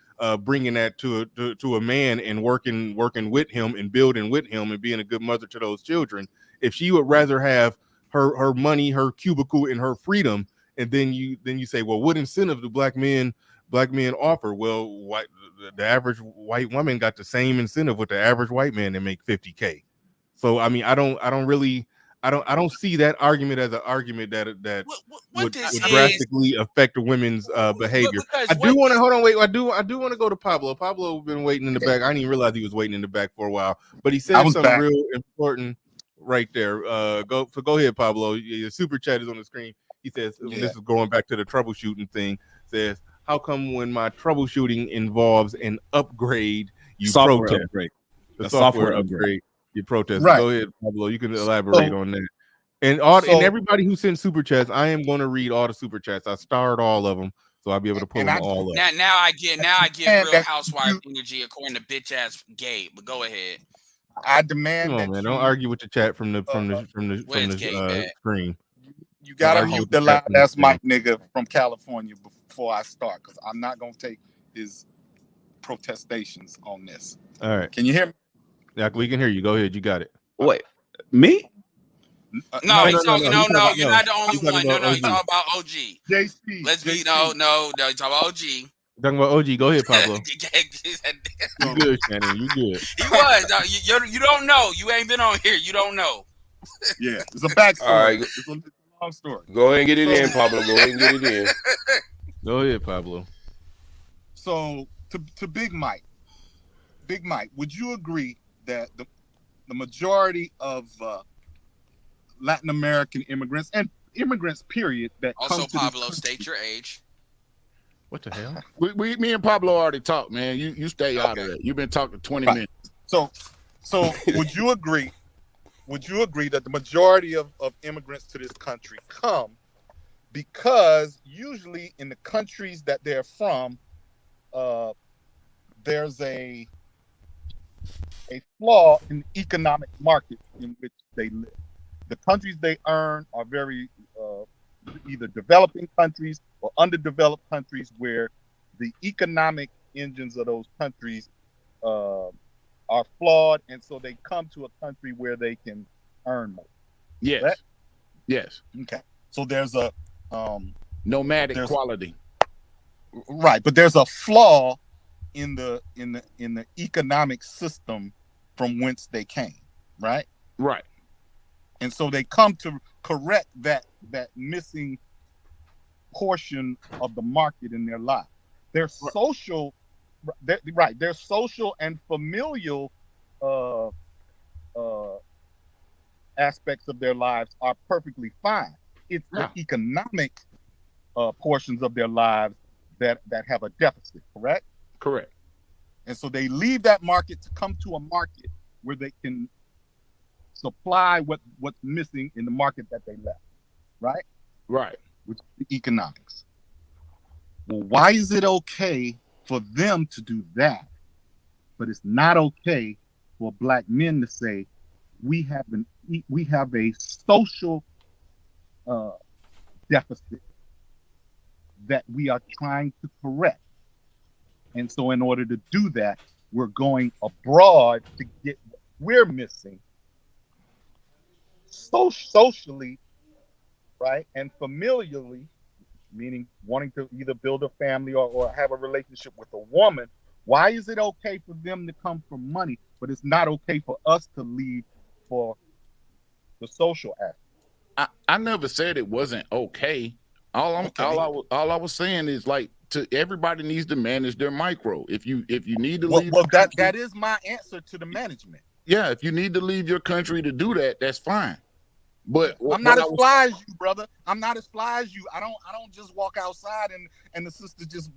bringing that to a man and working with him and building with him and being a good mother to those children. If she would rather have her money, her cubicle, and her freedom. And then you say, well, what incentive do black men offer? Well, the average white woman got the same incentive with the average white man that make 50K. So I mean, I don't see that argument as an argument that would drastically affect women's behavior. I do want to hold on, wait. I do want to go to Pablo. Pablo been waiting in the back. I didn't even realize he was waiting in the back for a while, but he said something real important right there. Go ahead, Pablo. Your super chat is on the screen. He says, this is going back to the troubleshooting thing. Says, how come when my troubleshooting involves an upgrade, you software protest? upgrade. The software upgrade. You protest. Right. Go ahead, Pablo. You can elaborate on that. And and everybody who sent super chats, I am going to read all the super chats. I starred all of them, so I'll be able to pull them all up. Now I get Real Housewife energy according to bitch ass Gabe. But go ahead. I demand Come on, man. Don't argue with the chat from the screen. You gotta mute the loud ass Mike nigga from California before I start, because I'm not gonna take his protestations on this. All right. Can you hear me? Yeah, we can hear you. Go ahead. You got it. Wait, me? No, you're not the only one. No, OG. you talking about OG. JP. Let's be no, you talking about OG. Talking about OG. Go ahead, Pablo. You good, Shannon. You good. He was. You don't know. You ain't been on here. You don't know. Yeah, it's a backstory. All right. It's a long story. Go ahead and get it in, Pablo. Go ahead and get it in. Go ahead, Pablo. So to Big Mike, would you agree that the majority of Latin American immigrants and immigrants, period, that also come to Pablo, state your age. What the hell? Me and Pablo already talked, man. You stay out of it. You've been talking 20 minutes. So would you agree? Would you agree that the majority of immigrants to this country come because usually in the countries that they're from, there's a flaw in the economic market in which they live. The countries they earn are very either developing countries or underdeveloped countries where the economic engines of those countries are flawed, and so they come to a country where they can earn more. Yes. Correct? Yes. Okay. So there's a nomadic quality. Right, but there's a flaw in the economic system from whence they came, right? Right. And so they come to correct that missing portion of the market in their life. Their social, their social and familial aspects of their lives are perfectly fine. It's the economic portions of their lives that have a deficit, correct? Correct. And so they leave that market to come to a market where they can supply what's missing in the market that they left, right? Right. Which is the economics. Well, why is it okay for them to do that, but it's not okay for black men to say we have a social deficit that we are trying to correct, and so in order to do that, we're going abroad to get what we're missing, socially, right, and familially, meaning wanting to either build a family or have a relationship with a woman. Why is it okay for them to come for money, but it's not okay for us to leave for the social aspect? I never said it wasn't okay. All I was saying is, like, to everybody needs to manage their micro. If you need to leave, that is my answer to the management. Yeah, if you need to leave your country to do that, that's fine. But I'm not as fly as you, brother. I'm not as fly as you. I don't just walk outside and the sister just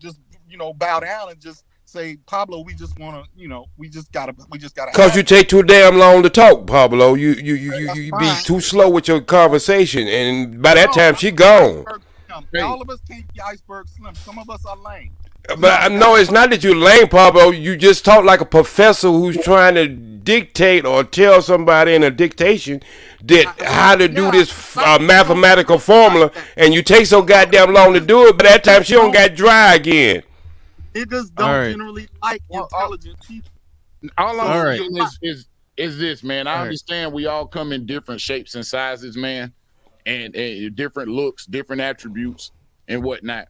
bow down and just say, Pablo, we just want to, we just gotta. Because you take too damn long to talk, Pablo. You be too slow with your conversation, and by that time she gone. All of us can't be iceberg slim. Some of us are lame. But no, it's not that you're lame, Pablo. You just talk like a professor who's trying to dictate or tell somebody in a dictation that how to do this mathematical formula, and you take so goddamn long to do it. But that time she don't got dry again. It just don't generally like intelligent people. All I'm saying is this, man. I understand we all come in different shapes and sizes, man. and different looks, different attributes, and whatnot.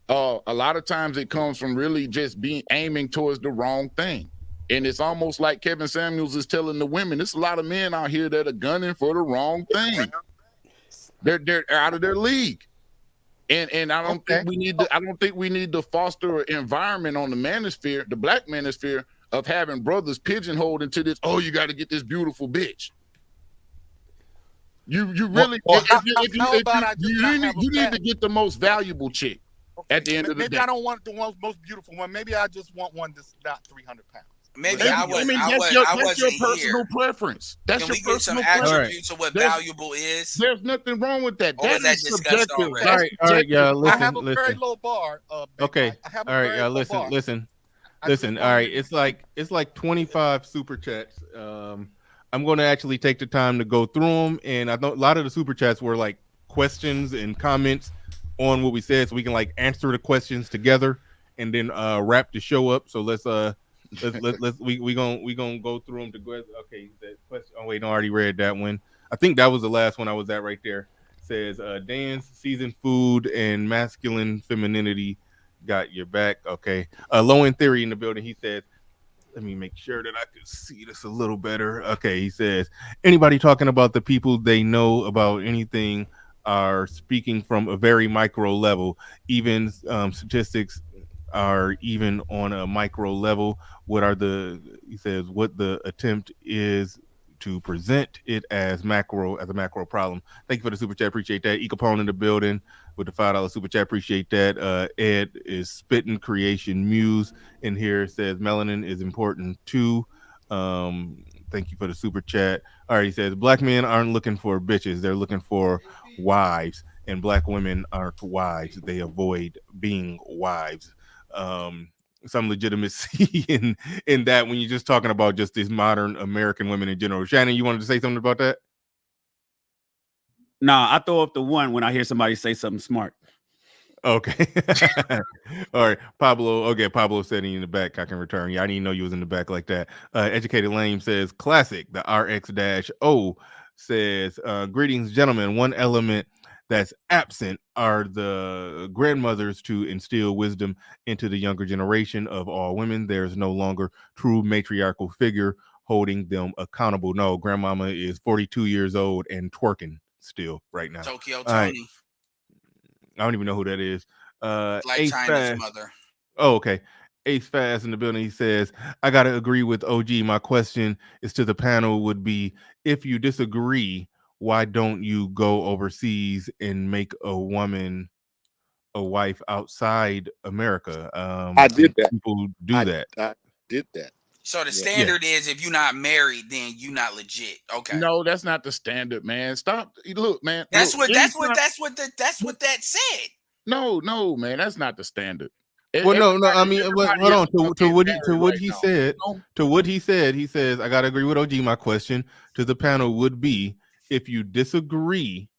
A lot of times it comes from really just aiming towards the wrong thing. And it's almost like Kevin Samuels is telling the women, there's a lot of men out here that are gunning for the wrong thing. They're out of their league. And I don't think we need to foster an environment on the manosphere, the black manosphere, of having brothers pigeonholed into this, oh, you got to get this beautiful bitch. You really you need to get the most valuable chick at the end of the day. Maybe I don't want the most beautiful one. Maybe I just want one that's not 300 pounds. Maybe that's your personal preference. That's Can your we get some personal attributes of what valuable is? There's nothing wrong with that. Or That was that is discussed subjective. already? All right, y'all. Listen, I have a listen. very low bar. Okay. I have a All right, very y'all. low bar. Listen. All right. It's like 25 super chats. I'm going to actually take the time to go through them, and I know a lot of the super chats were like questions and comments on what we said, so we can like answer the questions together and then wrap the show up. So let's we gonna go through them together. Okay, that question. Oh wait, no, I already read that one. I think that was the last one I was at right there. Says dance, seasoned food, and masculine femininity got your back. Okay. Low end theory in the building. He says, let me make sure that I can see this a little better. Okay, he says, anybody talking about the people they know about anything are speaking from a very micro level. Even statistics are even on a micro level. He says what the attempt is to present it as a macro problem. Thank you for the super chat. Appreciate that. E Capone in the building with the $5 super chat. Appreciate that. Ed is spitting creation muse in here. Says melanin is important too. Thank you for the super chat. All right, he says black men aren't looking for bitches, they're looking for wives, and black women aren't wives, they avoid being wives. Some legitimacy in that when you're just talking about just these modern American women in general. Shannon, you wanted to say something about that? Nah, I throw up the one when I hear somebody say something smart. Okay. All right, Pablo. Okay, Pablo said he in the back. I can return. Yeah, I didn't know you was in the back like that. Educated Lame says classic. The RX-O says greetings, gentlemen. One element that's absent are the grandmothers to instill wisdom into the younger generation of all women. There's no longer true matriarchal figure holding them accountable. No, grandmama is 42 years old and twerking still right now. Tokyo All right. Tony. I don't even know who that is. Like Ace China's Fast. mother. Oh, okay. Ace Fast in the building. He says, I got to agree with OG. My question is to the panel would be, if you disagree, why don't you go overseas and make a woman a wife outside America? I did that. People do that. I did that. So the standard is if you're not married, then you're not legit. Okay. No, that's not the standard, man. Stop. Look, man. That's look, what that said. No, man. That's not the standard. Well, no. I mean, everybody hold on. else To what right he now. said. To what he said. He says, I got to agree with OG. My question to the panel would be, if you disagree,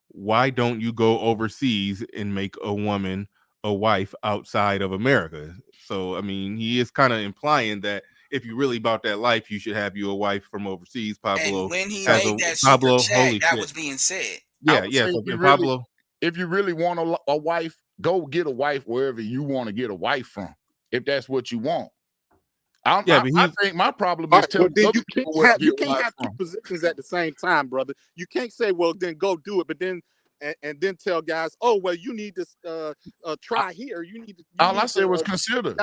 why don't you go overseas and make a woman a wife outside of America? So, I mean, he is kind of implying that if you're really about that life, you should have you a wife from overseas. Pablo. And when he has made a- that Pablo, super holy chat, that shit. was being said. Yeah, I would yeah. say So if you then really- Pablo. If you really want a wife, go get a wife wherever you want to get a wife from. If that's what you want. I think my problem All is right, well, telling then other you people can't where have to you get a can't wife have two from. positions at the same time, brother. You can't say, well, then go do it, but then and then tell guys, oh, well, you need to try here. You need to. All I said was consider.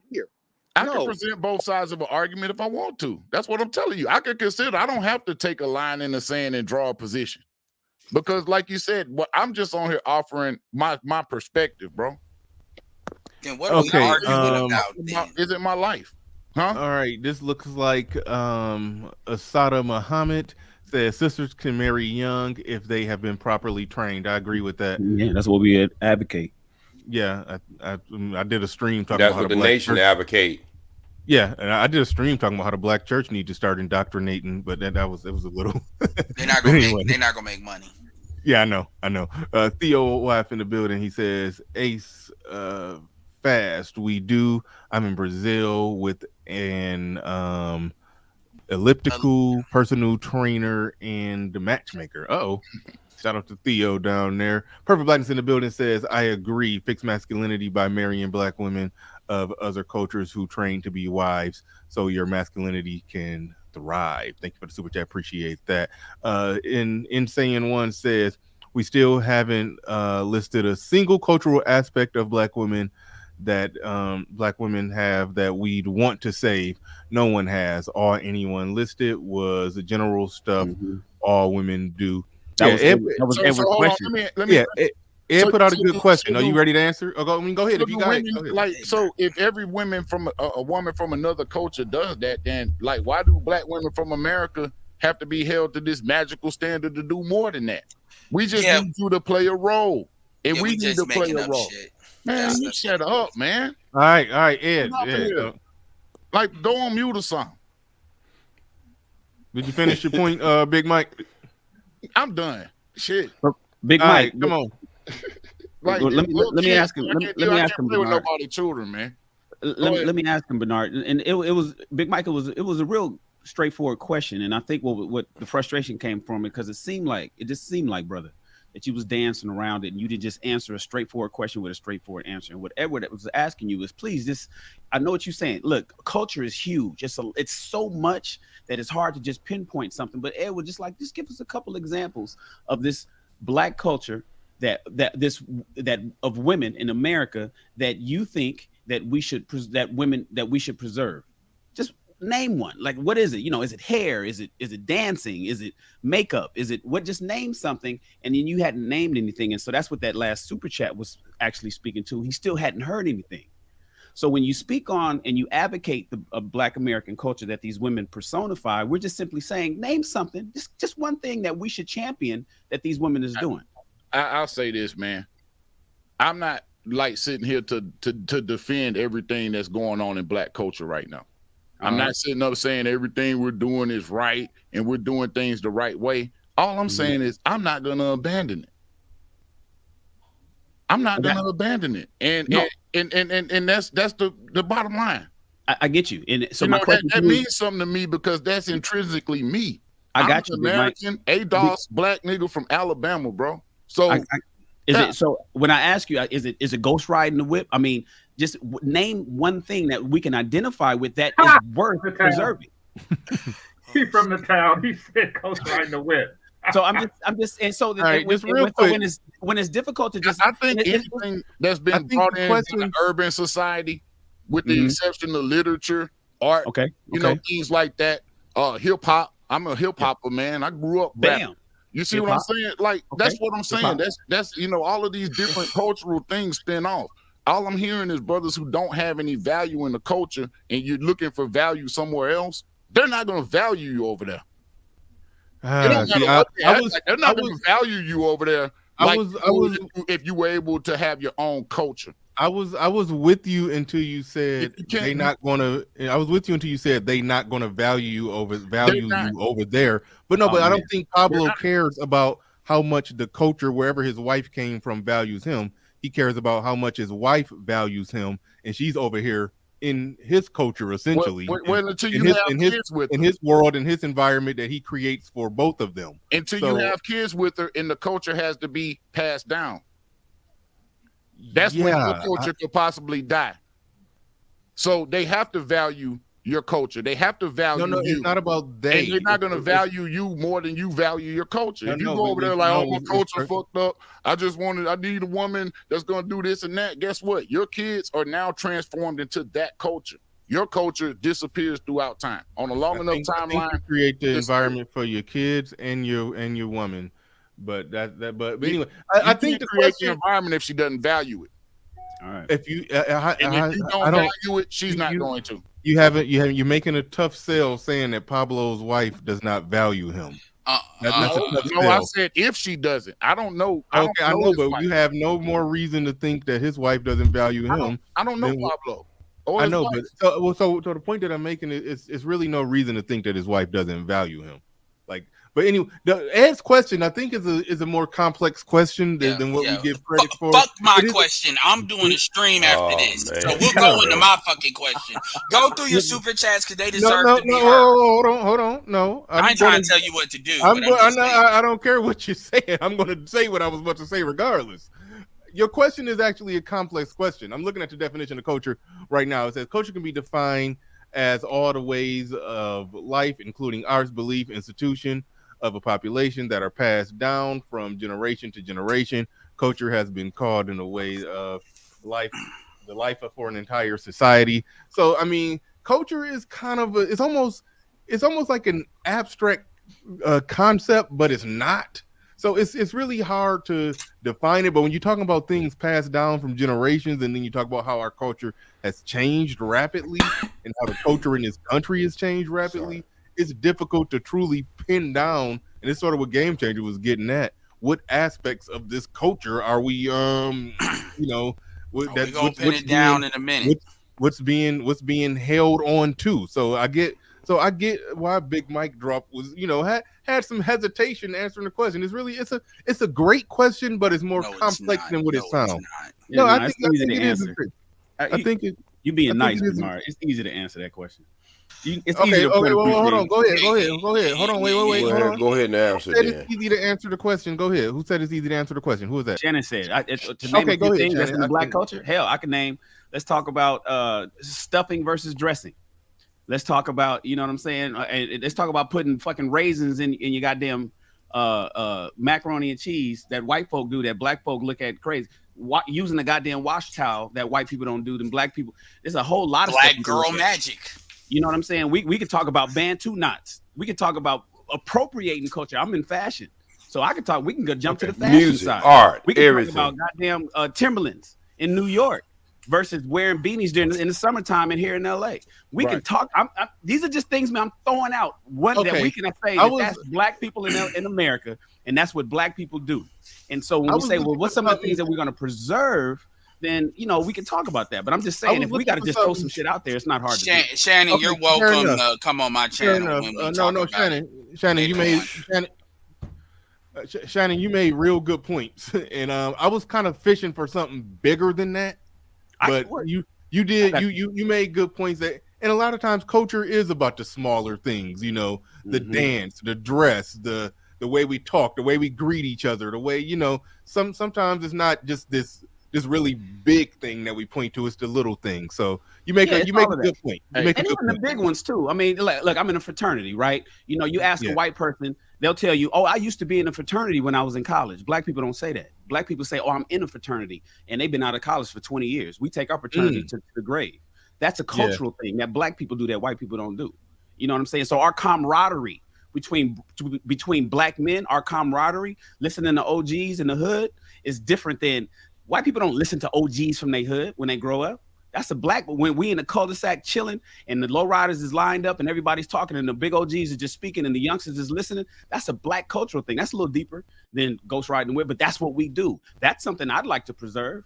Here. I can present both sides of an argument if I want to. That's what I'm telling you. I can consider. I don't have to take a line in the sand and draw a position. Because like you said, I'm just on here offering my perspective, bro. Then what are we arguing about then? Is it my life? Huh? All right. This looks like Asada Muhammad says sisters can marry young if they have been properly trained. I agree with that. Yeah, that's what we advocate. Yeah, I did a stream talking That's about how what the Black nation church- advocate. Yeah, and I did a stream talking about how the Black church need to start indoctrinating, but it was a little. They're not gonna make money. Yeah, I know. Theo wife in the building. He says, Ace, fast. We do. I'm in Brazil with an elliptical personal trainer and the matchmaker. Oh, Shout out to Theo down there. Perfect Blackness in the building says, I agree. Fix masculinity by marrying black women of other cultures who train to be wives so your masculinity can thrive. Thank you for the super chat. Appreciate that. Insane One says, we still haven't listed a single cultural aspect of black women that black women have that we'd want to save. No one has. All anyone listed was the general stuff all women do. That was Edward's question. Ed put out a good question. Are you ready to answer? Go ahead if you got it. Go ahead. Like, so if every woman from a woman from another culture does that, then like, why do black women from America have to be held to this magical standard to do more than that? We just need you to play a role, and we need to play a role. Man, you shut up, man. All right, Ed. Like, go on mute or something. Did you finish your point, Big Mike? I'm done. Shit. Big Mike, come on. Like, let me ask him. Let me ask him. Play with nobody children, man. Let me ask him, Bernard. And it was Big Mike. It was a real straightforward question, and I think what the frustration came from it because it just seemed like, brother, that you was dancing around it and you didn't just answer a straightforward question with a straightforward answer. And what Edward was asking you is, please, I know what you're saying. Look, culture is huge. It's so much that it's hard to just pinpoint something. But Edward, just give us a couple examples of this black culture that of women in America that you think that we should preserve. Just name one. Like, what is it? Is it hair? Is it dancing? Is it makeup? Is it what? Just name something. And then you hadn't named anything. And so that's what that last super chat was actually speaking to. He still hadn't heard anything. So when you speak on and you advocate the Black American culture that these women personify, we're just simply saying, name something, just one thing that we should champion that these women is doing. I'll say this, man. I'm not like sitting here to defend everything that's going on in black culture right now. I'm not sitting up saying everything we're doing is right and we're doing things the right way. All I'm saying is I'm not going to abandon it. I'm not going to abandon it. And that's the bottom line. I get you. And so that means something to me because that's intrinsically me. I got you. American, ADOS, black nigga from Alabama, bro. So so when I ask you, is it ghost riding the whip? I mean, just name one thing that we can identify with that is worth preserving. He's from the town. He said ghost riding the whip. So I'm just and so when it's difficult to just I think anything that's been brought into the urban society, with the exception of literature, art, things like that, hip hop. I'm a hip hopper, man. I grew up rapping. You see what I'm saying? Like, that's what I'm saying. That's all of these different cultural things spin off. All I'm hearing is brothers who don't have any value in the culture and you're looking for value somewhere else. They're not going to value you over there. They're not going to value you over there. If you were able to have your own culture. I was with you until you said they not gonna. I was with you until you said they not gonna value you over there. But no, I don't think Pablo cares about how much the culture wherever his wife came from values him. He cares about how much his wife values him, and she's over here in his culture essentially. In his world, in his environment that he creates for both of them. Until you have kids with her, and the culture has to be passed down. That's when your culture could possibly die. So they have to value your culture. They have to value you. It's not about they. And they're not going to value you more than you value your culture. If you go over there like, oh, my culture fucked up. I need a woman that's going to do this and that. Guess what? Your kids are now transformed into that culture. Your culture disappears throughout time. On a long enough timeline. You create the environment for your kids and your woman. But anyway, I think the create the environment if she doesn't value it. All right. If you if you don't value it, she's not going to. You're making a tough sell saying that Pablo's wife does not value him. No, I said if she doesn't. I don't know. I know, but you have no more reason to think that his wife doesn't value him. I don't know Pablo. I know, but so the point that I'm making is really no reason to think that his wife doesn't value him. But anyway, Ed's question I think is a more complex question than what we give credit for. Fuck my question. I'm doing a stream after this, so we'll go into my fucking question. Go through your super chats because they deserve to be heard. Hold on. No, I ain't trying to tell you what to do. I don't care what you're saying. I'm going to say what I was about to say regardless. Your question is actually a complex question. I'm looking at the definition of culture right now. It says culture can be defined as all the ways of life, including arts, belief, institution of a population that are passed down from generation to generation. Culture has been called in a way of life, the life for an entire society. So, I mean, culture is kind of it's almost like an abstract concept, but it's not. So it's really hard to define it. But when you're talking about things passed down from generations, and then you talk about how our culture has changed rapidly and how the culture in this country has changed rapidly, it's difficult to truly pin down. And it's sort of what Game Changer was getting at. What aspects of this culture are we, We're gonna pin it down in a minute. What's being held on to? So I get why Big Mike Drop was, had some hesitation answering the question. It's a great question, but it's more complex than what it sounds. No, I think it is. I think you being nice, Bernard. It's easy to answer that question. It's okay, easy to hold on. Go ahead. Hold on. Wait. Hold on. Go ahead and answer that. It's easy to answer the question. Go ahead. Who said it's easy to answer the question? Who is that? Shannon said. To name a few things that's in the black culture. Hell, I can name. Let's talk about stuffing versus dressing. Let's talk about, you know what I'm saying? Let's talk about putting fucking raisins in your goddamn macaroni and cheese that white folk do that black folk look at crazy. Using the goddamn wash towel that white people don't do than black people. There's a whole lot of black stuff girl magic. You know what I'm saying? We could talk about Bantu knots. We could talk about appropriating culture. I'm in fashion, so I could talk. We can go jump to the fashion music, side. art, we can everything. talk about goddamn Timberlands in New York versus wearing beanies during in the summertime and here in LA. We can talk. These are just things, man. I'm throwing out that we can say that's black people in America, and that's what black people do. And so when we say, well, what's some of the things that we're going to preserve? Then we can talk about that. But I'm just saying, if we got to just throw some shit out there, it's not hard to do. Shannon, you're welcome. Come on my channel. Shannon, you made real good points, and I was kind of fishing for something bigger than that. But you made good points that, and a lot of times culture is about the smaller things. The dance, the dress, the way we talk, the way we greet each other, the way sometimes it's not just this really big thing that we point to, it's the little thing. So you make a good point. And even the big ones too. I mean, look, I'm in a fraternity, right? You ask a white person, they'll tell you, "Oh, I used to be in a fraternity when I was in college." Black people don't say that. Black people say, "Oh, I'm in a fraternity," and they've been out of college for 20 years. We take our fraternity to the grave. That's a cultural thing that black people do that white people don't do. You know what I'm saying? So our camaraderie between black men, our camaraderie, listening to OGs in the hood is different than white people. Don't listen to OGs from their hood when they grow up. That's a black, when we in the cul-de-sac chilling and the lowriders is lined up and everybody's talking and the big OGs are just speaking and the youngsters is listening. That's a black cultural thing. That's a little deeper than ghost riding with, but that's what we do. That's something I'd like to preserve.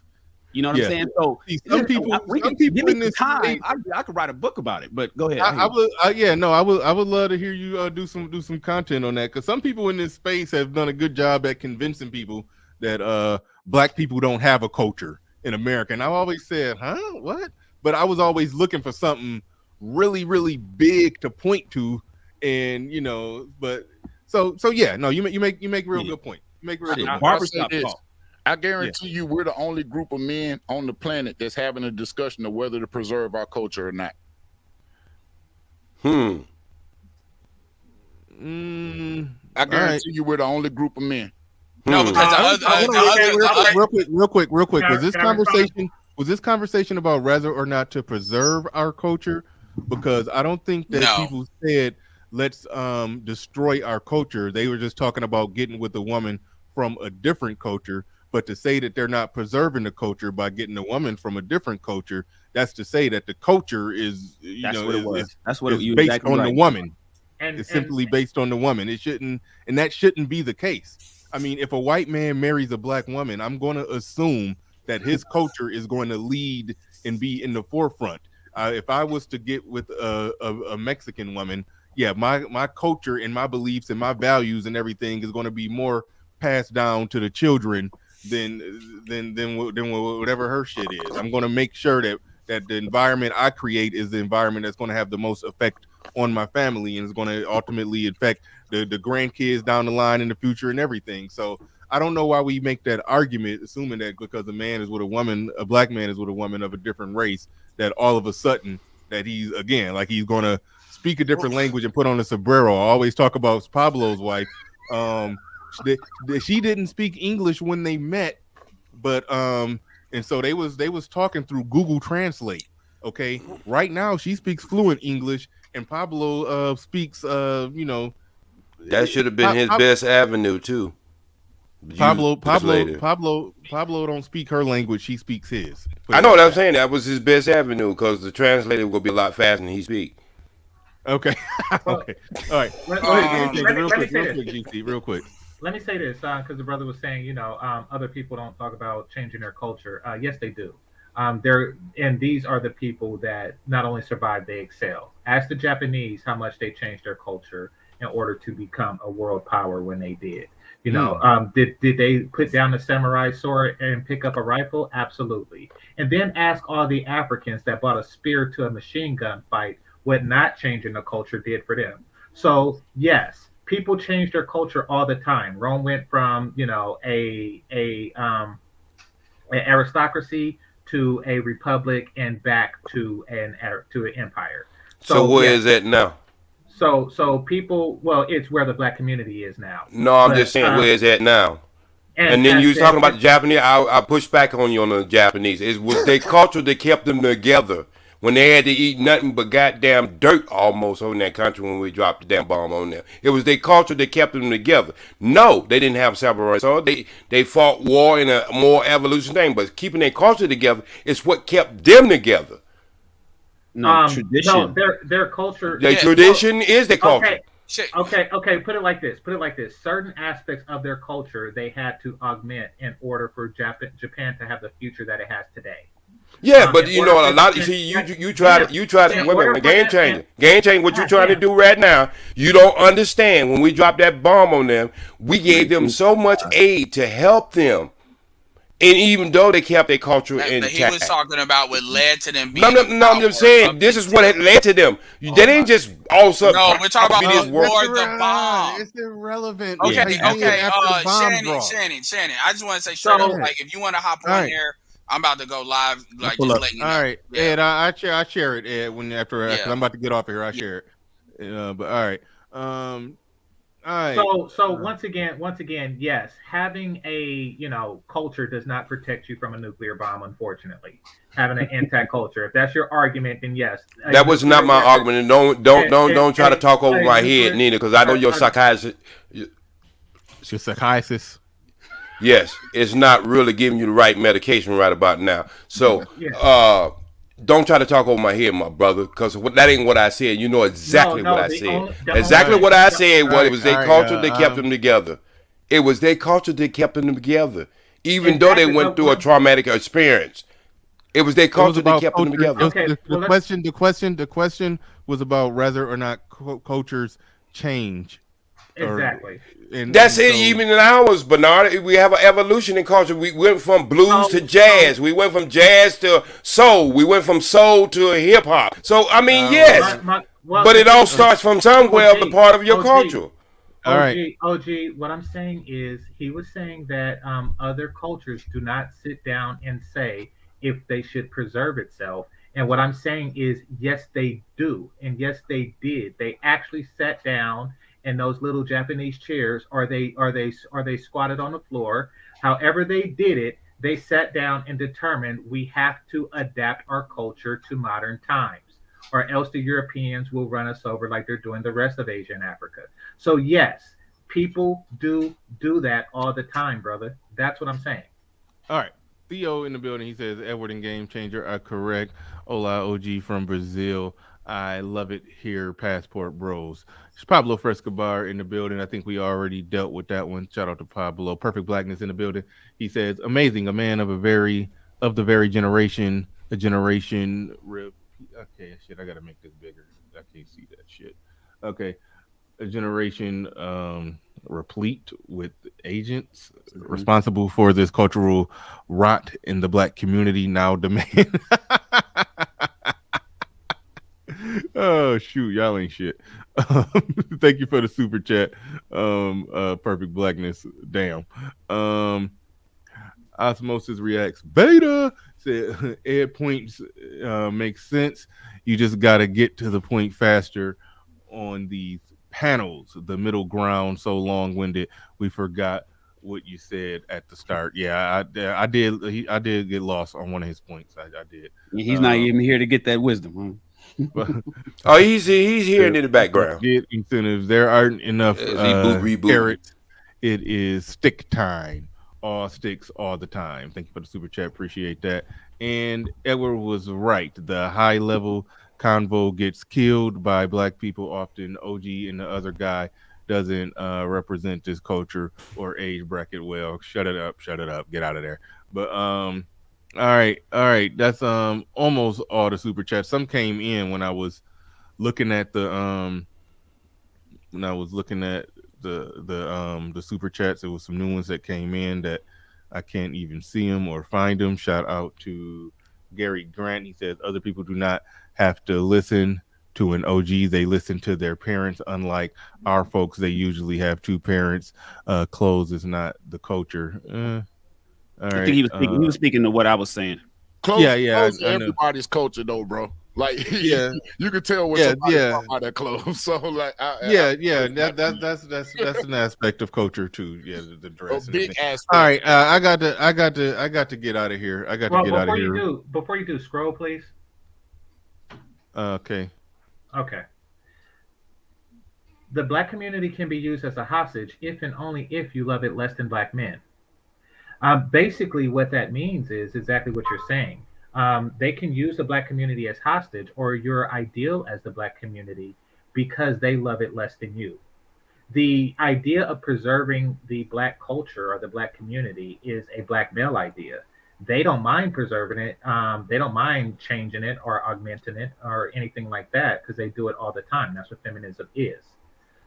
You know what I'm saying? So some people in this time, I could write a book about it, but go ahead. I would love to hear you do some content on that, because some people in this space have done a good job at convincing people that black people don't have a culture in America. And I always said, what? But I was always looking for something really, really big to point to. And but so yeah, no, you make real good point. You make real good point. I guarantee you we're the only group of men on the planet that's having a discussion of whether to preserve our culture or not. I guarantee you we're the only group of men. No, because real quick. Was this conversation about whether or not to preserve our culture? Because I don't think that people said let's destroy our culture. They were just talking about getting with a woman from a different culture. But to say that they're not preserving the culture by getting a woman from a different culture, that's to say that the culture is based on the woman. It's simply based on the woman. It shouldn't, and that shouldn't be the case. I mean, if a white man marries a black woman, I'm going to assume that his culture is going to lead and be in the forefront. If I was to get with a Mexican woman, yeah, my culture and my beliefs and my values and everything is going to be more passed down to the children than whatever her shit is. I'm going to make sure that the environment I create is the environment that's going to have the most effect on my family and is going to ultimately affect the grandkids down the line in the future and everything. So I don't know why we make that argument, assuming that because a man is with a woman, a black man is with a woman of a different race, that all of a sudden that he's again like he's going to speak a different language and put on a sombrero. I always talk about Pablo's wife. She didn't speak English when they met, but and so they was talking through Google Translate. Okay, right now she speaks fluent English, and Pablo speaks that should have been his best avenue too. Pablo don't speak her language; she speaks his. I know what I'm saying. That was his best avenue because the translator will be a lot faster than he speak. Okay. Okay. All right. Real quick. Let me say this, because the brother was saying, other people don't talk about changing their culture. Yes, they do. And these are the people that not only survive, they excel. Ask the Japanese how much they changed their culture in order to become a world power when they did. Did they put down the samurai sword and pick up a rifle? Absolutely. And then ask all the Africans that brought a spear to a machine gun fight what not changing the culture did for them. So yes, people change their culture all the time. Rome went from an aristocracy to a republic and back to an empire. So where is that now? So people, well, it's where the black community is now. No, I'm just saying where is that now? And then you was talking about the Japanese. I push back on you on the Japanese. It was their culture that kept them together when they had to eat nothing but goddamn dirt almost on that country when we dropped the damn bomb on them. It was their culture that kept them together. No, they didn't have samurai sword. They fought war in a more evolution thing, but keeping their culture together is what kept them together. No, tradition. No, their culture. Their tradition is their culture. Okay. Put it like this. Certain aspects of their culture they had to augment in order for Japan to have the future that it has today. Yeah, but a lot. You try to game changer. What you trying to do right now? You don't understand. When we dropped that bomb on them, we gave them so much aid to help them. And even though they kept their culture intact, he was talking about what led to them being. No, I'm just saying this is what had led to them. They didn't just all of a sudden. No, we're talking about before the bomb. It's irrelevant. Okay. Shannon. I just want to say, straight up, like, if you want to hop on here, I'm about to go live. Like, just letting you know. All right, Ed, I share it. Ed, cause I'm about to get off of here. I share it. But all right. All right. So once again, yes, having a culture does not protect you from a nuclear bomb. Unfortunately, having an intact culture. If that's your argument, then yes. That was not my argument. And don't try to talk over my head, neither, because I know your psychiatrist. It's your psychiatrist. Yes, it's not really giving you the right medication right about now. So, don't try to talk over my head, my brother, because that ain't what I said. You know exactly what I said. Exactly what I said was it was their culture that kept them together. It was their culture that kept them together, even though they went through a traumatic experience. It was their culture that kept them together. The question was about whether or not cultures change. Exactly. That's it. Even in ours, Bernard, we have an evolution in culture. We went from blues to jazz. We went from jazz to soul. We went from soul to hip hop. So I mean, yes, but it all starts from somewhere of the part of your culture. All right. OG, what I'm saying is, he was saying that other cultures do not sit down and say if they should preserve itself. And what I'm saying is, yes, they do, and yes, they did. They actually sat down in those little Japanese chairs, or they squatted on the floor. However they did it, they sat down and determined we have to adapt our culture to modern times, or else the Europeans will run us over like they're doing the rest of Asia and Africa. So yes, people do that all the time, brother. That's what I'm saying. All right. Theo in the building. He says Edward and Game Changer are correct. Hola, OG from Brazil. I love it here, Passport Bros. It's Pablo Frescobar in the building. I think we already dealt with that one. Shout out to Pablo. Perfect Blackness in the building. He says, amazing, a man of the very generation, a generation. Okay, shit, I gotta make this bigger. I can't see that shit. Okay, a generation replete with agents responsible for this cultural rot in the black community now demand. Oh shoot, y'all ain't shit. Thank you for the super chat. Perfect blackness. Damn. Osmosis reacts. Beta said Ed points makes sense. You just gotta get to the point faster on these panels. The middle ground so long-winded we forgot what you said at the start. Yeah, I did. I did get lost on one of his points. I did. He's not even here to get that wisdom. Oh, he's hearing in the background. Get incentives. There aren't enough As he reboot. carrots. It is stick time. All sticks all the time. Thank you for the super chat. Appreciate that. And Edward was right. The high level convo gets killed by black people often. OG and the other guy doesn't represent this culture or age bracket well. Shut it up. Get out of there. But all right. That's almost all the super chats. Some came in when I was looking at the the super chats. There was some new ones that came in that I can't even see them or find them. Shout out to Gary Grant. He says other people do not have to listen to an OG. They listen to their parents. Unlike our folks, they usually have two parents. Clothes is not the culture. All right. I think he was speaking to what I was saying. Close, Yeah, close I know. everybody's culture though, bro. Like, Yeah. you can tell when somebody talking about their clothes. So, like, that's an aspect of culture too. Yeah, the dress. A big aspect. All right, I got to get out of here. I got to get out of here. Before you do, scroll, please. Okay. Okay. The black community can be used as a hostage if and only if you love it less than black men. Basically, what that means is exactly what you're saying. They can use the black community as hostage or your ideal as the black community because they love it less than you. The idea of preserving the black culture or the black community is a black male idea. They don't mind preserving it. They don't mind changing it or augmenting it or anything like that because they do it all the time. That's what feminism is.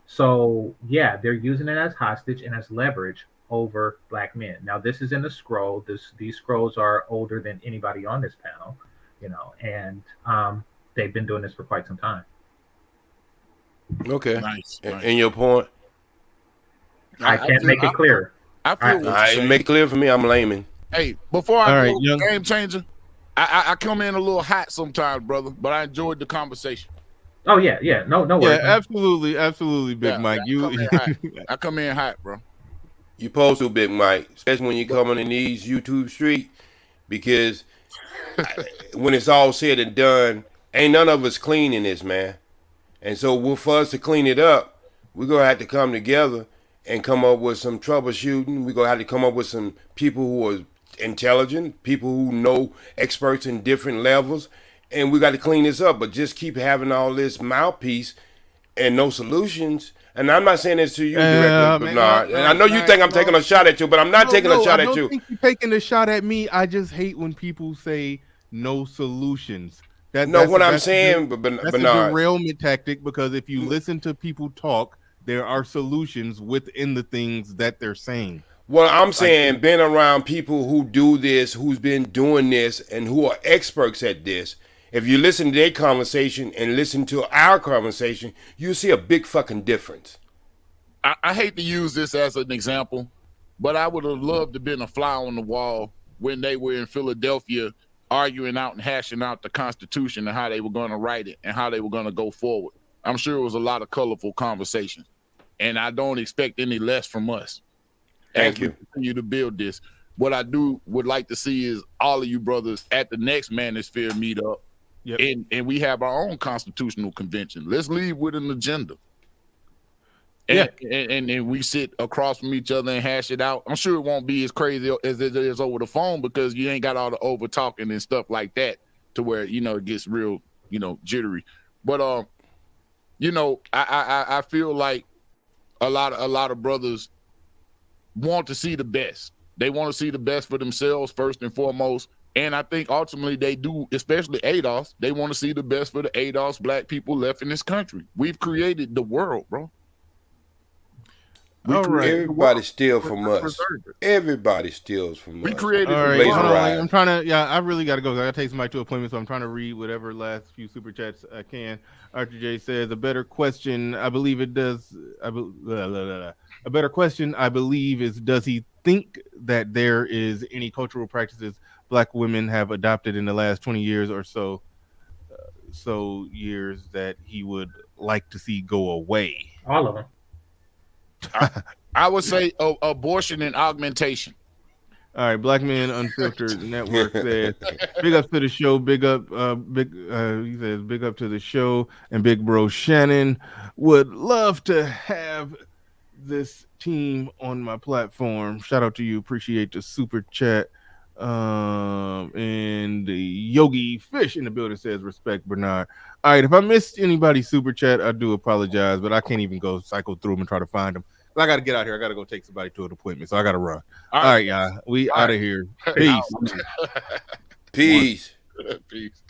So, yeah, they're using it as hostage and as leverage over black men. Now, this is in the scroll. These scrolls are older than anybody on this panel, and they've been doing this for quite some time. Okay. Nice. And your point? I can't make it clear. I feel what you're saying. Make it clear for me. I'm layman. Hey, before I All go, right, game changer, I come in a little hot sometimes, brother, but I enjoyed the conversation. Oh yeah, no worries. Yeah, absolutely, Big Mike. I come in hot, bro. You supposed to, Big Mike, especially when you come in these YouTube street, because when it's all said and done, ain't none of us clean in this, man. And so for us to clean it up, we're going to have to come together and come up with some troubleshooting. We're going to have to come up with some people who are intelligent, people who know experts in different levels, and we got to clean this up. But just keep having all this mouthpiece and no solutions. And I'm not saying this to you directly, Bernard. And I know you think I'm taking a shot at you, but I'm not taking a shot at you. I don't think you're taking a shot at me. I just hate when people say no solutions. That's I'm saying, that's Bernard, a derailment tactic, because if you listen to people talk, there are solutions within the things that they're saying. Well, I'm saying being around people who do this, who's been doing this, and who are experts at this, if you listen to their conversation and listen to our conversation, you see a big fucking difference. I hate to use this as an example, but I would have loved to have been a fly on the wall when they were in Philadelphia arguing out and hashing out the Constitution and how they were going to write it and how they were going to go forward. I'm sure it was a lot of colorful conversations, and I don't expect any less from us. Thank you. We continue to build this. What I would like to see is all of you brothers at the next Manosphere meetup. Yep. And we have our own constitutional convention. Let's leave with an agenda. And we sit across from each other and hash it out. I'm sure it won't be as crazy as it is over the phone, because you ain't got all the over talking and stuff like that to where, it gets real, jittery. But I feel like a lot of brothers want to see the best. They want to see the best for themselves first and foremost, And I think ultimately they do, especially ADOS, they want to see the best for the ADOS black people left in this country. We've created the world, bro. All right. Everybody steals from us. Everybody steals from us. We created All right, Blaze hold on. Ride. I'm trying to. Yeah, I really got to go. I got to take somebody to appointment, so I'm trying to read whatever last few super chats I can. Archer J says a better question. I believe it does. A better question, I believe, is does he think that there is any cultural practices Black women have adopted in the last 20 years or so, years that he would like to see go away? All of them. I would say abortion and augmentation. All right, Black Men Unfiltered Network says, big up to the show, big up, he says, big up to the show, and Big Bro Shannon. Would love to have this team on my platform. Shout out to you, appreciate the super chat. And the Yogi Fish in the building says, respect Bernard. All right, if I missed anybody's super chat, I do apologize, but I can't even go cycle through them and try to find them. I got to get out here. I got to go take somebody to an appointment, so I got to run. All right, y'all. We out of here. Peace. Peace. Peace.